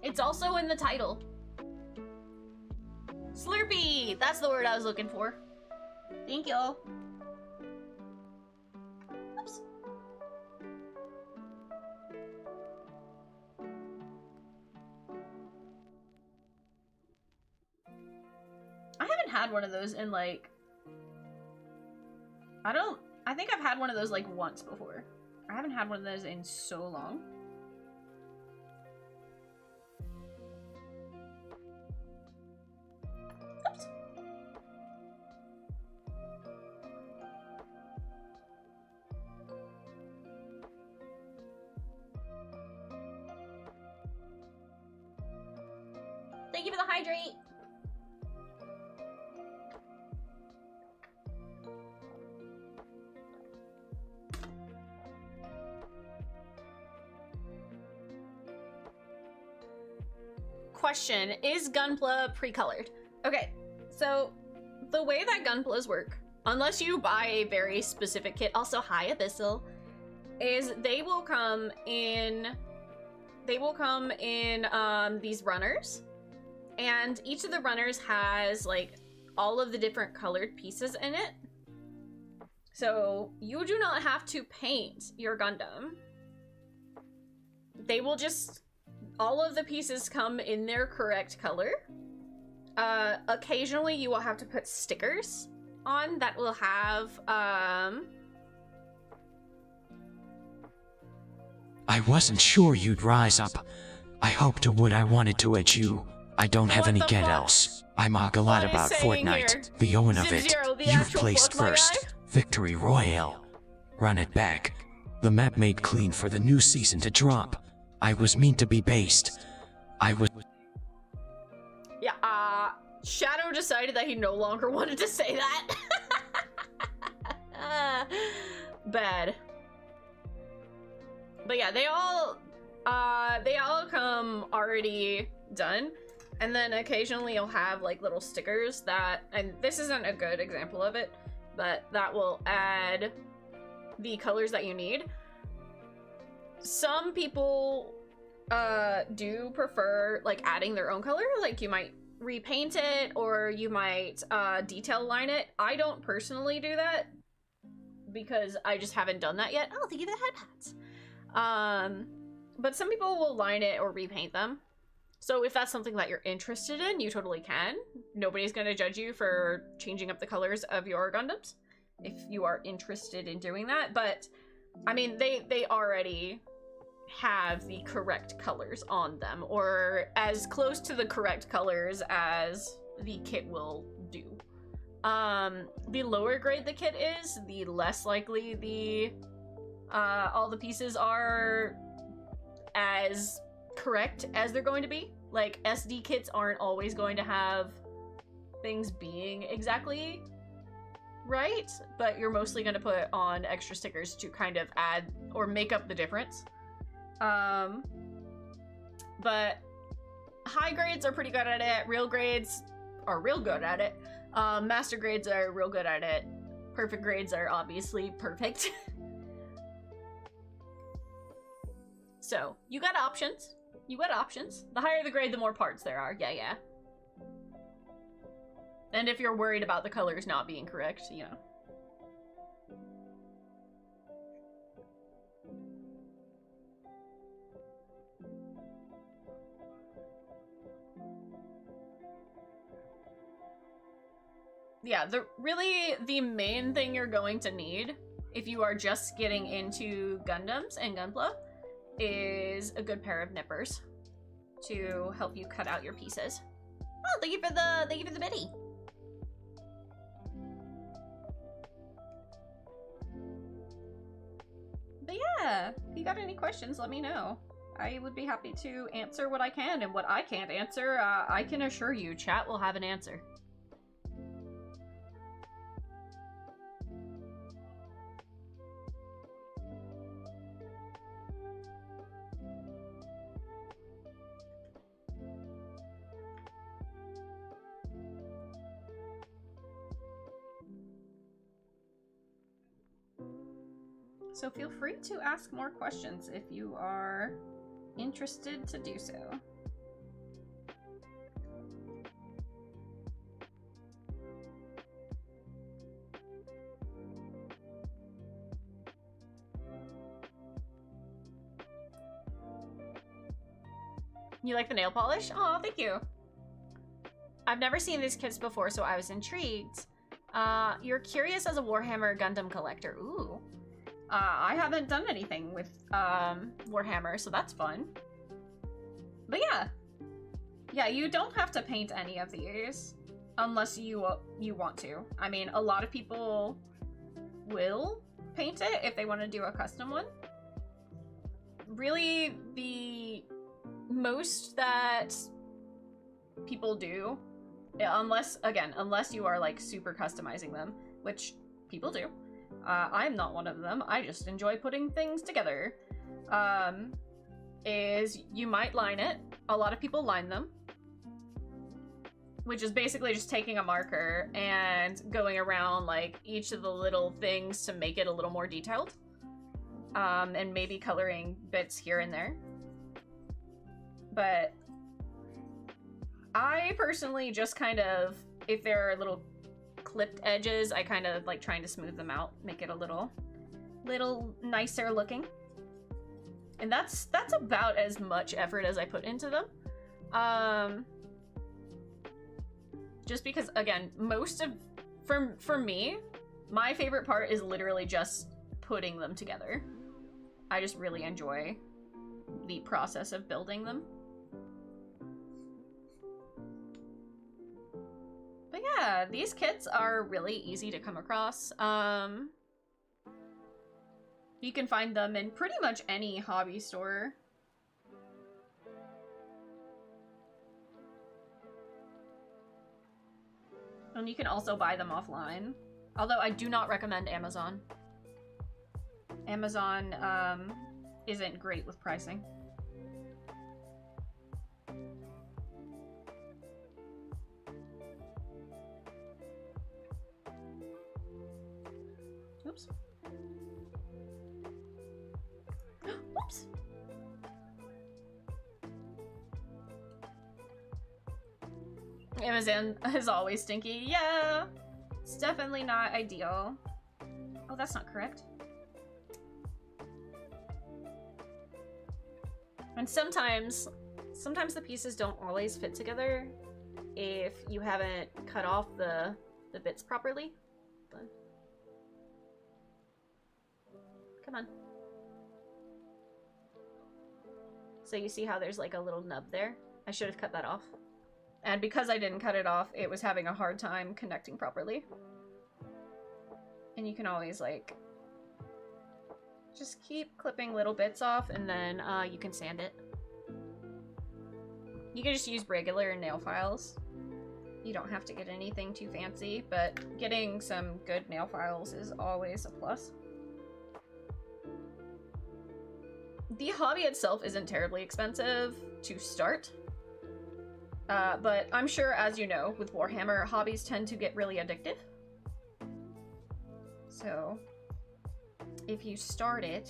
It's also in the title. Slurpee! That's the word I was looking for. Thank you. Oops. I haven't had one of those in, like... I think I've had one of those, like, once before. I haven't had one of those in so long. Oops. Thank you for the hydrate. Question, is Gunpla pre-colored? Okay, so the way that Gunplas work, unless you buy a very specific kit, also hi Abyssal, is they will come in these runners, and each of the runners has like all of the different colored pieces in it. So you do not have to paint your Gundam. They will just, all of the pieces come in their correct color. Occasionally you will have to put stickers on that will have,
I wasn't sure you'd rise up. I hoped to what I wanted to at you. I don't have any get else. I mock a lot about Fortnite. The own of it. You've placed first. Victory Royale. Run it back. The map made clean for the new season to drop. I was mean to be based. I was...
Yeah, Shadow decided that he no longer wanted to say that. Bad. But yeah, they all come already done. And then occasionally you'll have like little stickers that, and this isn't a good example of it, but that will add the colors that you need. Some people do prefer like adding their own color, like you might repaint it or you might detail line it. I don't personally do that because I just haven't done that yet. Oh, thank you for the head pats. But some people will line it or repaint them. So if that's something that you're interested in, you totally can. Nobody's gonna judge you for changing up the colors of your Gundams if you are interested in doing that. But I mean, they already have the correct colors on them, or as close to the correct colors as the kit will do. The lower grade the kit is, the less likely the all the pieces are as correct as they're going to be. Like, SD kits aren't always going to have things being exactly right, but you're mostly going to put on extra stickers to kind of add or make up the difference. But high grades are pretty good at it. Real grades are real good at it. Master grades are real good at it. Perfect grades are obviously perfect. So, you got options. You got options. The higher the grade, the more parts there are. Yeah, yeah. And if you're worried about the colors not being correct, you know. Yeah, really the main thing you're going to need if you are just getting into Gundams and Gunpla is a good pair of nippers to help you cut out your pieces. Oh, thank you for the biddy. But yeah, if you got any questions, let me know. I would be happy to answer what I can, and what I can't answer, I can assure you, chat will have an answer. So feel free to ask more questions if you are interested to do so. You like the nail polish? Oh, thank you. I've never seen these kits before, so I was intrigued. You're curious as a Warhammer Gundam collector. Ooh. I haven't done anything with Warhammer, so that's fun. But yeah. Yeah, you don't have to paint any of these unless you want to. I mean, a lot of people will paint it if they want to do a custom one. Really, the most that people do, unless you are like super customizing them, which people do. I'm not one of them. I just enjoy putting things together. Is you might line it. A lot of people line them, which is basically just taking a marker and going around like each of the little things to make it a little more detailed. And maybe coloring bits here and there. But I personally just kind of, if there are little clipped edges, I kind of like trying to smooth them out, make it a little nicer looking. And that's about as much effort as I put into them. Just because, again, for me, my favorite part is literally just putting them together. I just really enjoy the process of building them. But yeah, these kits are really easy to come across. You can find them in pretty much any hobby store. And you can also buy them offline. Although I do not recommend Amazon. Amazon isn't great with pricing. Oops. Oops. Amazon is always stinky. Yeah, it's definitely not ideal. Oh, that's not correct. And sometimes the pieces don't always fit together if you haven't cut off the bits properly. But come on. So you see how there's like a little nub there? I should have cut that off. And because I didn't cut it off, it was having a hard time connecting properly. And you can always like just keep clipping little bits off, and then you can sand it.
You can just use regular nail files. You don't have to get anything too fancy, but getting some good nail files is always a plus. The hobby itself isn't terribly expensive to start. But I'm sure, as you know, with Warhammer, hobbies tend to get really addictive. So, if you start it,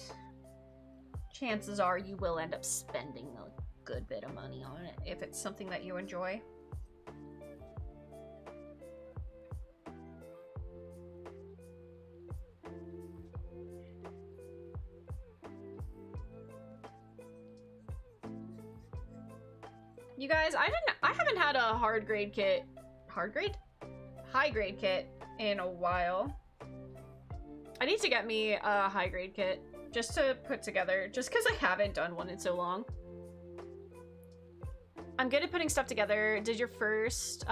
chances are you will end up spending a good bit of money on it if it's something that you enjoy. You guys, I haven't had a high grade kit in a while. I need to get me a high grade kit just to put together, just because I haven't done one in so long. I'm good at putting stuff together. Did your first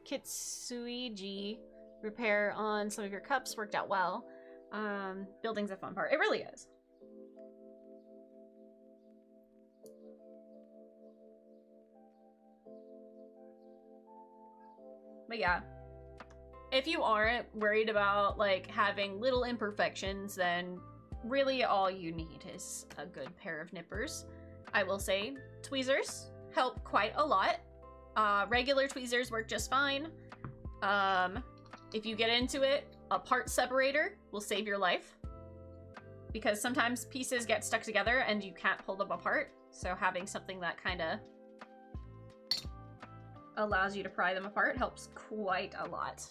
Kitsuiji repair on some of your cups worked out well. Building's a fun part. It really is. But yeah, if you aren't worried about like having little imperfections, then really all you need is a good pair of nippers. I will say tweezers help quite a lot. Regular tweezers work just fine. If you get into it, a part separator will save your life, because sometimes pieces get stuck together and you can't pull them apart. So having something that kind of allows you to pry them apart helps quite a lot.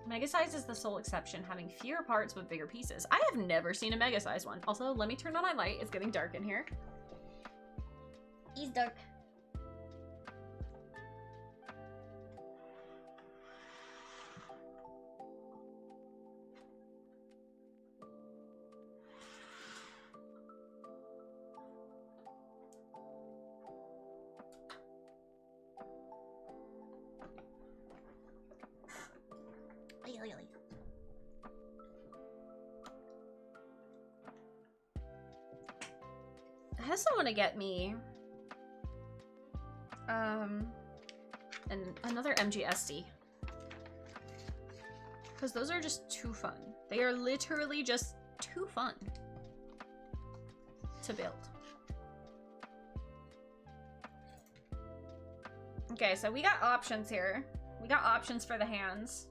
Mega size is the sole exception, having fewer parts with bigger pieces. I have never seen a mega size one. Also, let me turn on my light. It's getting dark in here. It's dark. I also want to get me another MGSD, because those are just too fun. They are literally just too fun to build. Okay, so we got options here. We got options for the hands.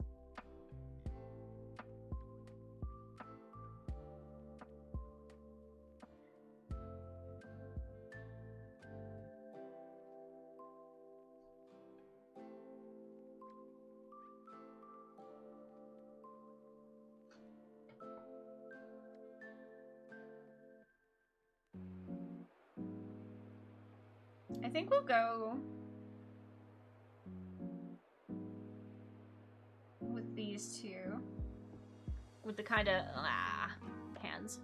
I think we'll go with these two. With the kind of hands.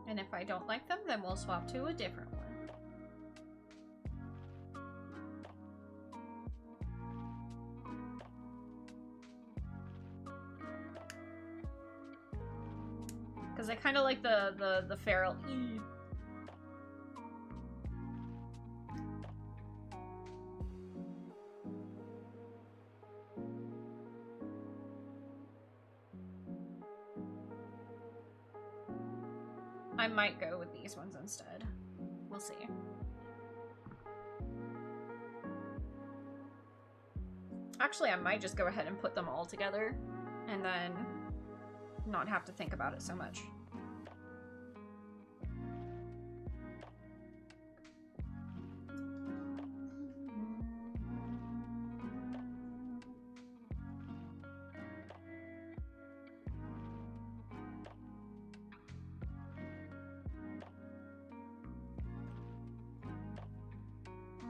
And if I don't like them, then we'll swap to a different one. Because I kind of like the feral. I might go with these ones instead. We'll see. Actually, I might just go ahead and put them all together and then not have to think about it so much.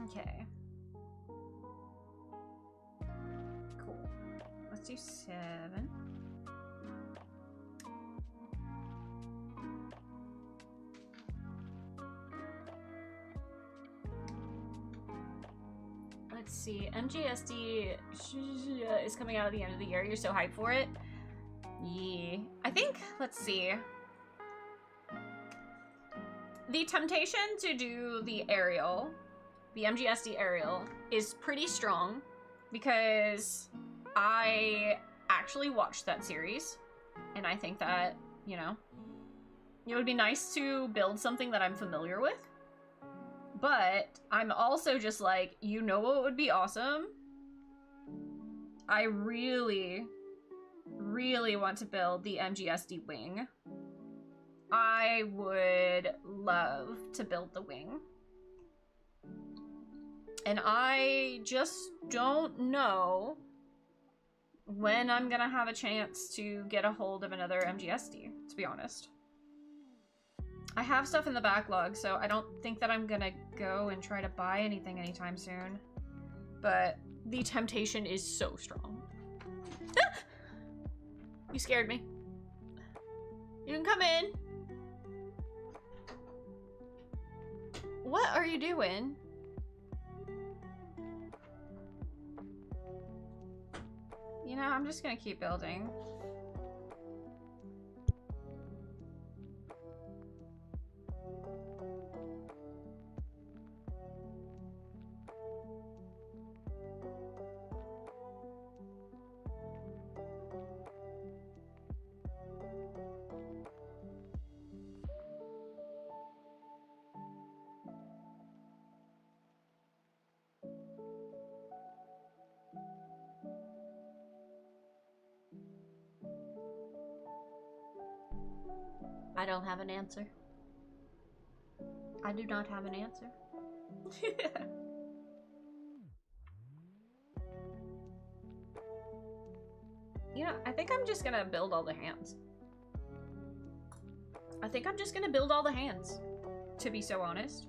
Okay. Cool. Let's do 7.
Let's see. MGSD is coming out at the end of the year. You're so hyped for it. Yeah. I think, let's see. The temptation to do the aerial, the MGSD aerial, is pretty strong because I actually watched that series. And I think that, you know, it would be nice to build something that I'm familiar with. But I'm also just like, you know what would be awesome? I really, really want to build the MGSD wing. I would love to build the wing. And I just don't know when I'm gonna have a chance to get a hold of another MGSD, to be honest. I have stuff in the backlog, so I don't think that I'm gonna go and try to buy anything anytime soon. But the temptation is so strong. Ah! You scared me. You can come in. What are you doing? You know, I'm just gonna keep building. I don't have an answer. I do not have an answer. You know, I think I'm just gonna build all the hands. I think I'm just gonna build all the hands, to be so honest.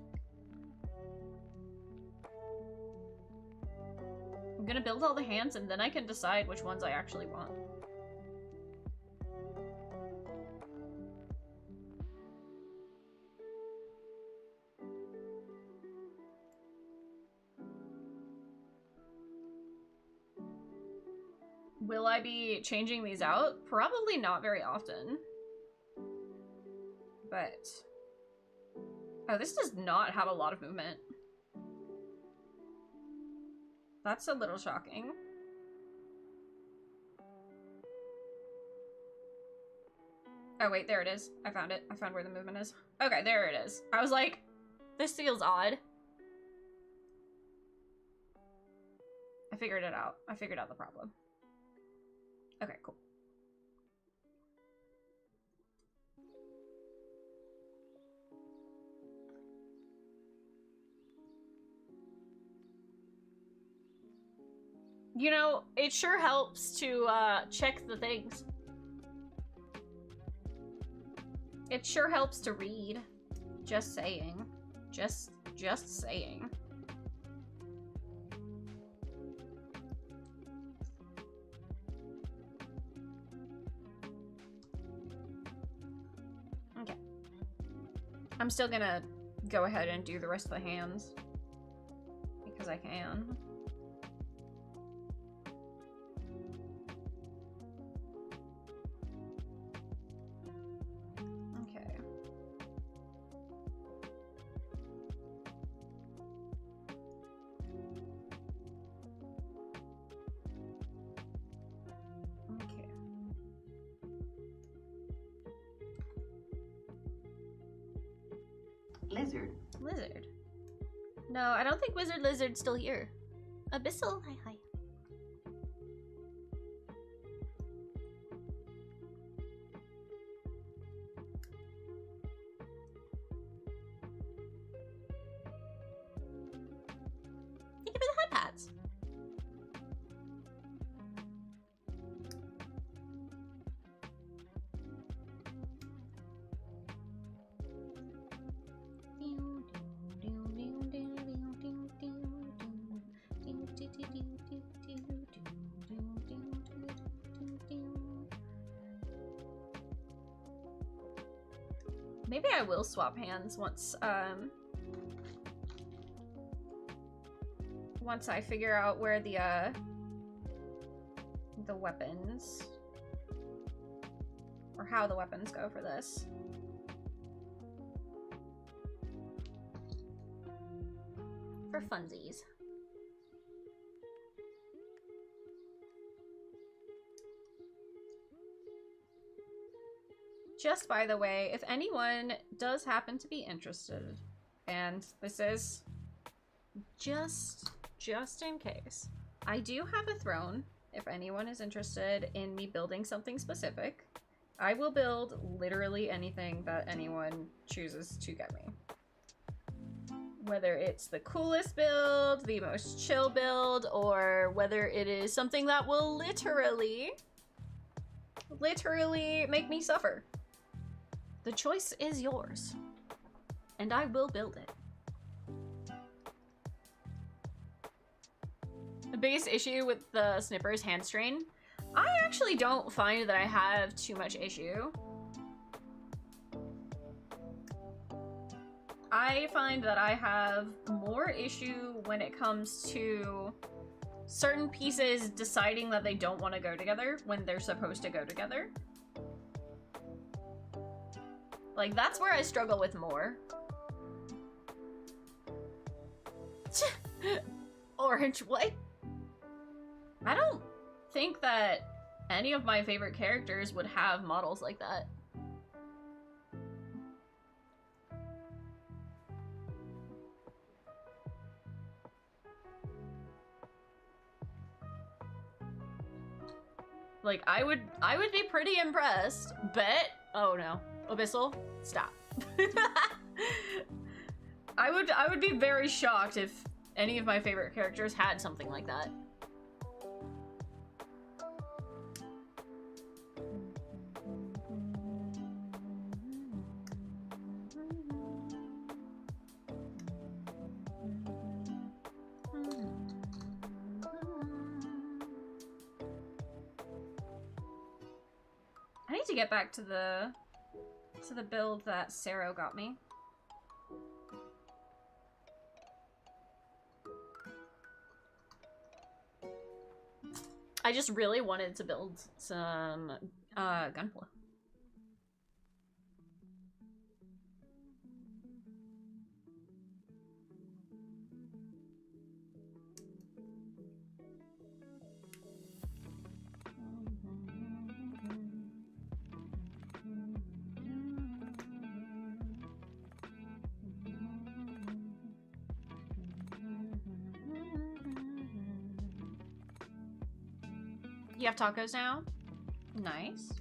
I'm gonna build all the hands and then I can decide which ones I actually want. Will I be changing these out? Probably not very often. But... oh, this does not have a lot of movement. That's a little shocking. Oh wait, there it is. I found it. I found where the movement is. Okay, there it is. I was like, this feels odd. I figured it out. I figured out the problem. Okay, cool. You know, it sure helps to check the things. It sure helps to read. Just saying. Just saying. Okay. I'm still gonna go ahead and do the rest of the hands. Because I can. Lizard. No, I don't think Wizard Lizard's still here. Abyssal, hi. Thank you for the hot pots. Maybe I will swap hands once
once I figure out where the weapons, or how the weapons go for this. For funsies. Just by the way, if anyone does happen to be interested, and this is just in case, I do have a throne. If anyone is interested in me building something specific, I will build literally anything that anyone chooses to get me. Whether it's the coolest build, the most chill build, or whether it is something that will literally make me suffer. The choice is yours, and I will build it. The biggest issue with the snipper is hand strain. I actually don't find that I have too much issue. I find that I have more issue when it comes to certain pieces deciding that they don't want to go together when they're supposed to go together. Like, that's where I struggle with more. Orange, what? I don't think that any of my favorite characters would have models like that. Like, I would be pretty impressed, but oh no. Abyssal, stop. I would be very shocked if any of my favorite characters had something like that. I need to get back to the build that Sero got me. I just really wanted to build some Gunpla. You have tacos now? Nice.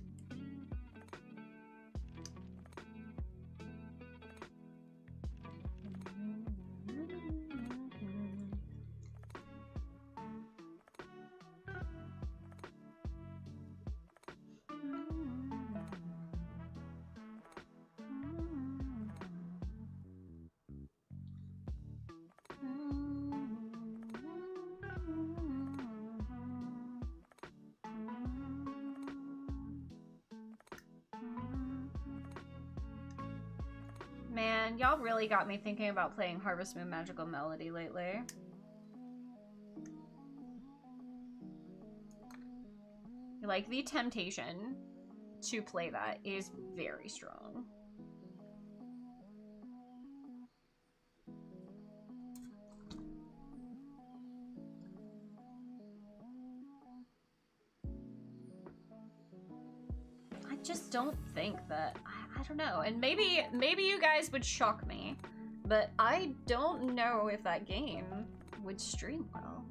Man, y'all really got me thinking about playing Harvest Moon Magical Melody lately. Like, the temptation to play that is very strong. I just don't think that, I don't know, and maybe you guys would shock me, but I don't know if that game would stream well.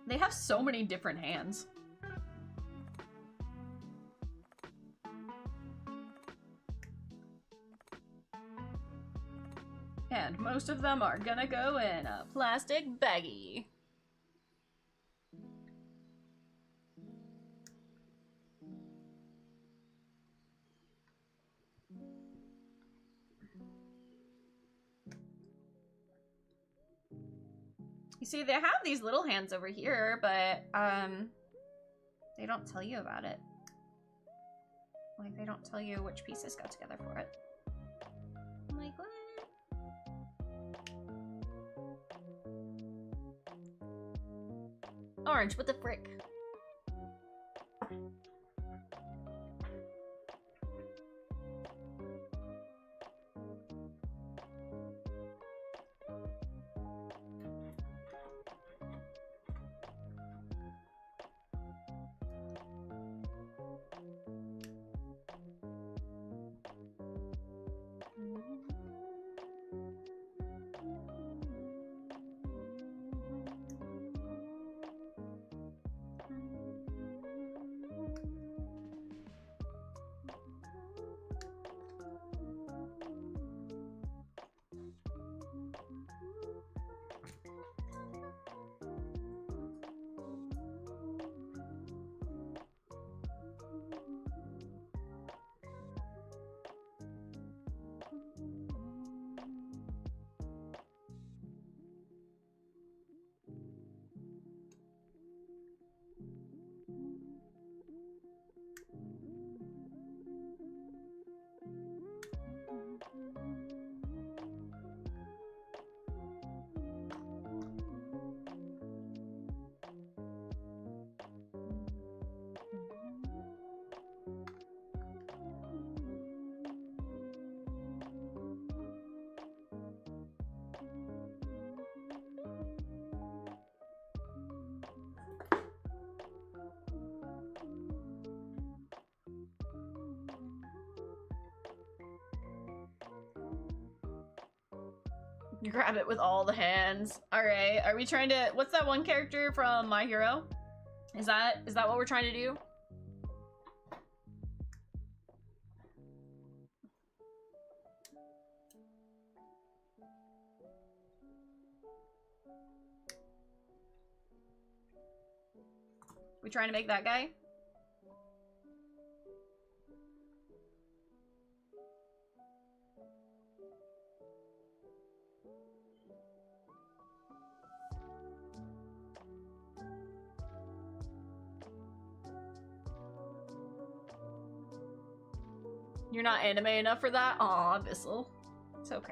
They have so many different hands.
And most of them are gonna go in a plastic baggie. You see, they have these little hands over here, but, they don't tell you about it. Like, they don't tell you which pieces go together for it. I'm like, what? Orange, what the frick? You grab it with all the hands. Alright, are we trying to... What's that one character from My Hero? Is that what we're trying to do? We trying to make that guy? You're not anime enough for that? Aw, Bissell. It's okay.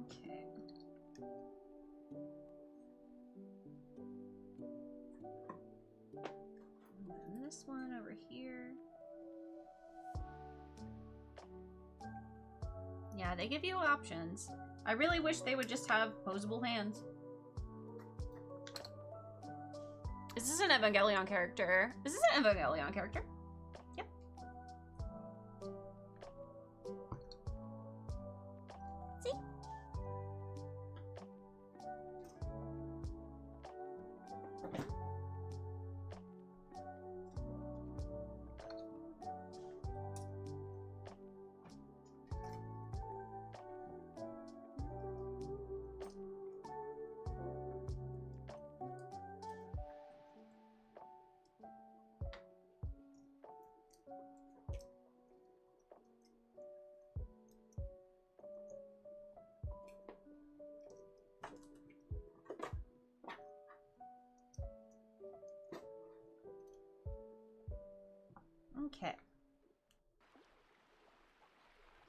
Okay. And then this one over here. Yeah, they give you options. I really wish they would just have posable hands. Is this an Evangelion character? Is this an Evangelion character? Yep. See?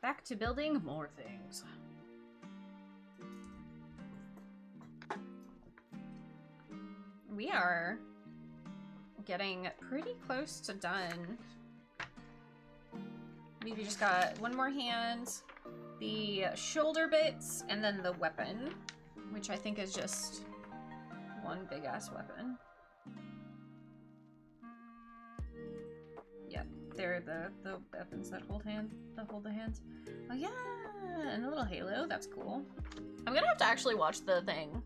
Back to building more things. We are getting pretty close to done. Maybe just got one more hand, the shoulder bits, and then the weapon, which I think is just one big ass weapon. Yep, they're the weapons that hold the hands. Oh yeah, and a little halo, that's cool. I'm gonna have to actually watch the thing.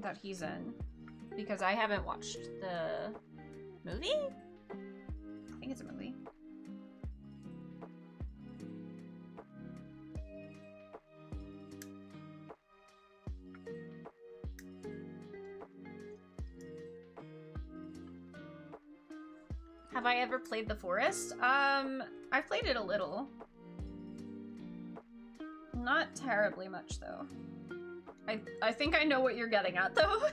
That he's in, because I haven't watched the movie? I think it's a movie. Have I ever played The Forest? I've played it a little. Not terribly much, though. I think I know what you're getting at, though.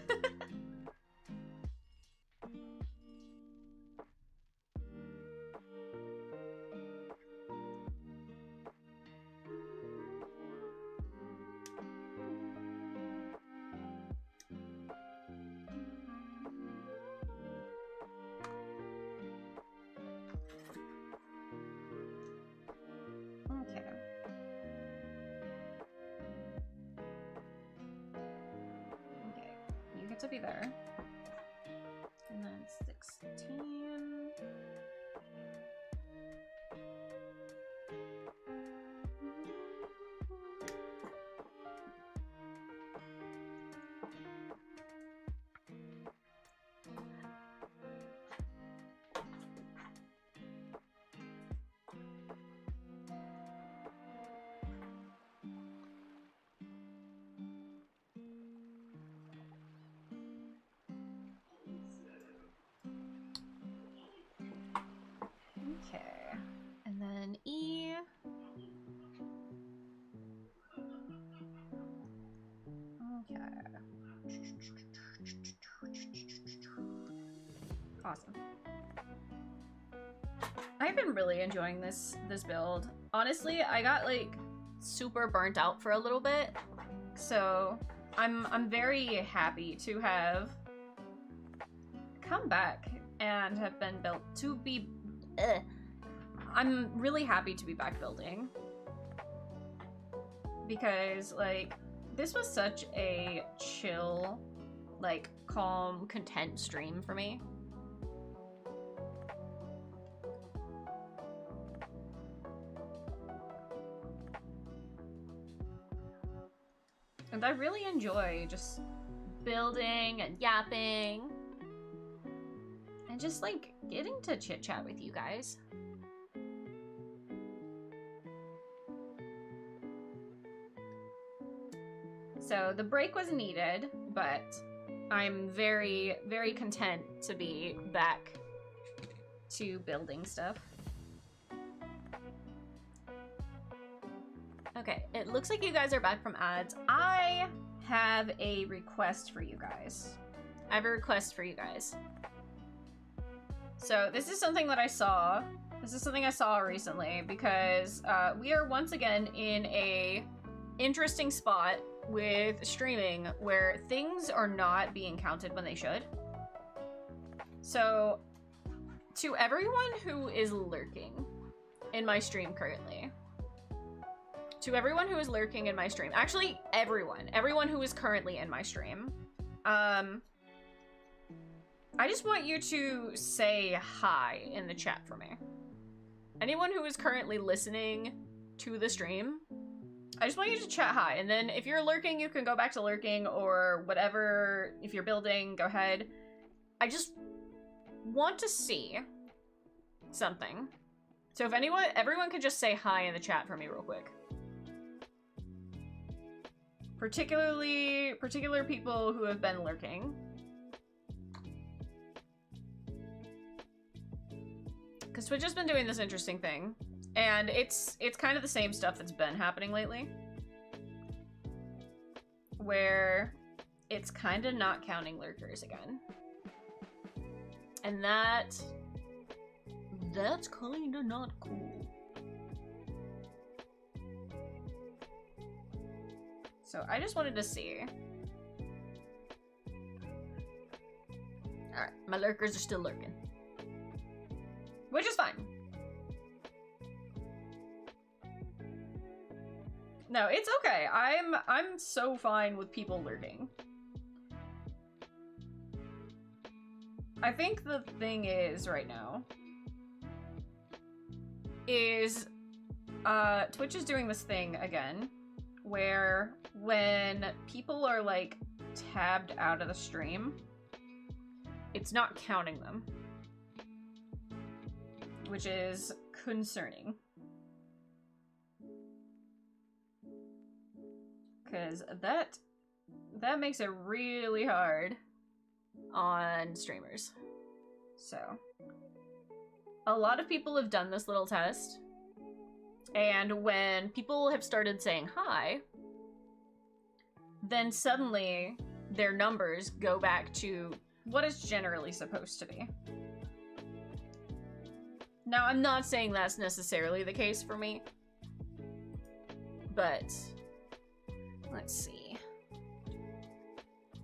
To be there. And then 16. Okay, and then E. Okay. Awesome. I've been really enjoying this build. Honestly, I got like super burnt out for a little bit, so I'm very happy to have come back and have been built to be. I'm really happy to be back building, because like this was such a chill, like calm, content stream for me. And I really enjoy just building and yapping and just like getting to chit chat with you guys. So the break was needed, but I'm very, very content to be back to building stuff. Okay, it looks like you guys are back from ads. I have a request for you guys. I have a request for you guys. So this is something that I saw. This is something I saw recently, because we are once again in a interesting spot with streaming where things are not being counted when they should. So to everyone who is lurking in my stream currently, actually everyone who is currently in my stream, I just want you to say hi in the chat for me. Anyone who is currently listening to the stream, I just want you to chat hi, and then if you're lurking, you can go back to lurking or whatever. If you're building, go ahead. I just want to see something. So if everyone could just say hi in the chat for me real quick. Particular people who have been lurking. Because Twitch has been doing this interesting thing. And it's kind of the same stuff that's been happening lately. Where it's kind of not counting lurkers again. And that
that's kinda not cool. So I just wanted to see. Alright, my lurkers are still lurking. Which is fine. No, it's okay. I'm so fine with people lurking. I think the thing is right now is Twitch is doing this thing again where when people are like tabbed out of the stream, it's not counting them, which is concerning. Because that makes it really hard on streamers. So, a lot of people have done this little test, and when people have started saying hi, then suddenly their numbers go back to what it's generally supposed to be. Now, I'm not saying that's necessarily the case for me, but let's see.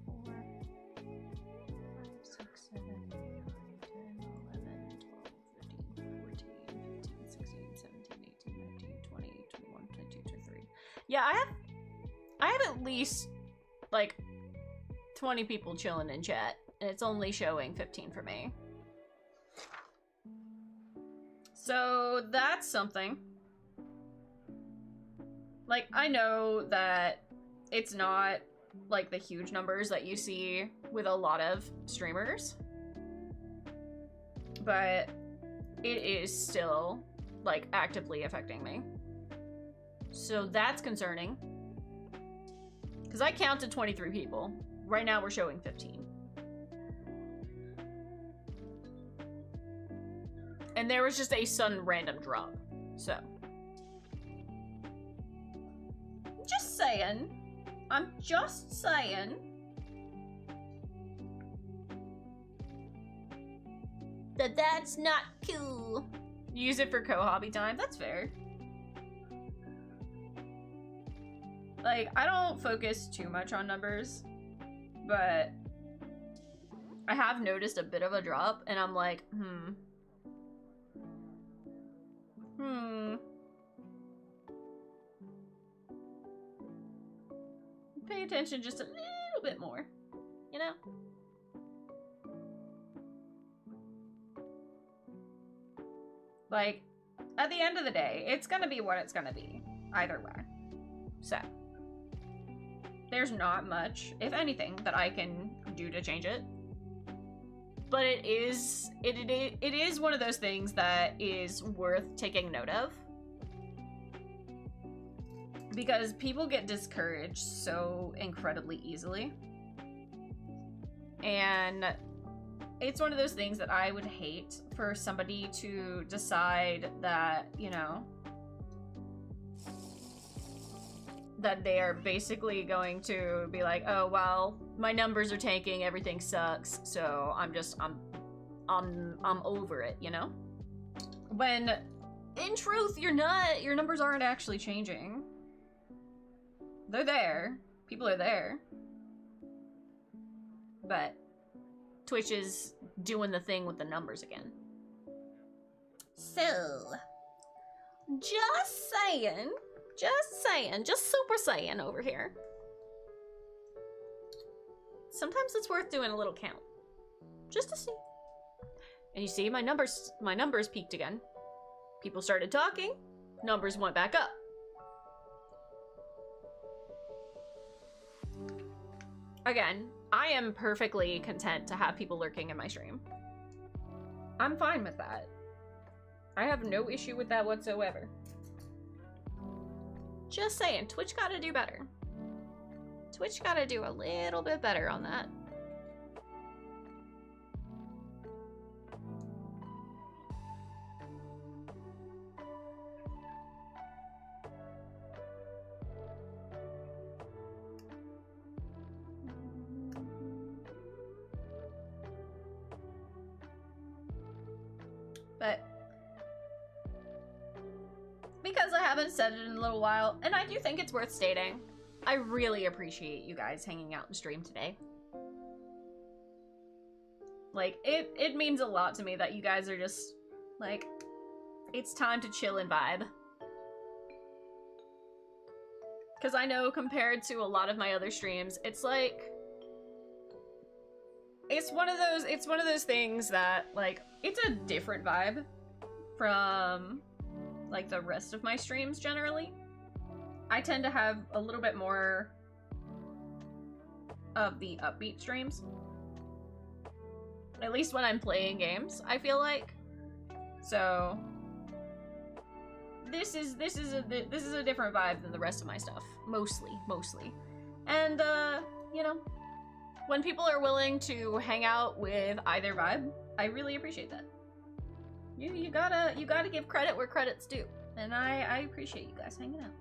4, 5, 6, 7, 8, 9, 10, 11, 12, 13, 14, 15, 16, 17, 18, 19, 20, 21, 22, 23. Yeah, I have at least, like, 20 people chilling in chat, and it's only showing 15 for me. So, that's something. Like, I know that it's not, like, the huge numbers that you see with a lot of streamers, but it is still, like, actively affecting me. So that's concerning. Because I counted 23 people. Right now we're showing 15. And there was just a sudden random drop. So. Just saying. I'm just saying. That's not cool. Use it for co-hobby time. That's fair. Like, I don't focus too much on numbers, but I have noticed a bit of a drop, and I'm like, Pay attention just a little bit more, you know? Like, at the end of the day, it's gonna be what it's gonna be, either way. So, there's not much, if anything, that I can do to change it. But it is one of those things that is worth taking note of. Because people get discouraged so incredibly easily. And it's one of those things that I would hate for somebody to decide that, you know, that they are basically going to be like, oh, well, my numbers are tanking, everything sucks, so I'm over it, you know? When, in truth, your numbers aren't actually changing. They're there. People are there. But Twitch is doing the thing with the numbers again. So, just saying, just super saying over here. Sometimes it's worth doing a little count. Just to see. And you see, my numbers peaked again. People started talking, numbers went back up. Again, I am perfectly content to have people lurking in my stream. I'm fine with that. I have no issue with that whatsoever. Just saying, Twitch gotta do better. Twitch gotta do a little bit better on that. But
because I haven't said it in a little while, and I do think it's worth stating. I really appreciate you guys hanging out and stream today. Like, it means a lot to me that you guys are just, like, it's time to chill and vibe. Because I know compared to a lot of my other streams, it's like... It's one of those things that, like, it's a different vibe from, like, the rest of my streams, generally. I tend to have a little bit more of the upbeat streams. At least when I'm playing games, I feel like. So this is a different vibe than the rest of my stuff. Mostly. And you know, when people are willing to hang out with either vibe, I really appreciate that. You gotta give credit where credit's due. And I appreciate you guys hanging out.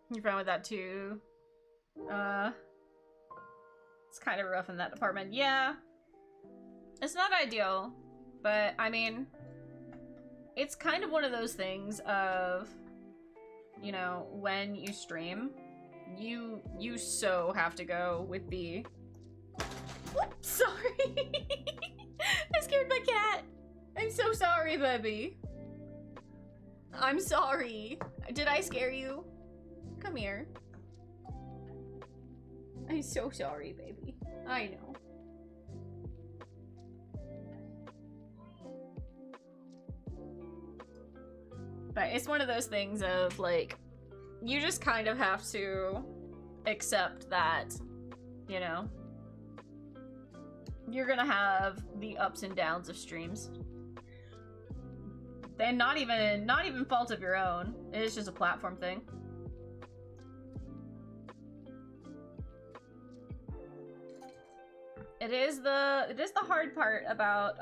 You're fine with that too? It's kind of rough in that department. Yeah. It's not ideal, but I mean, it's kind of one of those things of, you know, when you stream, you so have to go with the... Whoops, sorry! I scared my cat! I'm so sorry, baby. I'm sorry. Did I scare you? Come here. I'm so sorry, baby. I know. But it's one of those things of, like, you just kind of have to accept that, you know, you're gonna have the ups and downs of streams. And not even fault of your own. It's just a platform thing. It is the hard part about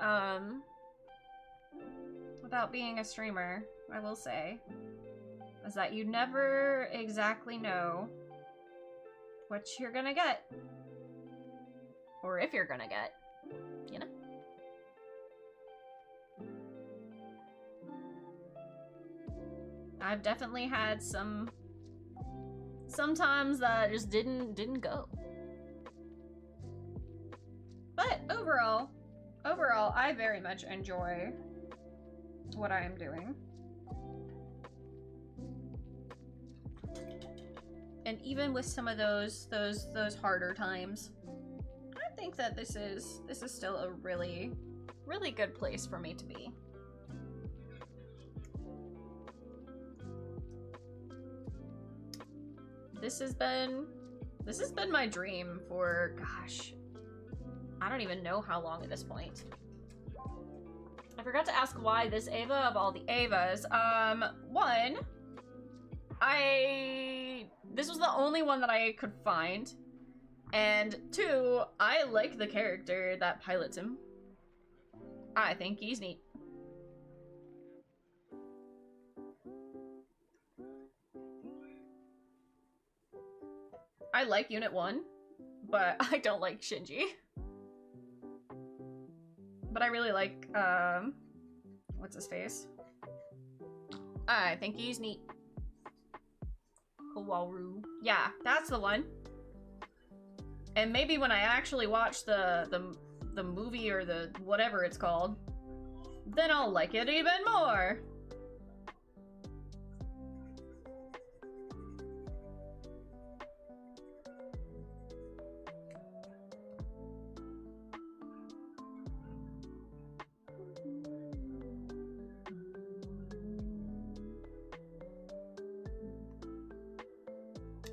being a streamer, I will say, is that you never exactly know what you're gonna get. Or if you're gonna get, you know? I've definitely had some times that just didn't go. But overall, I very much enjoy what I am doing. And even with some of those harder times, I think that this is still a really, really good place for me to be. This has been my dream for, gosh, I don't even know how long at this point. I forgot to ask why this Ava of all the Avas. One, this was the only one that I could find. And two, I like the character that pilots him. I think he's neat. I like Unit 1, but I don't like Shinji. But I really like, what's his face? I think he's neat. Kaworu. Yeah, that's the one. And maybe when I actually watch the movie or the whatever it's called, then I'll like it even more.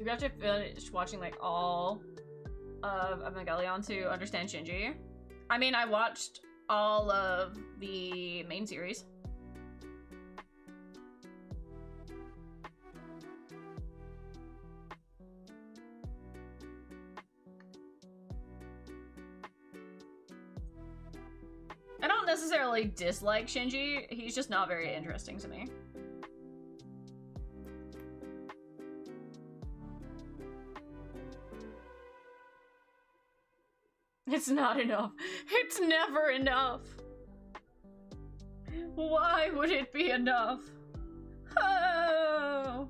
You have to finish watching like all of Evangelion to understand Shinji. I mean, I watched all of the main series. I don't necessarily dislike Shinji, he's just not very interesting to me.
It's not enough. It's never enough. Why would it be enough? Oh.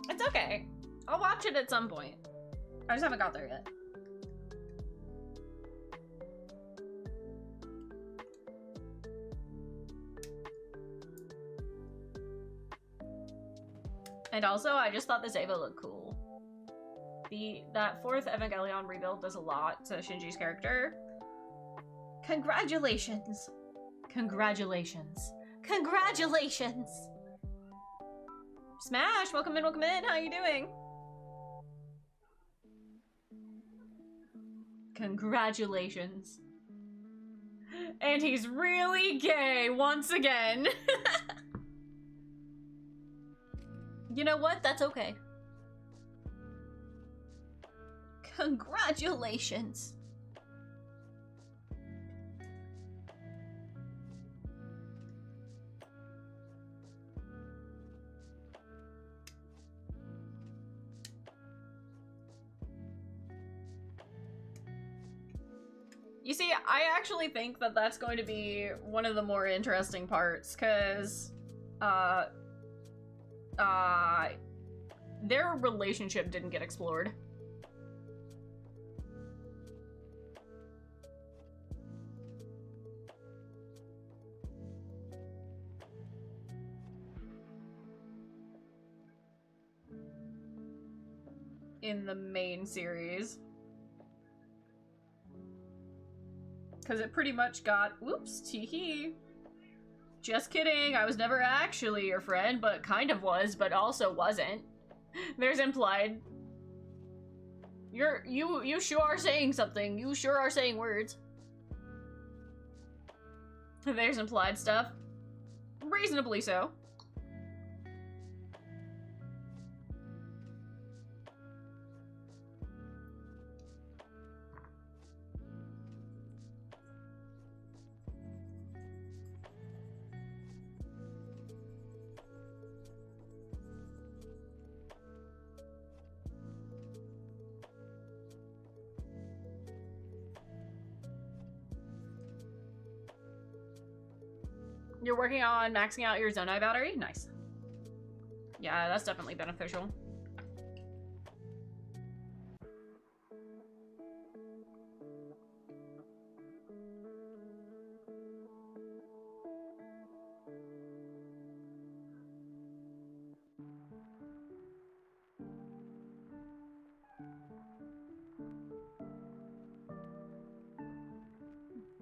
It's okay. I'll watch it at some point. I just haven't got there yet. And also, I just thought this Ava looked cool. That fourth Evangelion rebuild does a lot to Shinji's character. Congratulations. Congratulations. Congratulations! Smash! Welcome in, welcome in! How you doing? Congratulations. And he's really gay once again. You know what? That's okay. Congratulations. You see, I actually think that that's going to be one of the more interesting parts, because, their relationship didn't get explored. In the main series. Because it pretty much got, whoops, teehee. Just kidding, I was never actually your friend, but kind of was, but also wasn't. There's implied. You sure are saying something. You sure are saying words. There's implied stuff. Reasonably so. You're working on maxing out your Zonai battery? Nice. Yeah, that's definitely beneficial.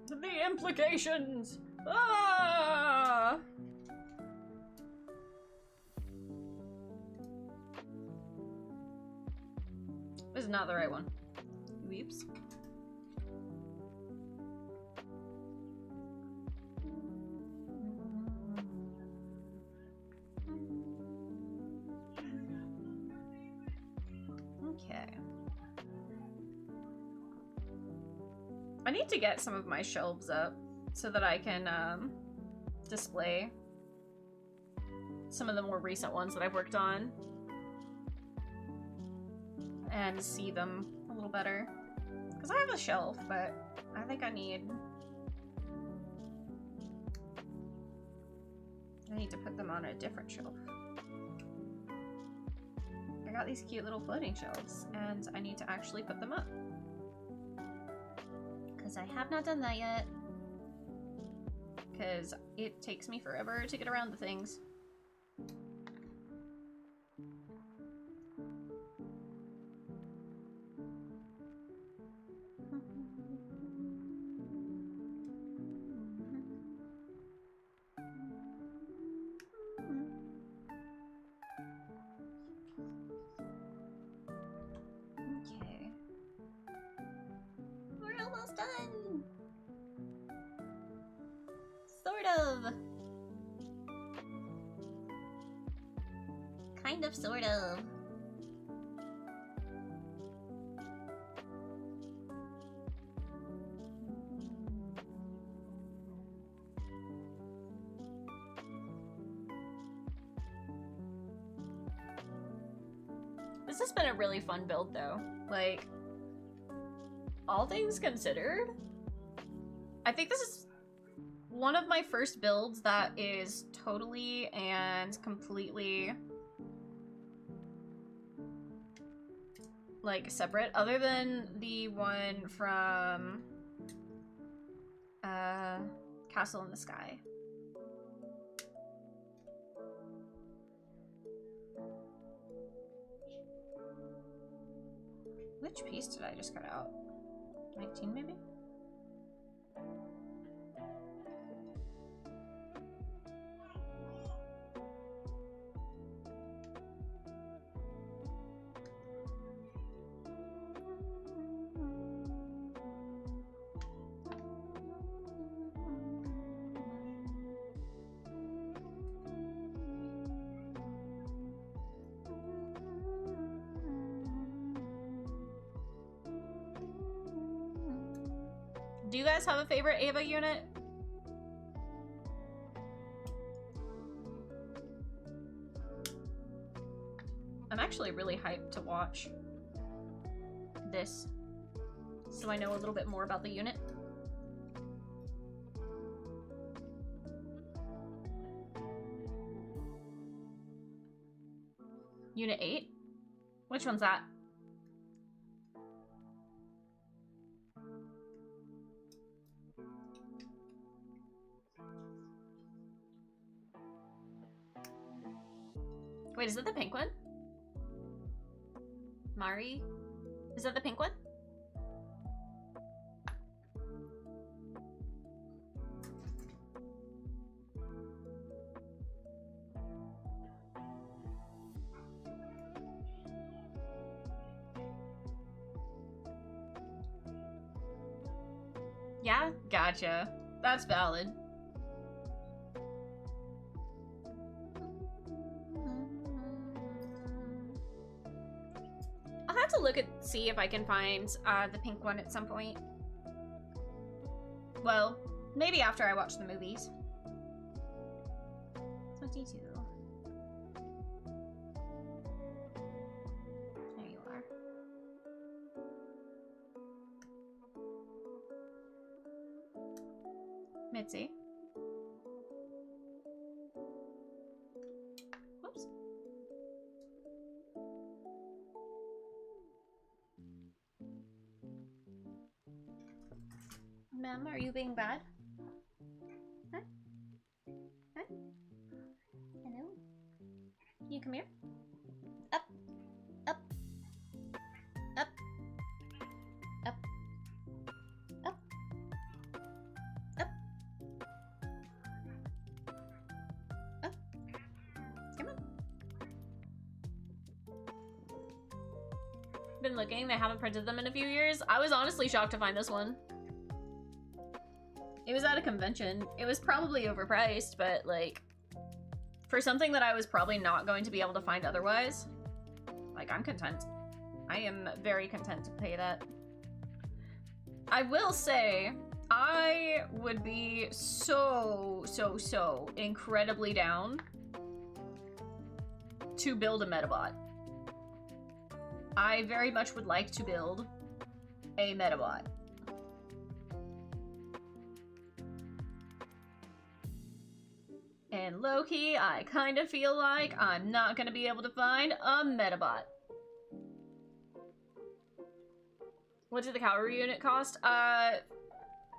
The implications! Ah! This is not the right one. Weeps. Okay. I need to get some of my shelves up so that I can display some of the more recent ones that I've worked on and see them a little better. Because I have a shelf, but I think I need to put them on a different shelf. I got these cute little floating shelves and I need to actually put them up. Because I have not done that yet. Because it takes me forever to get around the things. Okay. We're almost done! Sort of. Kind of, sort of.
This has been a really fun build, though. Like, all things considered, I think this is one of my first builds that is totally and completely, like, separate, other than the one from Castle in the Sky. Which piece did I just cut out? 19 maybe? Do you guys have a favorite Ava unit? I'm actually really hyped to watch this, so I know a little bit more about the unit. Unit 8? Which one's that? Wait, is that the pink one? Mari? Is that the pink one? Yeah, gotcha. That's valid. I'll have to look at see if I can find the pink one at some point. Well, maybe after I watch the movies. 22. There you are. Mitzi. Whoops. Ma'am, are you being bad? Huh? Huh? Hello? Can you come here? Up. Up. Up. Up. Up. Up. Up. Come on. Been looking, they haven't printed them in a few years. I was honestly shocked to find this one. It was at a convention. It was probably overpriced, but like, for something that I was probably not going to be able to find otherwise, like, I'm content. I am very content to pay that. I will say, I would be so incredibly down to build a Metabot. I very much would like to build a Metabot. And low-key, I kind of feel like I'm not gonna be able to find a Metabot. What did the cavalry unit cost?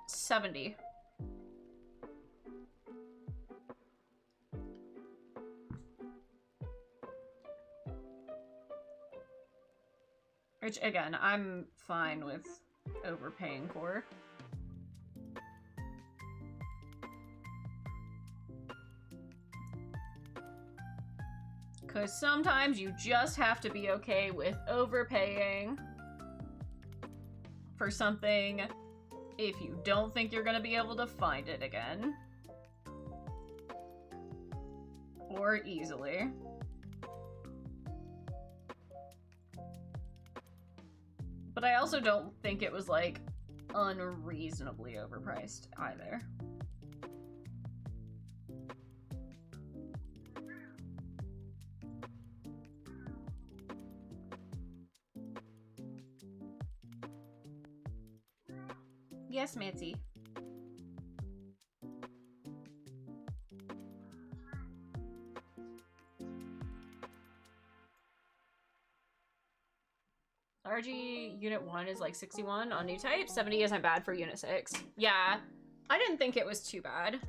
70. Which, again, I'm fine with overpaying for. Because sometimes you just have to be okay with overpaying for something if you don't think you're gonna be able to find it again. Or easily. But I also don't think it was, like, unreasonably overpriced either. Yes, Mitzi. RG Unit 1 is like 61 on new type. 70 isn't bad for Unit 6. Yeah, I didn't think it was too bad.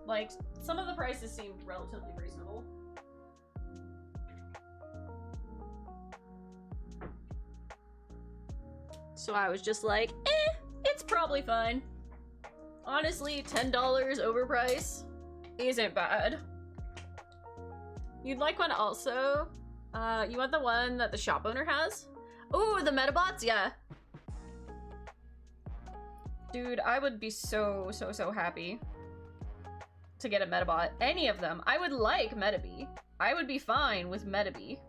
Like, some of the prices seemed relatively reasonable. So I was just like, it's probably fine. Honestly, $10 overprice isn't bad. You'd like one also? You want the one that the shop owner has? Ooh, the Metabots? Yeah. Dude, I would be so happy to get a Metabot. Any of them. I would like Metabee. I would be fine with Metabee.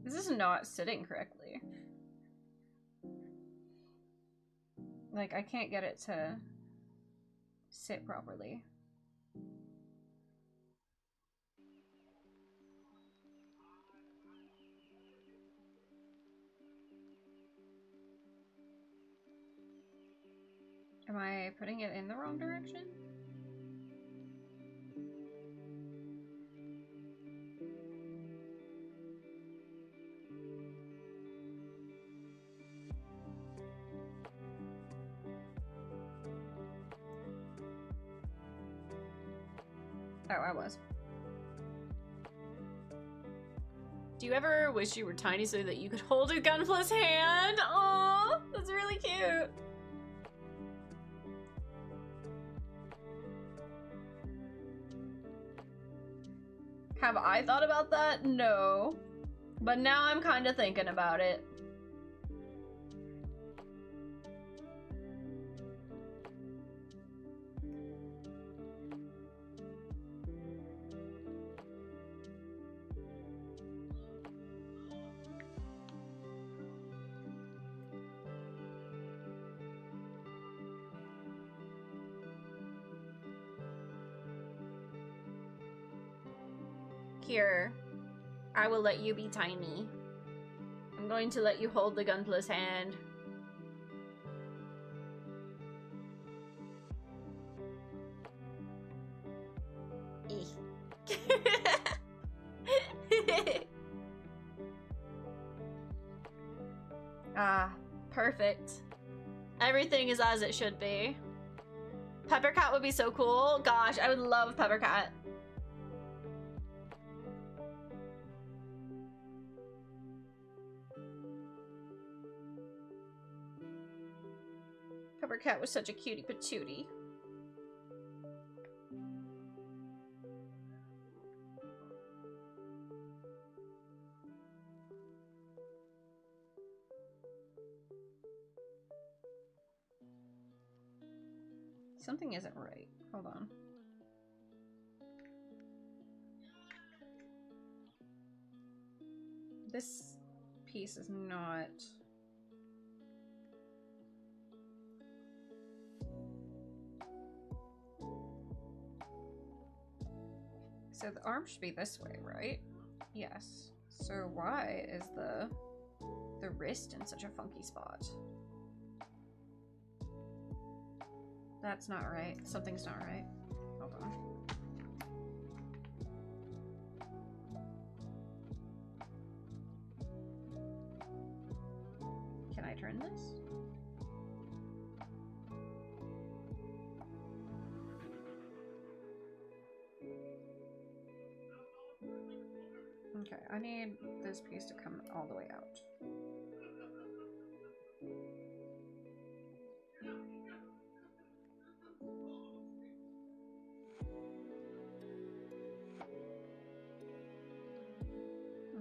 This is not sitting correctly. Like, I can't get it to sit properly. Am I putting it in the wrong direction? Oh, I was. Do you ever wish you were tiny so that you could hold a Gunpla's hand? Aww, that's really cute. Have I thought about that? No. But now I'm kind of thinking about it. Here, I will let you be tiny. I'm going to let you hold the Gunpla's hand. Ah, perfect. Everything is as it should be. Peppercat would be so cool. Gosh, I would love Peppercat. Peppercat was such a cutie patootie. Something isn't right. Hold on. This piece is not... So the arm should be this way, right? Yes. So why is the
the wrist in such a funky spot? That's not right. Something's not right. Hold on. Can I turn this? Okay, I need this piece to come all the way out.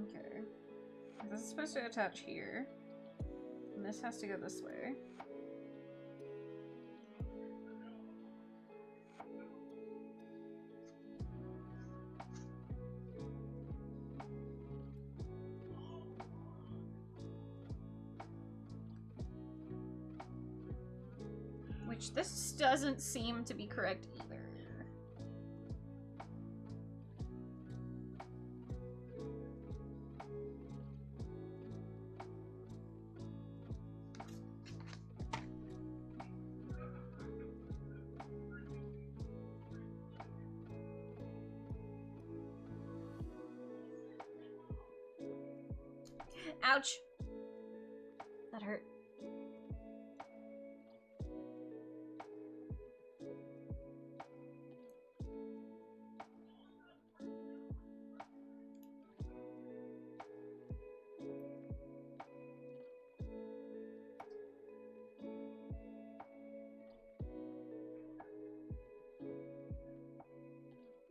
Okay. This is supposed to attach here. And this has to go this way. Which this doesn't seem to be correct either. Ouch! That hurt.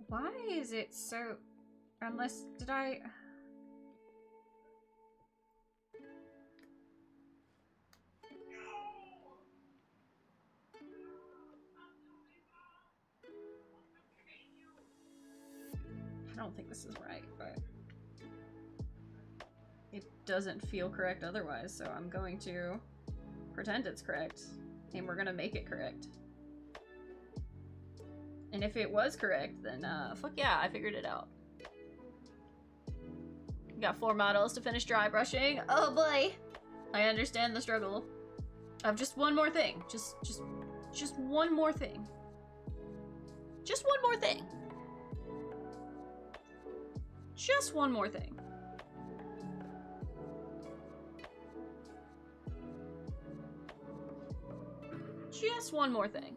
Why is it so... Unless... Did I... I don't think this is right, but... It doesn't feel correct otherwise, so I'm going to pretend it's correct. And we're gonna make it correct. And if it was correct, then fuck yeah, I figured it out. Got 4 models to finish dry brushing. Oh boy! I understand the struggle of just one more thing. Just one more thing. Just one more thing. Just one more thing. Just one more thing.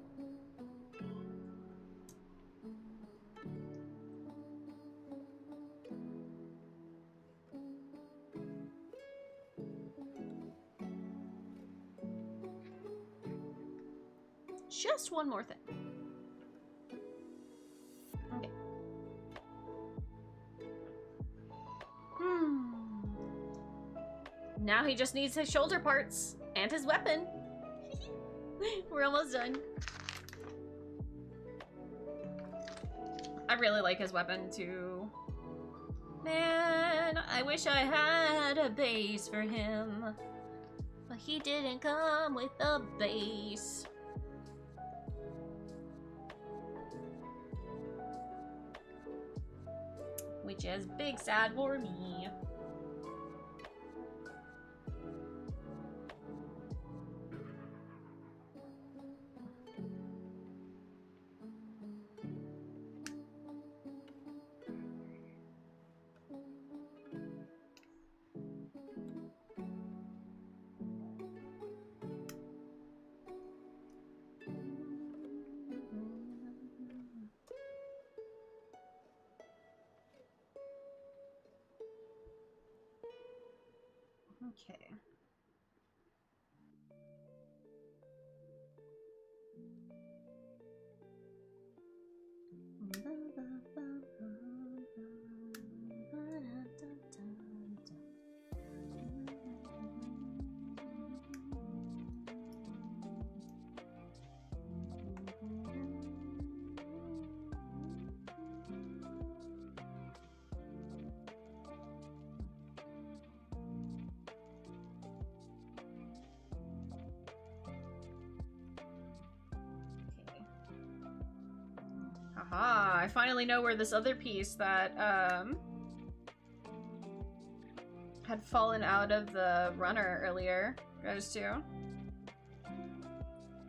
Just one more thing. Okay. Now he just needs his shoulder parts and his weapon. We're almost done. I really like his weapon too. Man, I wish I had a base for him. But he didn't come with a base. Which is big sad for me. Okay. Haha, I finally know where this other piece that,
had fallen out of the runner earlier goes to.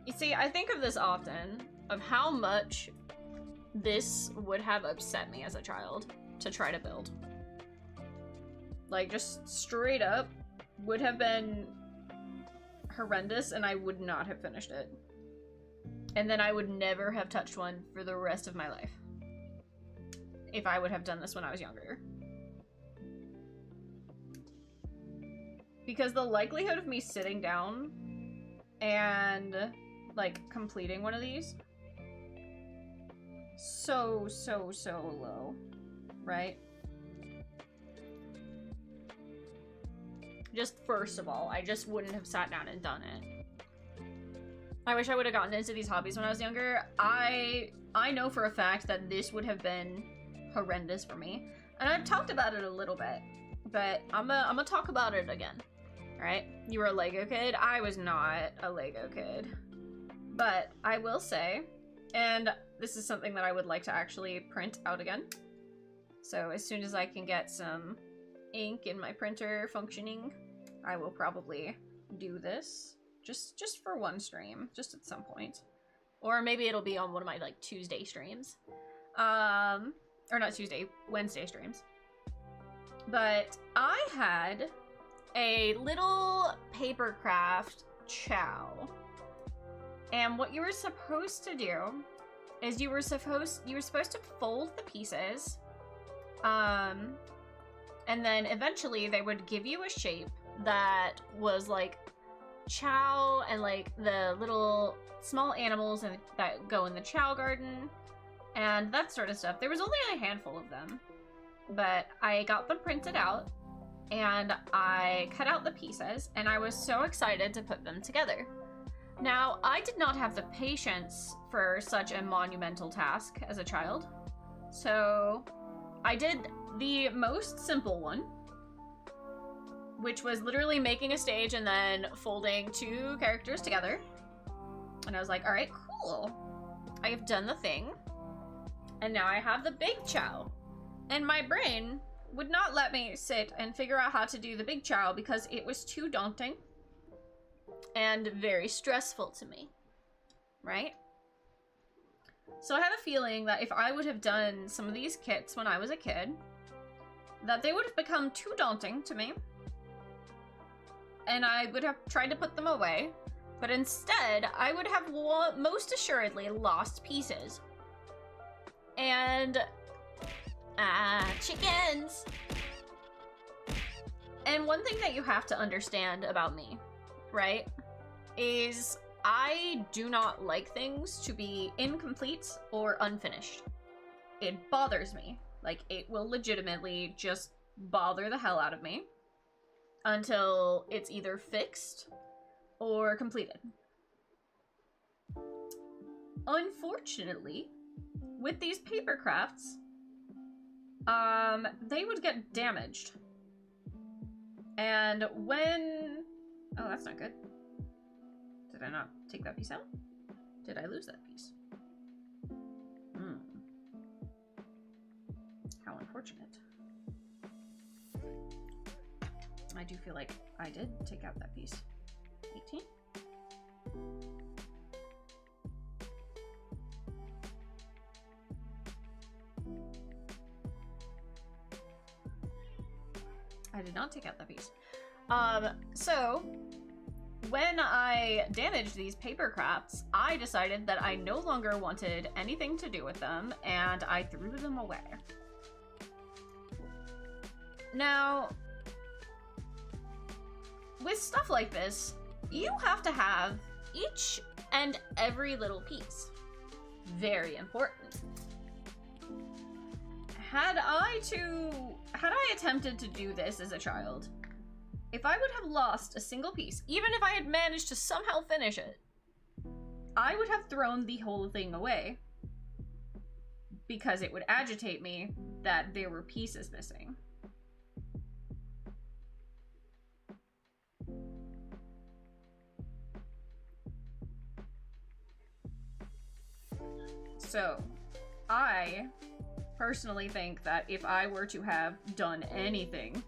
You see, I think of this often, of how much this would have upset me as a child to try to build. Like, just straight up would have been horrendous and I would not have finished it. And then I would never have touched one for the rest of my life. If I would have done this when I was younger. Because the likelihood of me sitting down and, like, completing one of these, so low, right? Just first of all, I just wouldn't have sat down and done it. I wish I would have gotten into these hobbies when I was younger. I know for a fact that this would have been horrendous for me. And I've talked about it a little bit, but I'm gonna talk about it again. Alright? You were a Lego kid? I was not a Lego kid. But I will say, and this is something that I would like to actually print out again. So as soon as I can get some ink in my printer functioning, I will probably do this. Just for one stream, just at some point. Or maybe it'll be on one of my, like, Tuesday streams. Or not Tuesday, Wednesday streams. But I had a little paper craft chow. And what you were supposed to do is you were supposed to fold the pieces. And then eventually they would give you a shape that was like chow and like the little small animals that go in the chow garden and that sort of stuff. There was only a handful of them, but I got them printed out and I cut out the pieces and I was so excited to put them together. Now, I did not have the patience for such a monumental task as a child, so I did the most simple one, which was literally making a stage and then folding two characters together. And I was like, all right, cool. I have done the thing. And now I have the big chow. And my brain would not let me sit and figure out how to do the big chow because it was too daunting and very stressful to me, right? So I have a feeling that if I would have done some of these kits when I was a kid, that they would have become too daunting to me. And I would have tried to put them away, but instead, I would have most assuredly lost pieces. And, chickens! And one thing that you have to understand about me, right, is I do not like things to be incomplete or unfinished. It bothers me. Like, it will legitimately just bother the hell out of me until it's either fixed or completed. Unfortunately, with these paper crafts, they would get damaged. And when... Oh, that's not good. Did I not take that piece out? Did I lose that piece? How unfortunate. I do feel like I did take out that piece. 18? I did not take out that piece. So when I damaged these paper crafts, I decided that I no longer wanted anything to do with them, and I threw them away. Now, with stuff like this, you have to have each and every little piece. Very important. Had I attempted to do this as a child, if I would have lost a single piece, even if I had managed to somehow finish it, I would have thrown the whole thing away because it would agitate me that there were pieces missing. So, I personally think that if I were to have done anything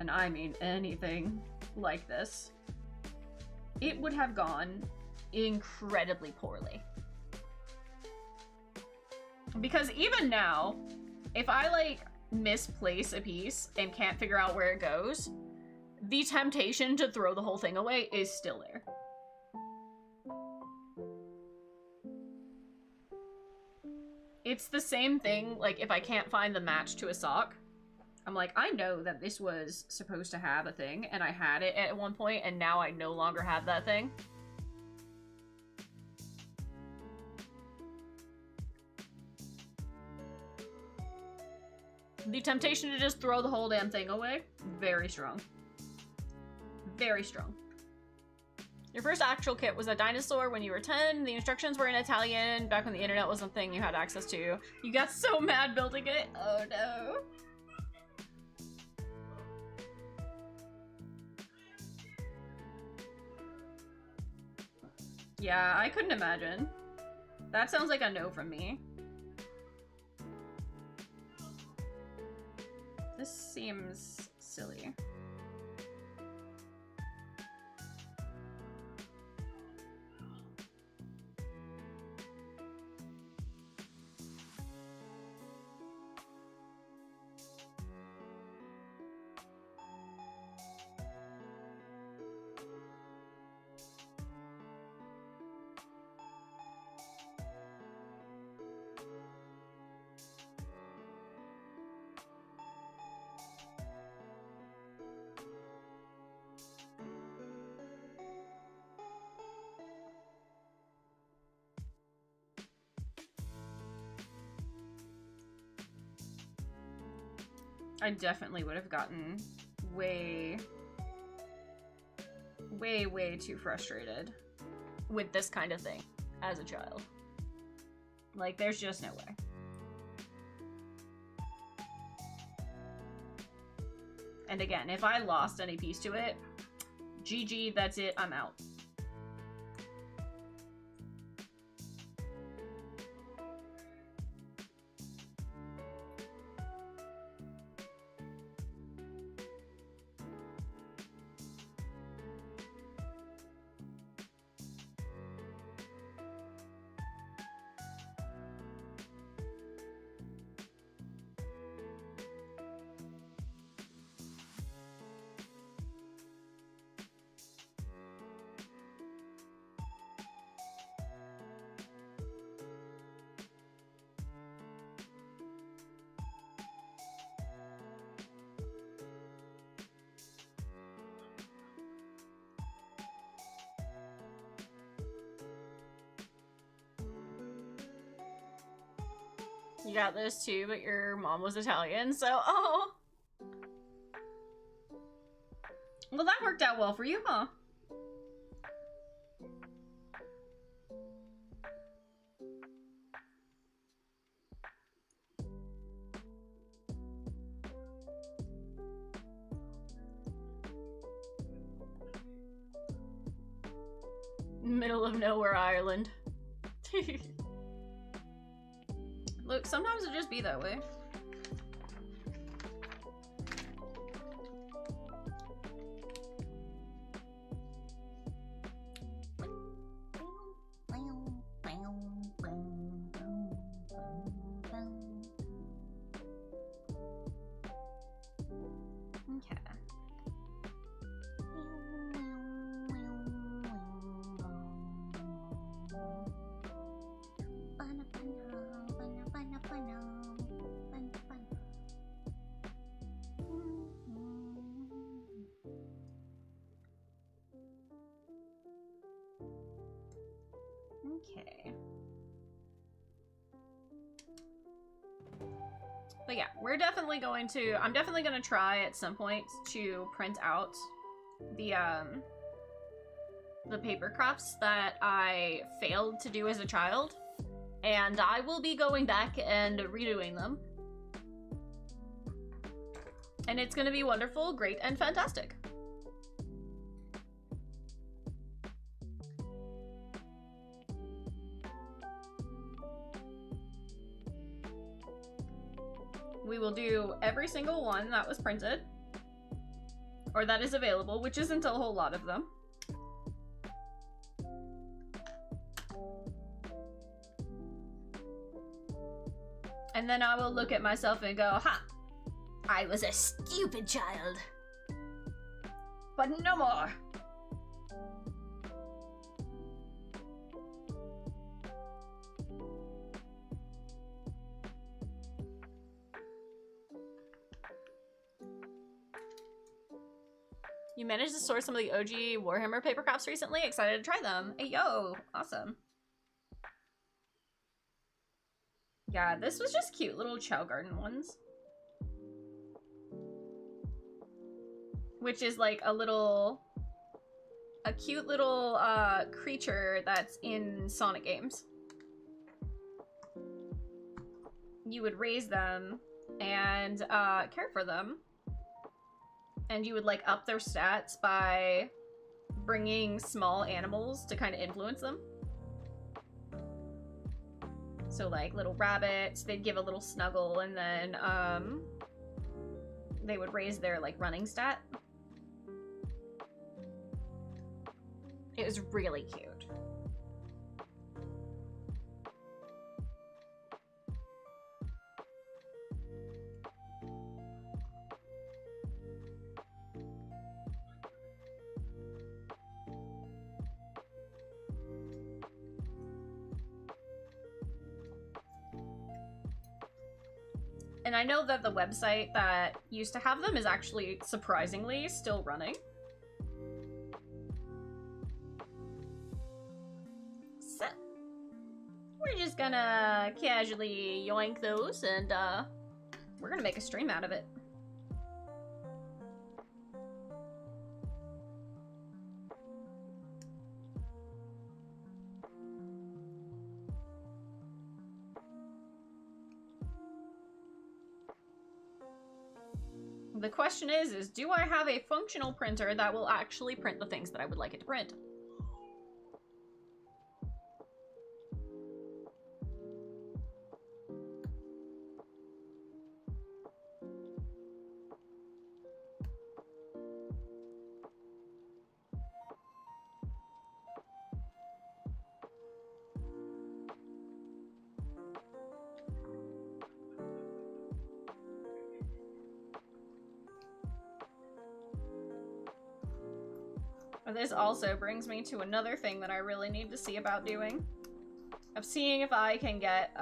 and I mean anything like this, it would have gone incredibly poorly. Because even now, if I, like, misplace a piece and can't figure out where it goes, the temptation to throw the whole thing away is still there. It's the same thing, like, if I can't find the match to a sock, I'm like, I know that this was supposed to have a thing, and I had it at one point, and now I no longer have that thing. The temptation to just throw the whole damn thing away, very strong. Very strong. Your first actual kit was a dinosaur when you were 10. The instructions were in Italian back when the internet was a thing you had access to. You got so mad building it. Oh no. Yeah, I couldn't imagine. That sounds like a no from me. This seems silly. I definitely would have gotten way too frustrated with this kind of thing as a child. Like, there's just no way. And again, if I lost any piece to it, GG, that's it, I'm out. You got this too, but your mom was Italian, so oh. Well, that worked out well for you, huh? Middle of nowhere, Ireland. Look, sometimes it just be that way. Okay. But yeah, we're definitely going to, I'm definitely going to try at some point to print out the paper crafts that I failed to do as a child, and I will be going back and redoing them. And it's going to be wonderful, great, and fantastic. We will do every single one that was printed.
or that is available, which isn't a whole lot of them. And then I will look at myself and go, ha! I was a stupid child. But no more! You managed to source some of the OG Warhammer paper crafts recently? Excited to try them. Hey, yo! Awesome. Yeah, this was just cute little Chow Garden ones. Which is like a cute little creature that's in Sonic games. You would raise them and care for them. And you would like up their stats by bringing small animals to kind of influence them. So like little rabbits, they'd give a little snuggle, and then they would raise their like running stat. It was really cute. And I know that the website that used to have them is actually surprisingly still running. So, we're just gonna casually yoink those and we're gonna make a stream out of it. The question is do I have a functional printer that will actually print the things that I would like it to print? This also brings me to another thing that I really need to see about doing. Of seeing if I can get,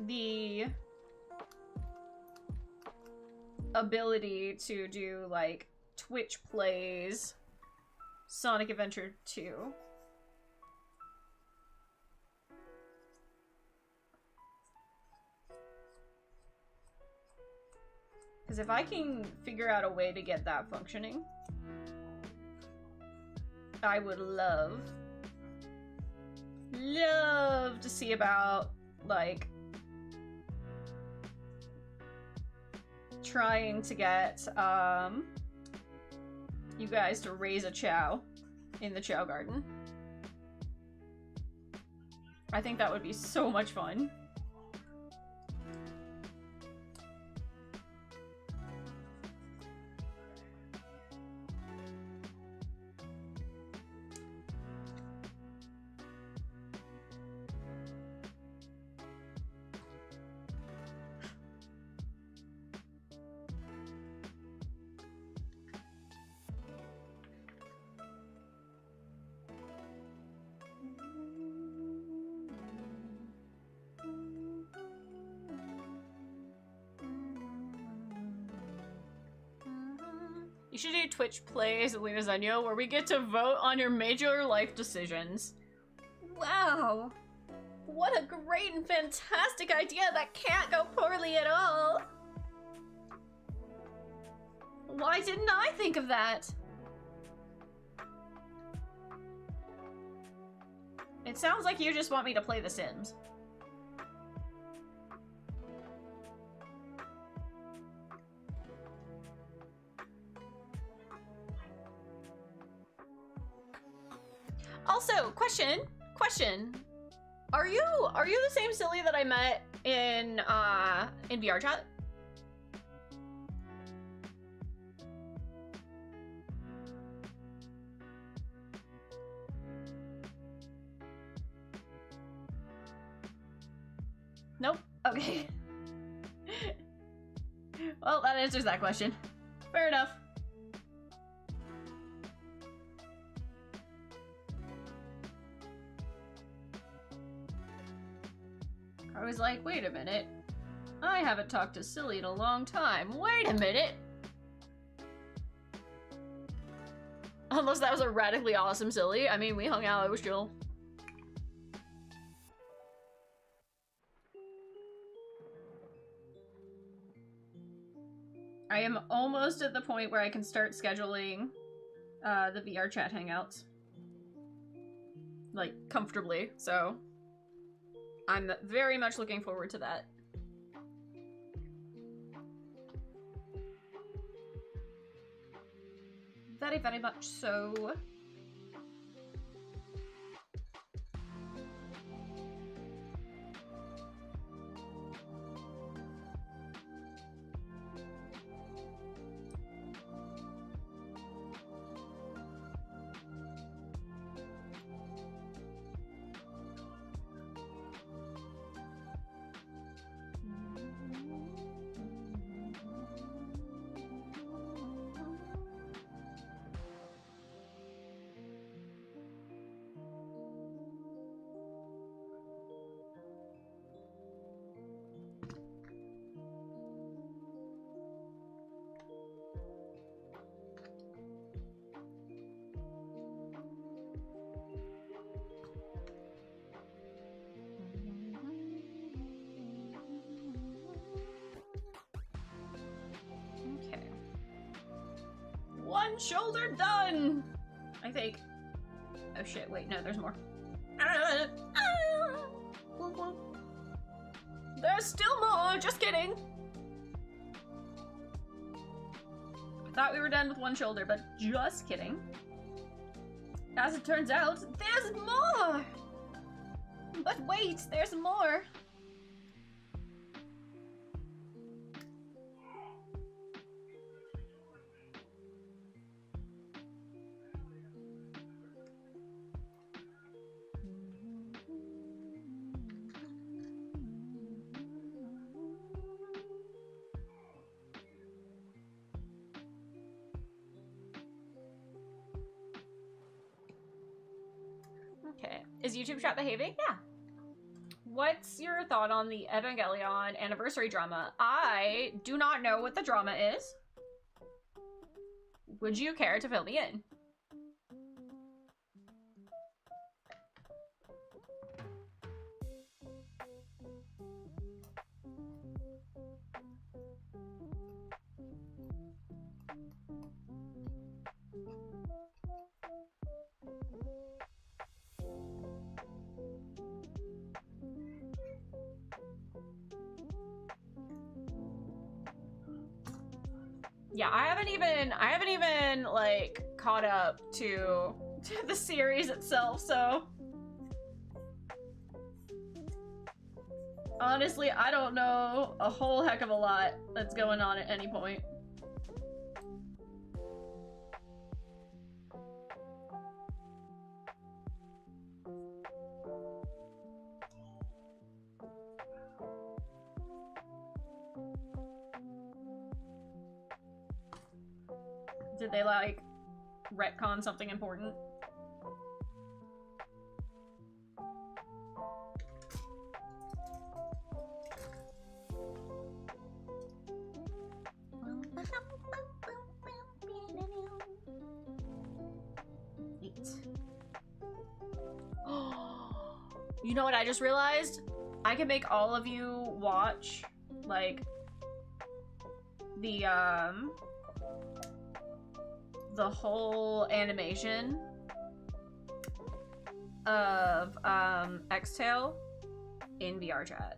the ability to do, like, Twitch plays Sonic Adventure 2. Because if I can figure out a way to get that functioning, I would love to see about, like, trying to get, you guys to raise a Chow in the Chow Garden. I think that would be so much fun. You should do Twitch plays, Alina Zenyo, where we get to vote on your major life decisions. Wow! What a great and fantastic idea that can't go poorly at all! Why didn't I think of that? It sounds like you just want me to play The Sims. Also, question. Are you the same silly that I met in VR chat?
Nope. Okay. Well, that answers that question. Fair enough. I was like, wait a minute. I haven't talked to Silly in a long time. Wait a minute. Unless that was a radically awesome Silly. I mean, we hung out, it was chill. I am almost at the point where I can start scheduling the VR chat hangouts. Like, comfortably, so I'm very much looking forward to that. Very, very much so. One shoulder done! I think. Oh shit, wait, no, there's more. There's still more, just kidding! I thought we were done with one shoulder, but just kidding. As it turns out, there's more! But wait, there's more! Okay. Is YouTube chat behaving? Yeah. What's your thought on the Evangelion anniversary drama? I do not know what the drama is. Would you care to fill me in? Yeah, I haven't even like caught up to the series itself, so honestly, I don't know a whole heck of a lot that's going on at any point. Did they, like, retcon something important? You know what I just realized? I can make all of you watch, like, the whole animation of X-Tail in VR chat.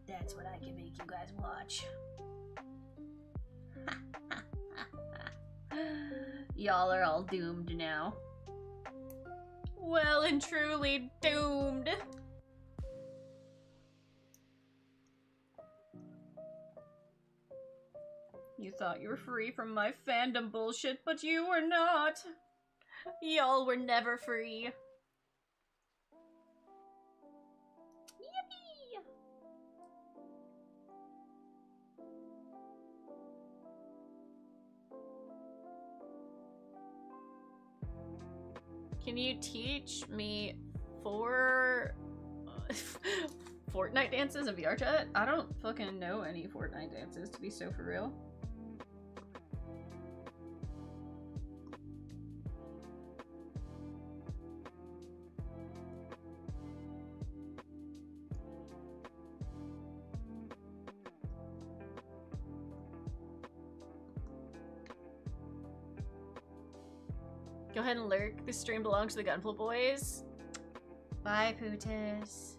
That's what I can make you guys watch. Y'all are all doomed now. Well and truly doomed. You thought you were free from my fandom bullshit, but you were not. Y'all were never free. Yippee! Can you teach me 4 Fortnite dances in VR chat? I don't fucking know any Fortnite dances, to be so for real. Go ahead and lurk. This stream belongs to the Gunpla boys. Bye, Pootis.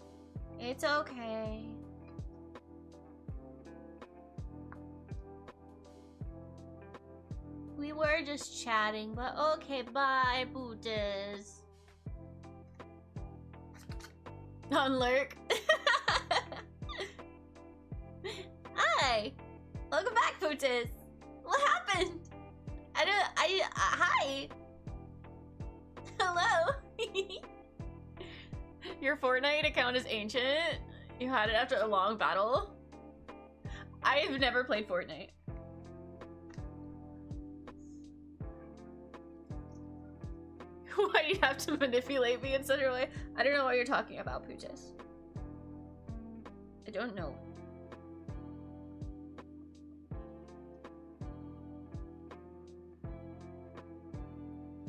It's okay. We were just chatting, but okay, bye, Pootis. Unlurk. Hi! Welcome back, Pootis! What happened? Hi! Hello? Your Fortnite account is ancient? You had it after a long battle? I've never played Fortnite. Why do you have to manipulate me in such a way? I don't know what you're talking about, Pootis. I don't know.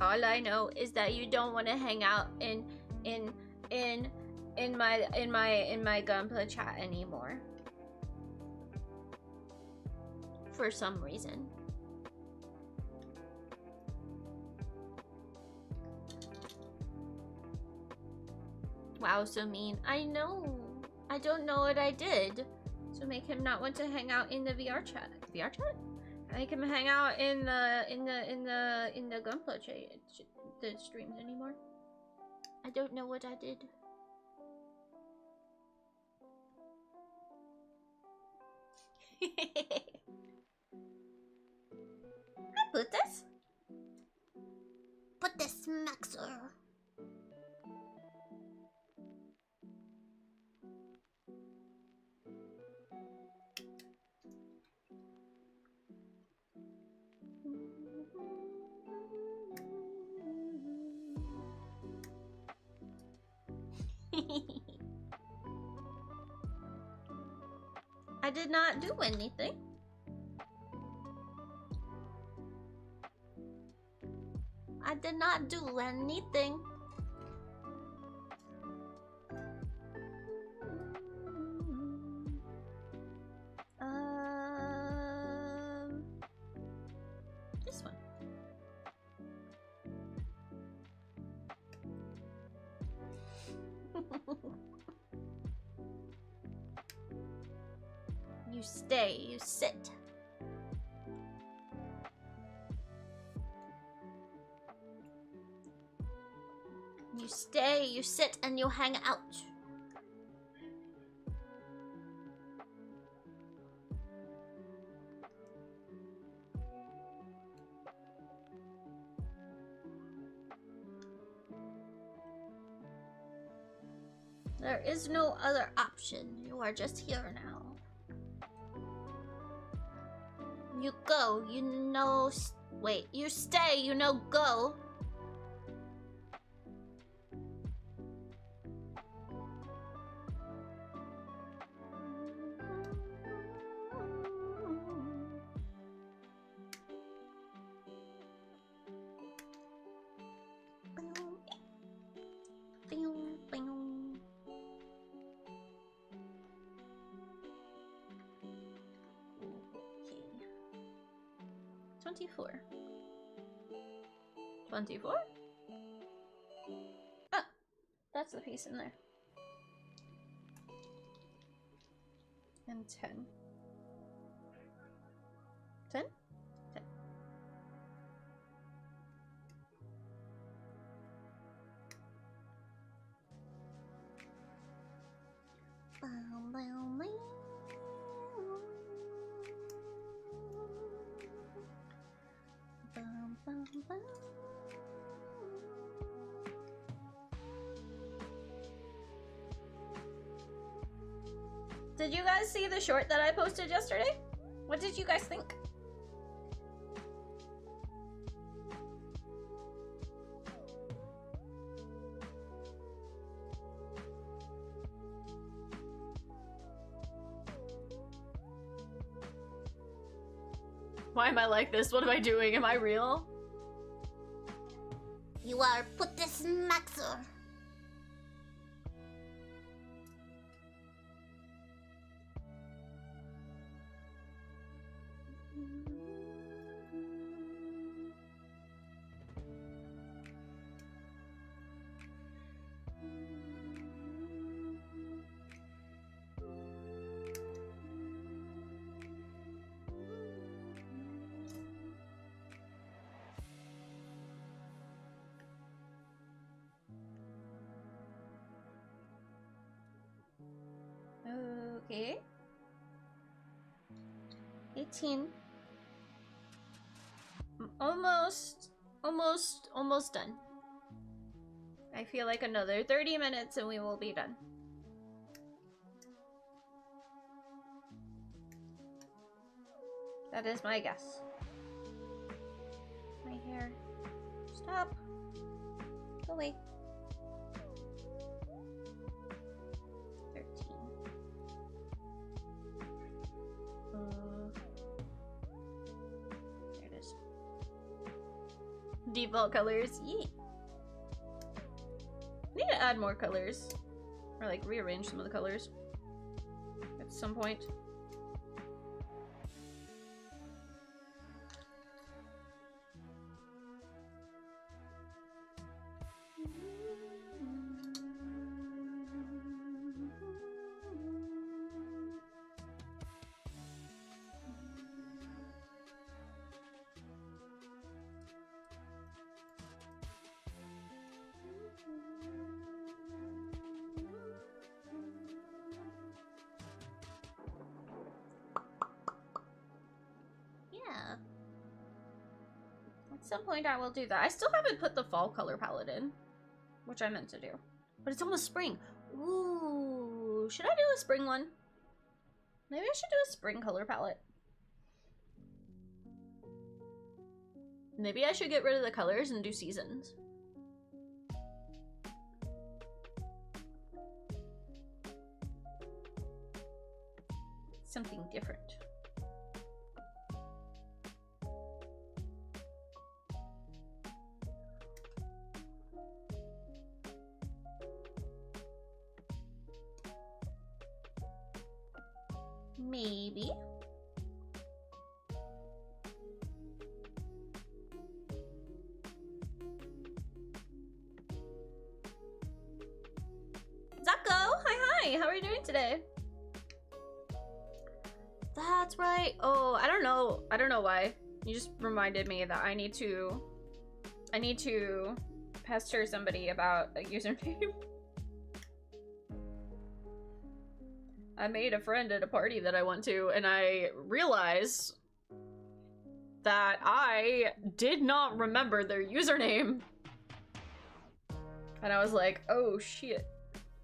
All I know is that you don't want to hang out in my Gunpla chat anymore. For some reason. Wow, so mean. I know. I don't know what I did to make him not want to hang out in the VR chat. VR chat? Make him hang out in the Gunpla chat, the streams anymore. I don't know what I did. I put this. Put this maxer. I did not do anything. I did not do anything. This one. You stay, you sit. You stay, you sit, and you hang out. There is no other option. You are just here now. You go, you know. Wait, you stay, you know, go. Okay. 24. 24? Ah, that's the piece in there. And 10. 10? 10.
Did you guys see the short that I posted yesterday? What did you guys think?
Why am I like this? What am I doing? Am I real?
You are put this maxer.
Okay. 18. Almost done. I feel like another 30 minutes and we will be done. That is my guess. My hair. Stop. Go away. 13. There it is. Default colors. Yeet. Need to add more colors. Or like rearrange some of the colors. At some point.
Yeah.
At some point I will do that. I still haven't put the fall color palette in, which I meant to do. But it's almost spring. Ooh, should I do a spring one? Maybe I should do a spring color palette. Maybe I should get rid of the colors and do seasons. Something different. Maybe. Zucko, hi, how are you doing today? That's right. Oh, I don't know why. You just reminded me that I need to pester somebody about a username. I made a friend at a party that I went to, and I realized that I did not remember their username. And I was like, oh shit.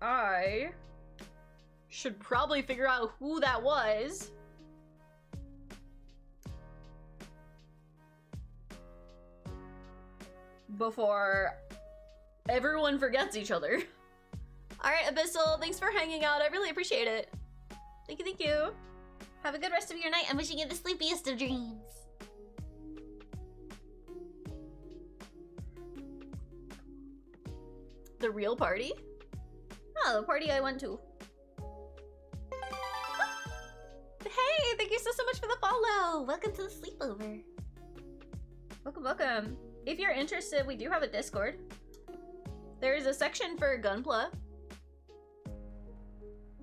I should probably figure out who that was. Before everyone forgets each other. Alright, Abyssal, thanks for hanging out. I really appreciate it. Thank you, thank you. Have a good rest of your night. I'm wishing you the sleepiest of dreams. The real party? Oh, the party I went to. Hey, thank you so much for the follow. Welcome to the sleepover. Welcome, welcome. If you're interested, we do have a Discord. There is a section for Gunpla.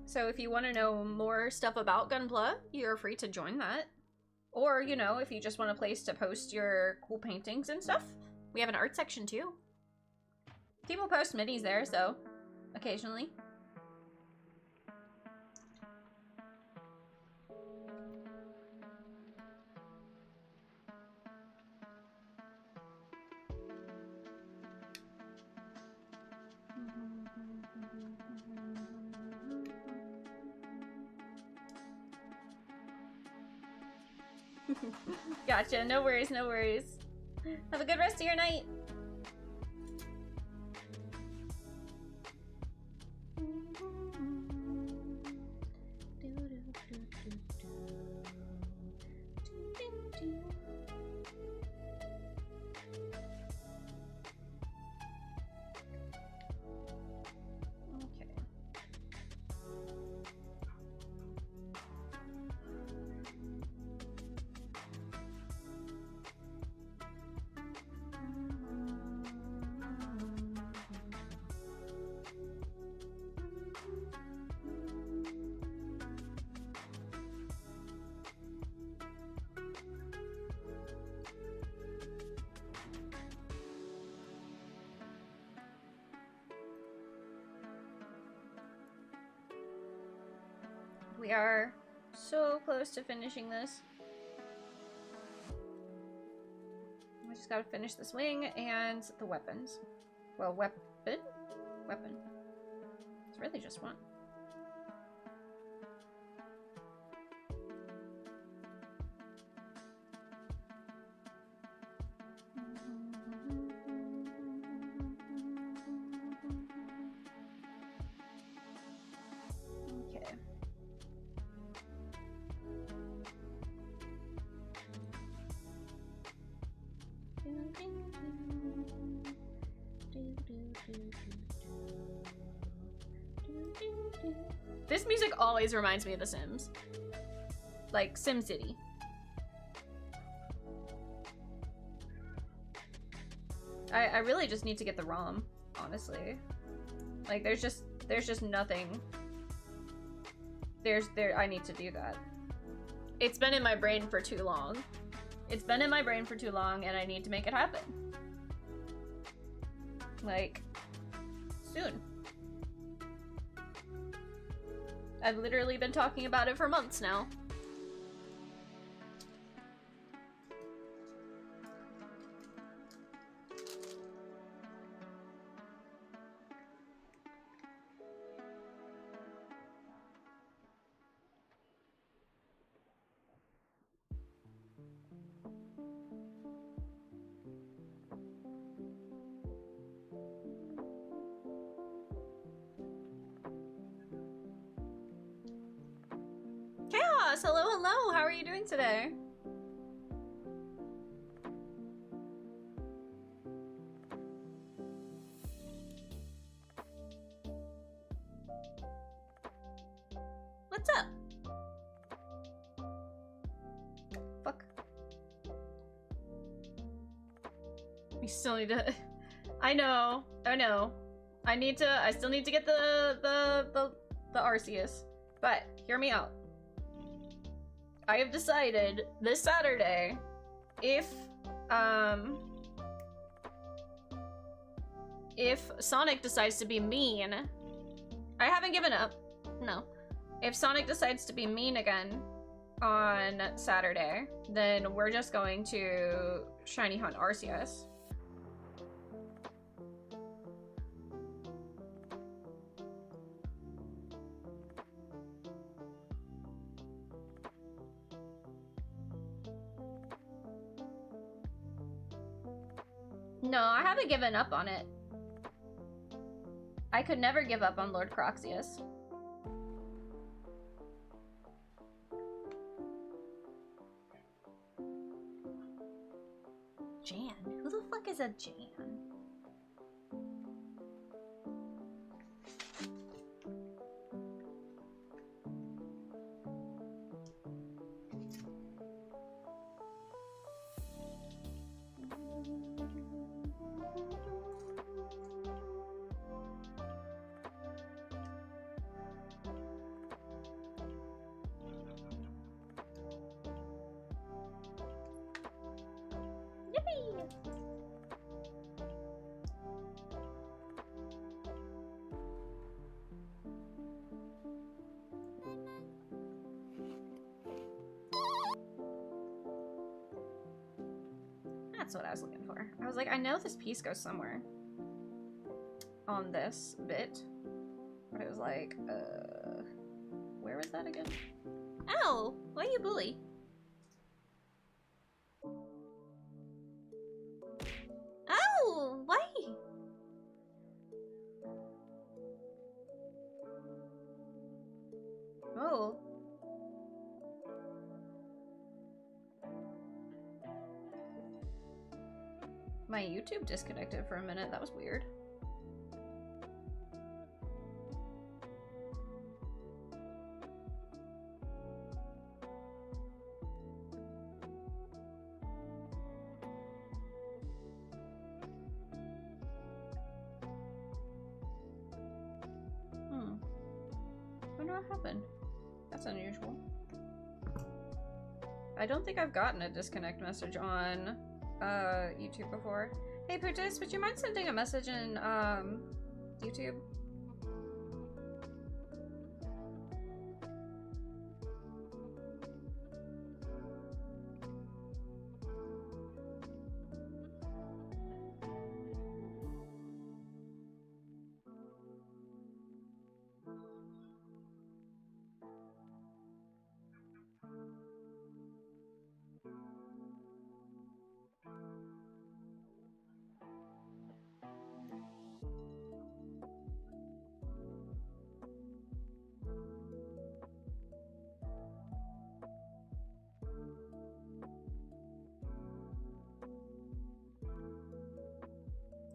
So if you want to know more stuff about Gunpla, you're free to join that. Or, you know, if you just want a place to post your cool paintings and stuff, we have an art section too. People post midis there, so occasionally. Gotcha. No worries, no worries. Have a good rest of your night. We are so close to finishing this. We just gotta finish this wing and the weapons. Well, weapon? Weapon. It's really just one. Okay. This music always reminds me of The Sims. Like SimCity. I really just need to get the ROM, honestly. Like there's just nothing. I need to do that. It's been in my brain for too long. It's been in my brain for too long and I need to make it happen. Like, soon. I've literally been talking about it for months now. Chaos! Hello, hello! How are you doing today? What's up? Fuck. We still need to... I know. I still need to get the Arceus. But, hear me out. I have decided this Saturday, if Sonic decides to be mean, I haven't given up, no. If Sonic decides to be mean again on Saturday, then we're just going to Shiny Hunt Arceus. No, I haven't given up on it. I could never give up on Lord Croxius. Jan? Who the fuck is a Jan? That's what I was looking for. I was like, I know this piece goes somewhere on this bit. But it was like, where was that again? Ow! Why you bully? My YouTube disconnected for a minute. That was weird. Wonder what happened. That's unusual. I don't think I've gotten a disconnect message on YouTube before. Hey Putis, would you mind sending a message in YouTube?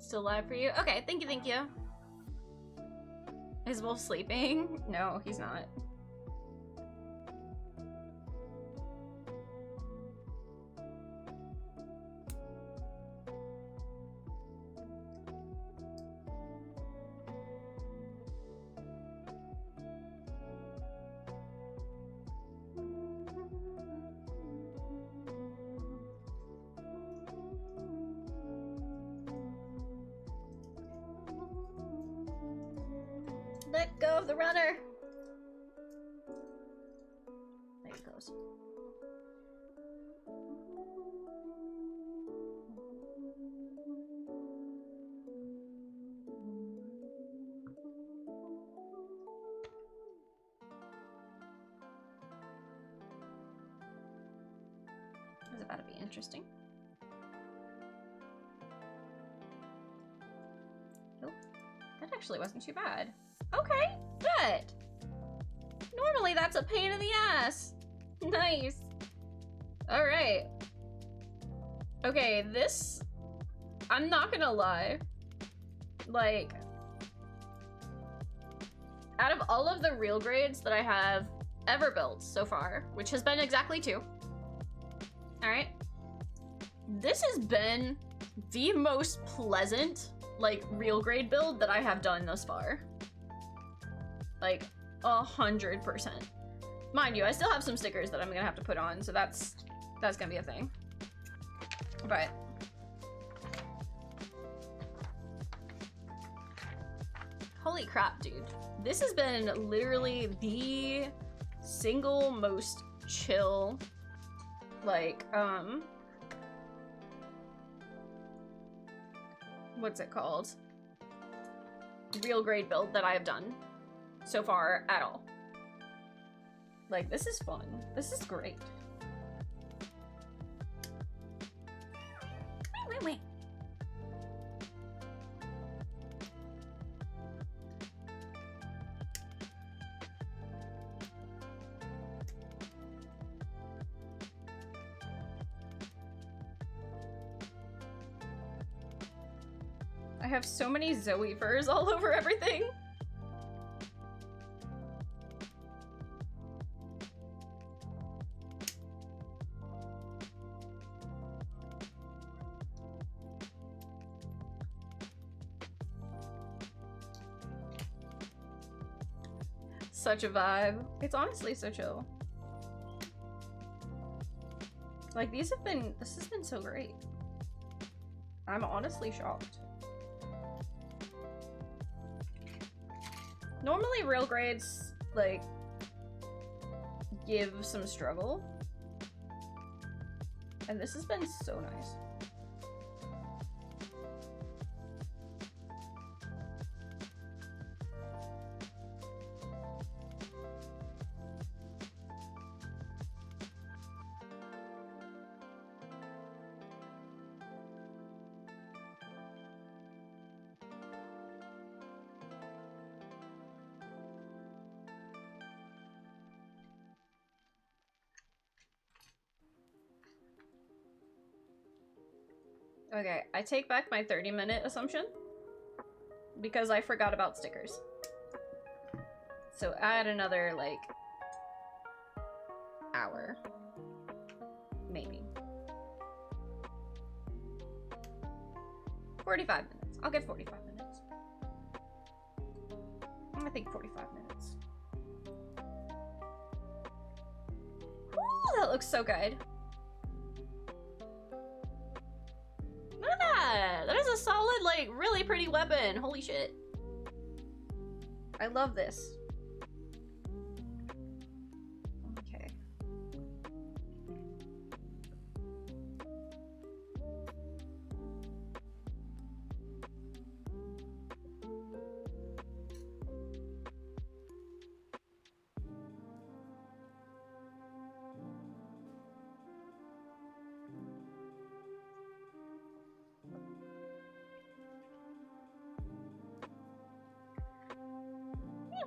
Still live for you? Okay, thank you, thank you. Is Wolf sleeping? No, he's not. Let go of the runner! There he goes. This is about to be interesting. Oh, that actually wasn't too bad. Okay, good. Normally that's a pain in the ass. Nice. All right. Okay, this, I'm not gonna lie. Like, out of all of the real grades that I have ever built so far, which has been exactly 2. All right. This has been the most pleasant, like, real grade build that I have done thus far. Like, 100%. Mind you, I still have some stickers that I'm gonna have to put on, so that's gonna be a thing. But holy crap, dude. This has been literally the single most chill, like, what's it called? Real grade build that I have done so far at all. Like, this is fun. This is great. Wait. I have so many Zoe furs all over everything. Such a vibe. It's honestly so chill. Like, this has been so great. I'm honestly shocked. Normally real grades, like, give some struggle. And this has been so nice. Okay, I take back my 30-minute assumption because I forgot about stickers. So add another, like, hour. Maybe. 45 minutes. I'll get 45 minutes. I think 45 minutes. Ooh, that looks so good. Look at that! That is a solid, like, really pretty weapon. Holy shit. I love this. Okay.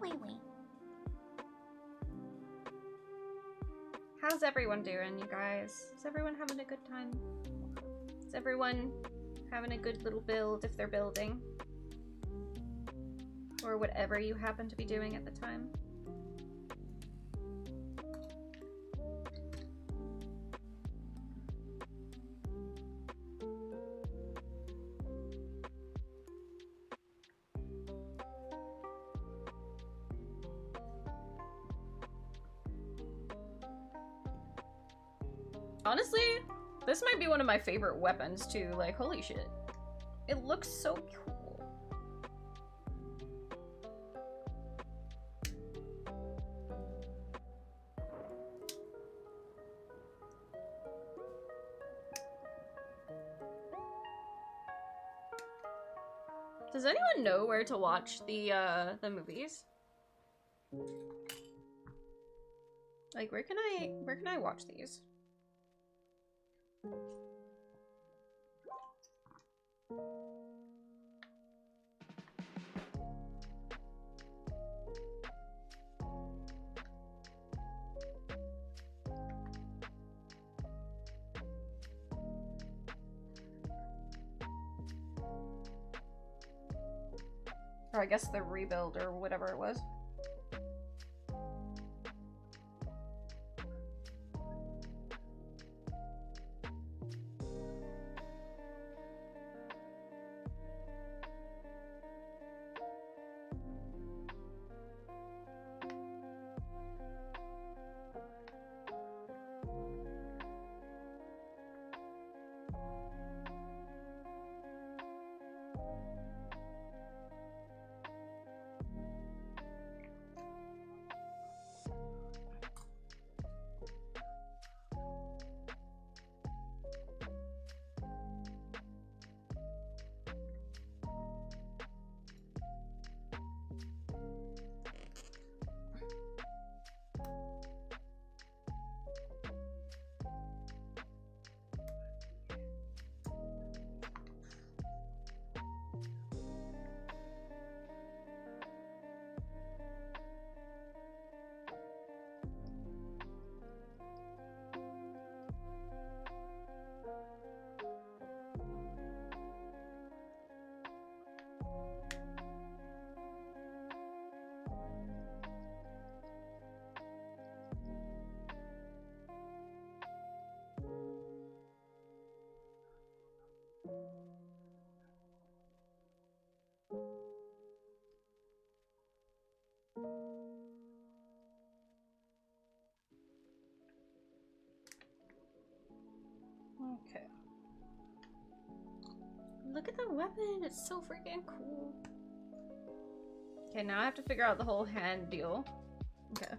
Wait.
How's everyone doing, you guys? Is everyone having a good time? Is everyone having a good little build if they're building? Or whatever you happen to be doing at the time? Honestly, this might be one of my favorite weapons too. Like, holy shit. It looks so cool. Does anyone know where to watch the movies? Like, where can I watch these? Or I guess the rebuild or whatever it was. Okay. Look at the weapon. It's so freaking cool. Okay, now I have to figure out the whole hand deal. Okay.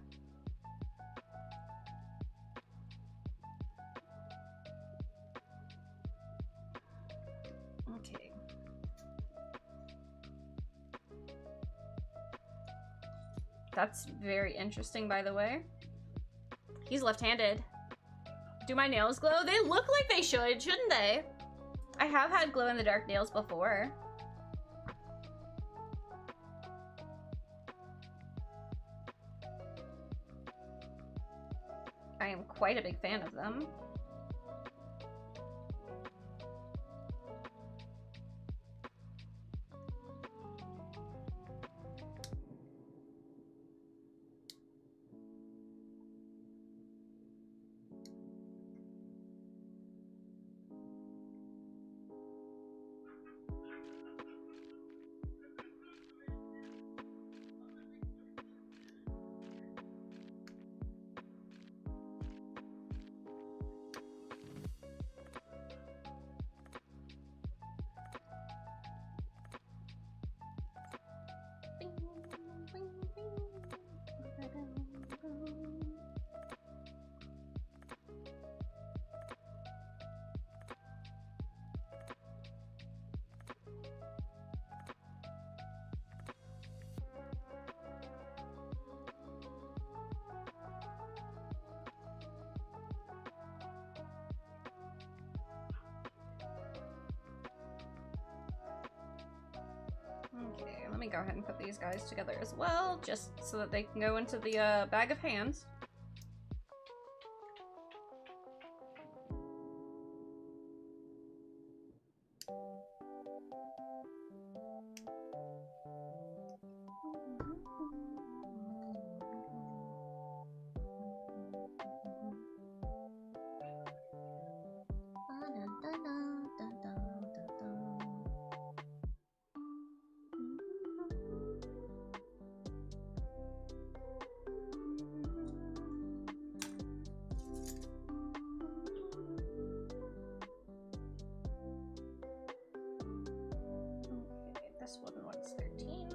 Okay. That's very interesting, by the way. He's left-handed. Do my nails glow? They look like they should, shouldn't they? I have had glow-in-the-dark nails before. I am quite a big fan of them. me go ahead and put these guys together as well, just so that they can go into the bag of hands. This one wants 13.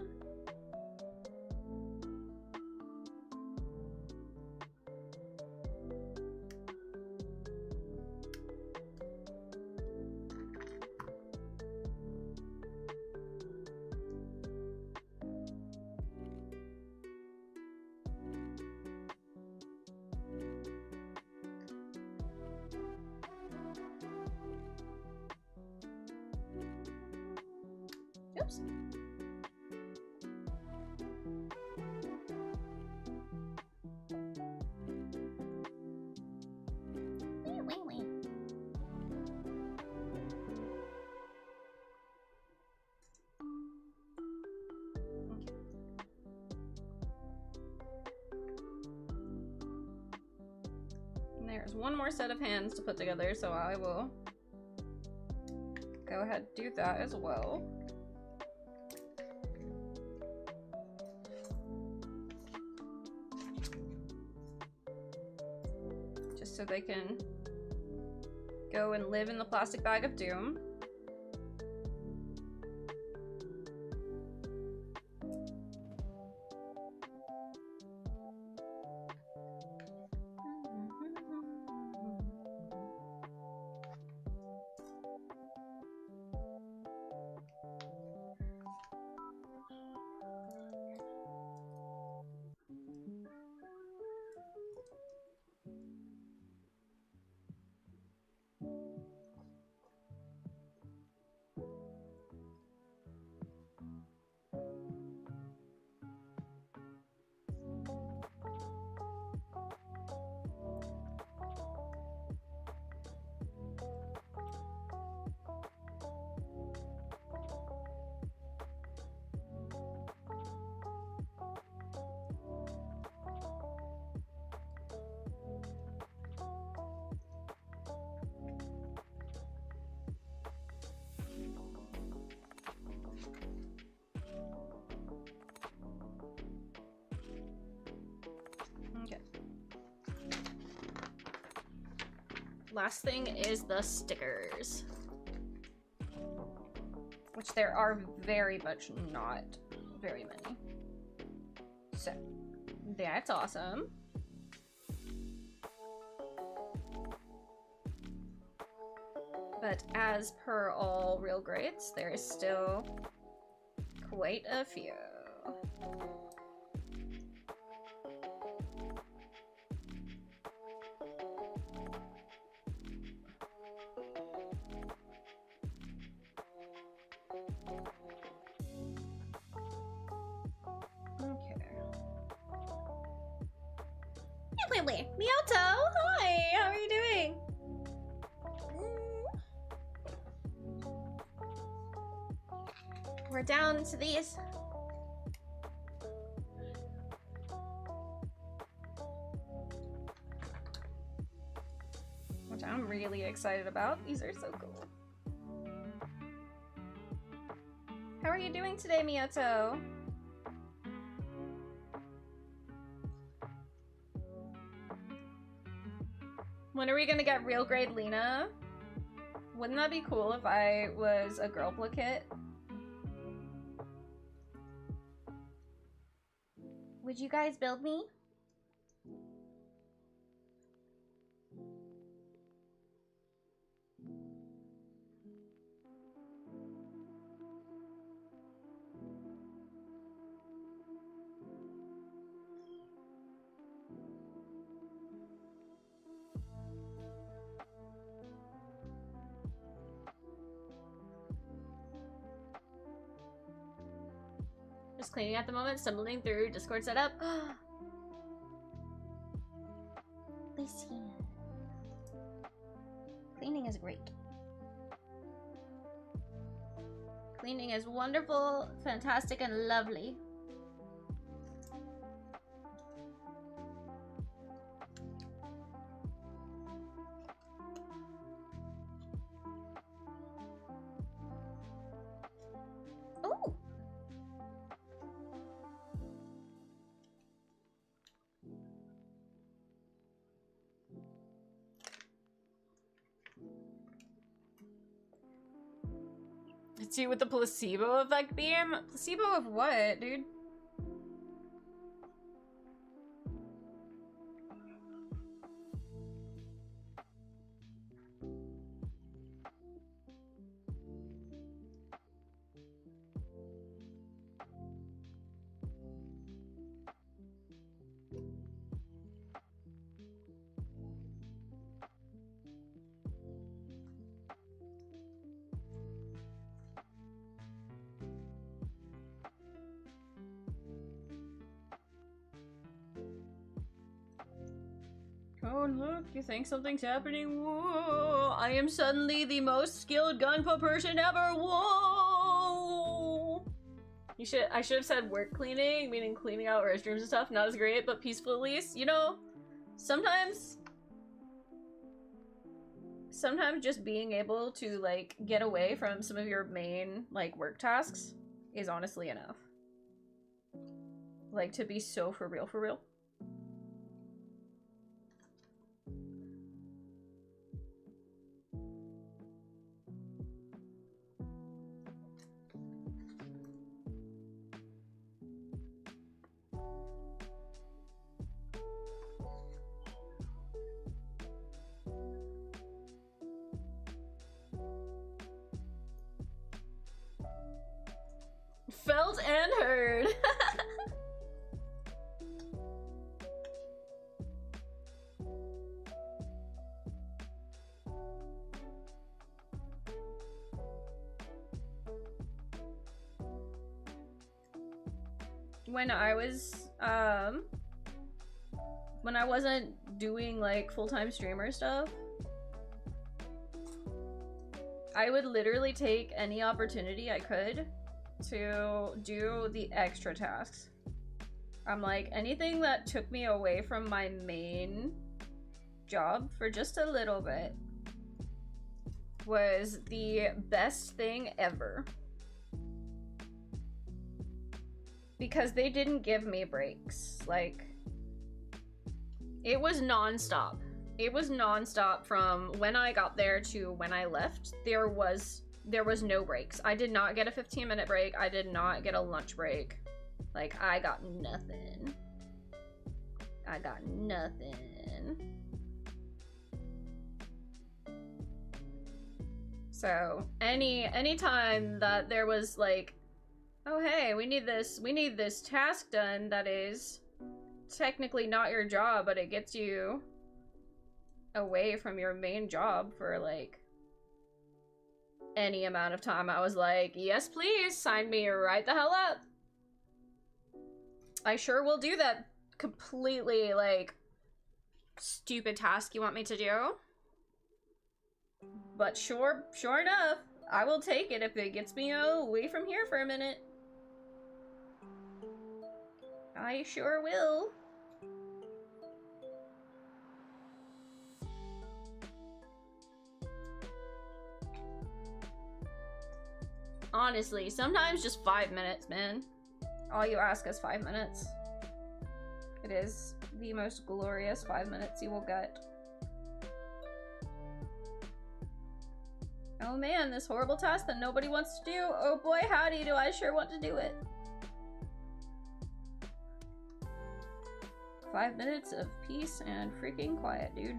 Oops.
Wait.
And there's one more set of hands to put together, so I will go ahead and do that as well. Just so they can go and live in the plastic bag of doom. Okay. Last thing is the stickers. Which there are very much not very many. So, that's awesome. But as per all real grades, there is still quite a few.
Wait.
Miyoto, hi, how are you doing? We're down to these. Which I'm really excited about. These are so cool. How are you doing today, Miyoto? When are we gonna get real grade Lena? Wouldn't that be cool if I was a girl Blakit? Would you guys build me? Just cleaning at the moment, stumbling through Discord setup.
Lucia. Cleaning is great.
Cleaning is wonderful, fantastic, and lovely.
Ooh.
Let's see what the placebo effect beam. Placebo of what, dude? Oh, look, you think something's happening? Whoa! I am suddenly the most skilled gunpla person ever. Whoa! I should have said work cleaning, meaning cleaning out restrooms and stuff. Not as great, but peaceful at least. You know, sometimes just being able to, like, get away from some of your main, like, work tasks is honestly enough. Like, to be so for real, for real. Felt and heard. When I wasn't doing like full-time streamer stuff, I would literally take any opportunity I could to do the extra tasks. I'm like, anything that took me away from my main job for just a little bit was the best thing ever. Because they didn't give me breaks. Like, it was non-stop. It was non-stop from when I got there to when I left. There was no breaks. I did not get a 15-minute break. I did not get a lunch break. Like, I got nothing. I got nothing. So, any time that there was like, oh hey, we need this task done that is technically not your job, but it gets you away from your main job for like any amount of time, I was like, yes please, sign me right the hell up. I sure will do that completely like stupid task you want me to do. But sure enough, I will take it if it gets me away from here for a minute. I sure will. Honestly, sometimes just 5 minutes, man. All you ask is 5 minutes. It is the most glorious 5 minutes you will get. Oh man, this horrible task that nobody wants to do. Oh boy, howdy, do I sure want to do it. 5 minutes of peace and freaking quiet, dude.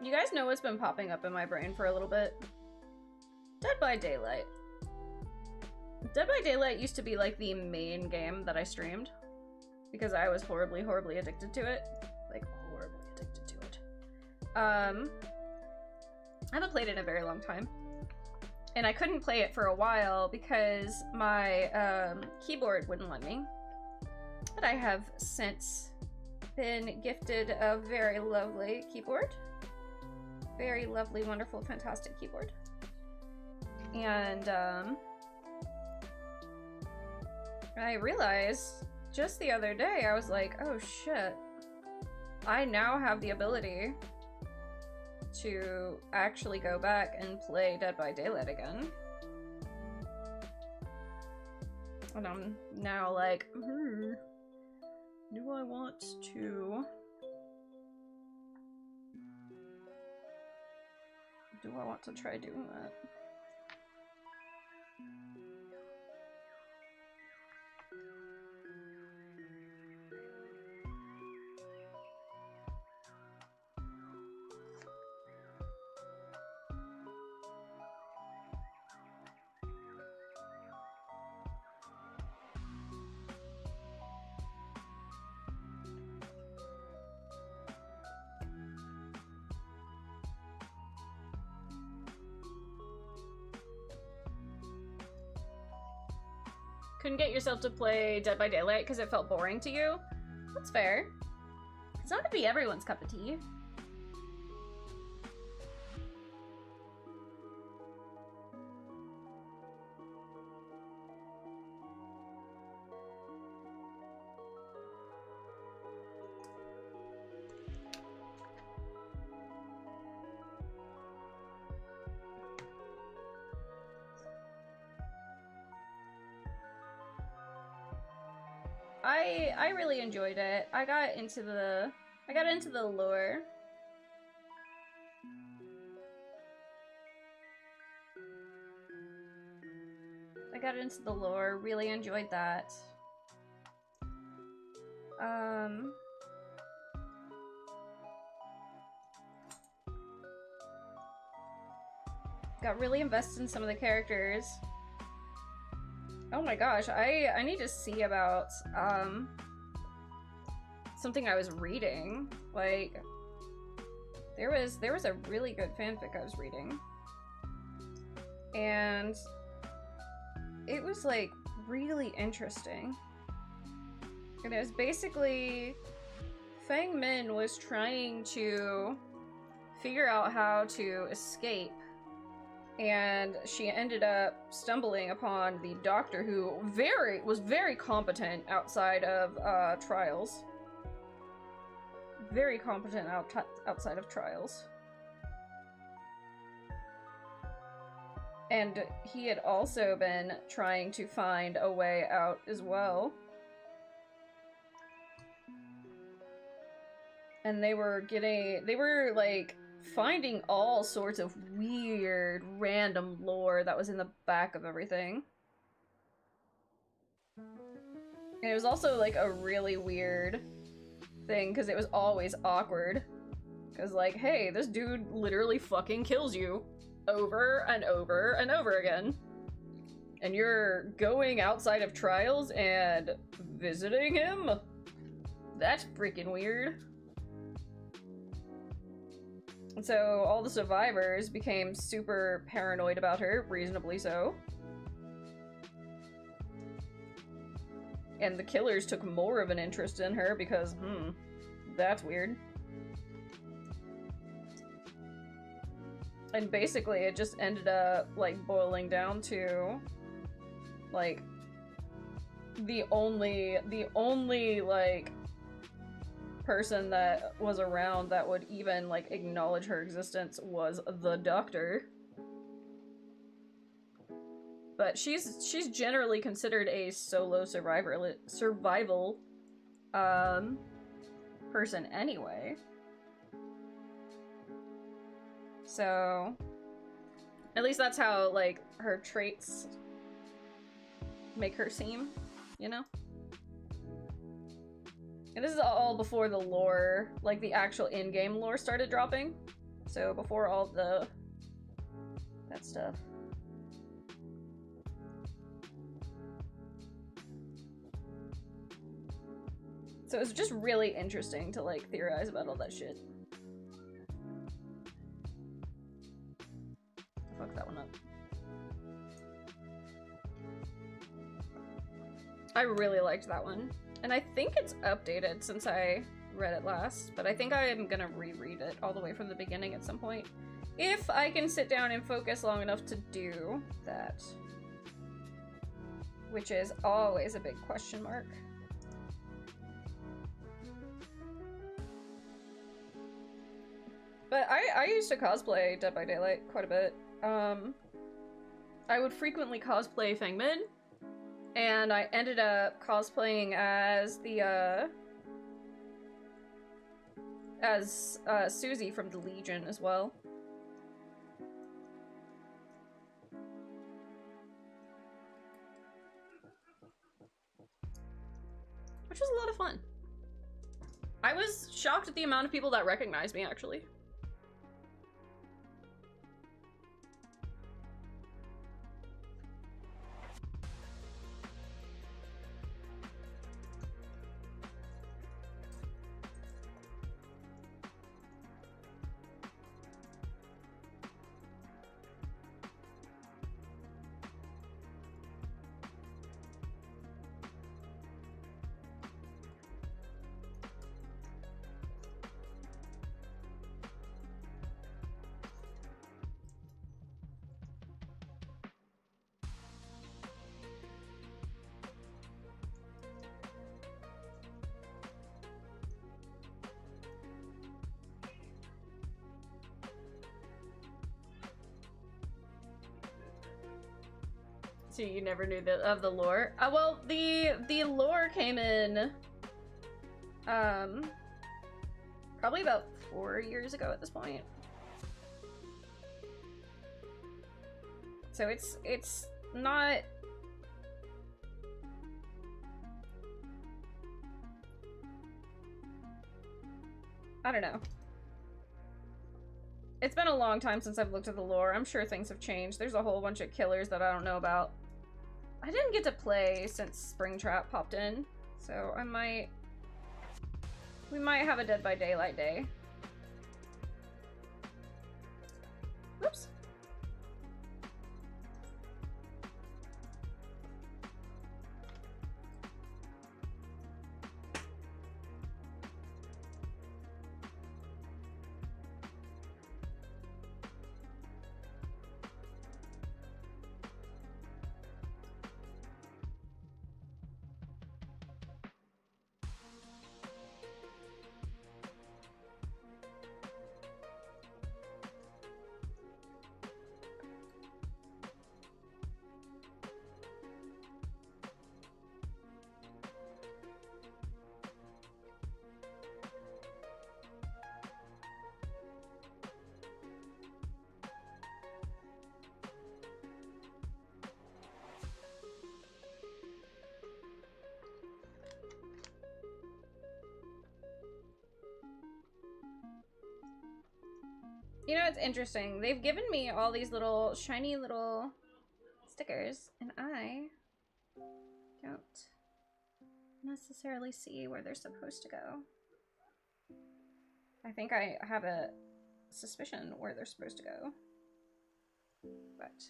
You guys know what's been popping up in my brain for a little bit? Dead by Daylight. Dead by Daylight used to be like the main game that I streamed because I was horribly, horribly addicted to it. Like, horribly addicted to it. I haven't played it in a very long time. And I couldn't play it for a while because my keyboard wouldn't let me. But I have since been gifted a very lovely keyboard. Very lovely, wonderful, fantastic keyboard. And I realized just the other day, I was like, oh shit. I now have the ability to actually go back and play Dead by Daylight again. And I'm now like, do I want to... Do I want to try doing that? Couldn't get yourself to play Dead by Daylight because it felt boring to you? That's fair. It's not gonna be everyone's cup of tea. I really enjoyed it. I got into the lore. Really enjoyed that. Got really invested in some of the characters. Oh my gosh, I need to see about something I was reading. Like, there was a really good fanfic I was reading. And it was like really interesting. And it was basically Fang Min was trying to figure out how to escape. And she ended up stumbling upon the doctor who was very competent outside of trials. Very competent outside of trials. And he had also been trying to find a way out as well. And they were like finding all sorts of weird, random lore that was in the back of everything. And it was also like a really weird thing because it was always awkward. Because like, hey, this dude literally fucking kills you over and over and over again. And you're going outside of trials and visiting him? That's freaking weird. And so all the survivors became super paranoid about her, reasonably so. And the killers took more of an interest in her because, that's weird. And basically it just ended up, like, boiling down to, like, the only, like, person that was around that would even like acknowledge her existence was the doctor. But she's generally considered a solo survival person anyway. So at least that's how like her traits make her seem, you know? And this is all before the lore, like the actual in-game lore started dropping. So before all that stuff. So it's just really interesting to like theorize about all that shit. Fuck that one up. I really liked that one. And I think it's updated since I read it last, but I think I am gonna reread it all the way from the beginning at some point. If I can sit down and focus long enough to do that. Which is always a big question mark. But I used to cosplay Dead by Daylight quite a bit. I would frequently cosplay Feng Min, and I ended up cosplaying as the, Susie from the Legion as well. Which was a lot of fun. I was shocked at the amount of people that recognized me, actually. So you never knew of the lore? Well, the lore came in, probably about 4 years ago at this point. So it's not... I don't know. It's been a long time since I've looked at the lore. I'm sure things have changed. There's a whole bunch of killers that I don't know about. I didn't get to play since Springtrap popped in, so we might have a Dead by Daylight day. Whoops. You know, it's interesting. They've given me all these little shiny little stickers, and I don't necessarily see where they're supposed to go. I think I have a suspicion where they're supposed to go, but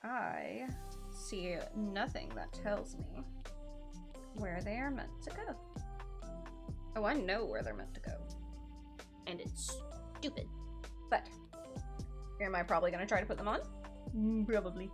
I see nothing that tells me where they are meant to go. Oh, I know where they're meant to go. And it's stupid. But am I probably gonna try to put them on? Probably.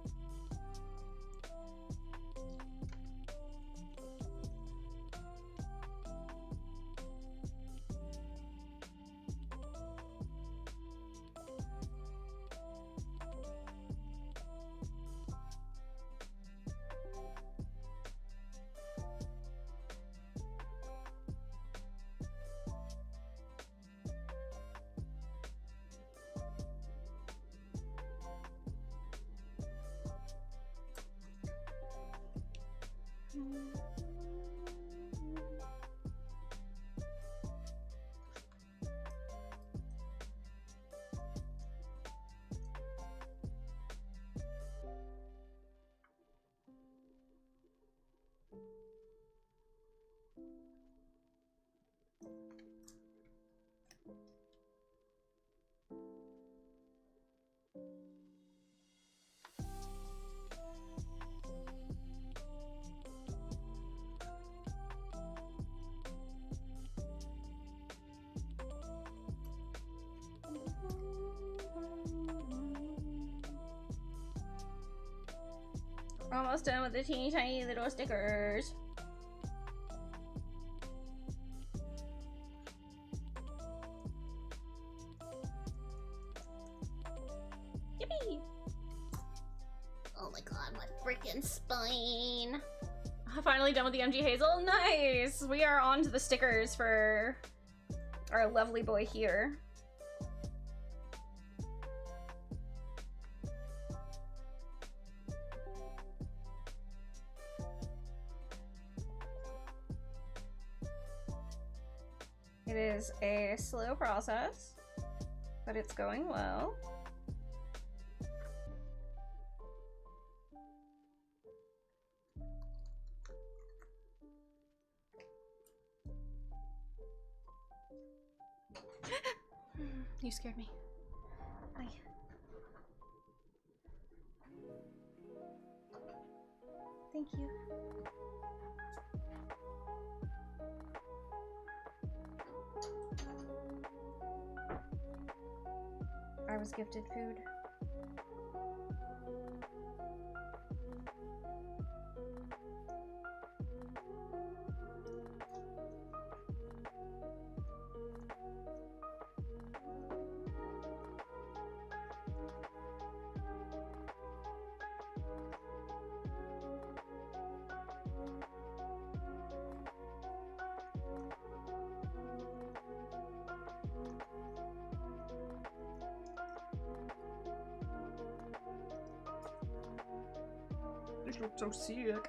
Almost done with the teeny tiny little stickers. Yippee!
Oh my god, my freaking spine.
Finally done with the MG Hazel. Nice! We are on to the stickers for our lovely boy here. It is a slow process, but it's going well. You scared me. Hi. Thank you. I was gifted food. This looks so sick.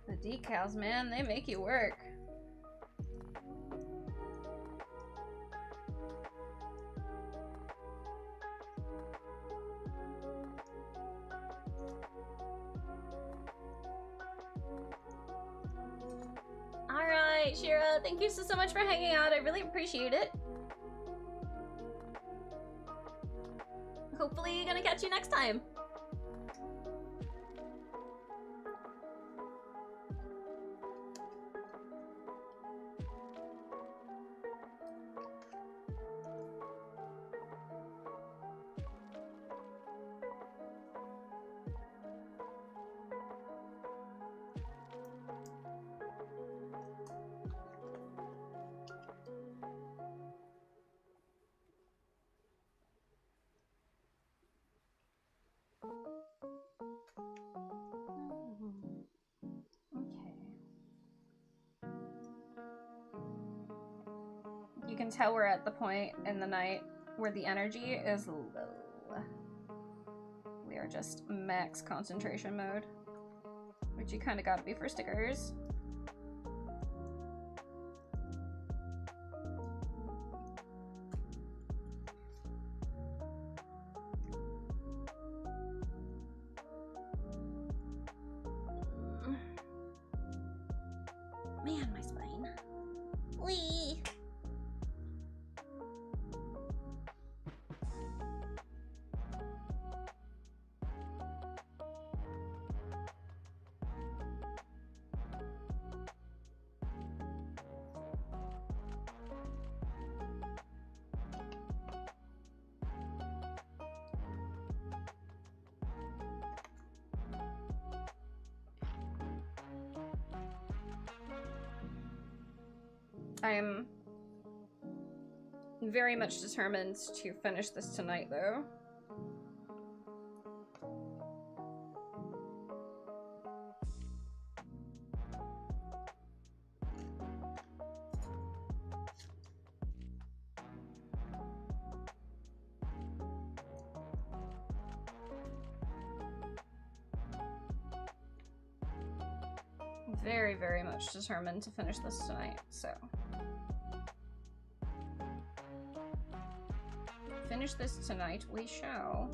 The decals, man, they make you work. Alright, Shira, thank you so much for hanging out. I really appreciate it. Hopefully gonna catch you next time. You can tell we're at the point in the night where the energy is low. We are just max concentration mode, which you kind of gotta be for stickers. Man, my spine. Wee. I am very much determined to finish this tonight, though. Very, very much determined to finish this tonight, so. Finish this tonight, we shall.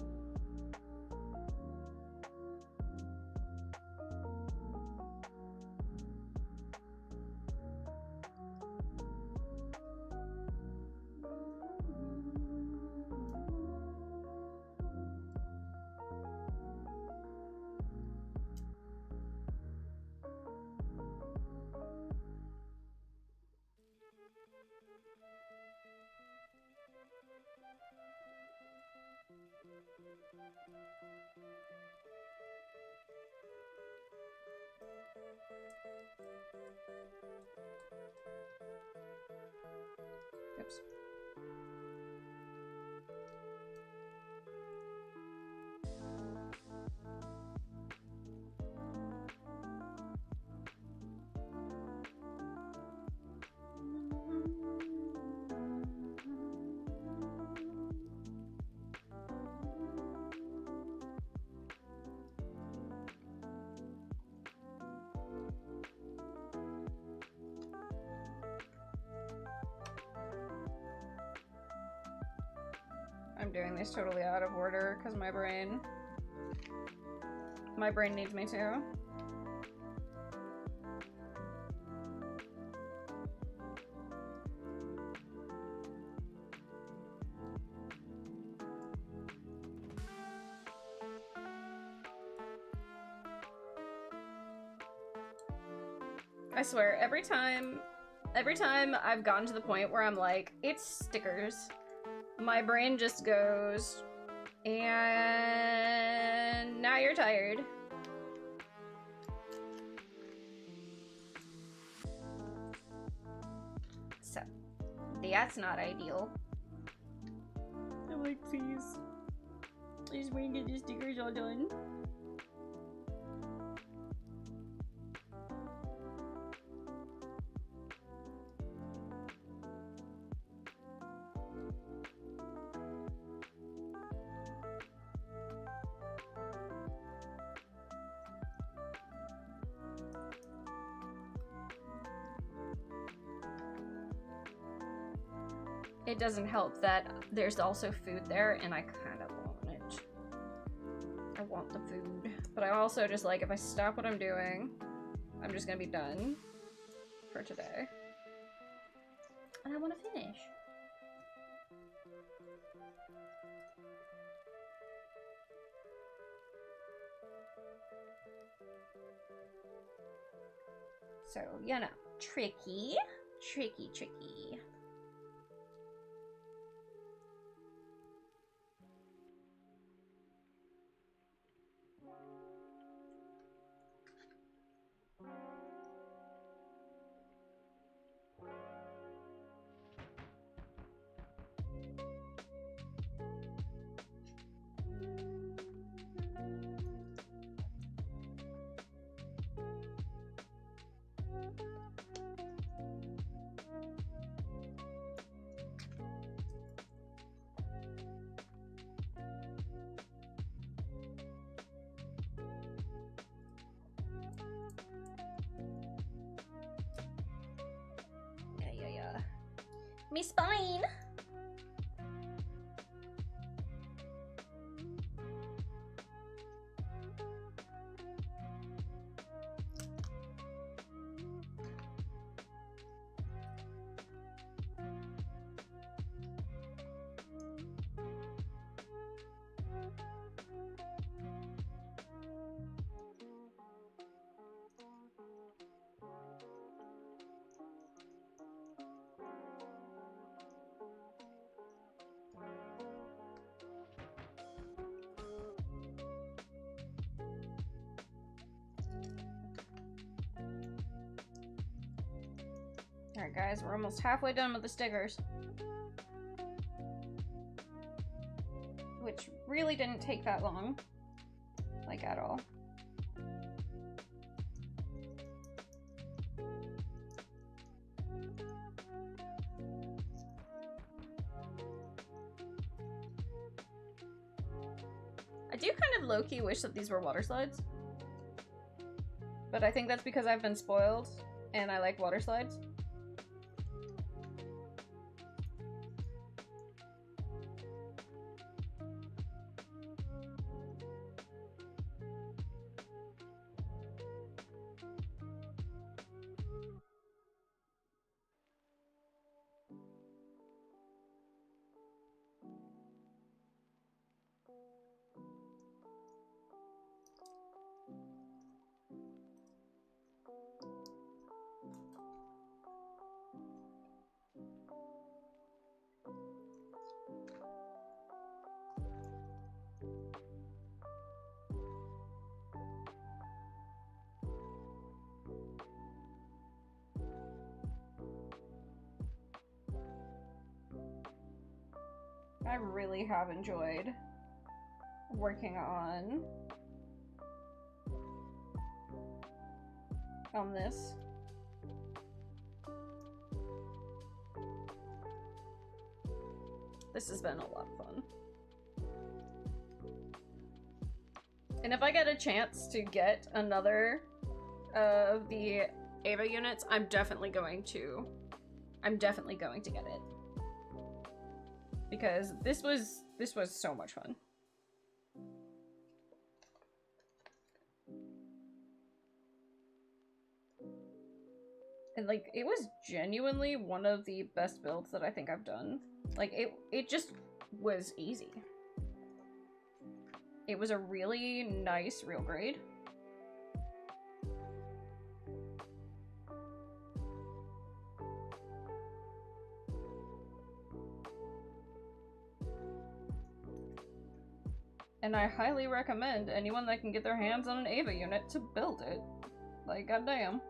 Oops. I'm doing these totally out of order because my brain needs me to. I swear, every time I've gotten to the point where I'm like, it's stickers, my brain just goes, and now you're tired. So, that's not ideal. I'm like, please. I just want to get the stickers all done. It doesn't help that there's also food there, and I kind of want it. I want the food. But I also just, like, if I stop what I'm doing, I'm just gonna be done for today. And I want to finish. So, you know, tricky. Tricky, tricky. Me spine. Alright guys, we're almost halfway done with the stickers. which really didn't take that long, like at all. I do kind of low-key wish that these were water slides. But I think that's because I've been spoiled and I like water slides. I really have enjoyed working on this. This has been a lot of fun. And if I get a chance to get another of the Ava units, I'm definitely going to get it. Because this was so much fun. And like it was genuinely one of the best builds that I think I've done. Like it just was easy. It was a really nice real grade. And I highly recommend anyone that can get their hands on an Ava unit to build it. Like, goddamn.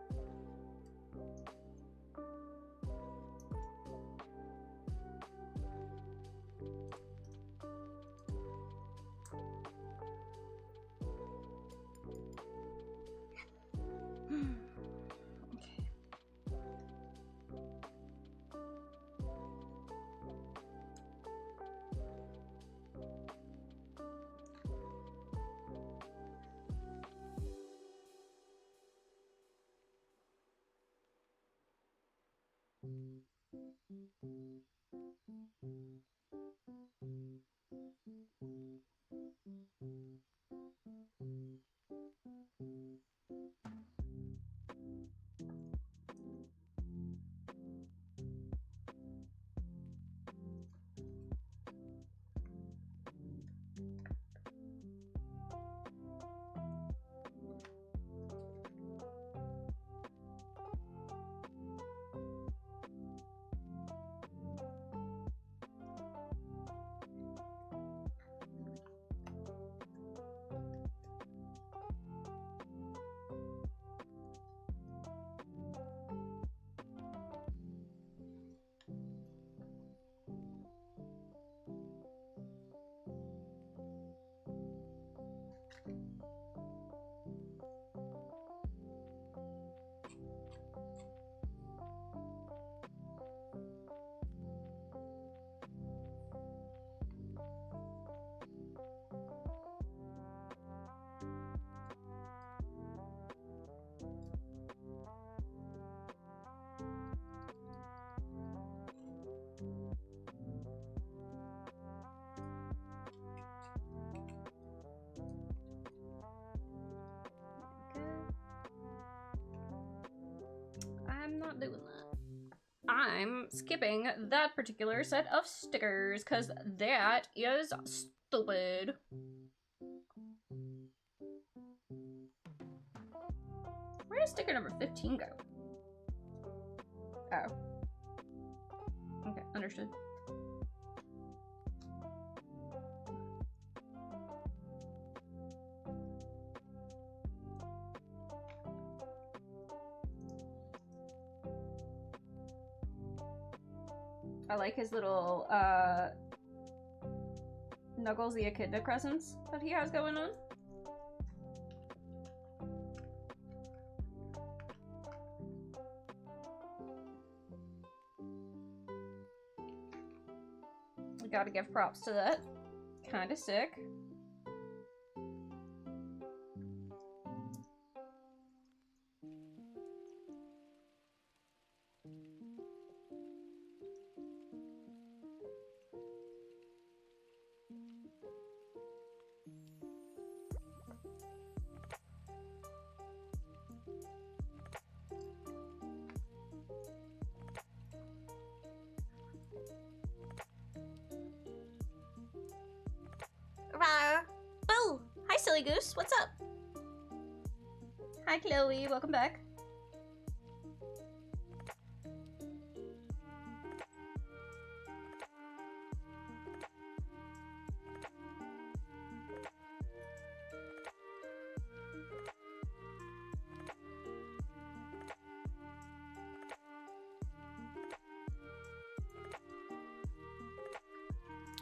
I'm not doing that. I'm skipping that particular set of stickers because that is stupid. Where does sticker number 15 go? Oh. Okay, understood. I like his little, Knuckles the Echidna Crescents that he has going on. We gotta give props to that. Kinda sick.
Boo! Hi, Silly Goose. What's up?
Hi, Chloe. Welcome back.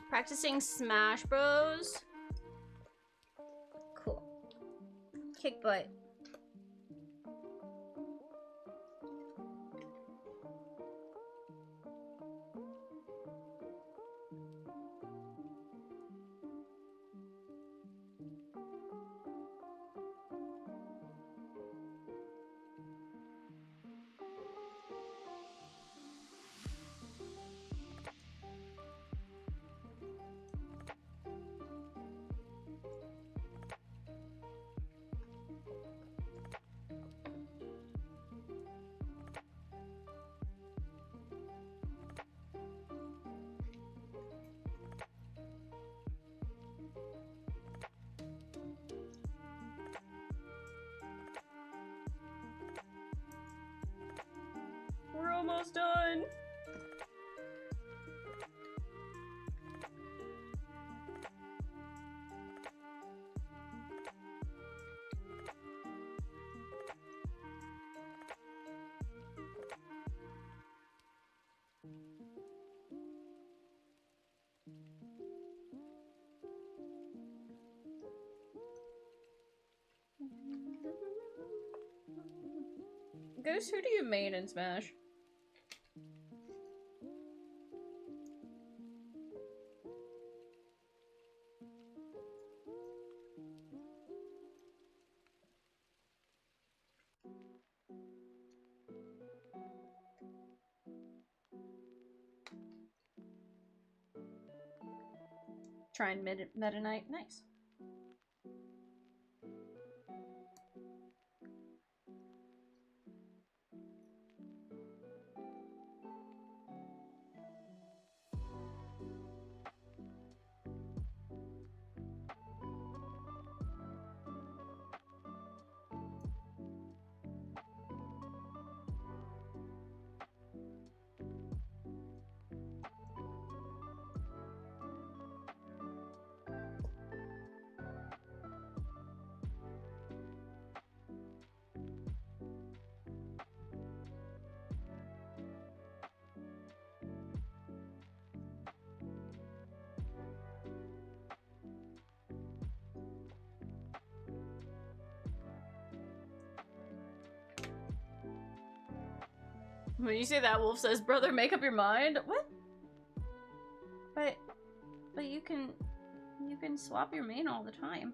Practicing Smash Bros. Cool. Kick butt. We're almost done. Goose, who do you main in Smash? Try and Meta Knight. Nice. When you say that, Wolf says, "Brother, make up your mind." What? But you can swap your main all the time.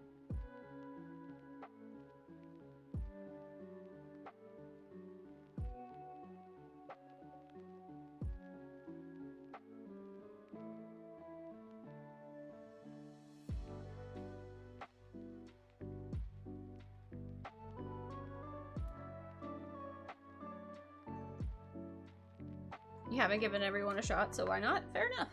You haven't given everyone a shot, so why not? Fair enough.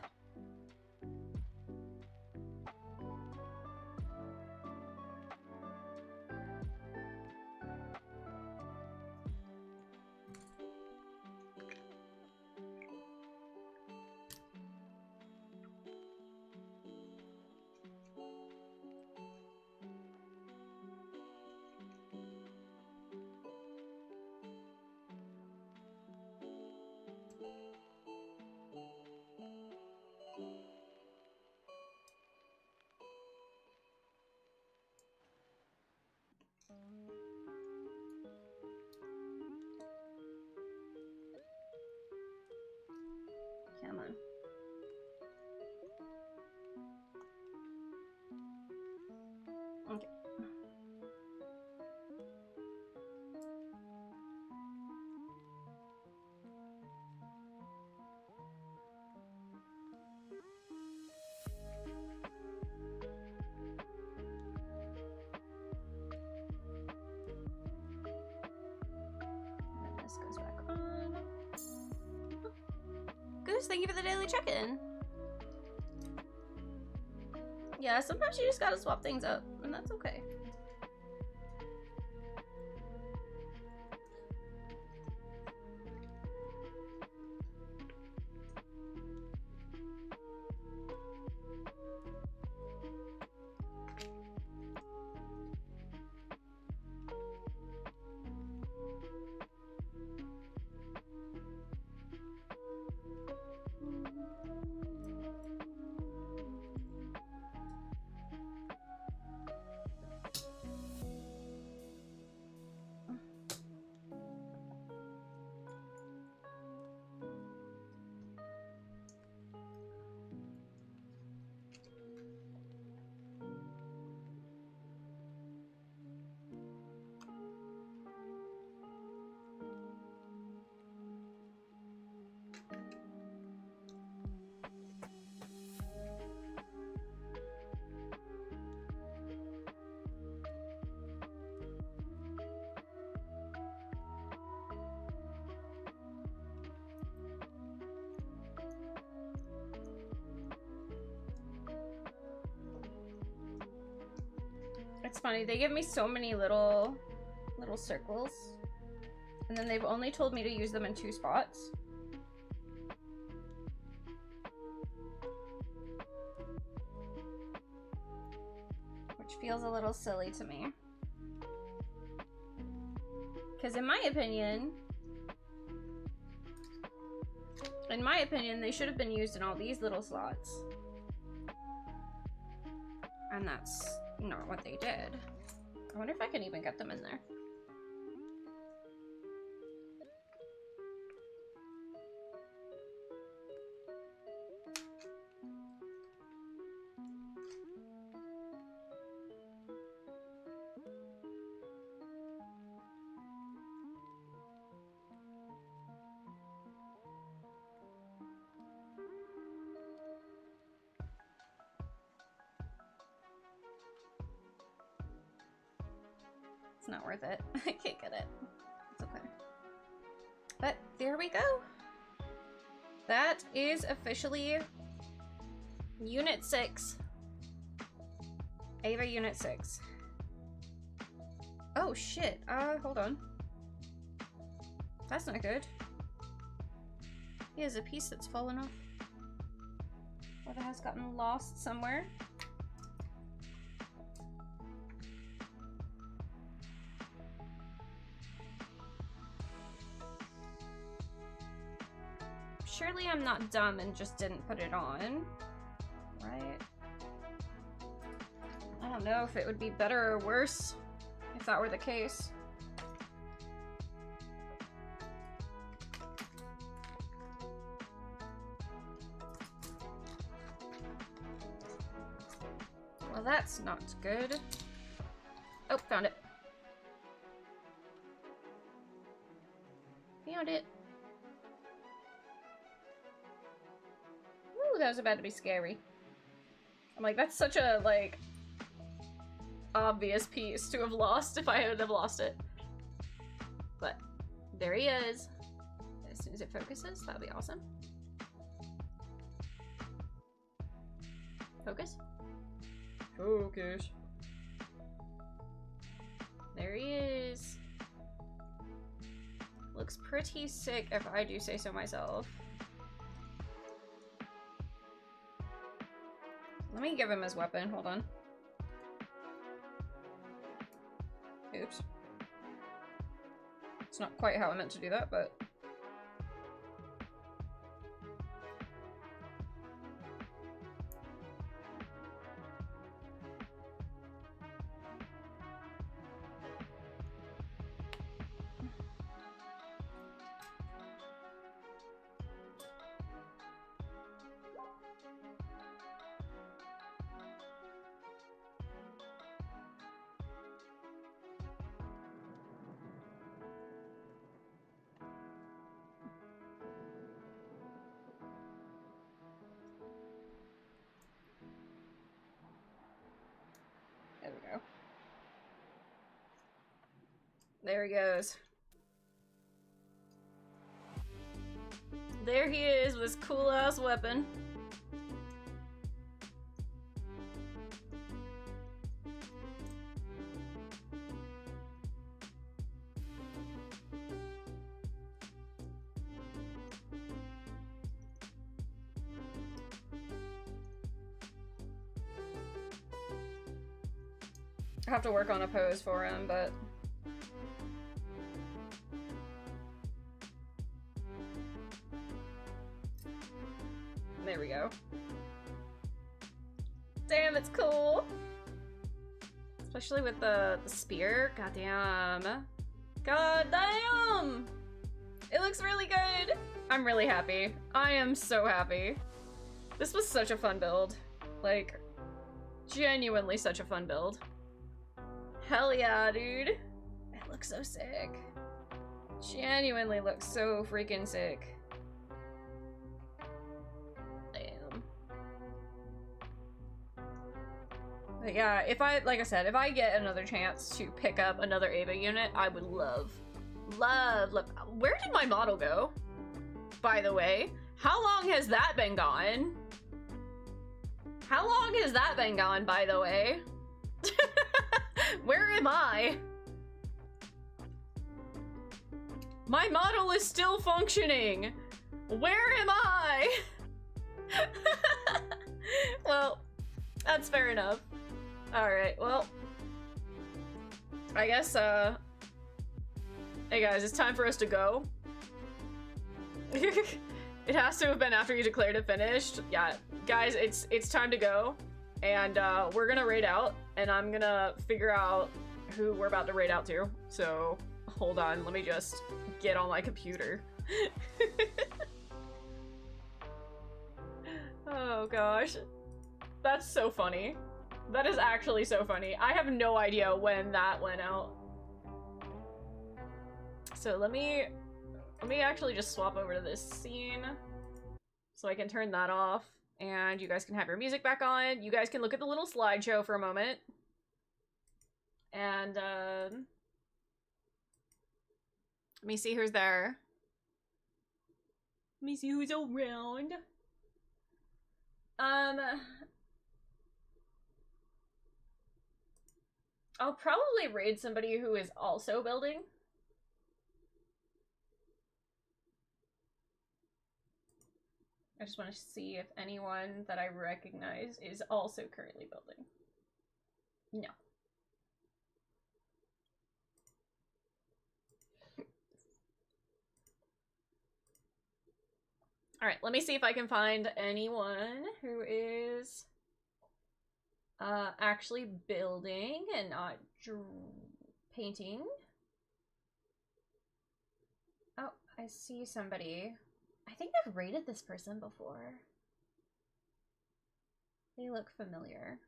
Rose, thank you for the daily check-in. Yeah, sometimes you just gotta swap things up, and that's okay. It's funny, they give me so many little circles, and then they've only told me to use them in 2 spots. Which feels a little silly to me. Because in my opinion, they should have been used in all these little slots. And that's not what they did. I wonder if I can even get them in there. It's not worth it. I can't get it. It's okay. But there we go. That is officially Unit 6. Ava Unit 6. Oh shit. Hold on. That's not good. Here's a piece that's fallen off. Or that has gotten lost somewhere. Surely I'm not dumb and just didn't put it on, right? I don't know if it would be better or worse if that were the case. Well, that's not good. Oh, found it. Found it. Ooh, that was about to be scary. I'm like, that's such a, like, obvious piece to have lost if I would have lost it. But there he is. As soon as it focuses, that'll be awesome. Focus. Focus. There he is. Looks pretty sick if I do say so myself. Let me give him his weapon, hold on. Oops. It's not quite how I meant to do that, but... There we go. There he goes. There he is with his cool ass weapon. I have to work on a pose for him, but there we go. Damn, it's cool. Especially with the spear. Goddamn. Goddamn! It looks really good. I'm really happy. I am so happy. This was such a fun build. Like, genuinely such a fun build. Hell yeah, dude. It looks so sick. Genuinely looks so freaking sick. Damn. But yeah, if I, like I said, if I get another chance to pick up another Ava unit, I would love. Where did my model go? By the way, how long has that been gone? How long has that been gone, by the way? Where am I? My model is still functioning. Where am I? Well, that's fair enough. Alright, well. I guess, hey guys, it's time for us to go. It has to have been after you declared it finished. Yeah, guys, it's time to go. And, we're gonna raid out. And I'm gonna figure out who we're about to raid out to. So, hold on, let me just get on my computer. Oh gosh. That's so funny. That is actually so funny. I have no idea when that went out. So let me actually just swap over to this scene so I can turn that off. And you guys can have your music back on. You guys can look at the little slideshow for a moment. And, let me see who's there. Let me see who's around. I'll probably raid somebody who is also building. I just want to see if anyone that I recognize is also currently building. No. Alright, let me see if I can find anyone who is actually building and not painting. Oh, I see somebody. I think I've rated this person before. They look familiar.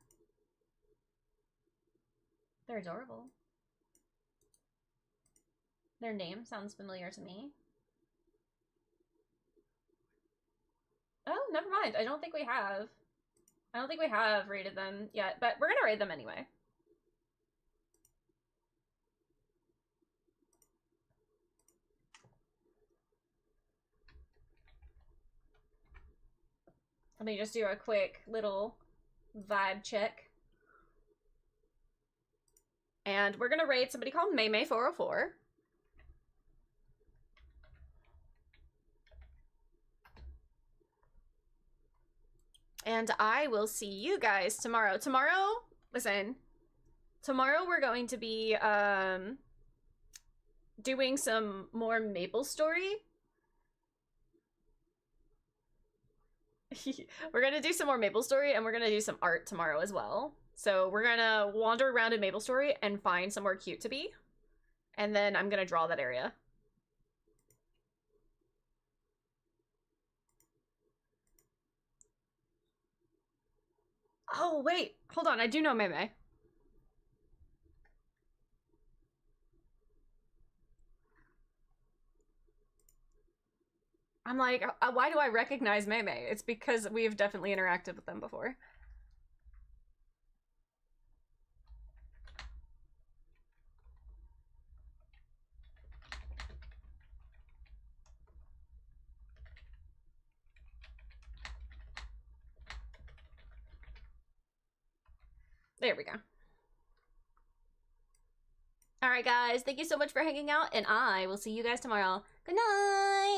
They're adorable. Their name sounds familiar to me. Oh, never mind. I don't think we have. I don't think we have rated them yet, but we're gonna raid them anyway. Let me just do a quick little vibe check. And we're gonna raid somebody called Maymay404. And I will see you guys tomorrow. Listen. Tomorrow we're going to be doing some more Maple Story. We're gonna do some more Maple Story, and we're gonna do some art tomorrow as well. So we're gonna wander around in Maple Story and find somewhere cute to be. And then I'm gonna draw that area. Oh, wait. Hold on. I do know Maymay. I'm like, why do I recognize Maymay? It's because we've definitely interacted with them before. There we go. Alright guys, thank you so much for hanging out, and I will see you guys tomorrow. Good night!